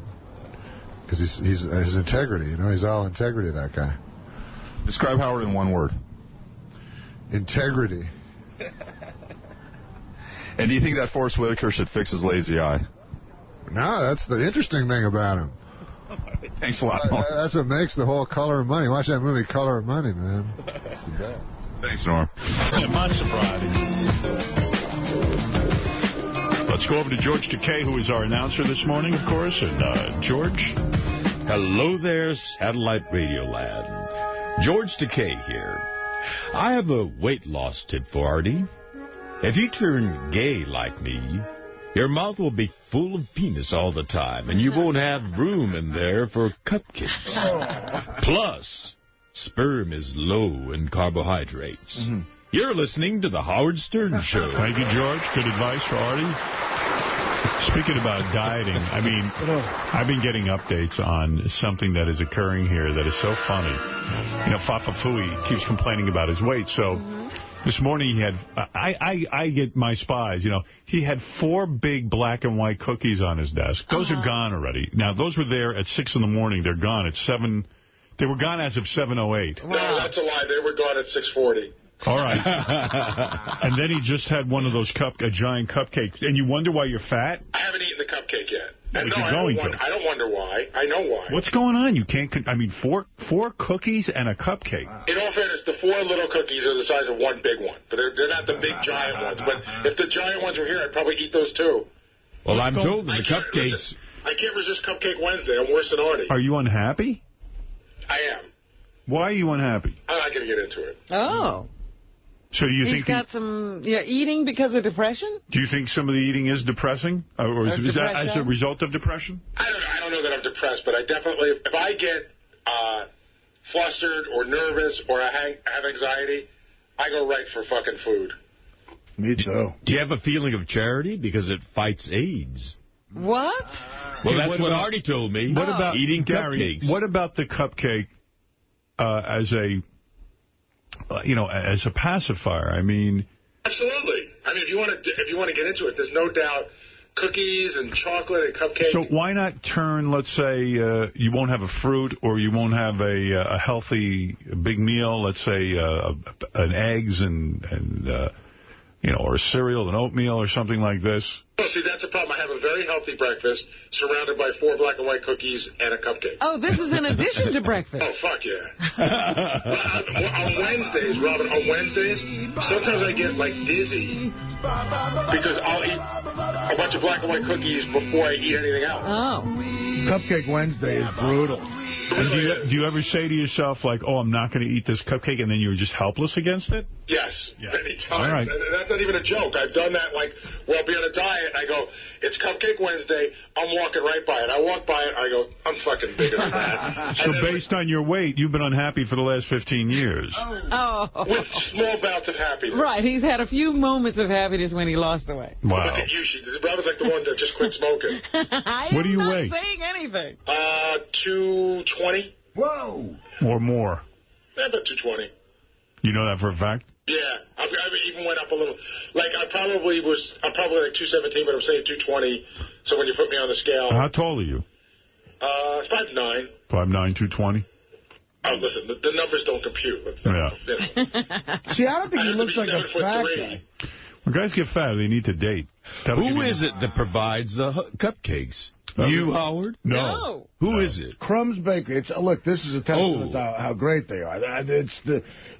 Because he's his integrity, he's all integrity, that guy. Describe Howard in one word. Integrity. And do you think that Forrest Whitaker should fix his lazy eye? No, that's the interesting thing about him. Thanks a lot, Norm. That's what makes the whole Color of Money. Watch that movie, Color of Money, man. That's the best. Thanks, Norm. Monster Friday. Let's go over to George Takei, who is our announcer this morning, of course. And George? Hello there, Satellite Radio Land. George Takei here. I have a weight loss tip for Artie. If you turn gay like me, your mouth will be full of penis all the time, and you won't have room in there for cupcakes. Plus, sperm is low in carbohydrates. You're listening to The Howard Stern Show. Thank you, George. Good advice for Artie. Speaking about dieting, I mean, I've been getting updates on something that is occurring here that is so funny. You know, Fafafui keeps complaining about his weight, so this morning he had, I get my spies, you know, he had 4 big black and white cookies on his desk. Those are gone already. Now, those were there at 6 in the morning. They're gone at 7. They were gone as of 7:08. No, that's a lie. They were gone at 6:40. All right. And then he just had one of those a giant cupcake. And you wonder why you're fat? I haven't eaten the cupcake yet. But And you're going to. I don't wonder why. I know why. What's going on? You can't, I mean, four cookies and a cupcake. In all fairness, the 4 little cookies are the size of one big one. But they're not the big giant ones. But if the giant ones were here, I'd probably eat those too. Well, I'm told that the cupcakes... I can't resist Cupcake Wednesday. I'm worse than Artie. Are you unhappy? I am. Why are you unhappy? I'm not going to get into it. Oh. So you He's think got some eating because of depression? Do you think some of the eating is depressing? Or is that as a result of depression? I don't know that I'm depressed, but I definitely, if I get flustered or nervous or I have anxiety, I go right for fucking food. Me too. Do you have a feeling of charity? Because it fights AIDS. What? Well, that's what Artie told me. What about eating Gary, cupcakes? What about the cupcake as a, as a pacifier? I mean, absolutely. I mean, if you want to get into it, there's no doubt cookies and chocolate and cupcakes. So why not turn? Let's say you won't have a fruit or you won't have a healthy big meal. Let's say an eggs and or a cereal, an oatmeal, or something like this. Oh, see, that's a problem. I have a very healthy breakfast surrounded by 4 black and white cookies and a cupcake. Oh, this is in addition to breakfast. Oh, fuck yeah. On Wednesdays, Robin, sometimes I get, dizzy because I'll eat a bunch of black and white cookies before I eat anything else. Oh. Cupcake Wednesday is brutal. And do you ever say to yourself, I'm not going to eat this cupcake, and then you're just helpless against it? Yes, many times. All right. And that's not even a joke. I've done that, I'll be on a diet, and I go, it's Cupcake Wednesday, I'm walking right by it. I walk by it, I go, I'm fucking bigger than that. So based on your weight, you've been unhappy for the last 15 years. Oh. With small bouts of happiness. Right, he's had a few moments of happiness when he lost the weight. Wow. Look at you, Robin's like the one that just quit smoking. What do you weigh? I'm not saying anything. 220. Whoa. Or more? Yeah, about 220. You know that for a fact? Yeah, I even went up a little. I'm probably 217, but I'm saying 220. So when you put me on the scale. How tall are you? 5'9". 5'9", 220? Oh, listen, the numbers don't compute. See, I don't think he looks like a fat guy. When guys get fat, they need to date. Who is it that provides the cupcakes? You, Howard? No. Who is it? Crumbs Bakery. Look, this is a testament to how great they are.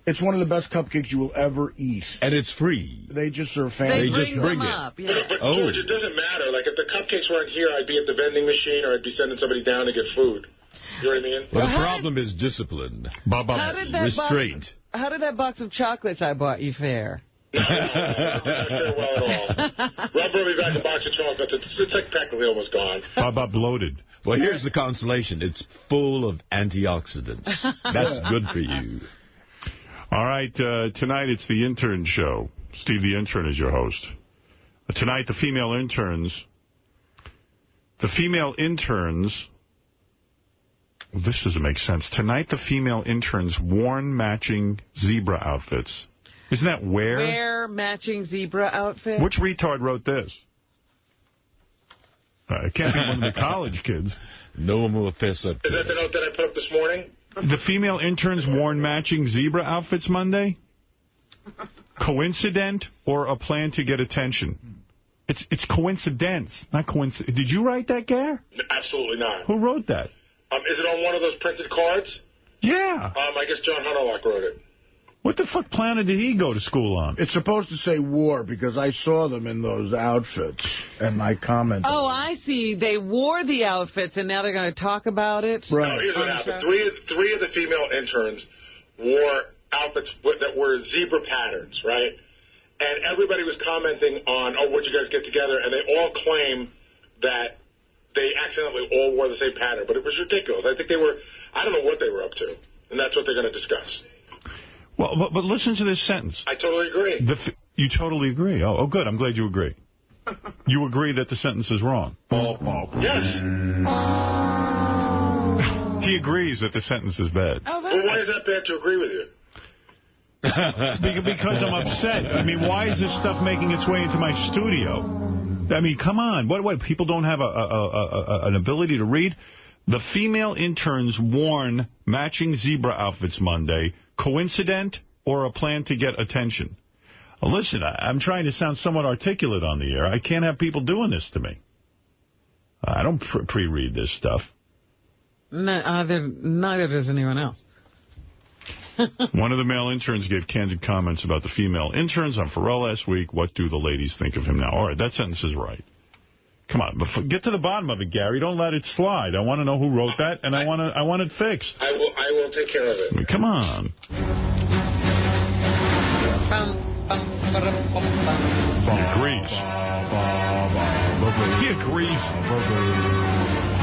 It's one of the best cupcakes you will ever eat. And it's free. They just are fancy. They just bring it. Up, yeah. But George, it doesn't matter. If the cupcakes weren't here, I'd be at the vending machine or I'd be sending somebody down to get food. You know what I mean? Well, the problem is discipline. Restraint. How did that box of chocolates I bought you fare? No, it didn't fare well at all. Rob brought me back a box of chocolates. It's practically almost gone. Bob bloated. Well, here's the consolation. It's full of antioxidants. That's good for you. All right, tonight it's the intern show. Steve the intern is your host. Tonight, the female interns, this doesn't make sense. Tonight, the female interns worn matching zebra outfits. Isn't that Wear matching zebra outfit? Which retard wrote this? It can't be one of the college kids. No one will fess up to Is that the note that I put up this morning? The female interns worn matching zebra outfits Monday? Coincident or a plan to get attention? It's coincidence, not coincidence. Did you write that, Gare? Absolutely not. Who wrote that? Is it on one of those printed cards? Yeah. I guess John Hunterlock wrote it. What the fuck planet did he go to school on? It's supposed to say war because I saw them in those outfits and I commented. Oh, I see. They wore the outfits and now they're going to talk about it? Right. No, here's what happened. Three of the female interns wore outfits that were zebra patterns, right? and everybody was commenting on, oh, what'd you guys get together? And they all claim that they accidentally all wore the same pattern, but it was ridiculous. I think I don't know what they were up to, and that's what they're going to discuss. Well, but listen to this sentence. I totally agree. You totally agree. Oh, good. I'm glad you agree. You agree that the sentence is wrong. Yes. He agrees that the sentence is bad. Well, why is that bad to agree with you? Because I'm upset. I mean, why is this stuff making its way into my studio? I mean, come on. What people don't have an ability to read? The female interns worn matching zebra outfits Monday. Coincident or a plan to get attention? Listen, I'm trying to sound somewhat articulate on the air. I can't have people doing this to me. I don't pre-read this stuff. Neither does anyone else. One of the male interns gave candid comments about the female interns on Pharrell last week. What do the ladies think of him now? All right, that sentence is right. Come on, get to the bottom of it, Gary. Don't let it slide. I want to know who wrote that, and I want it fixed. I will take care of it. I mean, come on. He agrees. He agrees.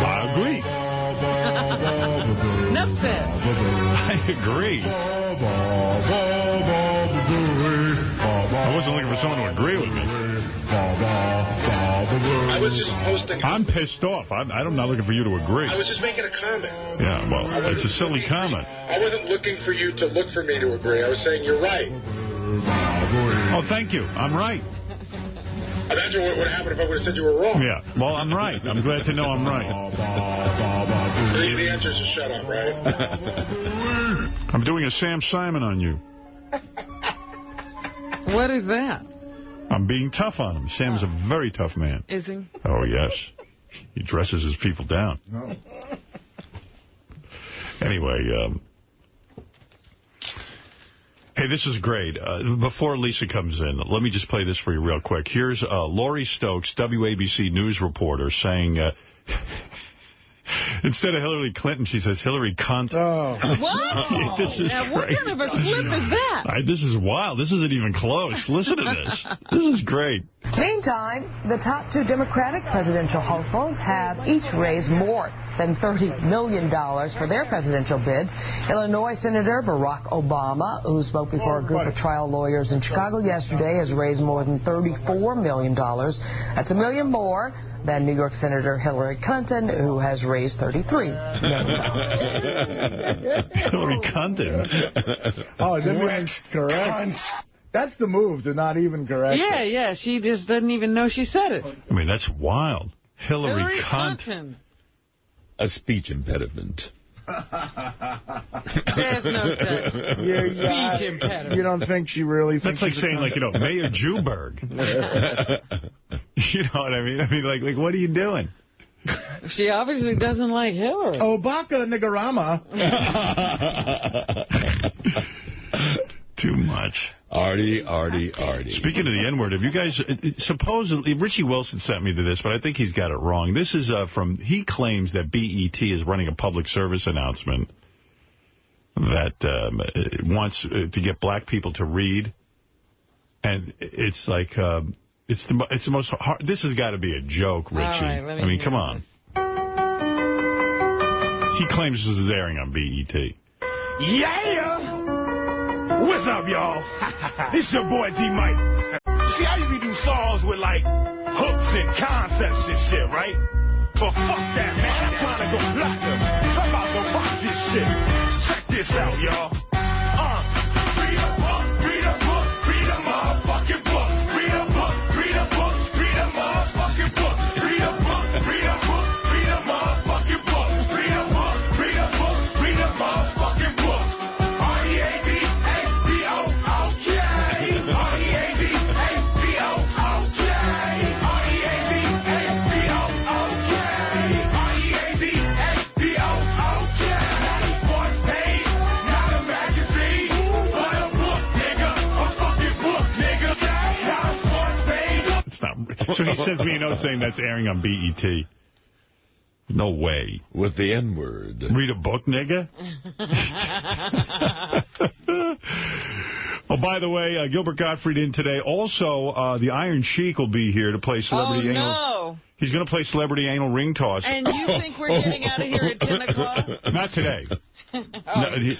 I agree. Enough said. I agree. I wasn't looking for someone to agree with me. I was just posting. I'm pissed off. I'm not looking for you to agree. I was just making a comment. Yeah, well, it's a silly comment. I wasn't looking for you to look for me to agree. I was saying you're right. Oh, thank you. I'm right. Imagine what would happen if I would have said you were wrong. Yeah, well, I'm right. I'm glad to know I'm right. The answer is to shut up, right? I'm doing a Sam Simon on you. What is that? I'm being tough on him. Sam's a very tough man. Is he? Oh, yes. He dresses his people down. No. Anyway, hey, this is great. Before Lisa comes in, let me just play this for you real quick. Here's Laurie Stokes, WABC News reporter, saying... instead of Hillary Clinton, she says Hillary cunt. Oh. Wow. This is now, what kind of a clip is that? This is wild. This isn't even close. Listen to this. This is great. Meantime, the top two Democratic presidential hopefuls have each raised more than $30 million for their presidential bids. Illinois Senator Barack Obama, who spoke before a group of trial lawyers in Chicago yesterday, has raised more than $34 million. That's $1 million more than New York Senator Hillary Clinton, who has raised $33 million. Hillary Clinton. Oh, that's correct. That's the move, to not even correct it. Yeah, she just doesn't even know she said it. I mean, that's wild. Hillary Clinton. A speech impediment. There's no such speech impediment. You don't think she really thinks... That's like saying, like, Mayor Juberg. You know what I mean? I mean, like, what are you doing? She obviously doesn't like Hillary. Obaka Niggarama. Too much. Artie. Speaking of the N-word, have you guys... supposedly, Richie Wilson sent me to this, but I think he's got it wrong. This is from... He claims that BET is running a public service announcement that wants to get black people to read. And it's like... It's the most hard... This has got to be a joke, Richie. Right, I mean, come on. He claims this is airing on BET. Yeah! What's up, y'all? It's your boy D-Mike. See, I usually do songs with, like, hooks and concepts and shit, right? But fuck that, man. I'm trying to go platinum. So I'm about to rock this shit. Check this out, y'all. Read a book, read a book, read a motherfucking book. Read a book, read a book, read a motherfucking book. Read a book, read a book, read a motherfucking book. Read a book, read a book, read a motherfucking book. So he sends me a note saying that's airing on BET. No way. With the N-word. Read a book, nigga? Oh, by the way, Gilbert Gottfried in today. Also, the Iron Sheik will be here to play celebrity anal. No. He's going to play celebrity anal ring toss. And you think we're getting out of here at 10 o'clock? Not today. No,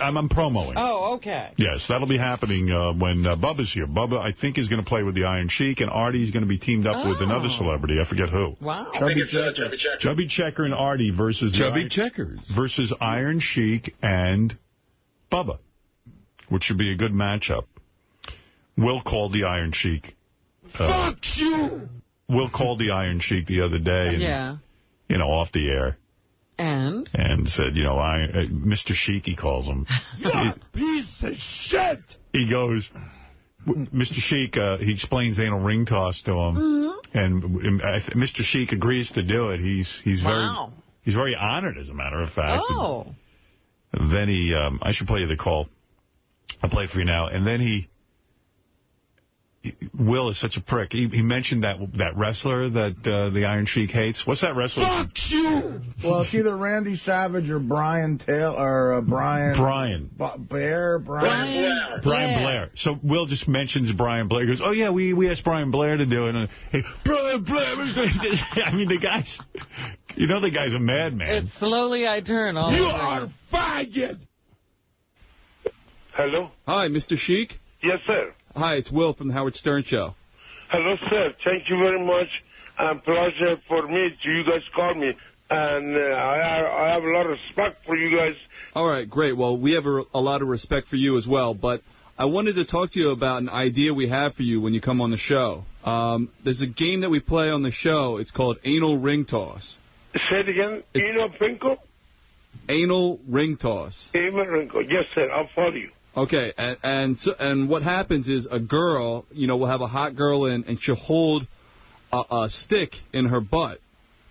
I'm promoing. Oh, okay. Yes, that'll be happening when Bubba's here. Bubba, I think, is going to play with the Iron Sheik, and Artie's going to be teamed up with another celebrity. I forget who. Wow. Chubby Checker. Chubby Checker and Artie versus Chubby Checkers versus Iron Sheik and Bubba, which should be a good matchup. Will called the Iron Sheik. Fuck you! Will called the Iron Sheik the other day. And, you know, off the air. And said, you know, Mr. Sheik, he calls him. You piece of shit! He goes, Mr. Sheik, he explains anal ring toss to him. Mm-hmm. And Mr. Sheik agrees to do it. He's very honored, as a matter of fact. Oh. And then he, I should play you the call. I'll play it for you now. And then Will is such a prick. He mentioned that wrestler that the Iron Sheik hates. What's that wrestler? Fuck you! Well, it's either Randy Savage or Brian Taylor or Brian Blair. So Will just mentions Brian Blair. He goes, oh, yeah, we asked Brian Blair to do it. And Brian Blair. I mean, the guy's a madman. It's slowly I turn. You are a faggot! Hello? Hi, Mr. Sheik? Yes, sir. Hi, it's Will from the Howard Stern Show. Hello, sir. Thank you very much. Pleasure for me to you guys call me. And I have a lot of respect for you guys. All right, great. Well, we have a lot of respect for you as well. But I wanted to talk to you about an idea we have for you when you come on the show. There's a game that we play on the show. It's called Anal Ring Toss. Say it again. Anal Pinko? Anal Ring Toss. Anal Ring Toss. Yes, sir. I'll follow you. Okay, and what happens is a girl, will have a hot girl in, and she'll hold a stick in her butt,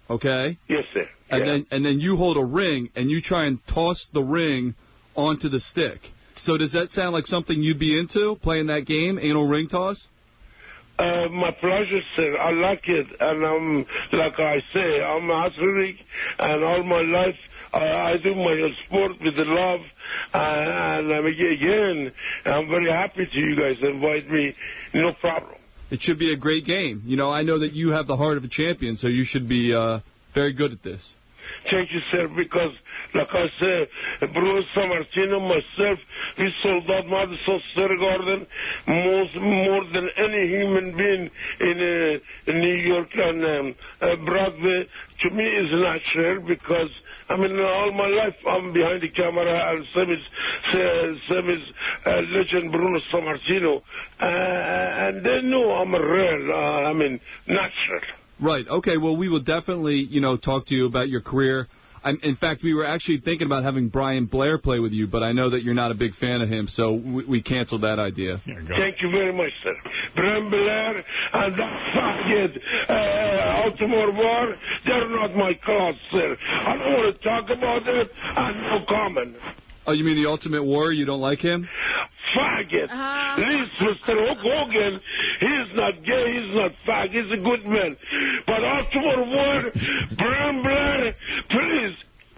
okay? Yes, sir. And then you hold a ring, and you try and toss the ring onto the stick. So does that sound like something you'd be into, playing that game, anal ring toss? My pleasure, sir. I like it. And like I say, I'm an athlete, and all my life I do my sport with the love. And again, I'm very happy to you guys invite me. No problem. It should be a great game. I know that you have the heart of a champion, so you should be very good at this. Thank you, sir, because, like I said, Bruno Sammartino, myself, we sold out Madison Square Garden more than any human being in New York and Broadway. To me, is natural because, all my life I'm behind the camera, and same as legend Bruno Sammartino. And they know I'm real, natural. Right. Okay. Well, we will definitely, talk to you about your career. In fact, we were actually thinking about having Brian Blair play with you, but I know that you're not a big fan of him, so we canceled that idea. Thank you very much, sir. Brian Blair and that faggot Baltimore War, they're not my class, sir. I don't want to talk about it, and no comment. Oh, you mean the Ultimate Warrior? You don't like him? Faggot. Please, Mr. Hogan, he's not gay, he's not fag, he's a good man. But Ultimate Warrior, Brian Blair, please,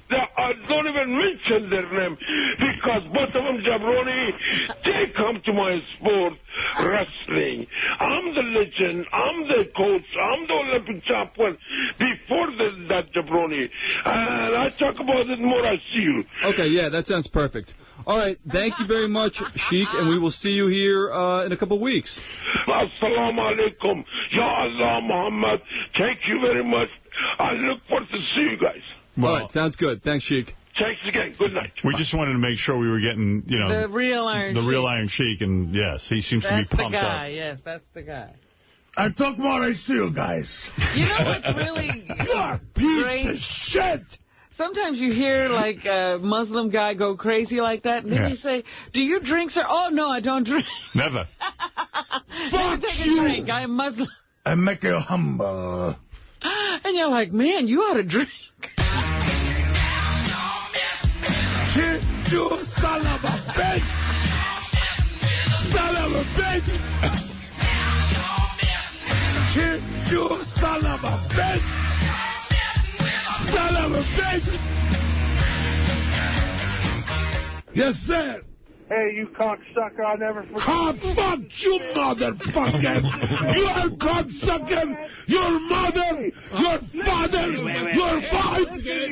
don't even mention their name, because both of them, jabroni, they come to my sport, wrestling. I'm the legend, I'm the coach, I'm the Olympic champion before that jabroni. And I talk about it more, I see you. Okay, yeah, that sounds perfect. All right, thank you very much, Sheik, and we will see you here in a couple of weeks. Assalamu alaikum. Ya Allah, Muhammad. Thank you very much. I look forward to see you guys. Well, all right, sounds good. Thanks, Sheik. Thanks again. Good night. We just wanted to make sure we were getting, the real Iron Sheik, and yes, he seems to be pumped up. That's the guy. Yes, that's the guy. I talk more, I see you guys. You know what's really piece of shit. Sometimes you hear, like, a Muslim guy go crazy like that, and then you say, do you drink, sir? Oh, no, I don't drink. Never. Fuck you. Drink. I'm Muslim. I make you humble. And you're like, man, you ought to drink. Shit, you son of a bitch! Son of a bitch! Shit, you son of a bitch! Son of a bitch! Yes, sir! Hey, you cocksucker, I'll never forget. Fuck you, motherfucker! You are cocksucker! Your mother, your father, your wife,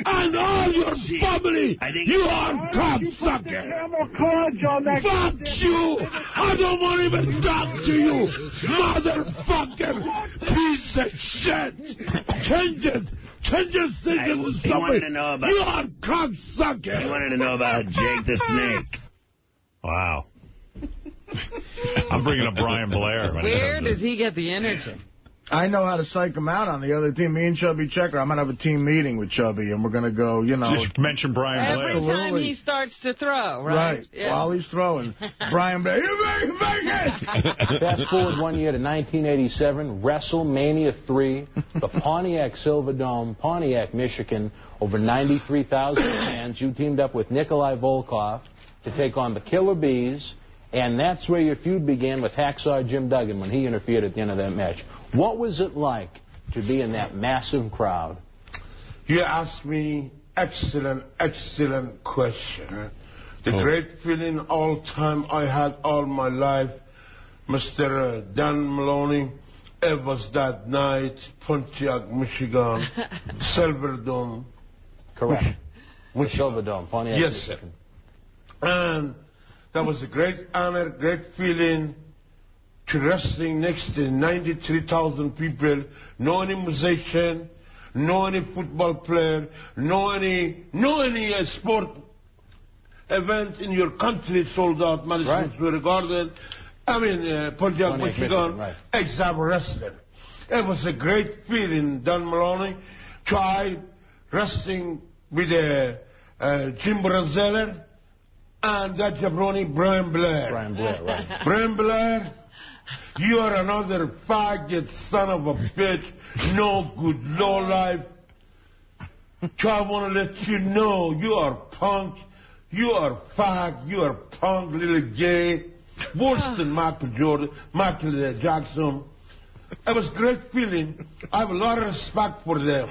and all your family! You are cocksucker! Fuck you! I don't want to even talk to you, motherfucker! Piece of shit! Change it! Change your decision to somebody! You are cocksucker! He wanted to know about Jake the Snake. Wow. I'm bringing up Brian Blair. Where does he get the energy? I know how to psych him out on the other team. Me and Chubby Checker, I'm going to have a team meeting with Chubby, and we're going to go, you know. Just mention Brian Blair. Every time he starts to throw, right? Right. Yeah. While he's throwing. Brian Blair, you make it! Fast forward 1 year to 1987, WrestleMania 3, the Pontiac Silverdome, Pontiac, Michigan, over 93,000 fans. You teamed up with Nikolai Volkov to take on the Killer Bees, and that's where your feud began with Hacksaw Jim Duggan when he interfered at the end of that match. What was it like to be in that massive crowd? You asked me excellent question. The great feeling all time I had all my life, Mr. Dan Maloney, it was that night, Pontiac, Michigan, Silverdome. Correct. Silverdome, Pontiac, yes, Michigan. Sir. And that was a great honor, great feeling to wrestling next to 93,000 people, no any musician, no any football player, no any sport event in your country sold out, Madison Square Garden. I mean, Pontiac, Michigan, exact wrestling. It was a great feeling, Dan Maloney, try wrestling with Jim Brunzeller and that jabroni Brian Blair. Brian Blair, right. Brian Blair, you are another faggot son of a bitch, no good, low life. I want to let you know, you are punk, you are fag, you are punk, little gay, worse than Michael Jackson. It was a great feeling. I have a lot of respect for them.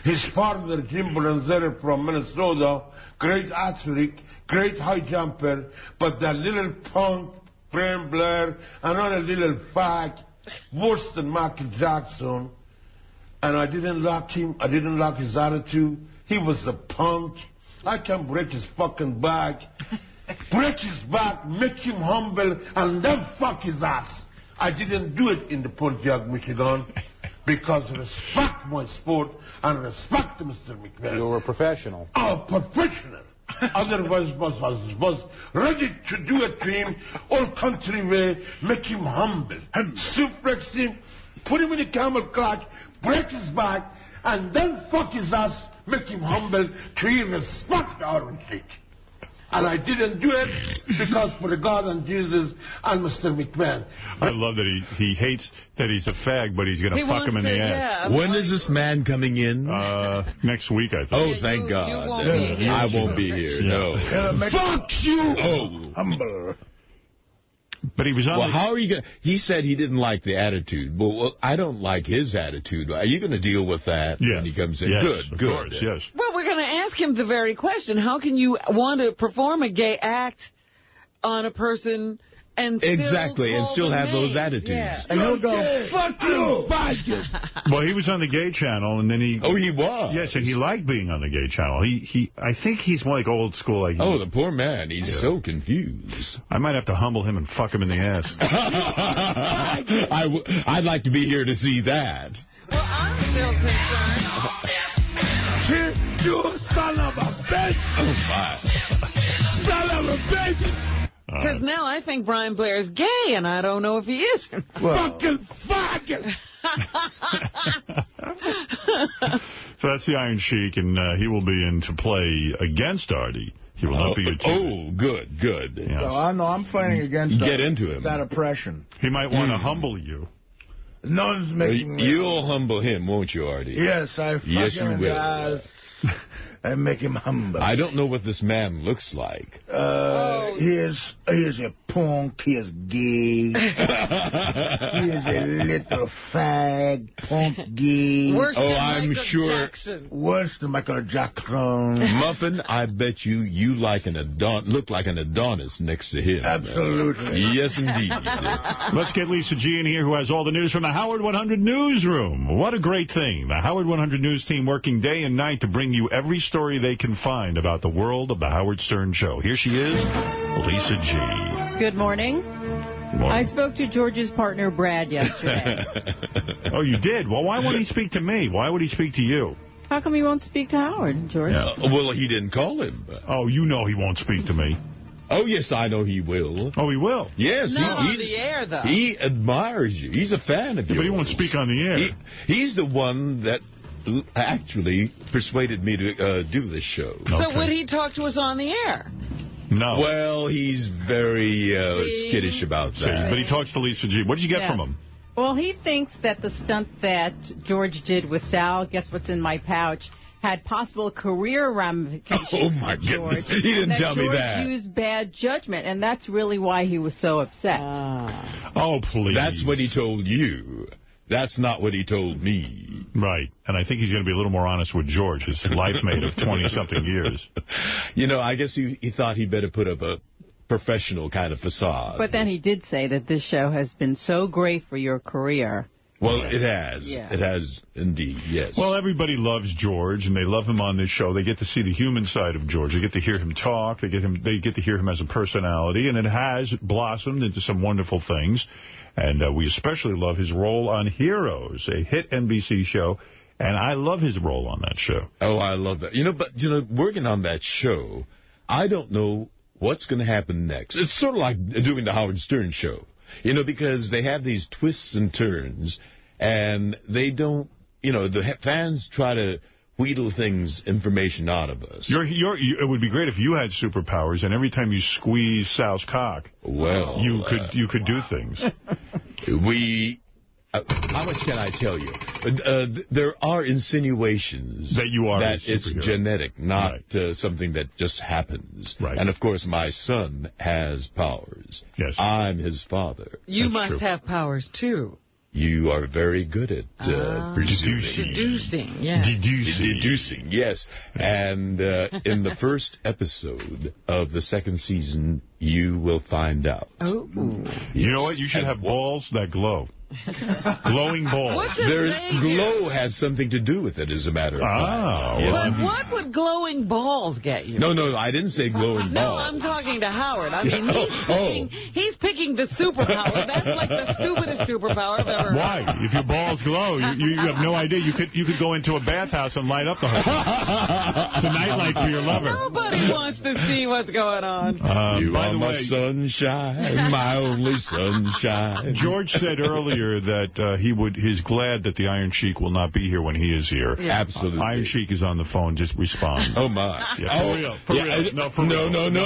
His partner, Jim Brunzeller from Minnesota, great athlete, great high jumper, but that little punk, Brian Blair, another little fag, worse than Michael Jackson. And I didn't like him. I didn't like his attitude. He was a punk. I can break his fucking back. Break his back, make him humble, and then fuck his ass. I didn't do it in the Pontiac, Michigan, because respect my sport and respect Mr. McMahon. You were a professional. Oh, professional. Otherwise, was ready to do it to him all country way, make him humble, suplex him, put him in a camel clutch, break his back, and then fuck his ass, make him humble, to respect our shit. And I didn't do it because for the God and Jesus and Mr. McMahon. I love that he hates that he's a fag, but he's going to fuck him in the ass. Yeah, when is this man coming in? Next week, I think. Oh, thank God. I won't be here, no. Fuck you! Oh. Humble. But he was on how are you going to... He said he didn't like the attitude. Well, I don't like his attitude. Are you going to deal with that when he comes in? Yes, good. Of course, yes. Well, we're going to ask him the very question. How can you want to perform a gay act on a person and still have those attitudes? Yeah. And he'll go, fuck you, faggot. Well, he was on the gay channel, and then he... Oh, he was? Yes, and he liked being on the gay channel. I think he's more like old school. Like the poor man. He's so confused. I might have to humble him and fuck him in the ass. I'd like to be here to see that. Well, I'm still concerned. You son of a bitch! Oh, my. Son of a bitch! Because now I think Brian Blair's gay, and I don't know if he is. Fucking faggot! So that's the Iron Sheik, and he will be in to play against Artie. He will not be a Oh, good. So Yes. I'm fighting against Get into him. that oppression. He might want to humble you. No one's making me. You'll humble him, won't you, Artie? Yes, I fucking Yes, you will. and make him humble. I don't know what this man looks like. He is a punk. He is gay. He is a little fag, punk, gay. Worse than I'm Michael sure. Jackson. Worse than Michael Jackson. Muffin, I bet you look like an Adonis next to him. Absolutely. Yes, indeed. Let's get Lisa G in here, who has all the news from the Howard 100 newsroom. What a great thing. The Howard 100 news team working day and night to bring you every story they can find about the world of the Howard Stern Show. Here she is, Lisa G. Good morning. I spoke to George's partner, Brad, yesterday. Oh, you did? Well, why won't he speak to me? Why would he speak to you? How come he won't speak to Howard, George? Well, he didn't call him. Oh, you know he won't speak to me. Oh, yes, I know he will. Oh, he will? Yes. Not on the air, though. He admires you. He's a fan of yours. But he won't speak on the air. He's the one that actually persuaded me to do this show. So would he talk to us on the air? No. Well, he's very skittish about that. But he talks to Lisa G. What did you get from him? Well, he thinks that the stunt that George did with Sal, Guess What's in My Pouch, had possible career ramifications. Oh, my goodness. He didn't tell me that. George used bad judgment, and that's really why he was so upset. Oh, please. That's what he told you. That's not what he told me. Right. And I think he's going to be a little more honest with George, his life mate of 20-something years. You know, I guess he thought he'd better put up a professional kind of facade. But then he did say that this show has been so great for your career. Well, it has. Yeah. It has indeed, yes. Well, everybody loves George, and they love him on this show. They get to see the human side of George. They get to hear him talk. They get to hear him as a personality, and it has blossomed into some wonderful things. And we especially love his role on Heroes, a hit NBC show. And I love his role on that show. Oh, I love that. But working on that show, I don't know what's going to happen next. It's sort of like doing the Howard Stern show, because they have these twists and turns, and they don't, the fans try to wheedle information out of us. It would be great if you had superpowers, and every time you squeeze Sal's cock, well, you could do things. How much can I tell you? There are insinuations that you are that it's genetic, not something that just happens. Right. And, of course, my son has powers. Yes. I'm his father. You must have powers, too. You are very good at deducing, yeah. Deducing, yes. And in the first episode of the second season, you will find out. Oh. Yes. You know what? You should have balls that glow. Glowing balls. Glow has something to do with it, as a matter of fact. Yes, but what would glowing balls get you? No, I didn't say glowing balls. No, I'm talking to Howard. I mean, he's picking the superpower. That's like the stupidest superpower I've ever heard. Why? If your balls glow, you have no idea. You could go into a bathhouse and light up the whole thing. It's a nightlight for your lover. Nobody wants to see what's going on. You are my sunshine, my only sunshine. George said earlier that he's glad that the Iron Sheik will not be here when he is here. Yeah. Absolutely. Iron Sheik is on the phone. Just respond. Oh, my. Yeah, for real. No,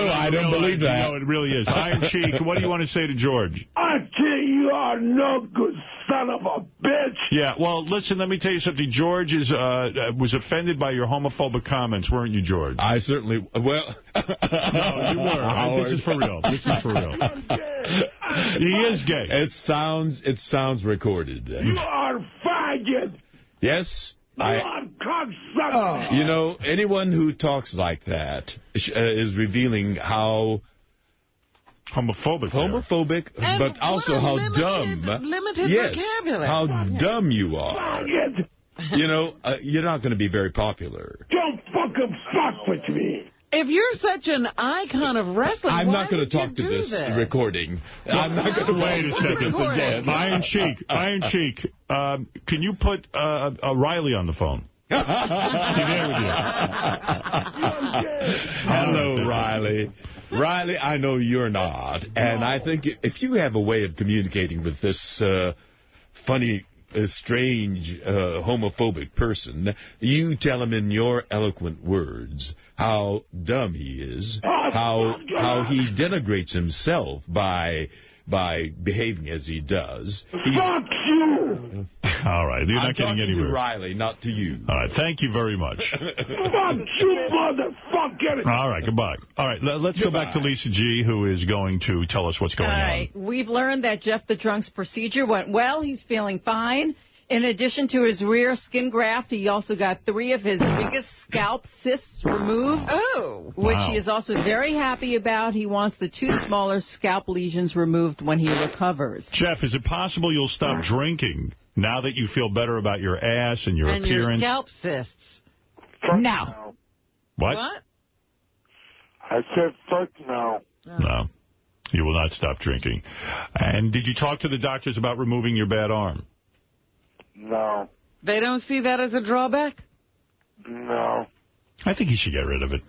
I don't believe that. No, it really is. Iron Sheik, what do you want to say to George? Artie, you are no good son of a bitch. Yeah, well, listen, let me tell you something. George was offended by your homophobic comments, weren't you, George? I certainly, well... No, you were. This is for real. He is gay. It sounds recorded. You are faggot. Yes. You are cocksucker. Anyone who talks like that is revealing how... Homophobic, but also how dumb. Limited vocabulary. How dumb you are. You're not going to be very popular. Don't fucking fuck with me. If you're such an icon of wrestling, I'm not going to talk to this recording. I'm not going to wait a second again. Iron Sheik, can you put Riley on the phone? He's there with you. Hello, Riley. Riley, I know you're not, and I think if you have a way of communicating with this funny, strange, homophobic person, you tell him in your eloquent words how dumb he is, how he denigrates himself by behaving as he does. Fuck you! All right. You're not getting anywhere. to Riley, not to you. All right. Thank you very much. Fuck you, motherfucker. All right. Goodbye. All right. Let's go back to Lisa G., who is going to tell us what's going on. All right. We've learned that Jeff the Drunk's procedure went well. He's feeling fine. In addition to his rear skin graft, he also got 3 of his biggest scalp cysts removed. Oh. Which Wow. he is also very happy about. He wants the 2 smaller scalp lesions removed when he recovers. Jeff, is it possible you'll stop drinking now that you feel better about your ass and your And appearance? your scalp cysts. No. What? I said fuck no. No. You will not stop drinking. And did you talk to the doctors about removing your bad arm? No. They don't see that as a drawback? No. I think he should get rid of it.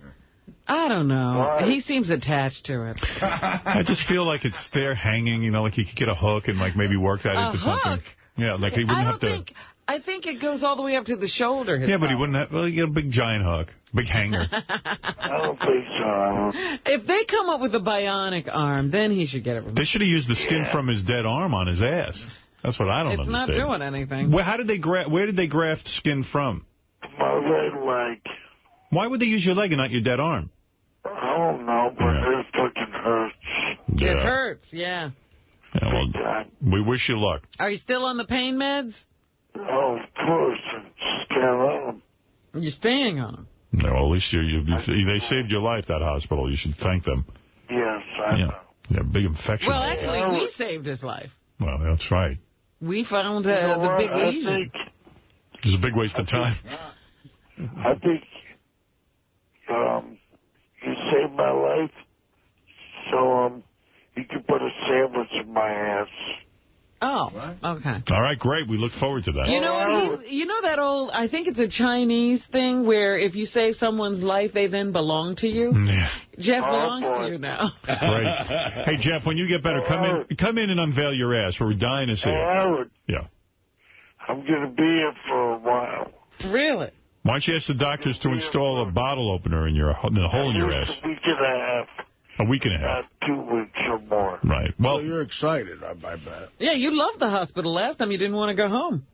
I don't know. Why? He seems attached to it. I just feel like it's there hanging, you know, like he could get a hook and like maybe work that into something. Hook? Yeah, like he wouldn't have to. I think it goes all the way up to the shoulder. Yeah, but he wouldn't have. Well, you get a big giant hook, big hanger. I don't think so. If they come up with a bionic arm, then he should get it removed. They should have used the skin from his dead arm on his ass. That's what I don't understand. It's not doing anything. How did they where did they graft skin from? My right leg. Why would they use your leg and not your dead arm? I don't know, but it fucking hurts. Yeah. It hurts, yeah. Yeah, well, we wish you luck. Are you still on the pain meds? Oh, of course. Stay on. You're staying on them. No, well, at least they saved your life, that hospital. You should thank them. Yes, I know. Yeah, big infection. Well, actually, we saved his life. Well, that's right. We found the big lesion. It was a big waste of time. I think you saved my life, so you can put a sandwich in my ass. Oh, okay. All right, great. We look forward to that. You know what? You know that old, I think it's a Chinese thing where if you save someone's life, they then belong to you. Yeah. Jeff belongs to you now. Great. Hey, Jeff, when you get better, come in and unveil your ass. We're dying to see it. Yeah. I'm going to be here for a while. Really? Why don't you ask the doctors to install a bottle opener in the hole in your ass? A week and a half. A week and a half. 2 weeks or more. Right. Well, so you're excited, I bet. Yeah, you loved the hospital last time. You didn't want to go home.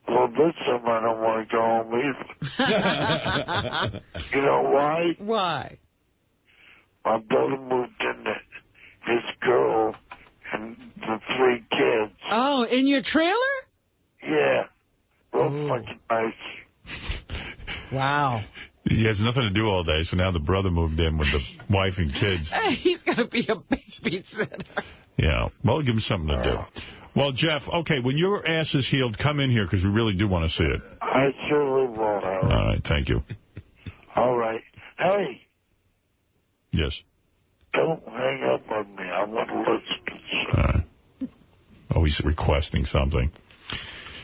Well, this time I don't want to go home either. You know why? Why? My brother moved in, his girl, and the 3 kids. Oh, in your trailer? Yeah. Real fucking nice. Wow. He has nothing to do all day, so now the brother moved in with the wife and kids. Hey, he's going to be a babysitter. Yeah. Well, give him something to do. Well, Jeff, okay, when your ass is healed, come in here, because we really do want to see it. I surely will, Howard. All right, thank you. All right. Hey. Yes. Don't hang up on me. I want to listen. All right. Oh, he's requesting something.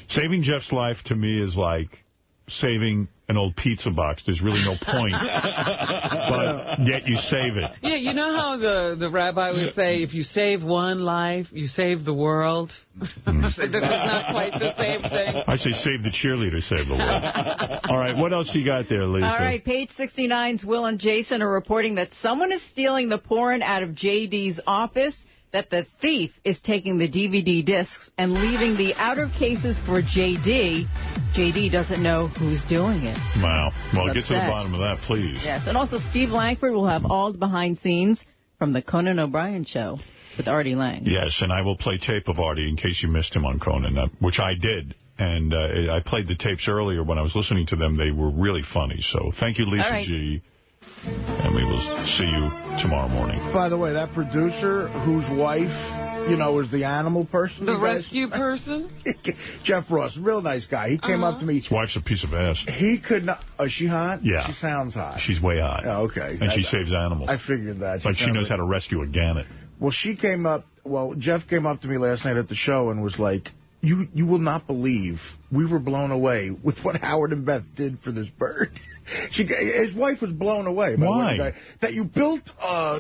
Saving Jeff's life to me is like saving an old pizza box. There's really no point, but yet you save it. Yeah, you know how the rabbi would say, if you save one life, you save the world? This is not quite the same thing. I say save the cheerleader, save the world. All right, what else you got there, Lisa? All right, page 69's Will and Jason are reporting that someone is stealing the porn out of JD's office, that the thief is taking the DVD discs and leaving the outer cases for JD. JD doesn't know who's doing it. Wow. Well, get to the upset. bottom of that, please. Yes, and also Steve Langford will have all the behind scenes from the Conan O'Brien show with Artie Lang. Yes, and I will play tape of Artie in case you missed him on Conan, which I did. And I played the tapes earlier when I was listening to them. They were really funny. So thank you, Lisa G. And we will see you tomorrow morning. By the way, that producer whose wife, is the animal person. The rescue person? Jeff Ross, real nice guy. He came up to me. His wife's a piece of ass. He could not. Is she hot? Yeah. She sounds hot. She's way hot. Oh, okay. And she saves animals. I figured that. Like she knows how to rescue a gannet. Well, Jeff came up to me last night at the show and was like, You will not believe we were blown away with what Howard and Beth did for this bird. His wife was blown away. Why? That you built a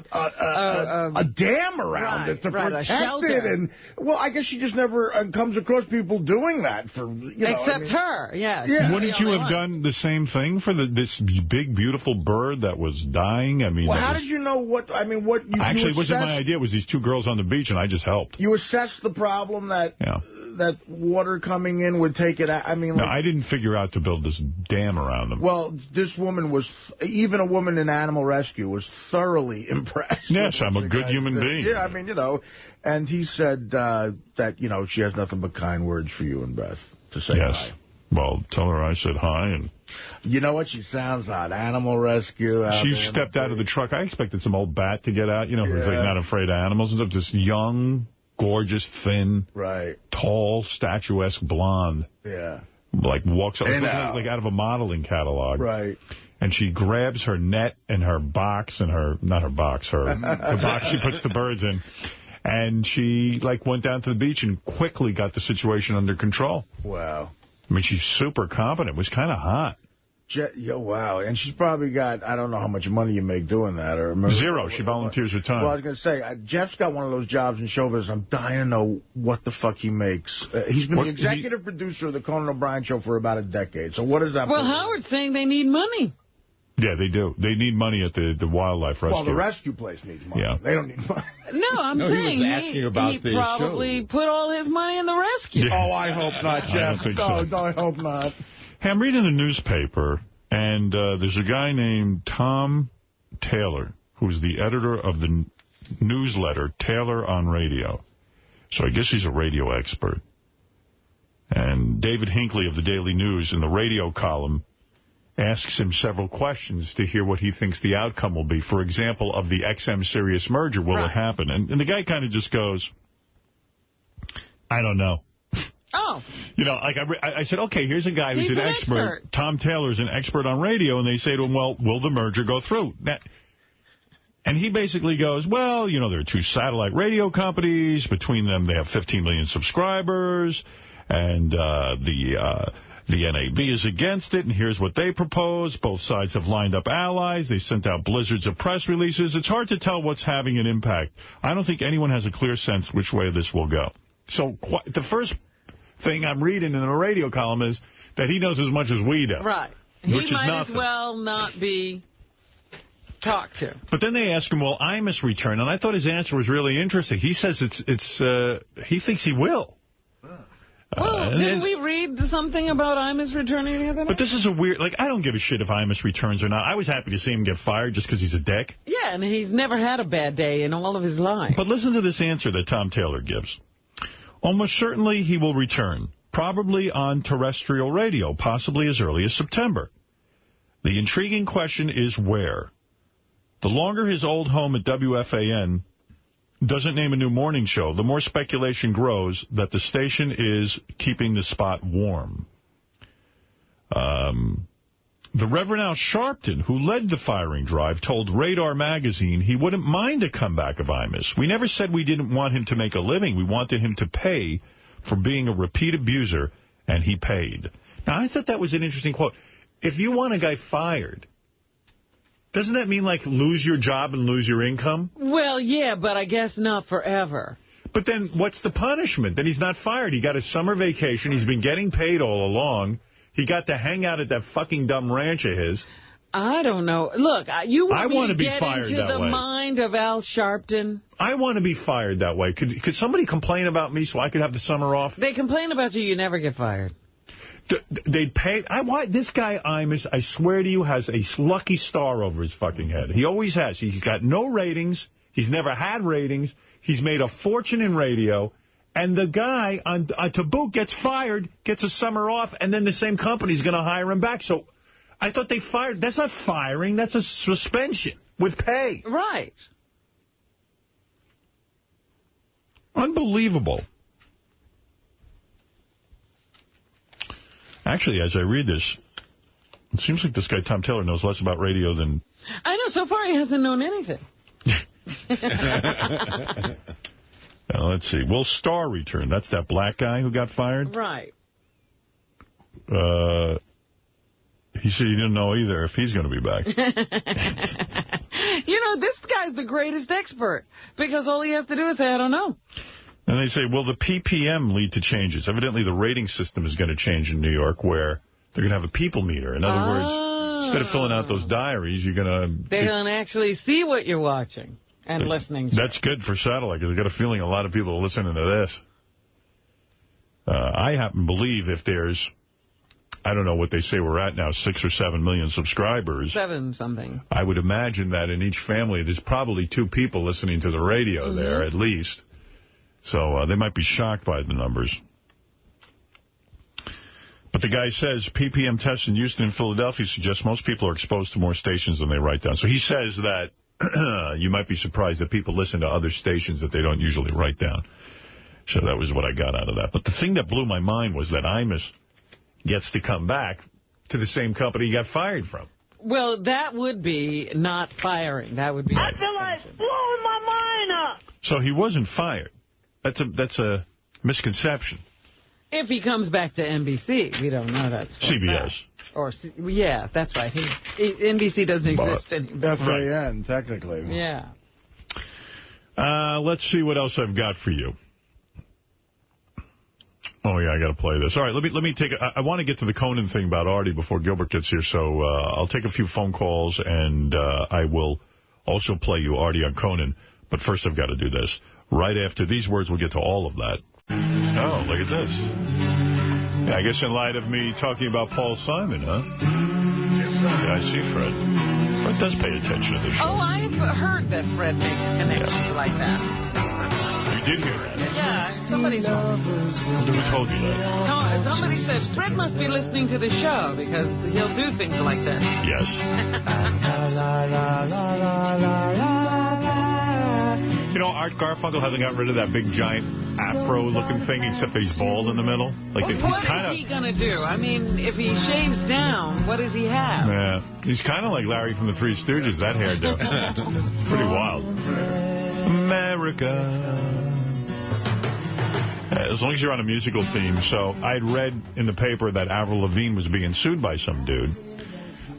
dam around it to protect it. And, well, I guess she just never comes across people doing that. Except her, yes. Yeah. Wouldn't you have done the same thing for this big, beautiful bird that was dying? I mean, well, how did you know what? Actually, it wasn't my idea. It was these 2 girls on the beach, and I just helped. You assessed the problem that that water coming in would take it out? I mean, no, I didn't figure out to build this dam around them. Well, this woman was, even a woman in animal rescue was thoroughly impressed. Yes, I'm a good human being. Yeah, I mean, and he said that, she has nothing but kind words for you and Beth to say hi. Well, tell her I said hi. And you know what? She sounds hot. Animal rescue. She stepped out of the truck. I expected some old bat to get out, who's like not afraid of animals and stuff. This young, gorgeous, thin, tall, statuesque blonde. Yeah. Like walks up, like out of a modeling catalog. Right. And she grabs her net and her box and the box she puts the birds in. And she, went down to the beach and quickly got the situation under control. Wow. I mean, she's super competent. It was kind of hot. Wow. And she's probably got, I don't know how much money you make doing that. Zero. She volunteers her time. Well, I was going to say, Jeff's got one of those jobs in showbiz. I'm dying to know what the fuck he makes. He's been the executive producer of the Conan O'Brien Show for about a decade. So what is that? Well, Howard's saying they need money. Yeah, they do. They need money at the wildlife rescue. Well, the rescue place needs money. Yeah. They don't need money. No, I'm saying he was asking about he probably put all his money in the rescue. Yeah. Oh, I hope not, Jeff. I hope not. Hey, I'm reading the newspaper, and there's a guy named Tom Taylor, who's the editor of the newsletter Taylor on Radio. So I guess he's a radio expert. And David Hinckley of the Daily News in the radio column asks him several questions to hear what he thinks the outcome will be. For example, of the XM-Sirius merger, will it happen? And the guy kind of just goes, I don't know. Oh. I said, okay, here's a guy who's an expert. Tom Taylor's an expert on radio, and they say to him, well, will the merger go through? And he basically goes, well, there are two satellite radio companies. Between them, they have 15 million subscribers, and the NAB is against it, and here's what they propose. Both sides have lined up allies. They sent out blizzards of press releases. It's hard to tell what's having an impact. I don't think anyone has a clear sense which way this will go. So the first thing I'm reading in the radio column is that he knows as much as we do. Right. He might as well not be talked to. But then they ask him, will Imus return? And I thought his answer was really interesting. He says he thinks he will. Well, didn't we read something about Imus returning the other night? But this is a weird, I don't give a shit if Imus returns or not. I was happy to see him get fired just because he's a dick. Yeah, and he's never had a bad day in all of his life. But listen to this answer that Tom Taylor gives. Almost certainly he will return, probably on terrestrial radio, possibly as early as September. The intriguing question is where. The longer his old home at WFAN doesn't name a new morning show, the more speculation grows that the station is keeping the spot warm. The Reverend Al Sharpton, who led the firing drive, told Radar magazine he wouldn't mind a comeback of Imus. We never said we didn't want him to make a living. We wanted him to pay for being a repeat abuser, and he paid. Now, I thought that was an interesting quote. If you want a guy fired, doesn't that mean, lose your job and lose your income? Well, yeah, but I guess not forever. But then what's the punishment? Then he's not fired. He got a summer vacation. He's been getting paid all along. He got to hang out at that fucking dumb ranch of his. I don't know. Look, you want me to get into the mind of Al Sharpton? I want to be fired that way. Could somebody complain about me so I could have the summer off? They complain about you never get fired. They'd pay. This guy, Imus, I swear to you, has a lucky star over his fucking head. He always has. He's got no ratings. He's never had ratings. He's made a fortune in radio. And the guy, to boot, gets fired, gets a summer off, and then the same company's going to hire him back. So I thought they fired. That's not firing. That's a suspension with pay. Right. Unbelievable. Actually, as I read this, it seems like this guy, Tom Taylor, knows less about radio than... I know. So far, he hasn't known anything. Now, let's see. Will Starr return? That's that black guy who got fired? Right. He said he didn't know either if he's going to be back. This guy's the greatest expert, because all he has to do is say, I don't know. And they say, will the PPM lead to changes? Evidently, the rating system is going to change in New York, where they're going to have a people meter. In other words, instead of filling out those diaries, you're going to... They're going to actually see what you're watching and listening to. That's good for satellite, because I've got a feeling a lot of people are listening to this. I happen to believe if there's, I don't know what they say we're at now, 6 or 7 million subscribers. 7 something. I would imagine that in each family, there's probably 2 people listening to the radio there, at least. So they might be shocked by the numbers. But the guy says PPM tests in Houston and Philadelphia suggest most people are exposed to more stations than they write down. So he says that you might be surprised that people listen to other stations that they don't usually write down. So that was what I got out of that. But the thing that blew my mind was that Imus gets to come back to the same company he got fired from. Well, that would be not firing. That would be... I feel like blowing my mind up. So he wasn't fired. That's a misconception. If he comes back to NBC, we don't know that. CBS. Or, yeah, that's right. NBC doesn't exist anymore. FAN, technically. Yeah. Let's see what else I've got for you. Oh, yeah, I got to play this. All right, let me take I want to get to the Conan thing about Artie before Gilbert gets here, so I'll take a few phone calls, and I will also play you Artie on Conan. But first I've got to do this. Right after these words, we'll get to all of that. Oh, look at this. Yeah, I guess in light of me talking about Paul Simon, huh? Yeah, I see Fred. Fred does pay attention to the show. Oh, I've heard that Fred makes connections like that. You did hear that? Yeah, somebody told me. Who told you that? Somebody said, Fred must be listening to the show because he'll do things like that. Yes. You know, Art Garfunkel hasn't got rid of that big, giant afro-looking thing, except that he's bald in the middle. Like, well, what is he going to do? I mean, if he shaves down, what does he have? Yeah, he's kind of like Larry from the Three Stooges, that hairdo. It's pretty wild. America. As long as you're on a musical theme. So I'd read in the paper that Avril Lavigne was being sued by some dude.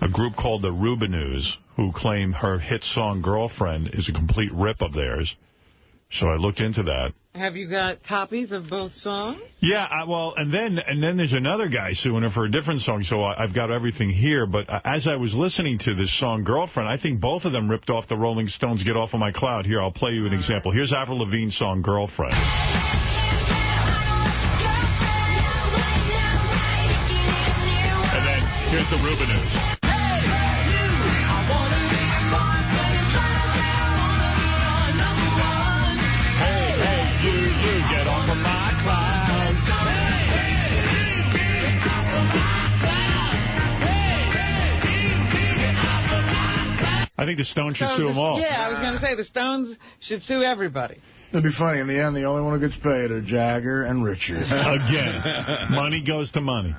A group called the Rubinoos, who claim her hit song Girlfriend is a complete rip of theirs. So I looked into that. Have you got copies of both songs? Yeah, well, and then there's another guy suing her for a different song, so I've got everything here. But as I was listening to this song, Girlfriend, I think both of them ripped off the Rolling Stones' Get Off of My Cloud. Here, I'll play you an example. Here's Avril Lavigne's song, Girlfriend. And then here's the Rubinoos. I think the Stones should sue them all. Yeah, I was going to say the Stones should sue everybody. It'd be funny. In the end, the only one who gets paid are Jagger and Richard. Again, money goes to money.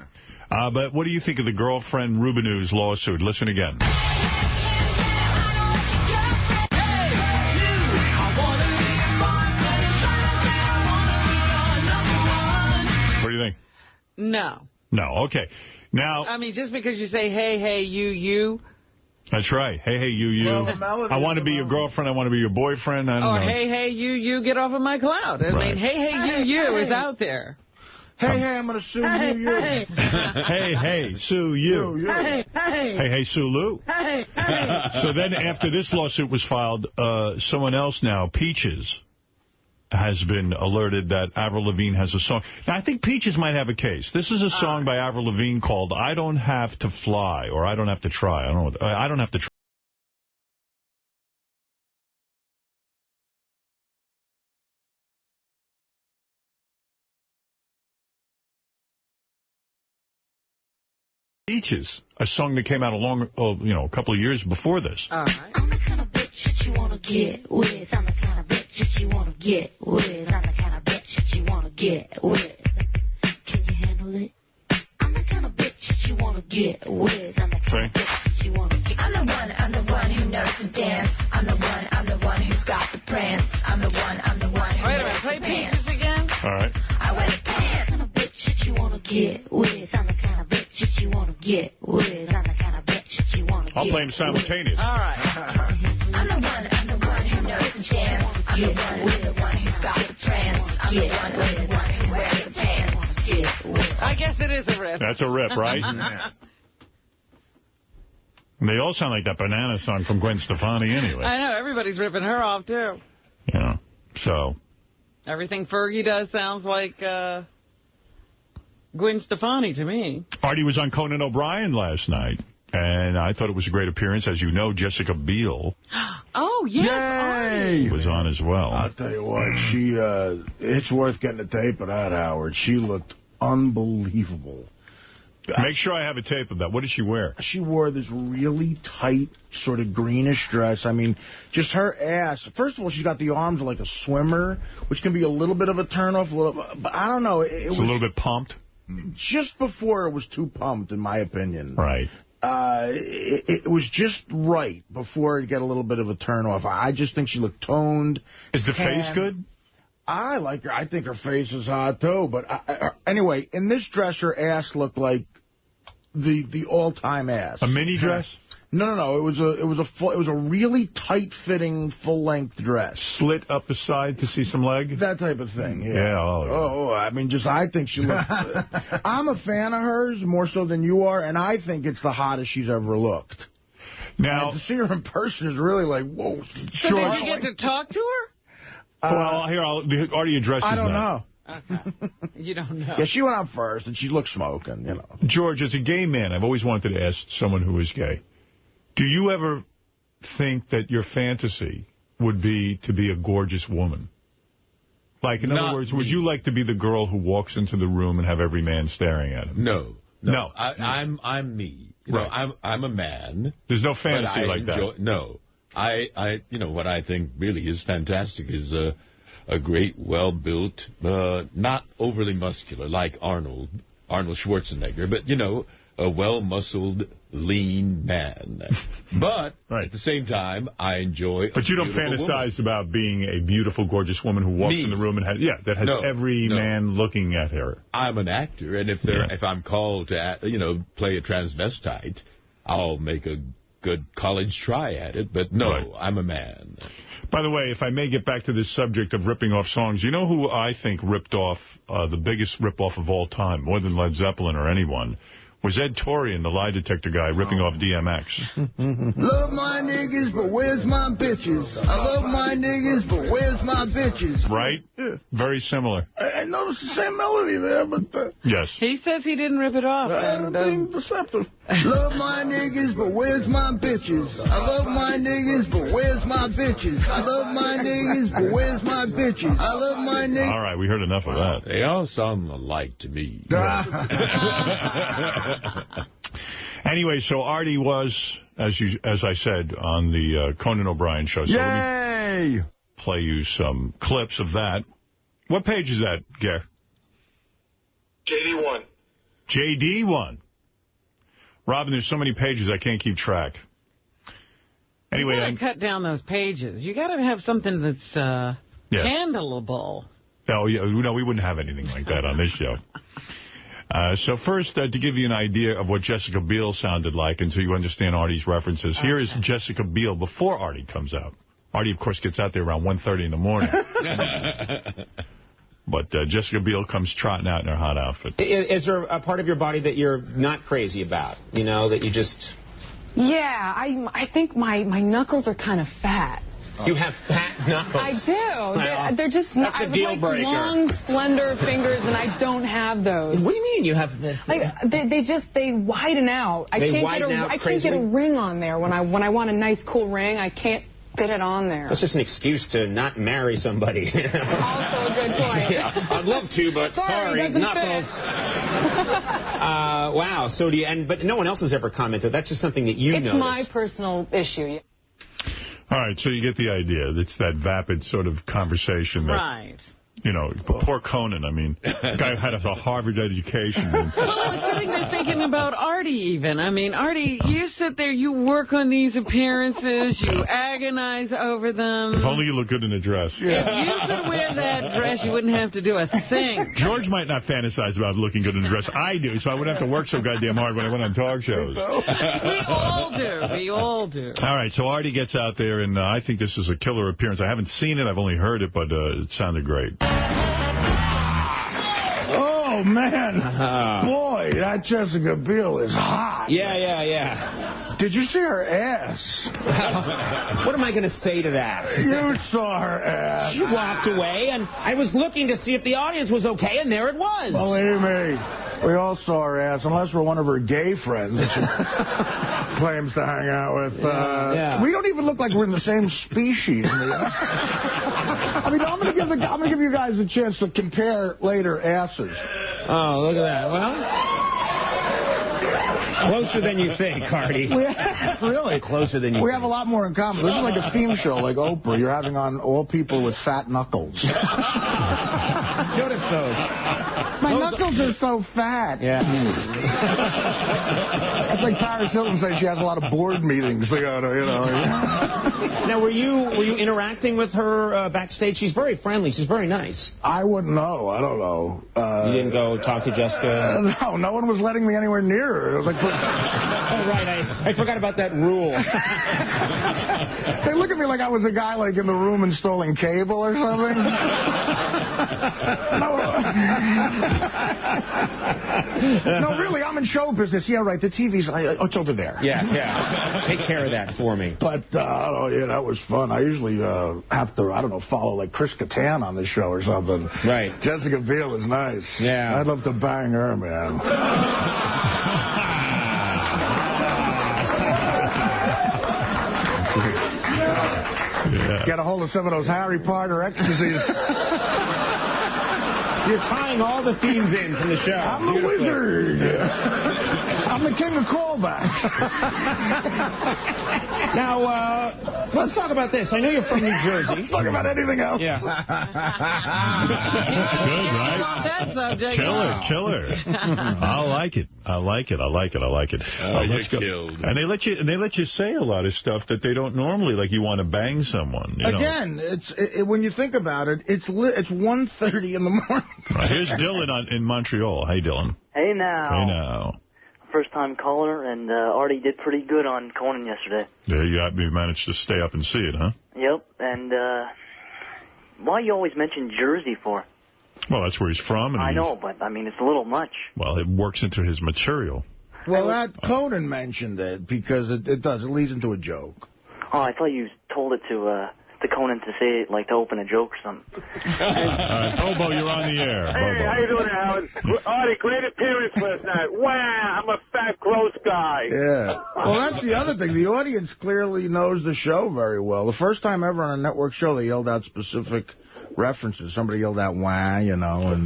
But what do you think of the Girlfriend Rubinoos lawsuit? Listen again. What do you think? No. No, okay. Now, I mean, just because you say, hey, hey, you. That's right. Hey, hey, you. Well, I want to be your girlfriend. I want to be your boyfriend. I don't know. Hey, hey, you, get off of my cloud. I mean, hey, hey, you is out there. Hey, I'm going to sue you. Hey, sue you. Hey, Sue Lou. So then after this lawsuit was filed, someone else now, Peaches, has been alerted that Avril Lavigne has a song. Now, I think Peaches might have a case. This is a song by Avril Lavigne called I Don't Have to Fly, or I Don't Have to Try. I don't know. I Don't Have to Try. Peaches, a song that came out a couple of years before this. All right. I'm the kind of bitch that you want to get with. I'm the kind of bitch that you want to get with. I'm the kind of bitch that you want to get with. Can you handle it? I'm the kind of bitch that you want to get with. I'm the kind of bitch that you want to get with. I'm the one who knows to dance. I'm the one who's got the prance. I'm the one who Wait a minute, play Peaches again? All right. I wear the pants. I'm the kind of bitch that you want to get with. I'm the kind of bitch that you want to get with. I'm the kind of bitch that you want to get with. I'll play them simultaneous. All right. I'm the one who knows the dance. I'm the one who's got the prance. I'm the one who wears the pants. I guess it is a rip. That's a rip, right? And they all sound like that Banana song from Gwen Stefani anyway. I know. Everybody's ripping her off, too. Yeah. So. Everything Fergie does sounds like Gwen Stefani to me. Artie was on Conan O'Brien last night, and I thought it was a great appearance. As you know, Jessica Biel Oh, yes, Artie. was on as well. I'll tell you what, it's worth getting a tape of that, Howard. She looked unbelievable. Make sure I have a tape of that. What did she wear? She wore this really tight, sort of greenish dress. I mean, just her ass. First of all, she's got the arms like a swimmer, which can be a little bit of a turnoff. But I don't know. It was a little bit pumped? Just before it was too pumped, in my opinion. Right. It was just right before it got a little bit of a turnoff. I just think she looked toned. Is the face good? I like her. I think her face is hot, too. But anyway, in this dress, her ass looked like the all-time ass. A mini dress? No. It was a really tight-fitting, full-length dress. Slit up the side to see some leg? That type of thing. Yeah. Yeah. I mean, I think she looked. I'm a fan of hers more so than you are, and I think it's the hottest she's ever looked. Now, and to see her in person is really like, whoa. So did you get to talk to her? Well, here, Artie addresses that. I don't know. Okay. You don't know. Yeah, she went out first, and she looked smoking, you know. George, as a gay man, I've always wanted to ask someone who is gay, do you ever think that your fantasy would be to be a gorgeous woman? Like, in other words, would you like to be the girl who walks into the room and have every man staring at him? No. I'm me. You know, I'm a man. There's no fantasy like that. No. What I think really is fantastic is a great, well-built, not overly muscular, like Arnold Schwarzenegger, but, a well-muscled, lean man. But at the same time, I enjoy But you don't fantasize about being a beautiful, gorgeous woman who walks in the room and has every man looking at her. I'm an actor, and if I'm called to, play a transvestite, I'll make a good college try at it, but no, I'm a man. By the way, if I may get back to this subject of ripping off songs, you know who I think ripped off the biggest rip-off of all time, more than Led Zeppelin or anyone, was Ed Torian, the lie detector guy, ripping off DMX. Love my niggas, but where's my bitches? I love my niggas, but where's my bitches? Right? Yeah. Very similar. I noticed the same melody there, but... Yes. He says he didn't rip it off. I'm being deceptive. Love my niggas, but where's my bitches? I love my niggas, but where's my bitches? I love my niggas, but where's my bitches? I love my niggas... All right, we heard enough of that. They all sound alike to me. Anyway, so Artie was, as I said, on the Conan O'Brien show. So let me play you some clips of that. What page is that, Gare? JD1. JD1. Robin, there's so many pages I can't keep track. Anyway, you got to cut down those pages. You got to have something that's handleable. No, we wouldn't have anything like that on this show. So first, to give you an idea of what Jessica Biel sounded like, and so you understand Artie's references, here is Jessica Biel before Artie comes out. Artie, of course, gets out there around 1:30 in the morning. But Jessica Biel comes trotting out in her hot outfit. Is there a part of your body that you're not crazy about? That you just... Yeah, I think my knuckles are kind of fat. You have fat knuckles. I do. They're just That's a deal breaker. Long, slender fingers, and I don't have those. What do you mean you have? They widen out. I can't get a ring on there when I want a nice cool ring. I can't fit it on there. That's just an excuse to not marry somebody. Also a good point. Yeah, I'd love to, but sorry, knuckles. Wow. So but no one else has ever commented. That's just something that you notice. It's my personal issue. All right, so you get the idea. It's that vapid sort of conversation that... Right. Poor Conan, I mean, the guy had a Harvard education. Well, I was sitting there thinking about Artie even. I mean, Artie, you sit there, you work on these appearances, you agonize over them. If only you look good in a dress. Yeah. If you could wear that dress, you wouldn't have to do a thing. George might not fantasize about looking good in a dress. I do, so I wouldn't have to work so goddamn hard when I went on talk shows. We all do. We all do. All right, so Artie gets out there, and I think this is a killer appearance. I haven't seen it. I've only heard it, but it sounded great. Oh, man. Boy, that Jessica Biel is hot. Yeah. Did you see her ass? What am I going to say to that? You saw her ass. She walked away, and I was looking to see if the audience was okay, and there it was. Believe me. We all saw her ass, unless we're one of her gay friends that she claims to hang out with. We don't even look like we're in the same species. I mean, I'm gonna give you guys a chance to compare later asses. Oh, look at that. Well, closer than you think, Artie. Really? Closer than you think. We have a lot more in common. This is like a theme show, like Oprah. You're having on all people with fat knuckles. Notice those. My knuckles are so fat. Yeah. It's like Paris Hilton says she has a lot of board meetings to go to, you know. Now, were you interacting with her backstage? She's very friendly. She's very nice. I wouldn't know. I don't know. You didn't go talk to Jessica? No one was letting me anywhere near her. It was like... Oh, right. I forgot about that rule. They look at me like I was a guy like in the room installing cable or something. No, really, I'm in show business. Yeah, right, the TV's... it's over there. Yeah. Take care of that for me. But, that was fun. I usually have to, I don't know, follow like Chris Kattan on the show or something. Right. Jessica Biel is nice. Yeah. I'd love to bang her, man. Yeah. Get a hold of some of those Harry Potter ecstasies. You're tying all the themes in from the show. I'm a wizard. I'm the king of callbacks. Now, let's talk about this. I know you're from New Jersey. Let's talk about anything else. Yeah. Good, right? That subject. Killer. I like it. Let's go. Killed. And they let you say a lot of stuff that they don't normally, like you want to bang someone. Again, when you think about it, it's 1:30 in the morning. Right, here's Dylan in Montreal. Hey, Dylan. Hey, now. Hey, now. First-time caller, and Artie did pretty good on Conan yesterday. Yeah, you managed to stay up and see it, huh? Yep, and why you always mention Jersey for? Well, that's where he's from. And I know, but, I mean, it's a little much. Well, it works into his material. Well, Conan mentioned it because it leads into a joke. Oh, I thought you told it to Conan to say it, like to open a joke or something. Bobo, you're on the air. Hey, Bobo. how you doing, Howard? Artie, great appearance last night. Wow, I'm a fat, gross guy. Yeah. Well, that's the other thing. The audience clearly knows the show very well. The first time ever on a network show, they yelled out specific references. Somebody yelled out, wah, and...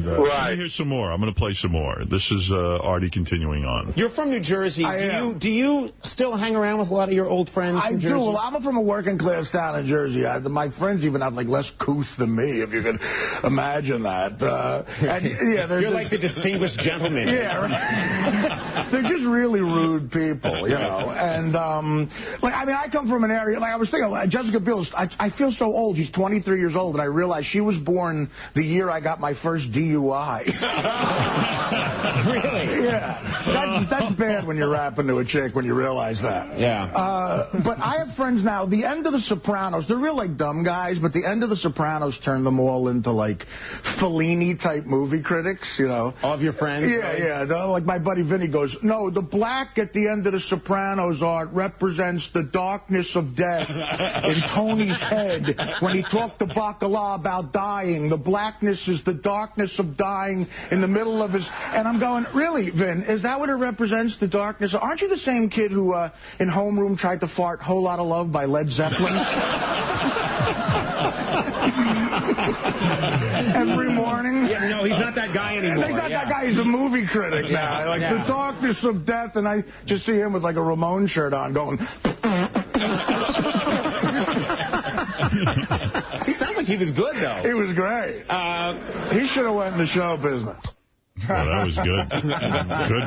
Right. Here's some more. I'm going to play some more. This is Artie continuing on. You're from New Jersey. Do you still hang around with a lot of your old friends from Jersey? I do. Well, I'm from a working-class town in Jersey. My friends even have, like, less couth than me, if you could imagine that. You're like the distinguished gentleman. Yeah, right. They're just really rude people, you know. And, I come from an area... Like, I was thinking, Jessica Biel, I feel so old. She's 23 years old, and I realized she was born the year I got my first DUI. Really? Yeah. That's bad when you're rapping to a chick when you realize that. Yeah. But I have friends now. The end of The Sopranos, they're real, like, dumb guys, but the end of The Sopranos turned them all into, like, Fellini-type movie critics, you know. All of your friends? Yeah. Like, my buddy Vinny goes, no, the black at the end of The Sopranos art represents the darkness of death in Tony's head when he talked to Bacala about dying. The blackness is the darkness of dying in the middle of his... And I'm going, really, Vin, is that what it represents, the darkness? Aren't you the same kid who, in homeroom, tried to fart Whole Lotta Love by Led Zeppelin? Every morning? Yeah, no, he's not that guy anymore. He's not that guy. He's a movie critic now. Like, the darkness of death, and I just see him with, like, a Ramon shirt on going... He sounds like he was good, though. He was great. He should have went in the show business. Well, that was good. Good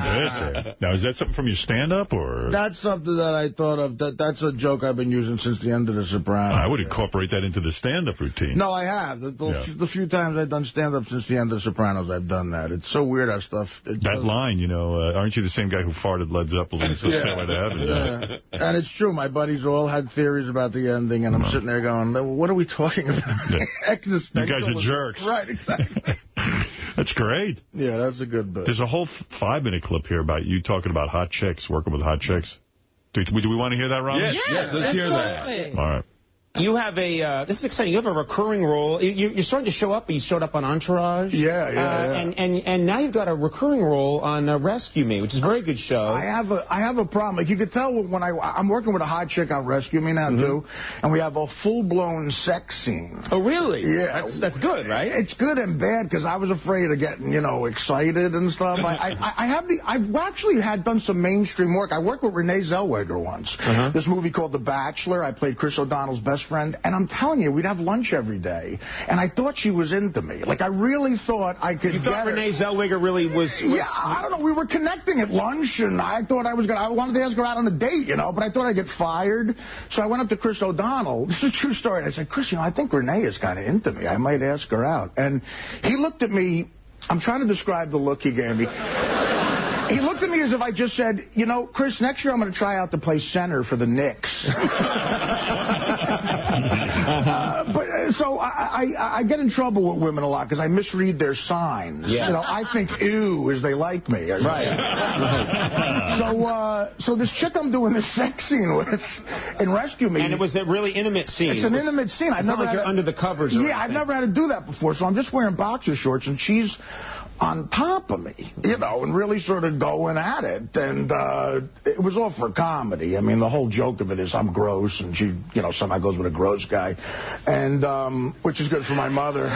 bit. Now, is that something from your stand-up, or...? That's something that I thought of. That's a joke I've been using since the end of The Sopranos. I would incorporate that into the stand-up routine. No, I have. The few times I've done stand-up since the end of The Sopranos, I've done that. It's so weird how stuff... That line, you know, aren't you the same guy who farted Led Zeppelin? So say what happened. Yeah. And it's true. My buddies all had theories about the ending, and I'm sitting there going, what are we talking about? You guys are jerks. Right, exactly. That's great. Yeah, that's a good bit. There's a whole 5-minute clip here about you talking about hot chicks, working with hot chicks. Do we want to hear that, Ron? Yes, let's hear that. All right. You have this is exciting. You have a recurring role. You're starting to show up. You showed up on Entourage. Yeah. And now you've got a recurring role on Rescue Me, which is a very good show. I have a problem. Like you could tell when I'm working with a hot chick on Rescue Me now too, and we have a full-blown sex scene. Oh, really? Yeah. That's good, right? It's good and bad because I was afraid of getting, excited and stuff. I've actually done some mainstream work. I worked with Renee Zellweger once. This movie called The Bachelor. I played Chris O'Donnell's best friend, and I'm telling you, we'd have lunch every day, and I thought she was into me. Like, I really thought I could. You thought Renee Zellweger really was? Yeah, I don't know. We were connecting at lunch, and I thought I wanted to ask her out on a date, but I thought I'd get fired. So I went up to Chris O'Donnell. This is a true story. And I said, Chris, I think Renee is kind of into me. I might ask her out. And he looked at me. I'm trying to describe the look he gave me. He looked at me as if I just said, Chris, next year I'm going to try out to play center for the Knicks. So I get in trouble with women a lot because I misread their signs. Yeah. I think ew as they like me. Right. So this chick I'm doing this sex scene with in Rescue Me. And it was a really intimate scene. It's an intimate scene. It's not like you're under the covers. I've never had to do that before. So I'm just wearing boxer shorts and she's on top of me, and really sort of going at it. And it was all for comedy. I mean, the whole joke of it is I'm gross, and she, somehow goes with a gross guy, and which is good for my mother.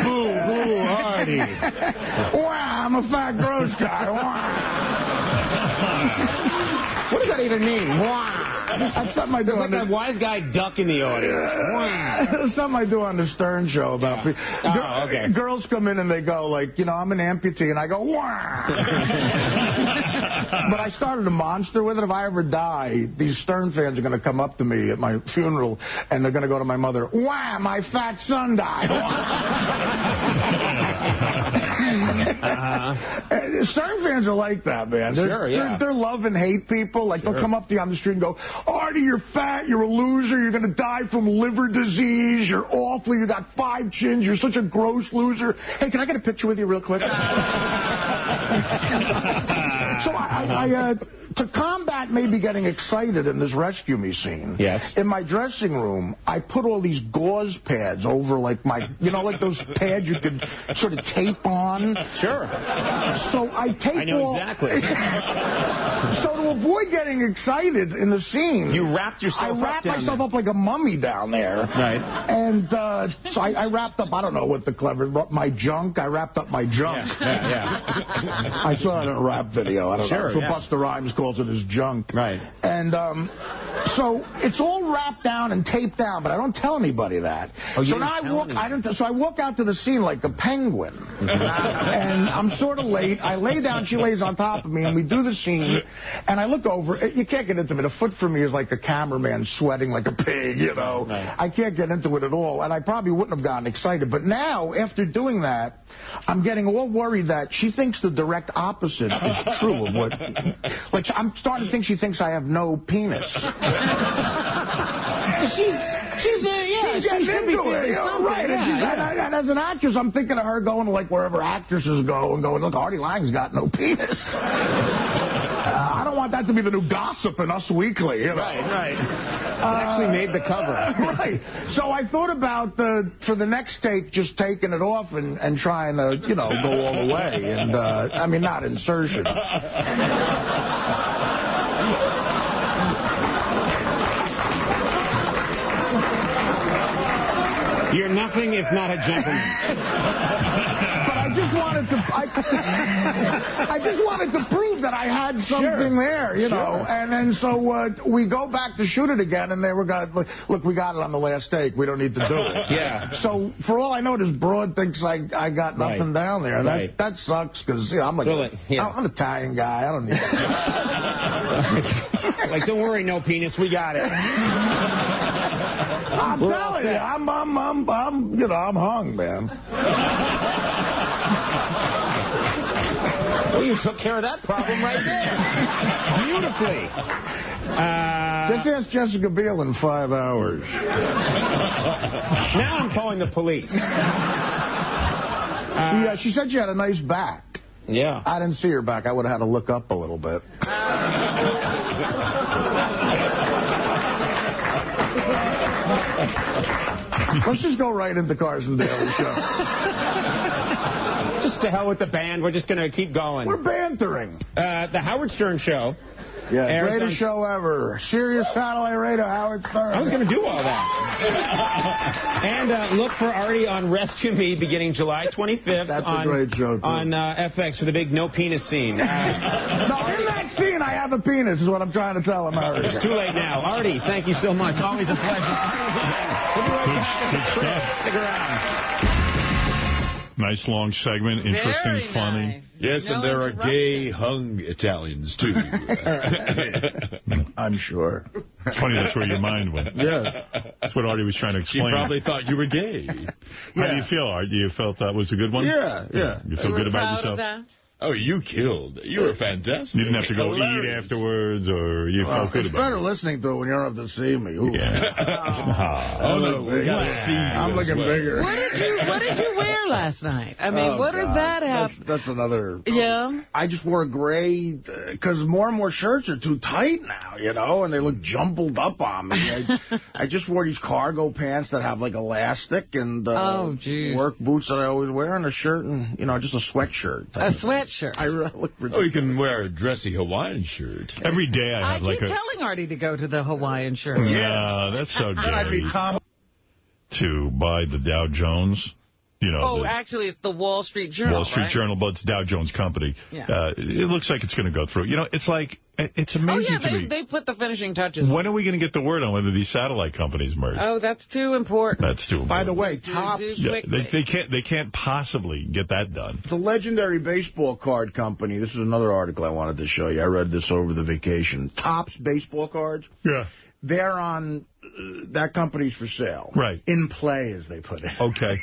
Boo, Artie. Wow, I'm a fat, gross guy. What does that even mean? Wow. That's something I do. There's like a wise guy duck in the audience. Wow. Something I do on the Stern Show about people. Okay. Girls come in and they go like, I'm an amputee, and I go, wow. But I started a monster with it. If I ever die, these Stern fans are going to come up to me at my funeral, and they're going to go to my mother, wow, my fat son died. Stern fans are like that, man. They're love and hate people. Like, they'll come up to you on the street and go, Artie, you're fat, you're a loser, you're going to die from liver disease, you're awful, you got 5 chins, you're such a gross loser. Hey, can I get a picture with you real quick? So to combat maybe getting excited in this Rescue Me scene, in my dressing room, I put all these gauze pads over, like my, like those pads you could sort of tape on. Sure. So I tape I know exactly. So to avoid getting excited in the scene, you wrapped yourself I wrapped myself up like a mummy down there. Right. And so I wrapped up, I don't know what the clever, my junk. I wrapped up my junk. Yeah. I saw it in a rap video. I don't know. That's what Busta Rhymes calls it, his junk. Right. And so it's all wrapped down and taped down, but I don't tell anybody that. Oh, so now I walk out to the scene like a penguin. And I'm sort of late. I lay down, she lays on top of me, and we do the scene. And I look over. You can't get into it. A foot from me is like a cameraman sweating like a pig, Right. I can't get into it at all. And I probably wouldn't have gotten excited. But now, after doing that, I'm getting all worried that she thinks the direct opposite is true of what... Like, I'm starting to think she thinks I have no penis. She's getting into it. Right. And as an actress, I'm thinking of her going to, like, wherever actresses go and going, look, Artie Lange's got no penis. I don't want that to be the new gossip in Us Weekly, Right. It actually made the cover. Right. So I thought about, for the next take, just taking it off and trying to, go all the way. And, I mean, not insertion. You're nothing if not a gentleman. But I just wanted to prove that I had something there, know. And then so we go back to shoot it again, and they were going, look, we got it on the last take. We don't need to do it. Yeah. So for all I know, this broad thinks I got nothing down there. And that sucks because I'm like, I'm an Italian guy. I don't need it. Like, don't worry, no penis. We got it. I'm telling you, I'm hung, man. Well, you took care of that problem right there. Beautifully. Just ask Jessica Biel in 5 hours. Now I'm calling the police. She said she had a nice back. Yeah. I didn't see her back. I would have had to look up a little bit. Let's just go right into Carson Daly Show. Just to hell with the band. We're just going to keep going. We're bantering. The Howard Stern Show. Yeah, greatest show ever. Sirius Satellite Radio, Howard Stern. I was going to do all that. And look for Artie on Rescue Me beginning July 25th. That's a great show, too. On FX for the big no penis scene. No, in that scene, I have a penis, is what I'm trying to tell America. It's too late now. Artie, thank you so much. Always a pleasure. We'll be right back. Chris, stick around. Nice long segment, interesting, Very funny. Nice. Yes, and there are gay hung Italians, too. I'm sure. It's funny, that's where your mind went. Yeah. That's what Artie was trying to explain. You probably thought you were gay. How do you feel, Artie? You felt that was a good one? Yeah. You feel good about yourself? Oh, you killed. You were fantastic. You didn't have to go eat afterwards, or you felt good about it? It's better listening to it when you don't have to see me. Ooh. Yeah. I'm looking bigger. What did you wear last night? I mean, what does that have? That's another... Yeah. I just wore a gray, because more and more shirts are too tight now, you know, and they look jumbled up on me. I just wore these cargo pants that have, like, elastic, and work boots that I always wear, and a shirt, and, you know, just a sweatshirt. A sweatshirt. I look ridiculous. Oh, you can wear a dressy Hawaiian shirt. Every day I have keep telling Artie to go to the Hawaiian shirt. Yeah, that's so gay. I'd be Tom. To buy the Dow Jones. You know, actually, it's the Wall Street Journal. Wall Street Journal, but it's Dow Jones Company. Yeah. It looks like it's going to go through. You know, it's like, it's amazing to me. They put the finishing touches. When are we going to get the word on whether these satellite companies merge? Oh, that's too important. That's too important. By the way, Topps... Yeah, they can't possibly get that done. The legendary baseball card company, this is another article I wanted to show you. I read this over the vacation. Topps baseball cards. Yeah. They're on... that company's for sale. Right. In play, as they put it. Okay.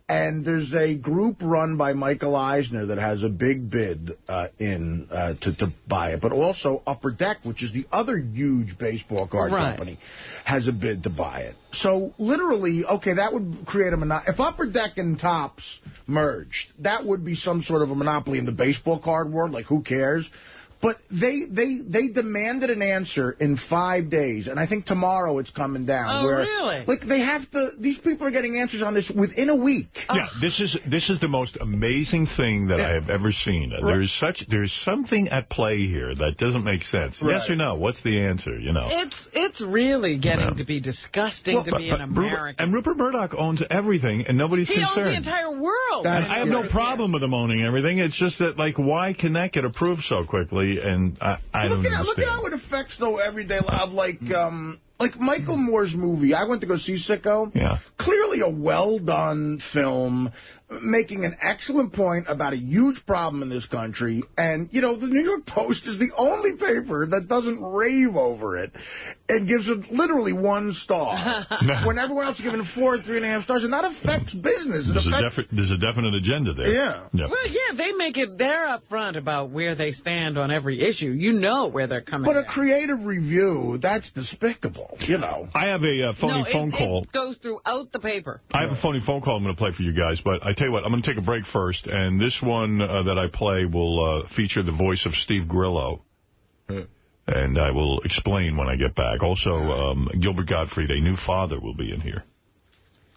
And there's a group run by Michael Eisner that has a big bid to buy it. But also Upper Deck, which is the other huge baseball card company, has a bid to buy it. So literally, okay, that would create a monopoly. If Upper Deck and Topps merged, that would be some sort of a monopoly in the baseball card world. Like, who cares? But they demanded an answer in 5 days, and I think tomorrow it's coming down. Oh, really? Like, they have to. These people are getting answers on this within a week. Yeah, this is the most amazing thing that I have ever seen. There's something at play here that doesn't make sense. Right. Yes or no? What's the answer? You know, it's really getting to be disgusting to be an American. And Rupert Murdoch owns everything, and nobody's concerned. He owns the entire world. I have no problem with him owning everything. It's just that, like, why can that get approved so quickly? And I don't understand. Look at how it affects, though, everyday life. Like Michael Moore's movie. I went to go see Sicko. Yeah. Clearly a well-done film, making an excellent point about a huge problem in this country. And, you know, the New York Post is the only paper that doesn't rave over it and gives it literally 1 star. When everyone else is giving it 4 and 3.5 stars. And that affects business. There's a definite agenda there. Yeah. Well, yeah, they make it, they're up front about where they stand on every issue. You know where they're coming But at. a creative review, that's despicable. You know. I have a phony phone call. It goes throughout the paper. I have a phony phone call I'm going to play for you guys, but I tell you what, I'm going to take a break first, and this one that I play will feature the voice of Steve Grillo, and I will explain when I get back. Also, Gilbert Gottfried, a new father, will be in here.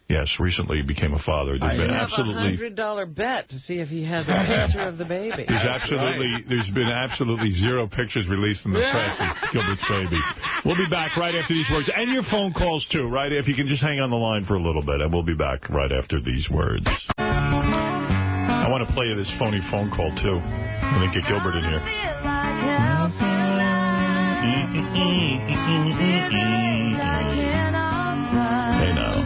Yes, recently became a father. There's been absolutely $100 bet to see if he has a picture of the baby. There's been absolutely 0 pictures released in the press of Gilbert's baby. We'll be back right after these words. And your phone calls, too, right? If you can just hang on the line for a little bit, and we'll be back right after these words. I want to play you this phony phone call, too. I'm going to get Gilbert in here. Hey, now.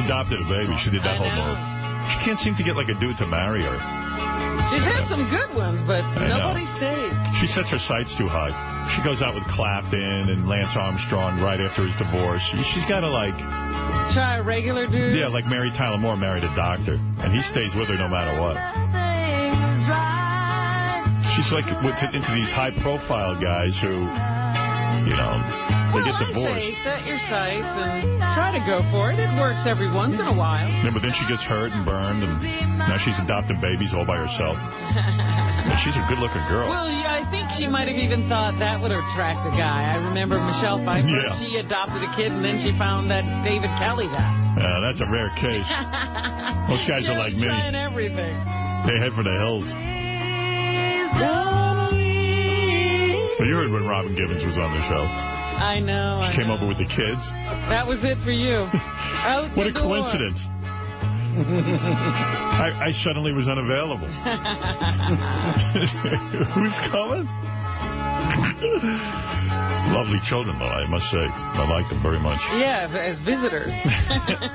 Adopted a baby. She did that whole move. She can't seem to get like a dude to marry her. She's had some good ones, but nobody stayed. She sets her sights too high. She goes out with Clapton and Lance Armstrong right after his divorce. She's got to, like... try a regular dude? Yeah, like Mary Tyler Moore married a doctor, and he stays with her no matter what. She's like into these high-profile guys who... you know, they get divorced. I'd say set your sights and try to go for it. It works every once in a while. Yeah, but then she gets hurt and burned, and now she's adopted babies all by herself. And she's a good-looking girl. Well, yeah, I think she might have even thought that would attract a guy. I remember Michelle Pfeiffer, Yeah. she adopted a kid, and then she found that David Kelly guy. That's a rare case. Most guys are like me. Trying everything. They head for the hills. Well, you heard when Robin Givens was on the show. I know. She came over with the kids. That was it for you. Out What the a door. coincidence. I suddenly was unavailable. Who's coming? Lovely children, though, I must say. I like them very much. Yeah, as visitors.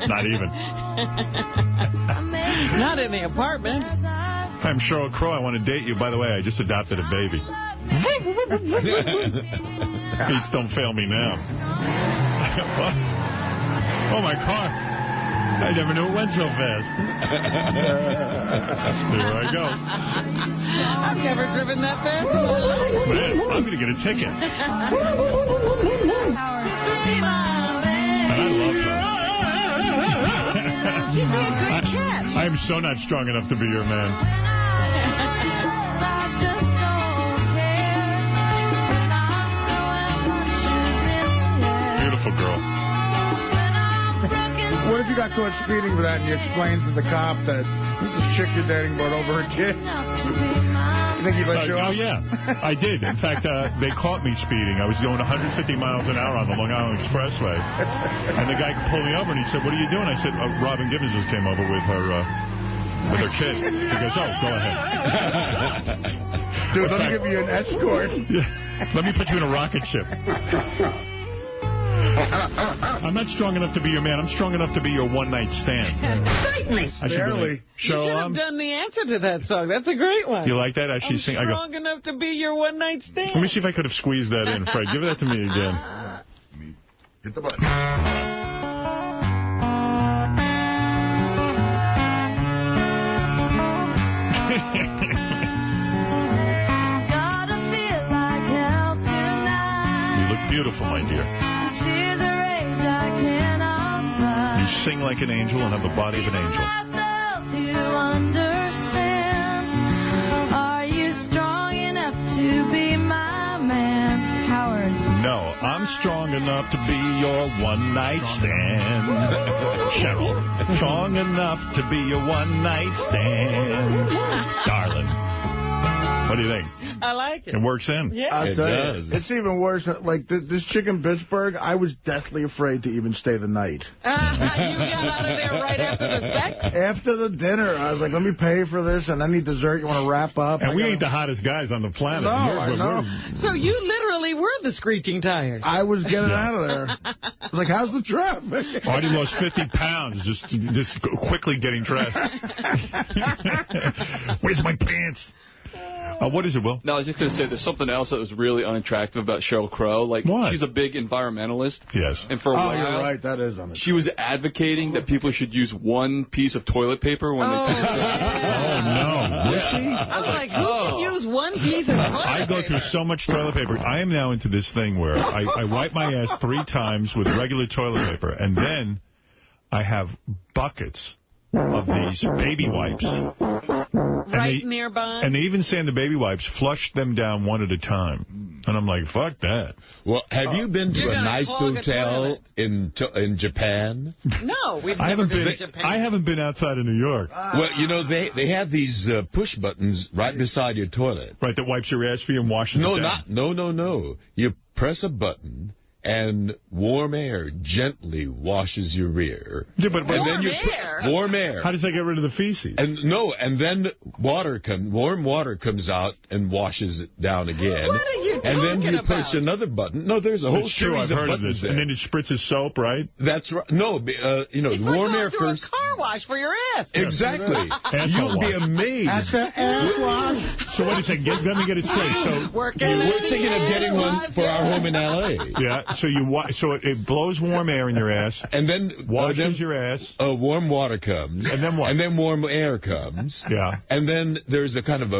Not even. Not in the apartment. I'm Sheryl Crow. I want to date you. By the way, I just adopted a baby. Please don't fail me now. Oh, my car. I never knew it went so fast. There I go. I've never driven that fast. Man, I'm going to get a ticket. And I love her. She'd be a good catch. I am so not strong enough to be your man. Beautiful girl. What if you got caught speeding for that and you explained to the cop that this chick you're dating brought over her kid? You think he'd let you off? Oh, yeah. I did. In fact, they caught me speeding. I was going 150 miles an hour on the Long Island Expressway. And the guy pulled me over and he said, "What are you doing?" I said, "Robin Givens just came over with her kid." He goes, "Oh, go ahead." Dude, let me give you an escort. Yeah. Let me put you in a rocket ship. I'm not strong enough to be your man. I'm strong enough to be your one-night stand. Certainly. I should Barely. Like, You should have done the answer to that song. That's a great one. You like that? I should sing. I go, strong enough to be your one-night stand. let me see if I could have squeezed that in, Fred. Give that to me again. Hit the button. You look beautiful, my dear. You sing like an angel and have the body of an angel. No, I'm strong enough to be your one-night stand. Cheryl, strong enough to be your one-night stand. Darling. What do you think? I like it. It works in. Yeah. It does. It's even worse. Like, this chick in Pittsburgh, I was deathly afraid to even stay the night. You got out of there right after the sex? After the dinner, I was like, let me pay for this, and any dessert you want to wrap up. And we ain't the hottest guys on the planet. No, I know. So you literally were the screeching tires. I was getting out of there. I was like, how's the traffic? Artie lost 50 pounds just quickly getting dressed. Where's my pants? What is it, Will? No, I was just going to say there's something else that was really unattractive about Sheryl Crow. Like, what? She's a big environmentalist. Yes. And for a while, you're right. That is unattractive. She was advocating that people should use one piece of toilet paper when they... Oh, no. Was she? I was like, who can use one piece of toilet I go through so much toilet paper. I am now into this thing where I wipe my ass 3 times with regular toilet paper, and then I have buckets of these baby wipes. Nearby. And they even say in the baby wipes, flush them down one at a time. And I'm like, fuck that. Well, have you been to a nice hotel in Japan? No, we've never been to Japan. I haven't been outside of New York. Well, you know, they have these push buttons right beside your toilet. Right, that wipes your ass for you and washes it down. No. You press a button, and warm air gently washes your rear. Yeah, but warm air. How does that get rid of the feces? And then warm water comes out and washes it down again. What are you and then you about? push another button. No, there's a whole series of buttons there. And then it spritzes soap, right? That's right. No, warm air first. A car wash for your ass. Exactly. You'll be amazed. At the ass wash. So wait a second. Let me get it straight. So we're thinking of getting one for our home in L.A. Yeah. So it blows warm air in your ass, and then washes your ass. Warm water comes, and then what? And then warm air comes. Yeah. And then there's a kind of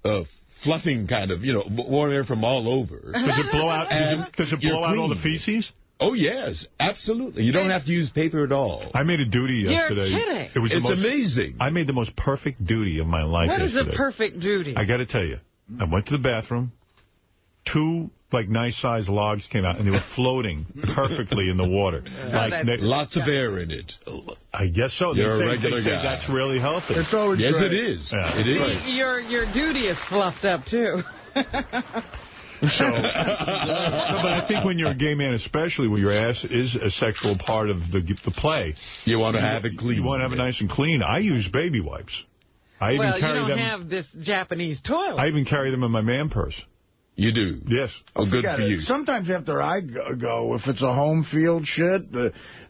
a fluffing kind of, warm air from all over. Does it blow out? Does it blow out all the feces? Oh, yes, absolutely. You don't have to use paper at all. I made a duty yesterday. You're kidding. It's amazing. I made the most perfect duty of my life yesterday. What is a perfect duty? I got to tell you, I went to the bathroom. 2 nice-sized logs came out, and they were floating perfectly in the water. Lots of air in it. I guess so. You're a regular guy. That's really healthy. It's always yes, great. it is. Yeah. It is. Your duty is fluffed up, too. So, but I think when you're a gay man, especially when your ass is a sexual part of the play, you want to have it clean. You want to have it nice and clean. I use baby wipes. You don't have this Japanese toilet. I even carry them in my man purse. You do? Yes. Oh, good for you. Sometimes after I go, if it's a home field shit,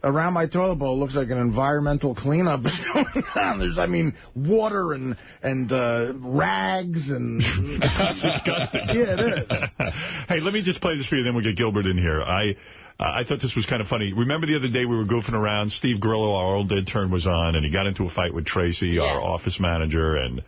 around my toilet bowl looks like an environmental cleanup is going on. There's, water and rags and... It's disgusting. Yeah, it is. Hey, let me just play this for you, then we'll get Gilbert in here. I thought this was kind of funny. Remember the other day we were goofing around? Steve Grillo, our old intern, was on, and he got into a fight with Tracy, our office manager, and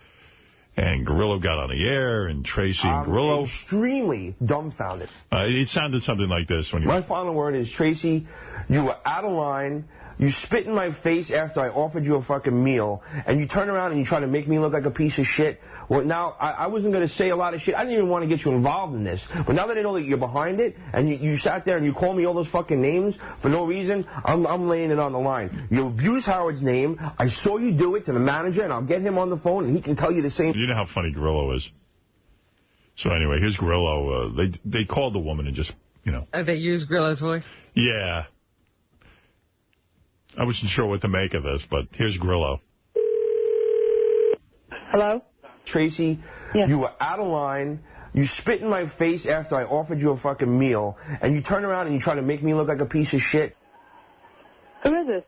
Gorillo got on the air, and Tracy and Gorillo... extremely dumbfounded. It sounded something like this. when you. My final word is, Tracy, you were out of line. You spit in my face after I offered you a fucking meal, and you turn around and you try to make me look like a piece of shit. Well, now, I wasn't going to say a lot of shit. I didn't even want to get you involved in this. But now that I know that you're behind it, and you sat there and you called me all those fucking names for no reason, I'm laying it on the line. You abuse Howard's name. I saw you do it to the manager, and I'll get him on the phone, and he can tell you the same. You know how funny Gorillo is. So anyway, here's Gorillo. They called the woman and just, They used Grillo's voice? Yeah. I wasn't sure what to make of this, but here's Grillo. Hello? Tracy, you were out of line. You spit in my face after I offered you a fucking meal, and you turn around and you try to make me look like a piece of shit. Who is this?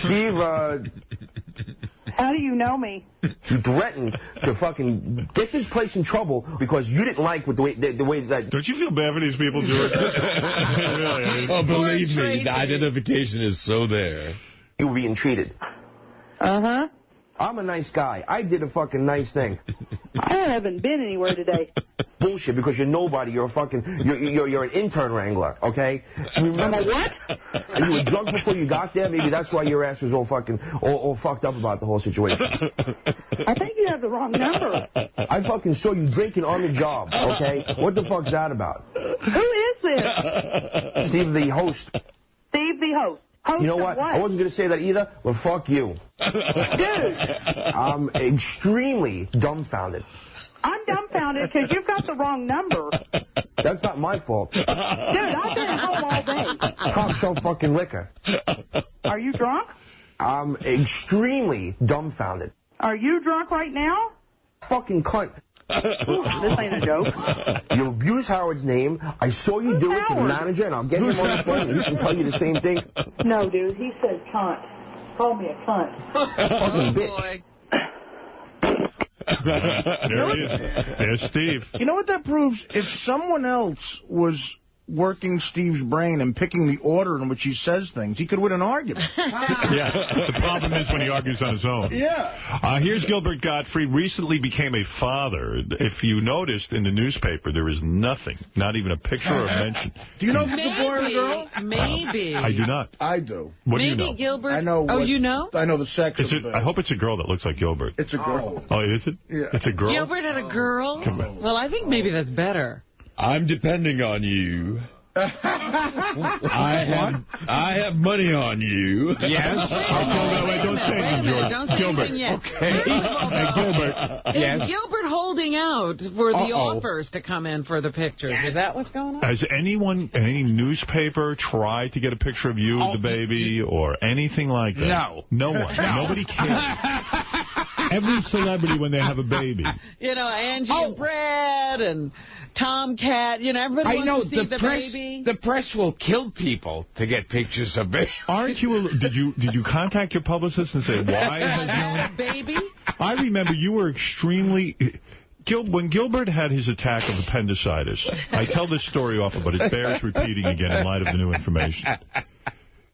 Steve, how do you know me? You threatened to fucking get this place in trouble because you didn't like the way that... Don't you feel bad for these people, George? Really? Oh, believe me, the identification is so there. You were being treated. Uh-huh. I'm a nice guy. I did a fucking nice thing. I haven't been anywhere today. Bullshit, because you're nobody. You're a fucking... You're an intern wrangler, okay? I'm a what? And you were drunk before you got there. Maybe that's why your ass was all fucking... all fucked up about the whole situation. I think you have the wrong number. I fucking saw you drinking on the job, okay? What the fuck's that about? Who is this? Steve, the host. Steve, the host. You know what? I wasn't going to say that either, but fuck you. Dude. I'm extremely dumbfounded. I'm dumbfounded because you've got the wrong number. That's not my fault. Dude, I've been home all day. Cops sell fucking liquor. Are you drunk? I'm extremely dumbfounded. Are you drunk right now? Fucking cunt. This ain't a joke. You abuse Howard's name. I saw you do it to the manager, and I'll get him on the phone, and he can tell you the same thing. No, dude, he said cunt. Call me a cunt. Fucking bitch. There he is. There's Steve. You know what that proves? If someone else was working Steve's brain and picking the order in which he says things, he could win an argument. Yeah, the problem is when he argues on his own. Yeah. Here's Gilbert Gottfried, recently became a father. If you noticed in the newspaper, there is nothing, not even a picture or a mention. Do you know if it's a boy or a girl? Maybe. I do not. I do. What do you know? Gilbert. I know. You know? I know the sex of it. I hope it's a girl that looks like Gilbert. It's a girl. Oh, is it? Yeah. It's a girl? Gilbert had a girl? Come on. Well, I think maybe that's better. I'm depending on you. I have money on you. Yes. Wait, don't say anything, George. Don't say anything yet. Okay. Hey, Gilbert. Is Gilbert holding out for the offers to come in for the pictures? Is that what's going on? Has any newspaper tried to get a picture of you with the baby or anything like that? No. No one. No. Nobody cares. Every celebrity, when they have a baby. Angie and Brad and Tomcat, everybody wants to see the baby. The press will kill people to get pictures of baby. Aren't you? Did you contact your publicist and say why has no baby? I remember you were extremely. When Gilbert had his attack of appendicitis, I tell this story often, but it bears repeating again in light of the new information.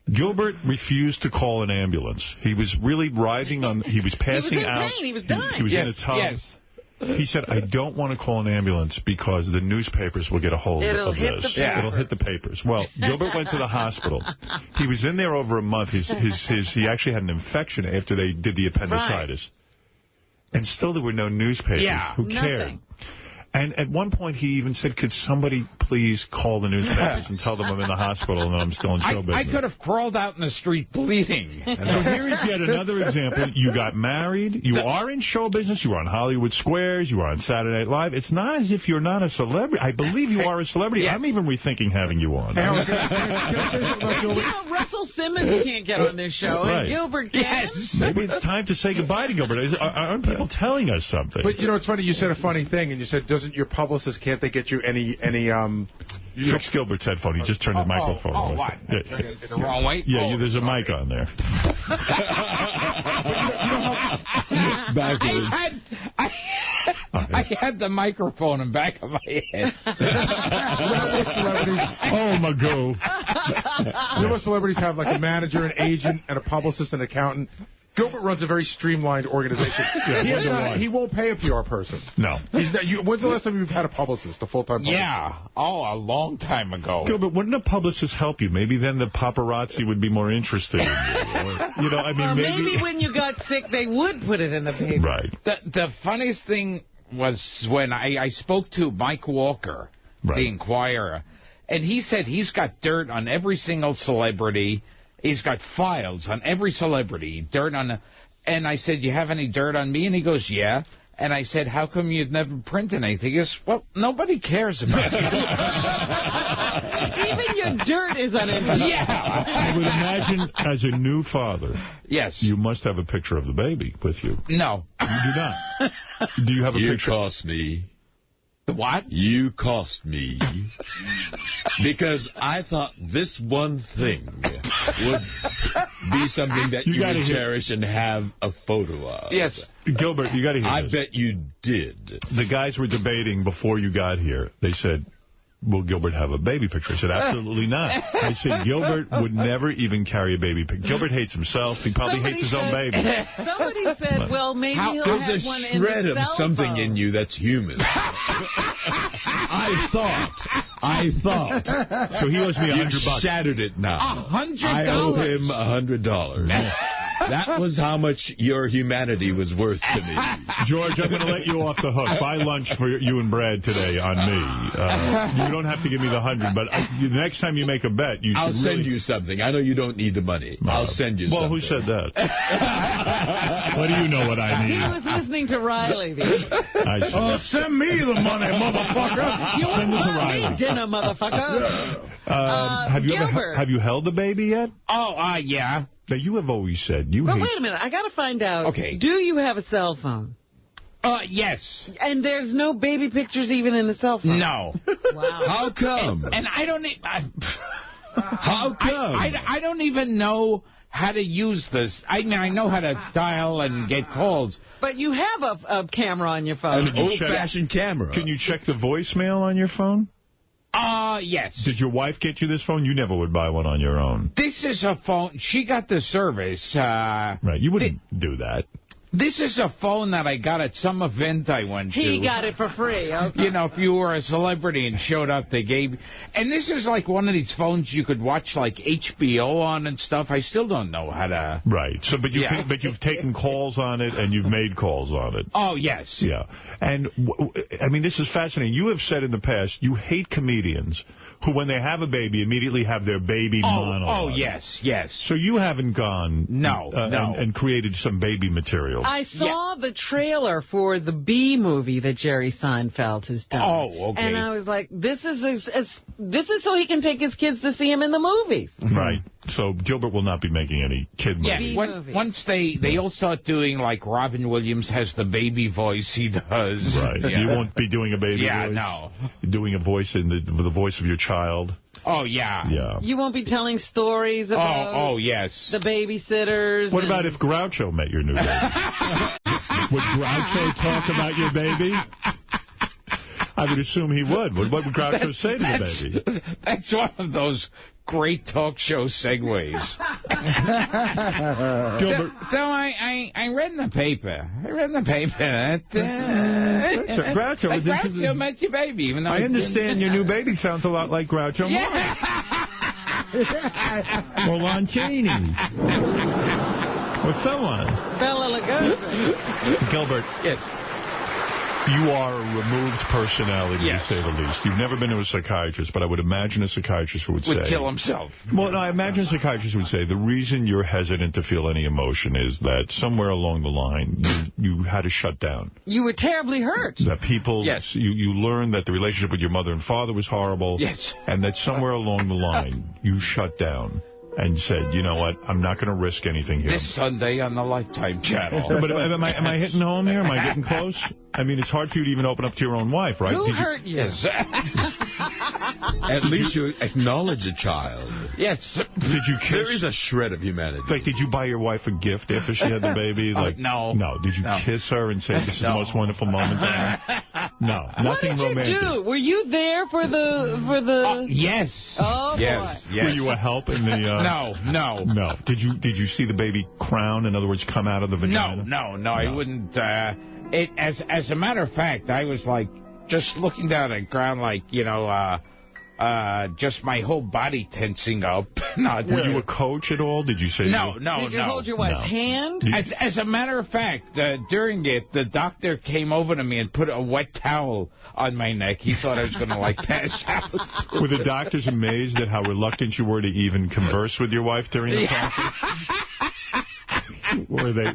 Gilbert refused to call an ambulance. He was really writhing on. He was passing out. He was in pain. He was dying. He was in a tub. Yes. He said, I don't want to call an ambulance because the newspapers will get a hold of this. It'll hit the papers. Well, Gilbert went to the hospital. He was in there over a month. He actually had an infection after they did the appendicitis. Right. And still there were no newspapers. Yeah. Who cared? Nothing. And at one point, he even said, could somebody please call the newspapers and tell them I'm in the hospital and I'm still in show business? I could have crawled out in the street bleeding. So here is yet another example. You got married. You are in show business. You were on Hollywood Squares. You were on Saturday Night Live. It's not as if you're not a celebrity. I believe you are a celebrity. Yes. I'm even rethinking having you on. Russell Simmons can't get on this show, and Gilbert can. Yes. Maybe it's time to say goodbye to Gilbert. Aren't people telling us something? But, you know, it's funny. You said a funny thing, and you said, doesn't your publicist, can't they get you any Fix Gilbert's headphone. He just turned the microphone on. Oh, what? The wrong way? Yeah, there's a mic on there. I had the microphone in back of my head. Oh, my God. You know, celebrities have like a manager, an agent, and a publicist, and an accountant. Gilbert runs a very streamlined organization. He won't pay a PR person. No. When's the last time you've had a publicist, a full-time publicist? Yeah. Oh, a long time ago. Gilbert, wouldn't a publicist help you? Maybe then the paparazzi would be more interested in you. Or, I mean, maybe when you got sick, they would put it in the paper. Right. The funniest thing was when I spoke to Mike Walker, the Inquirer, and he said he's got dirt on every single celebrity. He's got files on every celebrity, dirt on... And I said, you have any dirt on me? And he goes, yeah. And I said, how come you've never printed anything? He goes, well, nobody cares about you. Even your dirt is uninteresting. Yeah. I would imagine, as a new father, yes, you must have a picture of the baby with you. No. You do not. Do you have a picture? You cost me. The what? You cost me. Because I thought this one thing would be something that you would cherish and have a photo of. Yes. Gilbert, you got to hear I this. bet you did. The guys were debating before you got here. They said, will Gilbert have a baby picture? I said, absolutely not. I said, Gilbert would never even carry a baby picture. Gilbert hates himself. He probably hates his own baby. Somebody said, well, maybe he'll have one in There's a shred his of cell something phone. in you that's human. I thought. So he owes me $100. You shattered it now. $100? I owe him $100. That was how much your humanity was worth to me. George, I'm going to let you off the hook. Buy lunch for you and Brad today on me. You don't have to give me the $100, but the next time you make a bet, you should I'll send you something. I know you don't need the money. I'll send you something. Well, who said that? What do you know what I need? He was listening to Riley. Send me the money, motherfucker. You want my dinner, motherfucker. Have you held the baby yet? Oh, yeah. Now, you have always said you hate... But wait a minute. I got to find out. Okay. Do you have a cell phone? Yes. And there's no baby pictures even in the cell phone? No. Wow. How come? And I don't... How come? I don't even know how to use this. I mean, I know how to dial and get calls. But you have a camera on your phone. An old-fashioned camera. Can you check the voicemail on your phone? Yes. Did your wife get you this phone? You never would buy one on your own. This is a phone. She got the service. Right. You wouldn't do that. This is a phone that I got at some event I went to. He got it for free. Okay. You know, if you were a celebrity and showed up, they gave... And this is like one of these phones you could watch like HBO on and stuff. I still don't know how to... Right. So, but you've taken calls on it and you've made calls on it. Oh, yes. Yeah. And, I mean, this is fascinating. You have said in the past you hate comedians who, when they have a baby, immediately have their baby monologue. Oh, yes, yes. So you haven't gone no. And created some baby material. I saw the trailer for the Bee movie that Jerry Seinfeld has done. Oh, okay. And I was like, this is so he can take his kids to see him in the movies. Right. So Gilbert will not be making any kid movies. Yeah, once they all start doing, like Robin Williams has the baby voice he does. Right. Yeah. You won't be doing a baby voice? Yeah, no. Doing a voice in the voice of your child? Oh, yeah. Yeah. You won't be telling stories about yes. the babysitters. What about if Groucho met your new baby? Would Groucho talk about your baby? I would assume he would. What would Groucho say to the baby? That's one of those great talk show segues. Gilbert. So I read in the paper. That Groucho met your baby. Even though I understand your new baby sounds a lot like Groucho Marx. Or Lon Chaney. Or someone. Bela Lugosi. Gilbert. Yes. You are a removed personality, yes. to say the least. You've never been to a psychiatrist, but I would imagine a psychiatrist would say... Would kill himself. Well, no, I imagine a psychiatrist would say the reason you're hesitant to feel any emotion is that somewhere along the line you had to shut down. You were terribly hurt. That people... Yes. You learned that the relationship with your mother and father was horrible. Yes. And that somewhere along the line you shut down. And said, you know what, I'm not going to risk anything here. This Sunday on the Lifetime channel. But am I hitting home here? Am I getting close? I mean, it's hard for you to even open up to your own wife, right? Who hurt you? At least you acknowledge a child. Yes. Did you kiss? There is a shred of humanity. Like, did you buy your wife a gift after she had the baby? Like, no. No. Did you kiss her and say, this is the most wonderful moment? No. Nothing romantic. What did you do? Were you there for the... Yes. Oh, yes. boy. Yes. Were you a help in the... No. Did you see the baby crown? In other words, come out of the vagina? No. I wouldn't. As a matter of fact, I was like just looking down at the ground, like just my whole body tensing up. Were you a coach at all? Did you say no? Did you hold your wife's hand? As a matter of fact, during it, the doctor came over to me and put a wet towel on my neck. He thought I was going to, like, pass out. Were the doctors amazed at how reluctant you were to even converse with your wife during the process?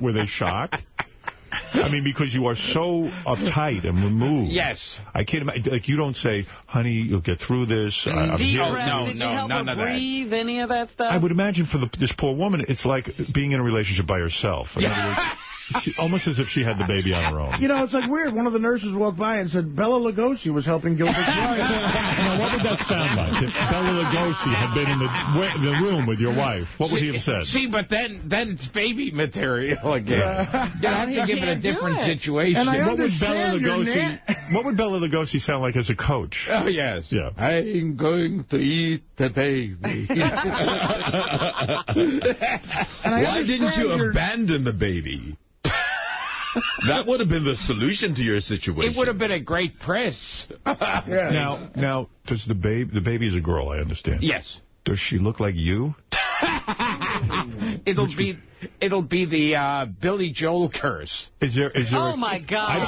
Were they shocked? I mean, because you are so uptight and removed. Yes. I can't imagine. Like, you don't say, honey, you'll get through this. I'm here. Did you help her breathe, any of that stuff? I would imagine for this poor woman, it's like being in a relationship by herself. In other words, almost as if she had the baby on her own. You know, it's like weird. One of the nurses walked by and said Bela Lugosi was helping Gilbert's wife. Now, what would that sound like? If Bela Lugosi had been in the room with your wife, what would he have said? See, but then it's baby material again. You have to give it a different situation. And what would Bela Lugosi sound like as a coach? Oh, yes. Yeah. I'm going to eat the baby. Why didn't you abandon the baby? That would have been the solution to your situation. It would have been a great press. Now, does the baby is a girl, I understand. Yes. Does she look like you? It'll be the Billy Joel curse. Is there? Oh my God!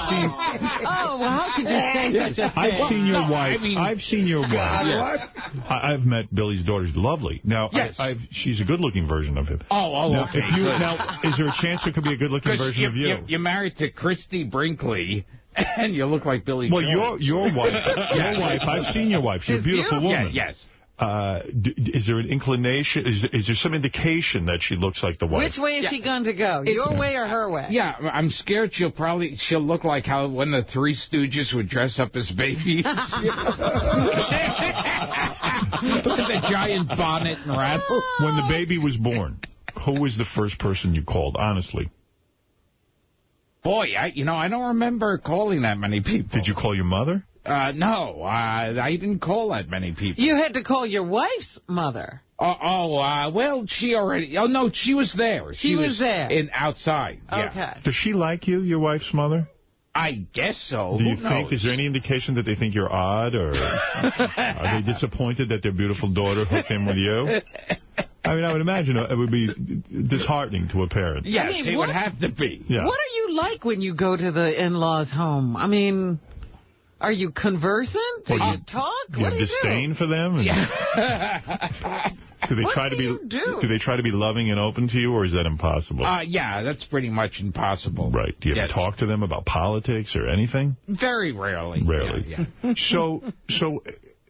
Well, how could you say such a thing? I've seen your wife. I've seen your wife. I've met Billy's daughter. She's lovely. Now, yes. She's a good-looking version of him. Now, okay. Now, is there a chance there could be a good-looking version of you? You're married to Christy Brinkley, and you look like Billy Joel. Well, your wife. Your wife. I've seen your wife. She's a beautiful woman. Yes. Is there an inclination? Is there some indication that she looks like the wife? Which way is she going to go? Your way or her way? Yeah, I'm scared she'll look like how when the Three Stooges would dress up as babies. With the giant bonnet and rattle. When the baby was born, who was the first person you called, honestly? Boy, I don't remember calling that many people. Did you call your mother? No, I didn't call that many people. You had to call your wife's mother. Well, she already... Oh, no, she was there. She was there. Outside, yeah. Okay. Does she like you, your wife's mother? I guess so. Do you think, is there any indication that they think you're odd, or are they disappointed that their beautiful daughter hooked in with you? I mean, I would imagine it would be disheartening to a parent. Yes, it would have to be. Yeah. What are you like when you go to the in-laws' home? I mean... Are you conversant? Do you talk? Do you have disdain for them? Yeah. Do they try to be loving and open to you, or is that impossible? Yeah, that's pretty much impossible. Right. Do you ever talk to them about politics or anything? Very rarely. Rarely. Yeah. So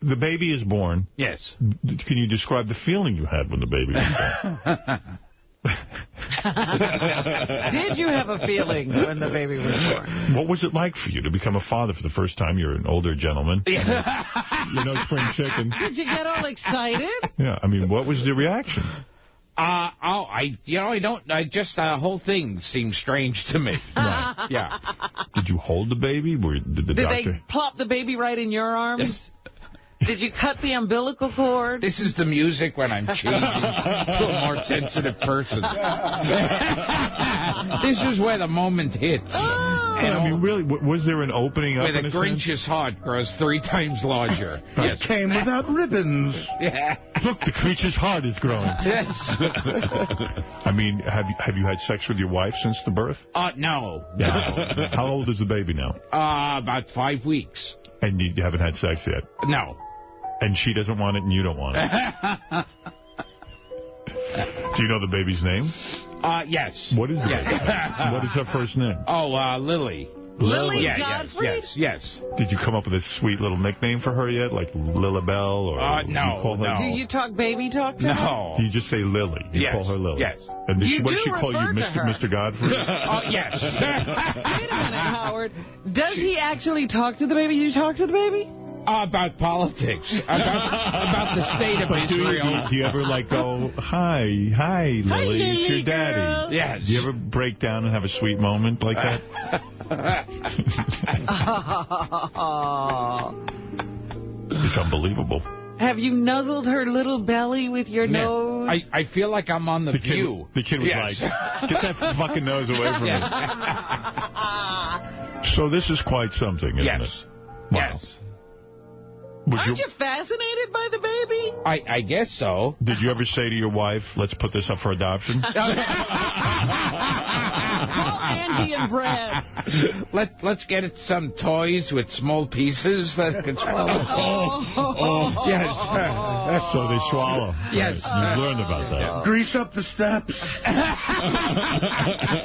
the baby is born. Yes. Can you describe the feeling you had when the baby was born? Did you have a feeling when the baby was born? What was it like for you to become a father for the first time? You're an older gentleman. You're no spring chicken. Did you get all excited? Yeah, I mean, what was the reaction? The whole thing seemed strange to me. Right. Yeah. Did you hold the baby? Did they plop the baby right in your arms? Did you cut the umbilical cord? This is the music when I'm changing to a more sensitive person. This is where the moment hits. I mean, really, was there an opening up? Where the Grinch's heart grows 3 times larger. Yes. It came without ribbons. Yeah. Look, the creature's heart is growing. Yes. I mean, have you had sex with your wife since the birth? No. How old is the baby now? About 5 weeks. And you haven't had sex yet? No. And she doesn't want it and you don't want it? Do you know the baby's name? Yes. What is the baby? What is her first name? Lily. Lily Godfrey? Yes. Did you come up with a sweet little nickname for her yet? Like Lilibel? Or no. You call her? Do you talk baby talk to her? No. Do you just say Lily? You call her Lily? Yes. And what does she call you, Mr. Godfrey? Yes. Wait a minute, Howard. Does he actually talk to the baby? You talk to the baby? About politics. About the state of Israel. Do you ever, like, go, hi, Lily, it's your daddy? Girl. Yes. Do you ever break down and have a sweet moment like that? It's unbelievable. Have you nuzzled her little belly with your nose? I feel like I'm on The View. The kid was like, get that fucking nose away from me. So this is quite something, isn't it? Wow. Yes. Aren't you fascinated by the baby? I guess so. Did you ever say to your wife, let's put this up for adoption? Call Angie and Brad. Let's get it some toys with small pieces that can swallow. Yes. So they swallow. Yes. You've learned about that. Grease up the steps.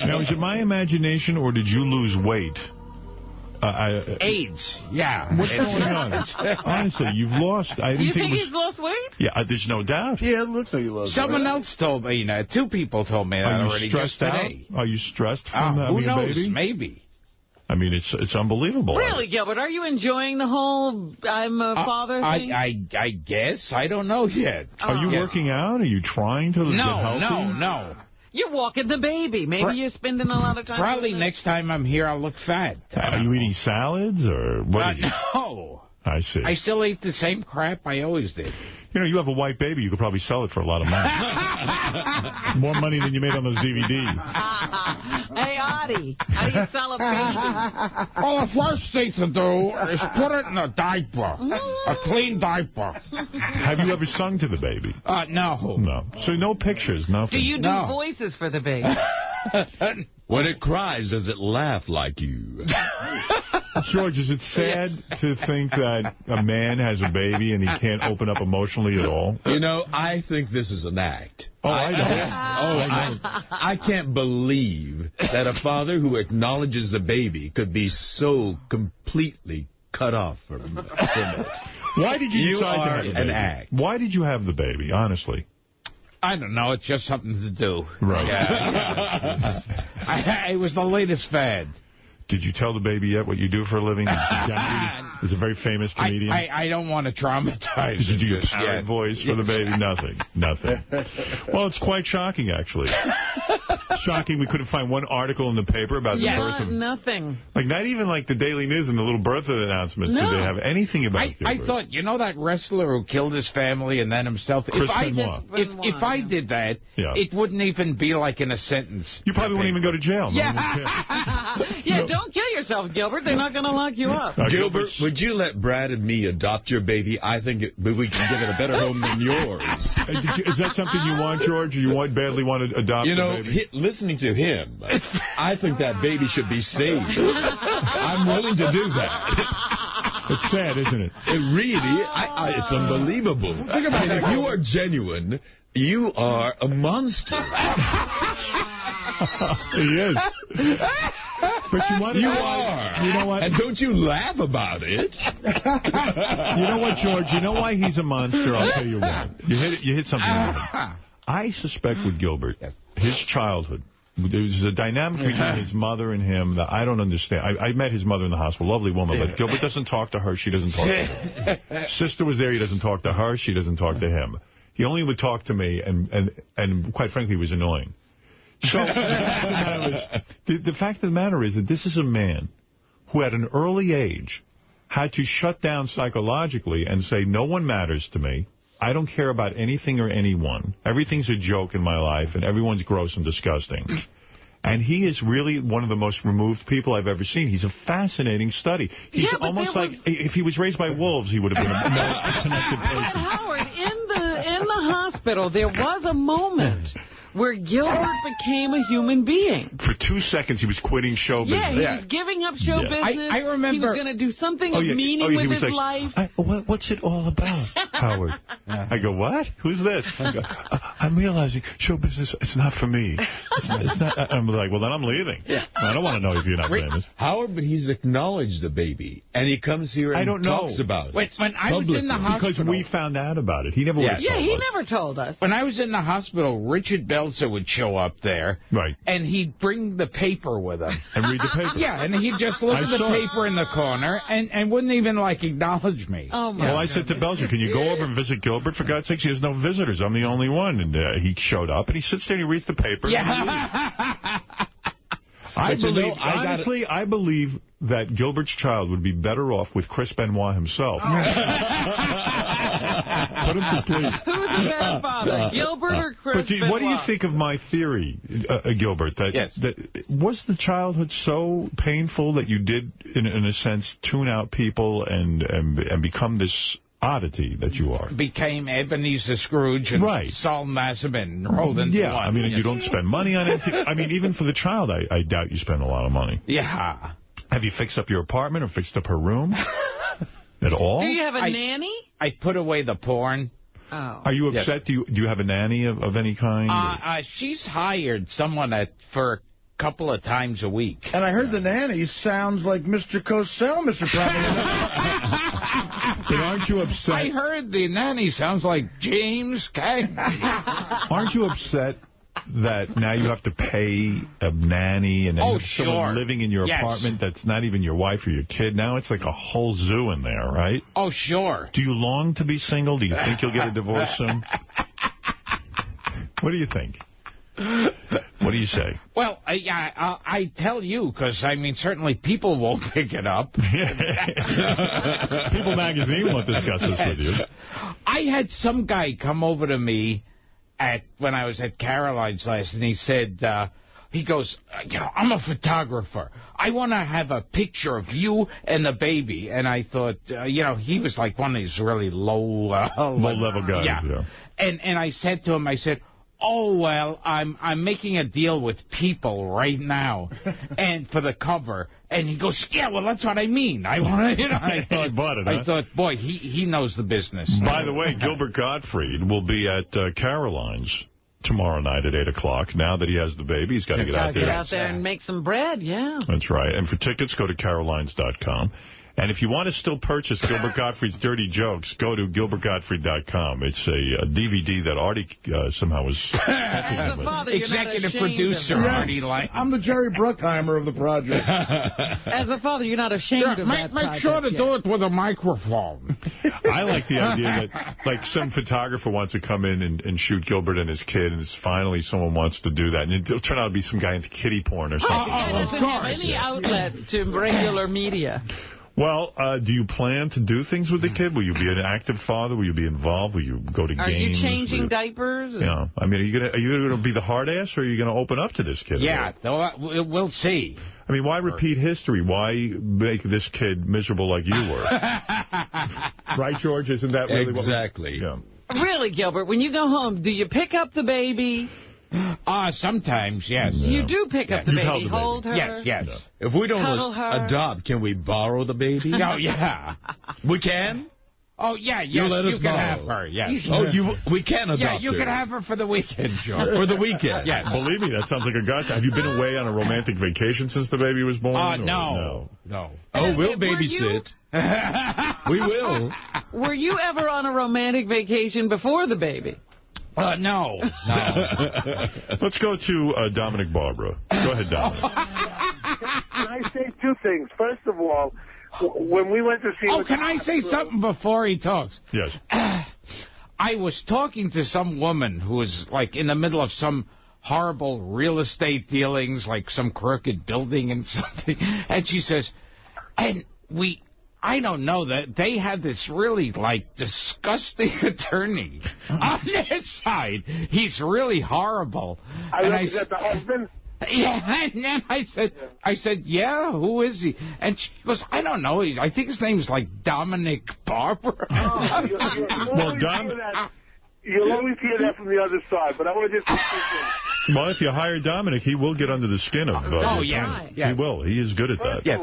Now, is it my imagination or did you lose weight? AIDS. Yeah. What's going on? Honestly, you've lost. Do you think he's lost weight? Yeah, there's no doubt. Yeah, it looks like you lost weight. Someone else told me, 2 people told me that already just today. Are you stressed from having who knows? a baby? Maybe. I mean, it's unbelievable. Really, Gilbert? Are you enjoying the whole I'm a father thing? I guess. I don't know yet. Are you working out? Are you trying to get healthy? No. You're walking the baby. Maybe you're spending a lot of time. Probably next time I'm here, I'll look fat. Are you eating salads or what? No. I see. I still eat the same crap I always did. You have a white baby. You could probably sell it for a lot of money. More money than you made on those DVDs. Hey, Artie, how do you sell a baby? Well, the first thing to do is put it in a diaper, a clean diaper. Have you ever sung to the baby? No. No. So no pictures, nothing? Do you do voices for the baby? When it cries, does it laugh like you? George, is it sad to think that a man has a baby and he can't open up emotionally at all? I think this is an act. I know. I can't believe that a father who acknowledges a baby could be so completely cut off from it. Why did you decide to have the baby? an act. Why did you have the baby, honestly? I don't know. It's just something to do. Right. It was the latest fad. Did you tell the baby yet what you do for a living? Is a very famous comedian. I don't want to traumatize. Did you do your parrot voice for the baby? Nothing. Well, it's quite shocking, actually. Shocking we couldn't find one article in the paper about the birth of... Nothing. Like, not even like the Daily News and the little birth announcements. No. Did they have anything about Gilbert? I thought, that wrestler who killed his family and then himself? If I did that, it wouldn't even be like in a sentence. You probably wouldn't even go to jail. Yeah, don't kill yourself, Gilbert. They're not going to lock you up. Gilbert, would you let Brad and me adopt your baby? I think we can give it a better home than yours. Is that something you want, George? Or you badly want to adopt the baby? Listening to him, I think that baby should be saved. I'm willing to do that. It's sad, isn't it? It really, it's unbelievable. Think about it. If you are genuine, you are a monster. He is. But you are. You know what? And don't you laugh about it. You know what, George? You know why he's a monster? I'll tell you why. You hit something right. I suspect with Gilbert, his childhood, there's a dynamic between his mother and him that I don't understand. I met his mother in the hospital, lovely woman, but Gilbert doesn't talk to her, she doesn't talk to him. Sister was there, he doesn't talk to her, she doesn't talk to him. He only would talk to me, and quite frankly, he was annoying. So the fact of the matter is that this is a man who at an early age had to shut down psychologically and say, no one matters to me. I don't care about anything or anyone. Everything's a joke in my life, and everyone's gross and disgusting. And he is really one of the most removed people I've ever seen. He's a fascinating study. He's almost like, if he was raised by wolves, he would have been a more connected person. Howard, in the hospital, there was a moment where Gilbert became a human being. For 2 seconds, he was quitting show business. Yeah, he was giving up show business. I remember. He was going to do something of meaning with his life. What's it all about, Howard? I go, what? Who's this? I go, I'm realizing show business, it's not for me. It's not. I'm like, well, then I'm leaving. Yeah. I don't want to know if you're not famous. Howard, but he's acknowledged the baby, and he comes here and talks about it. When I was in the hospital. Because we found out about it. He never would have told us. He never told us. When I was in the hospital, Richard Belzer would show up there. Right. And he'd bring the paper with him. And read the paper. Yeah, and he'd just look at the paper in the corner and wouldn't even, like, acknowledge me. Oh, my Well, I said to Belzer, can you go over and visit Gilbert? For God's sake, he has no visitors. I'm the only one. And he showed up, and he sits there and he reads the paper. Yeah. I believe that Gilbert's child would be better off with Chris Benoit himself. Put him to sleep. Who's the better father, Gilbert or Chris Benoit? What do you think of my theory, Gilbert? That was the childhood so painful that you did, in a sense, tune out people and become this oddity that you are? Became Ebenezer Scrooge and Saul Nassib and rolled into one. I mean, you don't spend money on anything. I mean, even for the child, I doubt you spend a lot of money. Yeah. Have you fixed up your apartment or fixed up her room? At all? Do you have a nanny? I put away the porn. Oh. Are you upset? Do you have a nanny of any kind? She's hired someone for a couple of times a week. And I heard the nanny sounds like Mr. Cosell, Mr. President. But aren't you upset? I heard the nanny sounds like James Cagney. Aren't you upset that now you have to pay a nanny and then you have someone living in your apartment that's not even your wife or your kid? Now it's like a whole zoo in there, right? Oh, sure. Do you long to be single? Do you think you'll get a divorce soon? What do you think? What do you say? Well, I tell you, because, I mean, certainly people won't pick it up. People Magazine won't discuss this with you. I had some guy come over to me when I was at Caroline's last, and he said, he goes, I'm a photographer. I want to have a picture of you and the baby. And I thought, he was like one of these really low-level guys. Yeah. And I said to him, oh, well, I'm making a deal with People right now, and for the cover. And he goes, yeah, well, that's what I mean. I want to, I thought, boy, he knows the business. By the way, Gilbert Gottfried will be at Caroline's tomorrow night at 8 o'clock. Now that he has the baby, he's got to get out there. Get out there and make some bread, yeah. That's right. And for tickets, go to carolines.com. And if you want to still purchase Gilbert Gottfried's Dirty Jokes, go to gilbertgottfried.com. It's a DVD that Artie somehow was... As a father, executive producer, Artie Lang. I'm the Jerry Bruckheimer of the project. As a father, you're not ashamed of that Make sure to do it with a microphone. I like the idea that, like, some photographer wants to come in and shoot Gilbert and his kid, and it's finally someone wants to do that. And it'll turn out to be some guy into kiddie porn or something. It doesn't have any outlet to regular media. Well, do you plan to do things with the kid? Will you be an active father? Will you be involved? Will you go to games? Are you changing diapers? Yeah. I mean, are you going to be the hard ass, or are you going to open up to this kid? Yeah, we'll see. I mean, why repeat history? Why make this kid miserable like you were? Right, George? Isn't that really exactly? Yeah. Really, Gilbert, when you go home, do you pick up the baby? Sometimes, yes. You do pick up the baby, hold her. Yes. No. If we don't adopt, can we borrow the baby? Oh, yeah. We can? Oh, yeah, yes, you can have her, yes. We can adopt her. Yeah, you can have her for the weekend, George. For the weekend? Yes. Believe me, that sounds like a godsend. Have you been away on a romantic vacation since the baby was born? No. Oh, we'll babysit. We will. Were you ever on a romantic vacation before the baby? No. Let's go to Dominic Barbara. Go ahead, Dominic. Can I say two things? First of all, when we went to see... Oh, can I say something before he talks? Yes. I was talking to some woman who was, like, in the middle of some horrible real estate dealings, like some crooked building and something, and she says, and we I don't know, that they had this really, like, disgusting attorney on their side. He's really horrible. I represent the husband? Yeah, and then I said, yeah, who is he? And she goes, I don't know. I think his name's like Dominic Barber. Oh, you'll always hear that from the other side, but I want to just... Well, if you hire Dominic, he will get under the skin of yeah. He will. He is good at that. Yes.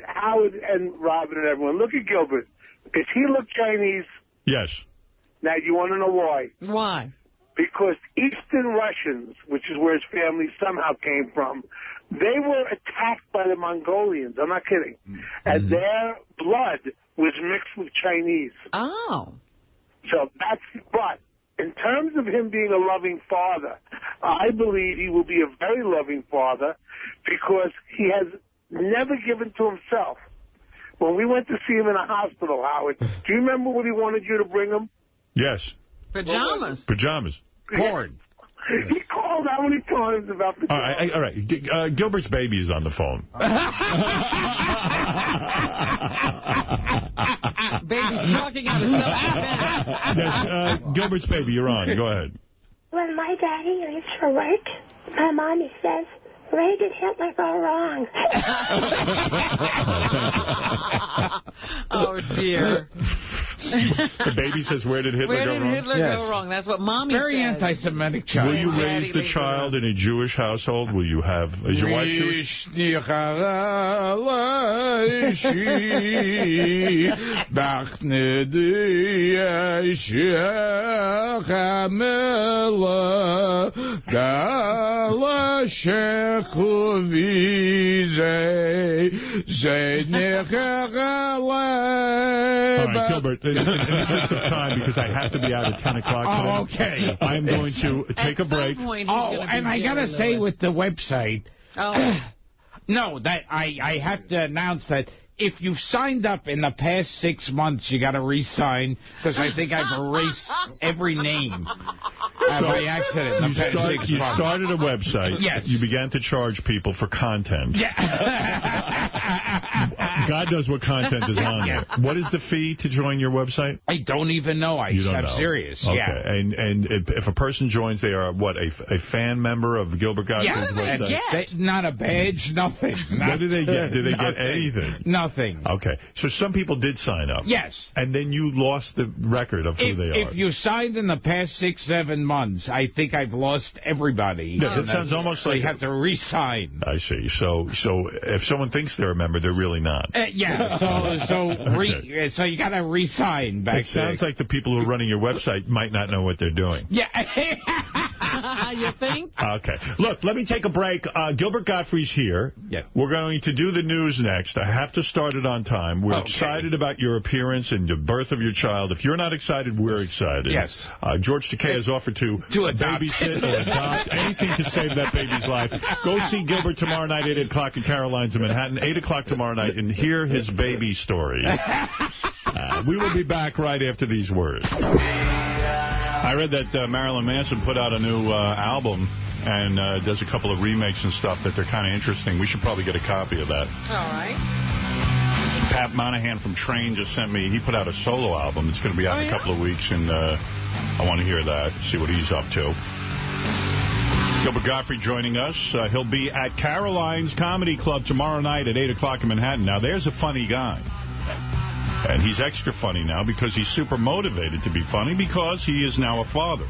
Howard and Robin and everyone, look at Gilbert. Does he look Chinese? Yes. Now, you want to know why? Why? Because Eastern Russians, which is where his family somehow came from, they were attacked by the Mongolians. I'm not kidding. And their blood was mixed with Chinese. Oh. So but in terms of him being a loving father, I believe he will be a very loving father because he has never given to himself. When we went to see him in a hospital, Howard, do you remember what he wanted you to bring him? Yes. Pajamas. Pajamas. Porn. He called how many times about the... All right. Gilbert's baby is on the phone. Baby's talking out of stuff. Yes, Gilbert's baby, you're on. Go ahead. When my daddy leaves for work, my mommy says, where did Hitler go wrong? Oh, dear. The baby says, where did Hitler go wrong? Where did Hitler go wrong? That's what Mommy Very says. anti-Semitic child. Will you raise the child in a Jewish household? Will you have... Is your wife Jewish? All right, Gilbert, in the interest of time, because I have to be out at 10 o'clock today. Oh, okay. I'm going to take a break. And I got to say with the website, no, that I have to announce that if you've signed up in the past 6 months, you got to re-sign, because I think I've erased every name by accident. You started a website. Yes. You began to charge people for content. Yeah. God knows what content is on there. What is the fee to join your website? I don't even know. I'm serious. Okay. Yeah. And if a person joins, they are, what, a fan member of Gilbert Gottfried's website? Not a badge, nothing. What do they get? Do they get anything? Nothing. Okay. So some people did sign up. Yes. And then you lost the record of who they are. If you signed in the past 6-7 months, I think I've lost everybody. Yeah, that sounds almost like... you have to re-sign. I see. So if someone thinks they're a member, they're really not. Yeah, so you got to re-sign back. It sounds like the people who are running your website might not know what they're doing. Yeah. You think? Okay. Look, let me take a break. Gilbert Gottfried's here. Yeah. We're going to do the news next. I have to start it on time. We're excited about your appearance and the birth of your child. If you're not excited, we're excited. Yes. George Takei has offered to adopt. babysit or adopt anything to save that baby's life. Go see Gilbert tomorrow night, 8 o'clock at Caroline's in Manhattan, 8 o'clock tomorrow night, and hear his baby stories. We will be back right after these words. I read that Marilyn Manson put out a new album and does a couple of remakes and stuff that they're kind of interesting. We should probably get a copy of that. All right. Pat Monahan from Train just sent me, he put out a solo album. It's going to be out in a couple of weeks, and I want to hear that, see what he's up to. Gilbert Gottfried joining us. He'll be at Caroline's Comedy Club tomorrow night at 8 o'clock in Manhattan. Now, there's a funny guy. And he's extra funny now because he's super motivated to be funny because he is now a father.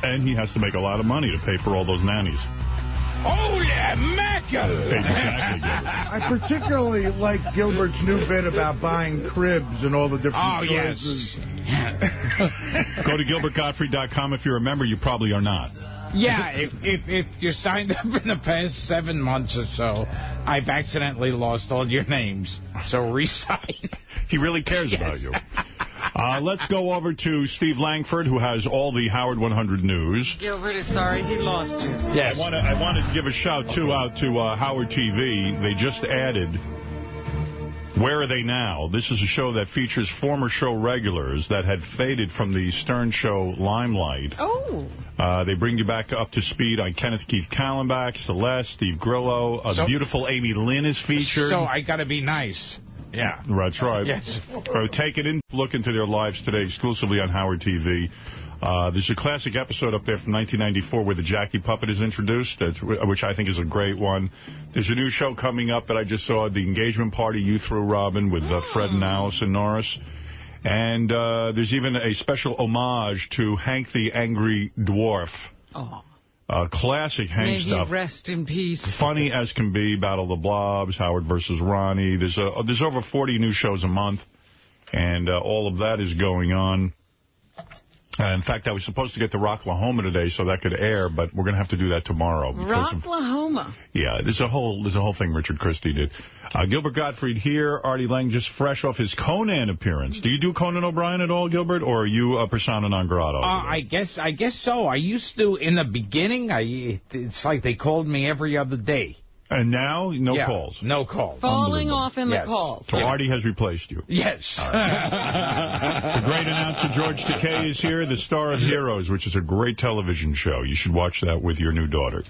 And he has to make a lot of money to pay for all those nannies. Oh, yeah, Mecca! Exactly. I particularly like Gilbert's new bit about buying cribs and all the different choices. Yes. Go to GilbertGottfried.com. If you're a member, you probably are not. Yeah, if you signed up in the past 7 months or so, I've accidentally lost all your names. So re-sign. He really cares about you. Let's go over to Steve Langford, who has all the Howard 100 news. Gilbert is sorry he lost you. Yes. I wanted to give a shout, too, out to Howard TV. They just added Where Are They Now? This is a show that features former show regulars that had faded from the Stern Show limelight. Oh. They bring you back up to speed on Kenneth Keith Kallenbach, Celeste, Steve Grillo. The beautiful Amy Lynn is featured. So I got to be nice. Yeah. That's right. Yes. So take it in, look into their lives today exclusively on Howard TV. There's a classic episode up there from 1994 where the Jackie Puppet is introduced, which I think is a great one. There's a new show coming up that I just saw, The Engagement Party You Threw, Robin, with Fred and Allison Norris. And there's even a special homage to Hank the Angry Dwarf. Oh. Classic Hank stuff. May he rest in peace. Funny as can be, Battle of the Blobs, Howard versus Ronnie. There's over 40 new shows a month, and all of that is going on. In fact, I was supposed to get to Rocklahoma today so that could air, but we're going to have to do that tomorrow. Rocklahoma. Yeah, there's a whole thing Richard Christie did. Gilbert Gottfried here. Artie Lang just fresh off his Conan appearance. Do you do Conan O'Brien at all, Gilbert, or are you a persona non grata? I guess so. I used to in the beginning. It's like they called me every other day. And now, no calls? No calls. Falling off in the calls. So Artie has replaced you? Yes. The great announcer George Takei is here, the star of Heroes, which is a great television show. You should watch that with your new daughter.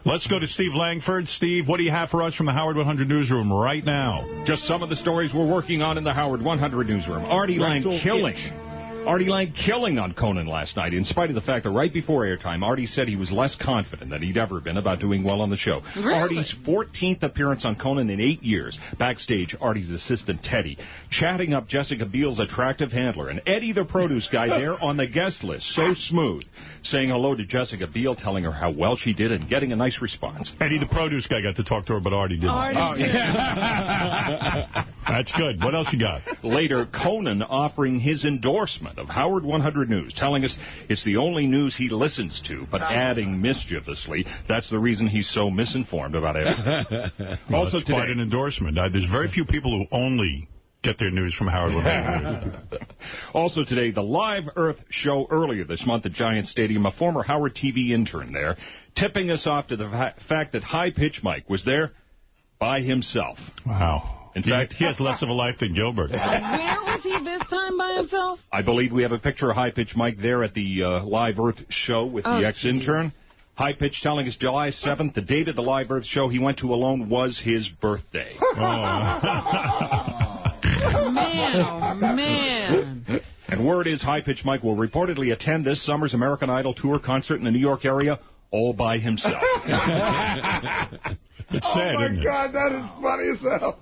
Let's go to Steve Langford. Steve, what do you have for us from the Howard 100 newsroom right now? Just some of the stories we're working on in the Howard 100 newsroom. Artie Lang killing on Conan last night, in spite of the fact that right before airtime, Artie said he was less confident than he'd ever been about doing well on the show. Really? Artie's 14th appearance on Conan in 8 years. Backstage, Artie's assistant, Teddy, chatting up Jessica Biel's attractive handler, and Eddie, the produce guy, there on the guest list, so smooth, saying hello to Jessica Biel, telling her how well she did, and getting a nice response. Eddie, the produce guy, got to talk to her, but Artie didn't. That's good. What else you got? Later, Conan offering his endorsement of Howard 100 News, telling us it's the only news he listens to, but adding mischievously, that's the reason he's so misinformed about everything. Also today, quite an endorsement. There's very few people who only get their news from Howard 100 News. Also today, the Live Earth show earlier this month at Giant Stadium, a former Howard TV intern there, tipping us off to the fact that High Pitch Mike was there by himself. Wow. In fact, he has less of a life than Gilbert. Where was he this time by himself? I believe we have a picture of High Pitch Mike there at the Live Earth show with the ex-intern. High Pitch telling us July 7th, the date of the Live Earth show he went to alone was his birthday. Man. And word is High Pitch Mike will reportedly attend this summer's American Idol tour concert in the New York area all by himself. It's sad, oh, my isn't God, that is funny as hell.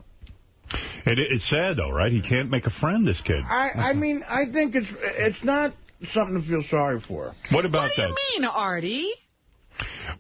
It's sad, though, right? He can't make a friend, this kid. I mean, I think it's not something to feel sorry for. What about that? What do you mean, Artie?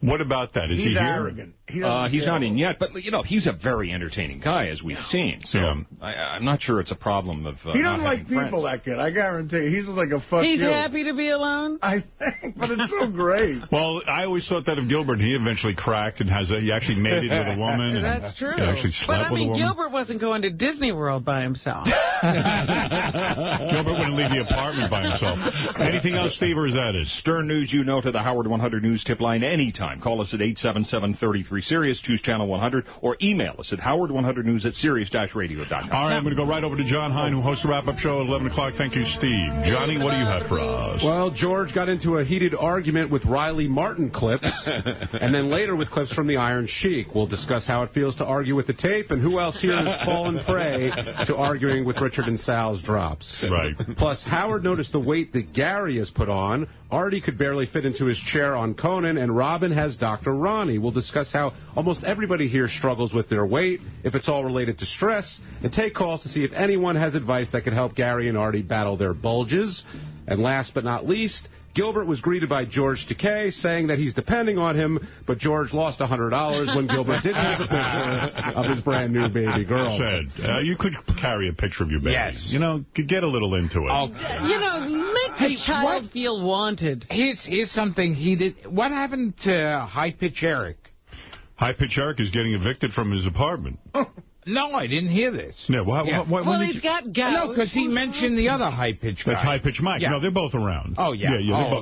What about that? Is he here? Arrogant. He's not in yet, but, you know, he's a very entertaining guy, as we've seen. So I'm not sure it's a problem of he doesn't like people, that kid. I guarantee you. He's like a fuck He's happy to be alone? I think, but it's so great. Well, I always thought that of Gilbert. He eventually cracked and he actually mated with a woman. That's true. He actually slept with a woman. Gilbert wasn't going to Disney World by himself. Gilbert wouldn't leave the apartment by himself. Anything else, Steve, or is that it? Stern News, you know, to the Howard 100 News tip line anytime. Call us at 877-33-SIRIUS, choose channel 100, or email us at howard100news@sirius-radio.com. All right, I'm going to go right over to John Hine, who hosts the wrap-up show at 11 o'clock. Thank you, Steve. Johnny, what do you have for us? Well, George got into a heated argument with Riley Martin clips, and then later with clips from the Iron Sheik. We'll discuss how it feels to argue with the tape, and who else here has fallen prey to arguing with Richard and Sal's drops. Right. Plus, Howard noticed the weight that Gary has put on. Artie could barely fit into his chair on Conan, and Robin has Dr. Ronnie. We'll discuss how almost everybody here struggles with their weight, if it's all related to stress, and take calls to see if anyone has advice that could help Gary and Artie battle their bulges. And last but not least, Gilbert was greeted by George Takei, saying that he's depending on him, but George lost $100 when Gilbert didn't have a picture of his brand-new baby girl. Said, you could carry a picture of your baby. Yes. You know, could get a little into it. You know, make the child feel wanted. Here's something he did. What happened to High Pitch Eric? High Pitch Eric is getting evicted from his apartment. No, I didn't hear this. Yeah, well, he's got gout. No, because he mentioned the other high-pitched guy. That's high-pitched Mike. Yeah. No, they're both around. Oh, yeah.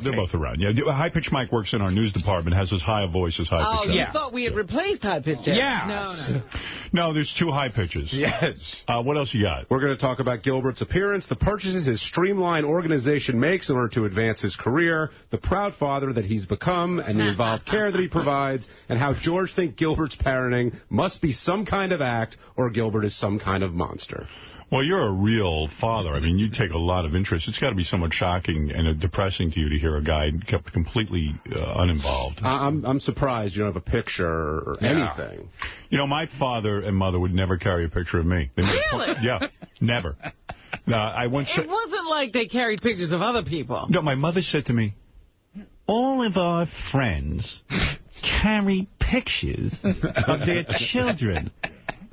They're both around. Yeah, high-pitched Mike works in our news department, has as high a voice as high-pitched. Oh, you thought we had replaced high-pitched? Yeah. No, there's 2 high pitches. Yes. What else you got? We're going to talk about Gilbert's appearance, the purchases his streamlined organization makes in order to advance his career, the proud father that he's become, and the involved care that he provides, and how George thinks Gilbert's parenting must be some kind of act or Gilbert is some kind of monster. Well, you're a real father. I mean, you take a lot of interest. It's got to be somewhat shocking and depressing to you to hear a guy kept completely uninvolved. I'm surprised you don't have a picture or anything. You know, my father and mother would never carry a picture of me. Really? Yeah, never. I once It wasn't like they carried pictures of other people. No, my mother said to me, all of our friends carry pictures of their children.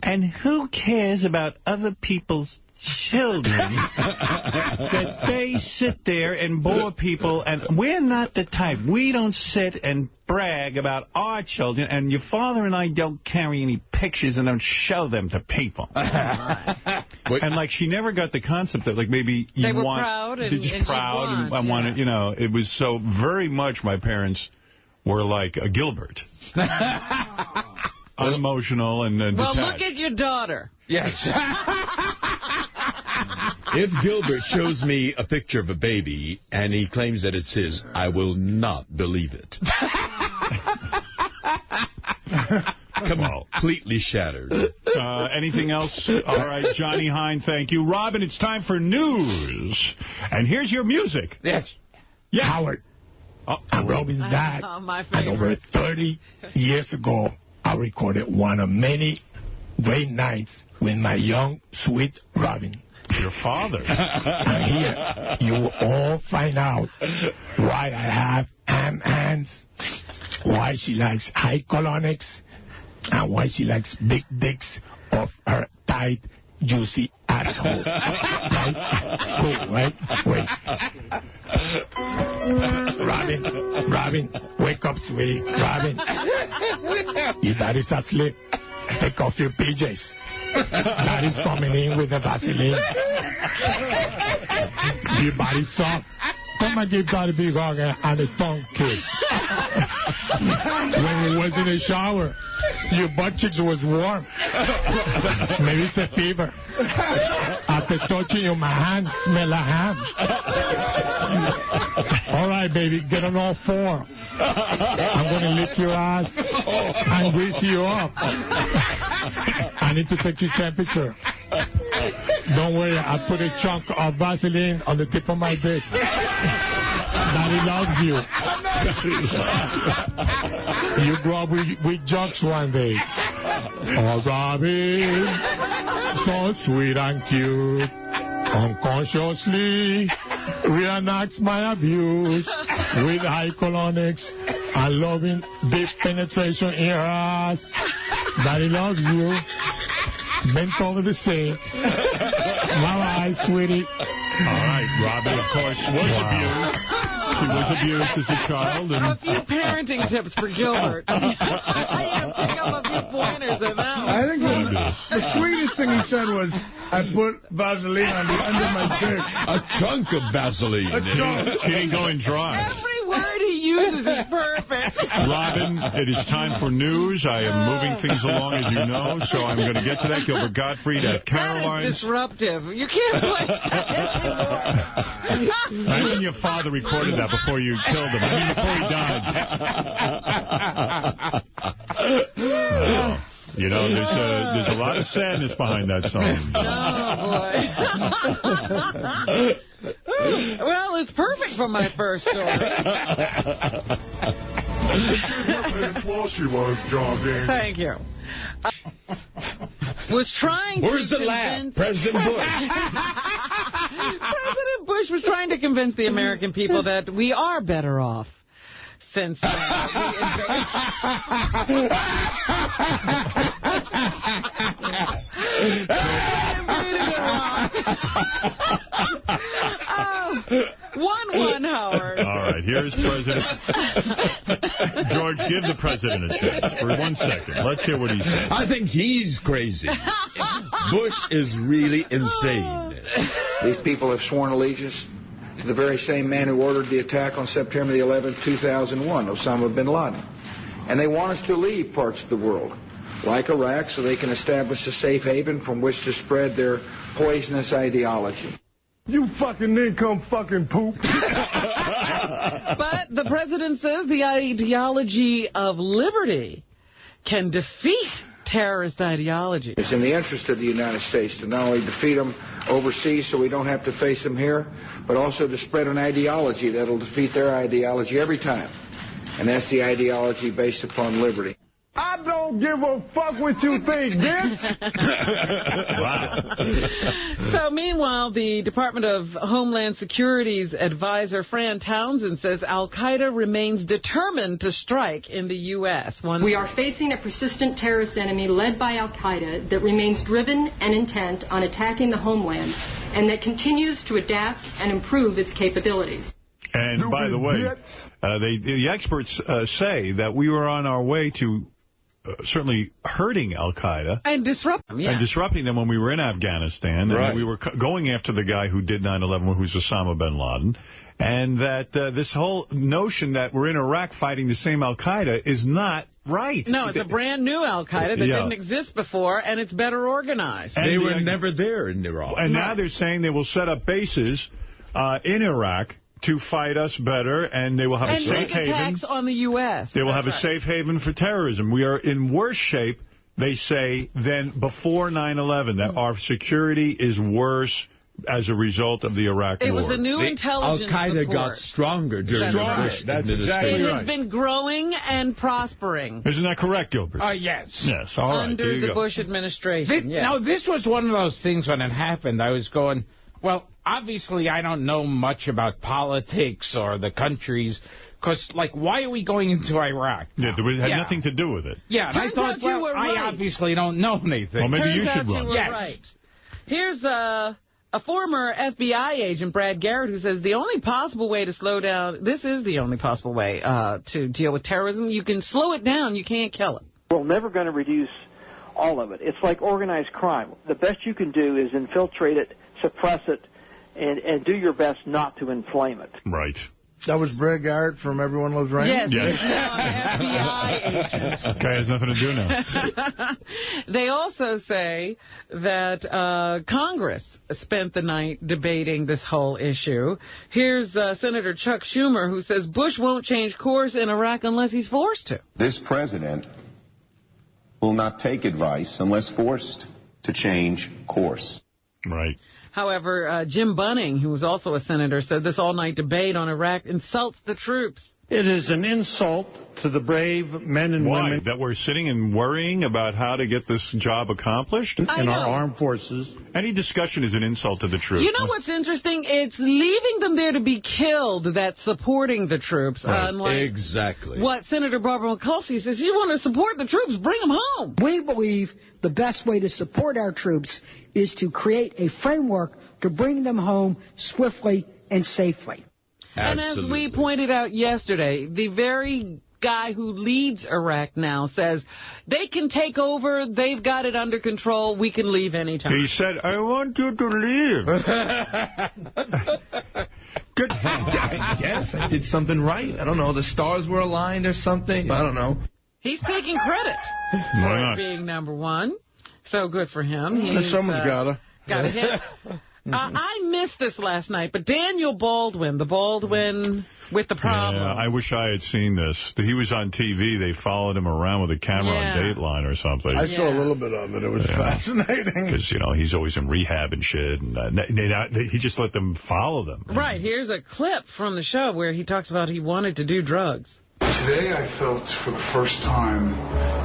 And who cares about other people's children that they sit there and bore people? And we're not the type. We don't sit and brag about our children. And your father and I don't carry any pictures and don't show them to people. And, like, she never got the concept that, like, maybe you they were want... proud and, they're just proud and I wanted, you know, it was so very much my parents were like a Gilbert. Unemotional and detached. Well, look at your daughter. Yes. If Gilbert shows me a picture of a baby and he claims that it's his, I will not believe it. Completely shattered. Anything else? All right, Johnny Hine, thank you. Robin, it's time for news. And here's your music. Yes. Howard, I'm Robin's dad. My and over 30 years ago, I recorded one of many great nights with my young, sweet Robin. Your father. And here, you will all find out why I have hands, why she likes high colonics, and why she likes big dicks of her tight, juicy asshole. Right? Cool, right? Wait. Robin, wake up, sweetie. Robin, your daddy's asleep. Take off your PJs. Daddy's coming in with the Vaseline. Your body's soft. Come and give Daddy a big hug and a tongue kiss. When he was in the shower, your butt cheeks was warm. Maybe it's a fever. After touching you, my hand smell like ham. All right, baby, get on all 4. I'm going to lick your ass and grease you up. I need to take your temperature. Don't worry, I put a chunk of Vaseline on the tip of my dick. Daddy loves you. You grow up with jokes one day. Oh, Robin, so sweet and cute. Unconsciously reenacts my abuse with high colonics and loving deep penetration in her ass. Daddy loves you. Bent over the sink. Bye-bye, sweetie. All right, Robin, of course, was abused. She was abused as a child. And a few parenting tips for Gilbert. I pick up a few pointers in that one. I think the sweetest thing he said was, I put Vaseline on the end of my dick. A chunk of Vaseline. He didn't go in dry. Every word he uses is perfect. Robin, it is time for news. I am moving things along, as you know, so I'm going to get to that. Gilbert Gottfried at Caroline's. That is disruptive. You can't play that anymore. Imagine your father recorded that before you killed him. I mean, before he died. You know, there's a lot of sadness behind that song. Oh, boy. Well, it's perfect for my first story. While she was jogging. Thank you. Was trying Where's to the laugh? convince... President Bush. President Bush was trying to convince the American people that we are better off since One, Howard. All right, here's President... George, give the president a chance for 1 second. Let's hear what he says. I think he's crazy. Bush is really insane. These people have sworn allegiance to the very same man who ordered the attack on September the 11th, 2001, Osama bin Laden. And they want us to leave parts of the world, like Iraq, so they can establish a safe haven from which to spread their poisonous ideology. You fucking income fucking poop. But the president says the ideology of liberty can defeat terrorist ideology. It's in the interest of the United States to not only defeat them overseas so we don't have to face them here, but also to spread an ideology that'll defeat their ideology every time. And that's the ideology based upon liberty. I don't give a fuck what you think, bitch. So meanwhile, the Department of Homeland Security's advisor, Fran Townsend, says al-Qaeda remains determined to strike in the U.S. We are facing a persistent terrorist enemy led by al-Qaeda that remains driven and intent on attacking the homeland and that continues to adapt and improve its capabilities. And by the way, the experts say that we were on our way to certainly hurting al-Qaeda. And disrupting them, yeah. And disrupting them when we were in Afghanistan. Right. And we were going after the guy who did 9/11, who's Osama bin Laden. And that this whole notion that we're in Iraq fighting the same al-Qaeda is not right. No, it's a brand new al-Qaeda that didn't exist before, and it's better organized. And they were never there in Iraq. And now they're saying they will set up bases in Iraq to fight us better, and they will have a safe haven. And attacks on the U.S. They will have a safe haven for terrorism. We are in worse shape, they say, than before 9/11, that our security is worse as a result of the Iraq war. It was a new intelligence al-Qaeda report. got stronger during the Bush administration. It has been growing and prospering. Isn't that correct, Gilbert? Yes. Yes, all right. Under the Bush administration. Now, this was one of those things when it happened. I was going, well, obviously I don't know much about politics or the countries, because, like, why are we going into Iraq? Yeah, it had nothing to do with it. Yeah, and I thought, well, I obviously don't know anything. Well, maybe you should run. Yes. Right. Here's a former FBI agent, Brad Garrett, who says the only possible way to slow down, this is the only possible way to deal with terrorism. You can slow it down, you can't kill it. We're never going to reduce all of it. It's like organized crime. The best you can do is infiltrate it, suppress it, and do your best not to inflame it. Right. That was Brad Garrett from Everyone Loves Raymond? Yes, he's now an FBI agent. Okay, has nothing to do now. They also say that Congress spent the night debating this whole issue. Here's Senator Chuck Schumer, who says Bush won't change course in Iraq unless he's forced to. This president will not take advice unless forced to change course. Right. However, Jim Bunning, who was also a senator, said this all-night debate on Iraq insults the troops. It is an insult to the brave men and women. Why? That we're sitting and worrying about how to get this job accomplished? In our armed forces. Any discussion is an insult to the troops. You know what's interesting? It's leaving them there to be killed that's supporting the troops. Right. Unlike exactly. What Senator Barbara McCulsey says, you want to support the troops, bring them home. We believe the best way to support our troops is to create a framework to bring them home swiftly and safely. Absolutely. And as we pointed out yesterday, the very guy who leads Iraq now says they can take over, they've got it under control, we can leave anytime. He said, I want you to leave. Good. I guess I did something right. I don't know, the stars were aligned or something. I don't know. He's taking credit for being number one. So good for him. Someone's got a hit. I missed this last night, but Daniel Baldwin, the Baldwin with the problem. Yeah, I wish I had seen this. He was on TV. They followed him around with a camera on Dateline or something. I saw a little bit of it. It was fascinating. Because, you know, he's always in rehab and shit. And he just let them follow them. Right. Here's a clip from the show where he talks about he wanted to do drugs. Today I felt for the first time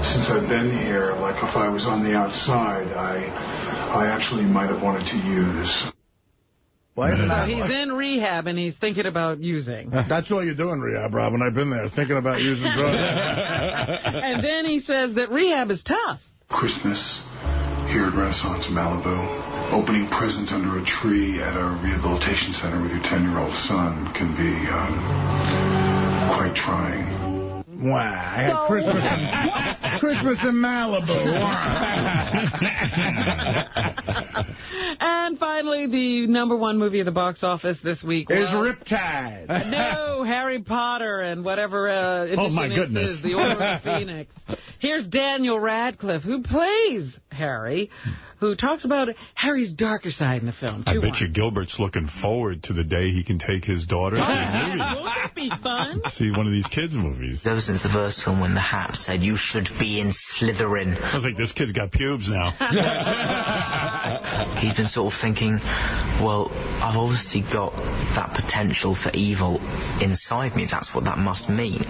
since I've been here, like if I was on the outside, I actually might have wanted to use. So he's in rehab and he's thinking about using. That's all you do in rehab, Robin. I've been there, thinking about using drugs. And then he says that rehab is tough. Christmas here at Renaissance Malibu, opening presents under a tree at a rehabilitation center with your 10-year-old son can be quite trying. Wow. I had Christmas in Malibu. And finally, the #1 movie of the box office this week is Riptide. No, Harry Potter and whatever edition is the Order of the Phoenix. Here's Daniel Radcliffe, who plays Harry, who talks about Harry's darker side in the film. I bet you Gilbert's looking forward to the day he can take his daughter to the movies. Won't that be fun? See one of these kids' movies. Ever since the first film when the Hat said, you should be in Slytherin. I was like, this kid's got pubes now. He's been sort of thinking, well, I've obviously got that potential for evil inside me. That's what that must mean.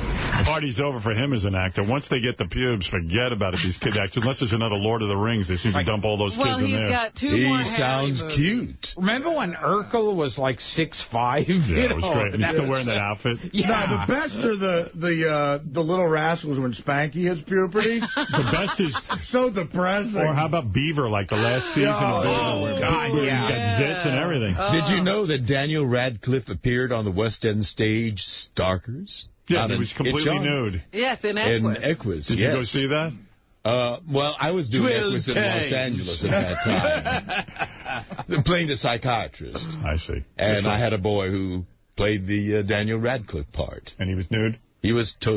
Party's over for him as an actor. Once they get the pubes, forget about it, these kid actors. Unless there's another Lord of the Rings, they seem to dump all those kids in there. Got two more he sounds cute. Remember when Urkel was like 6'5"? Yeah, it was great. And he's still wearing that outfit. Yeah. No, the best are the Little Rascals when Spanky hits puberty. The best is so depressing. Or how about Beaver, like the last season of Beaver, where he got zits and everything. Did you know that Daniel Radcliffe appeared on the West End stage Starkers? Yeah, he was completely nude. Yes, in Equus. In Equus, Did you go see that? Well, I was doing Equus in Los Angeles at that time. Playing the psychiatrist. I see. And I had a boy who played the Daniel Radcliffe part. And he was nude? He was totally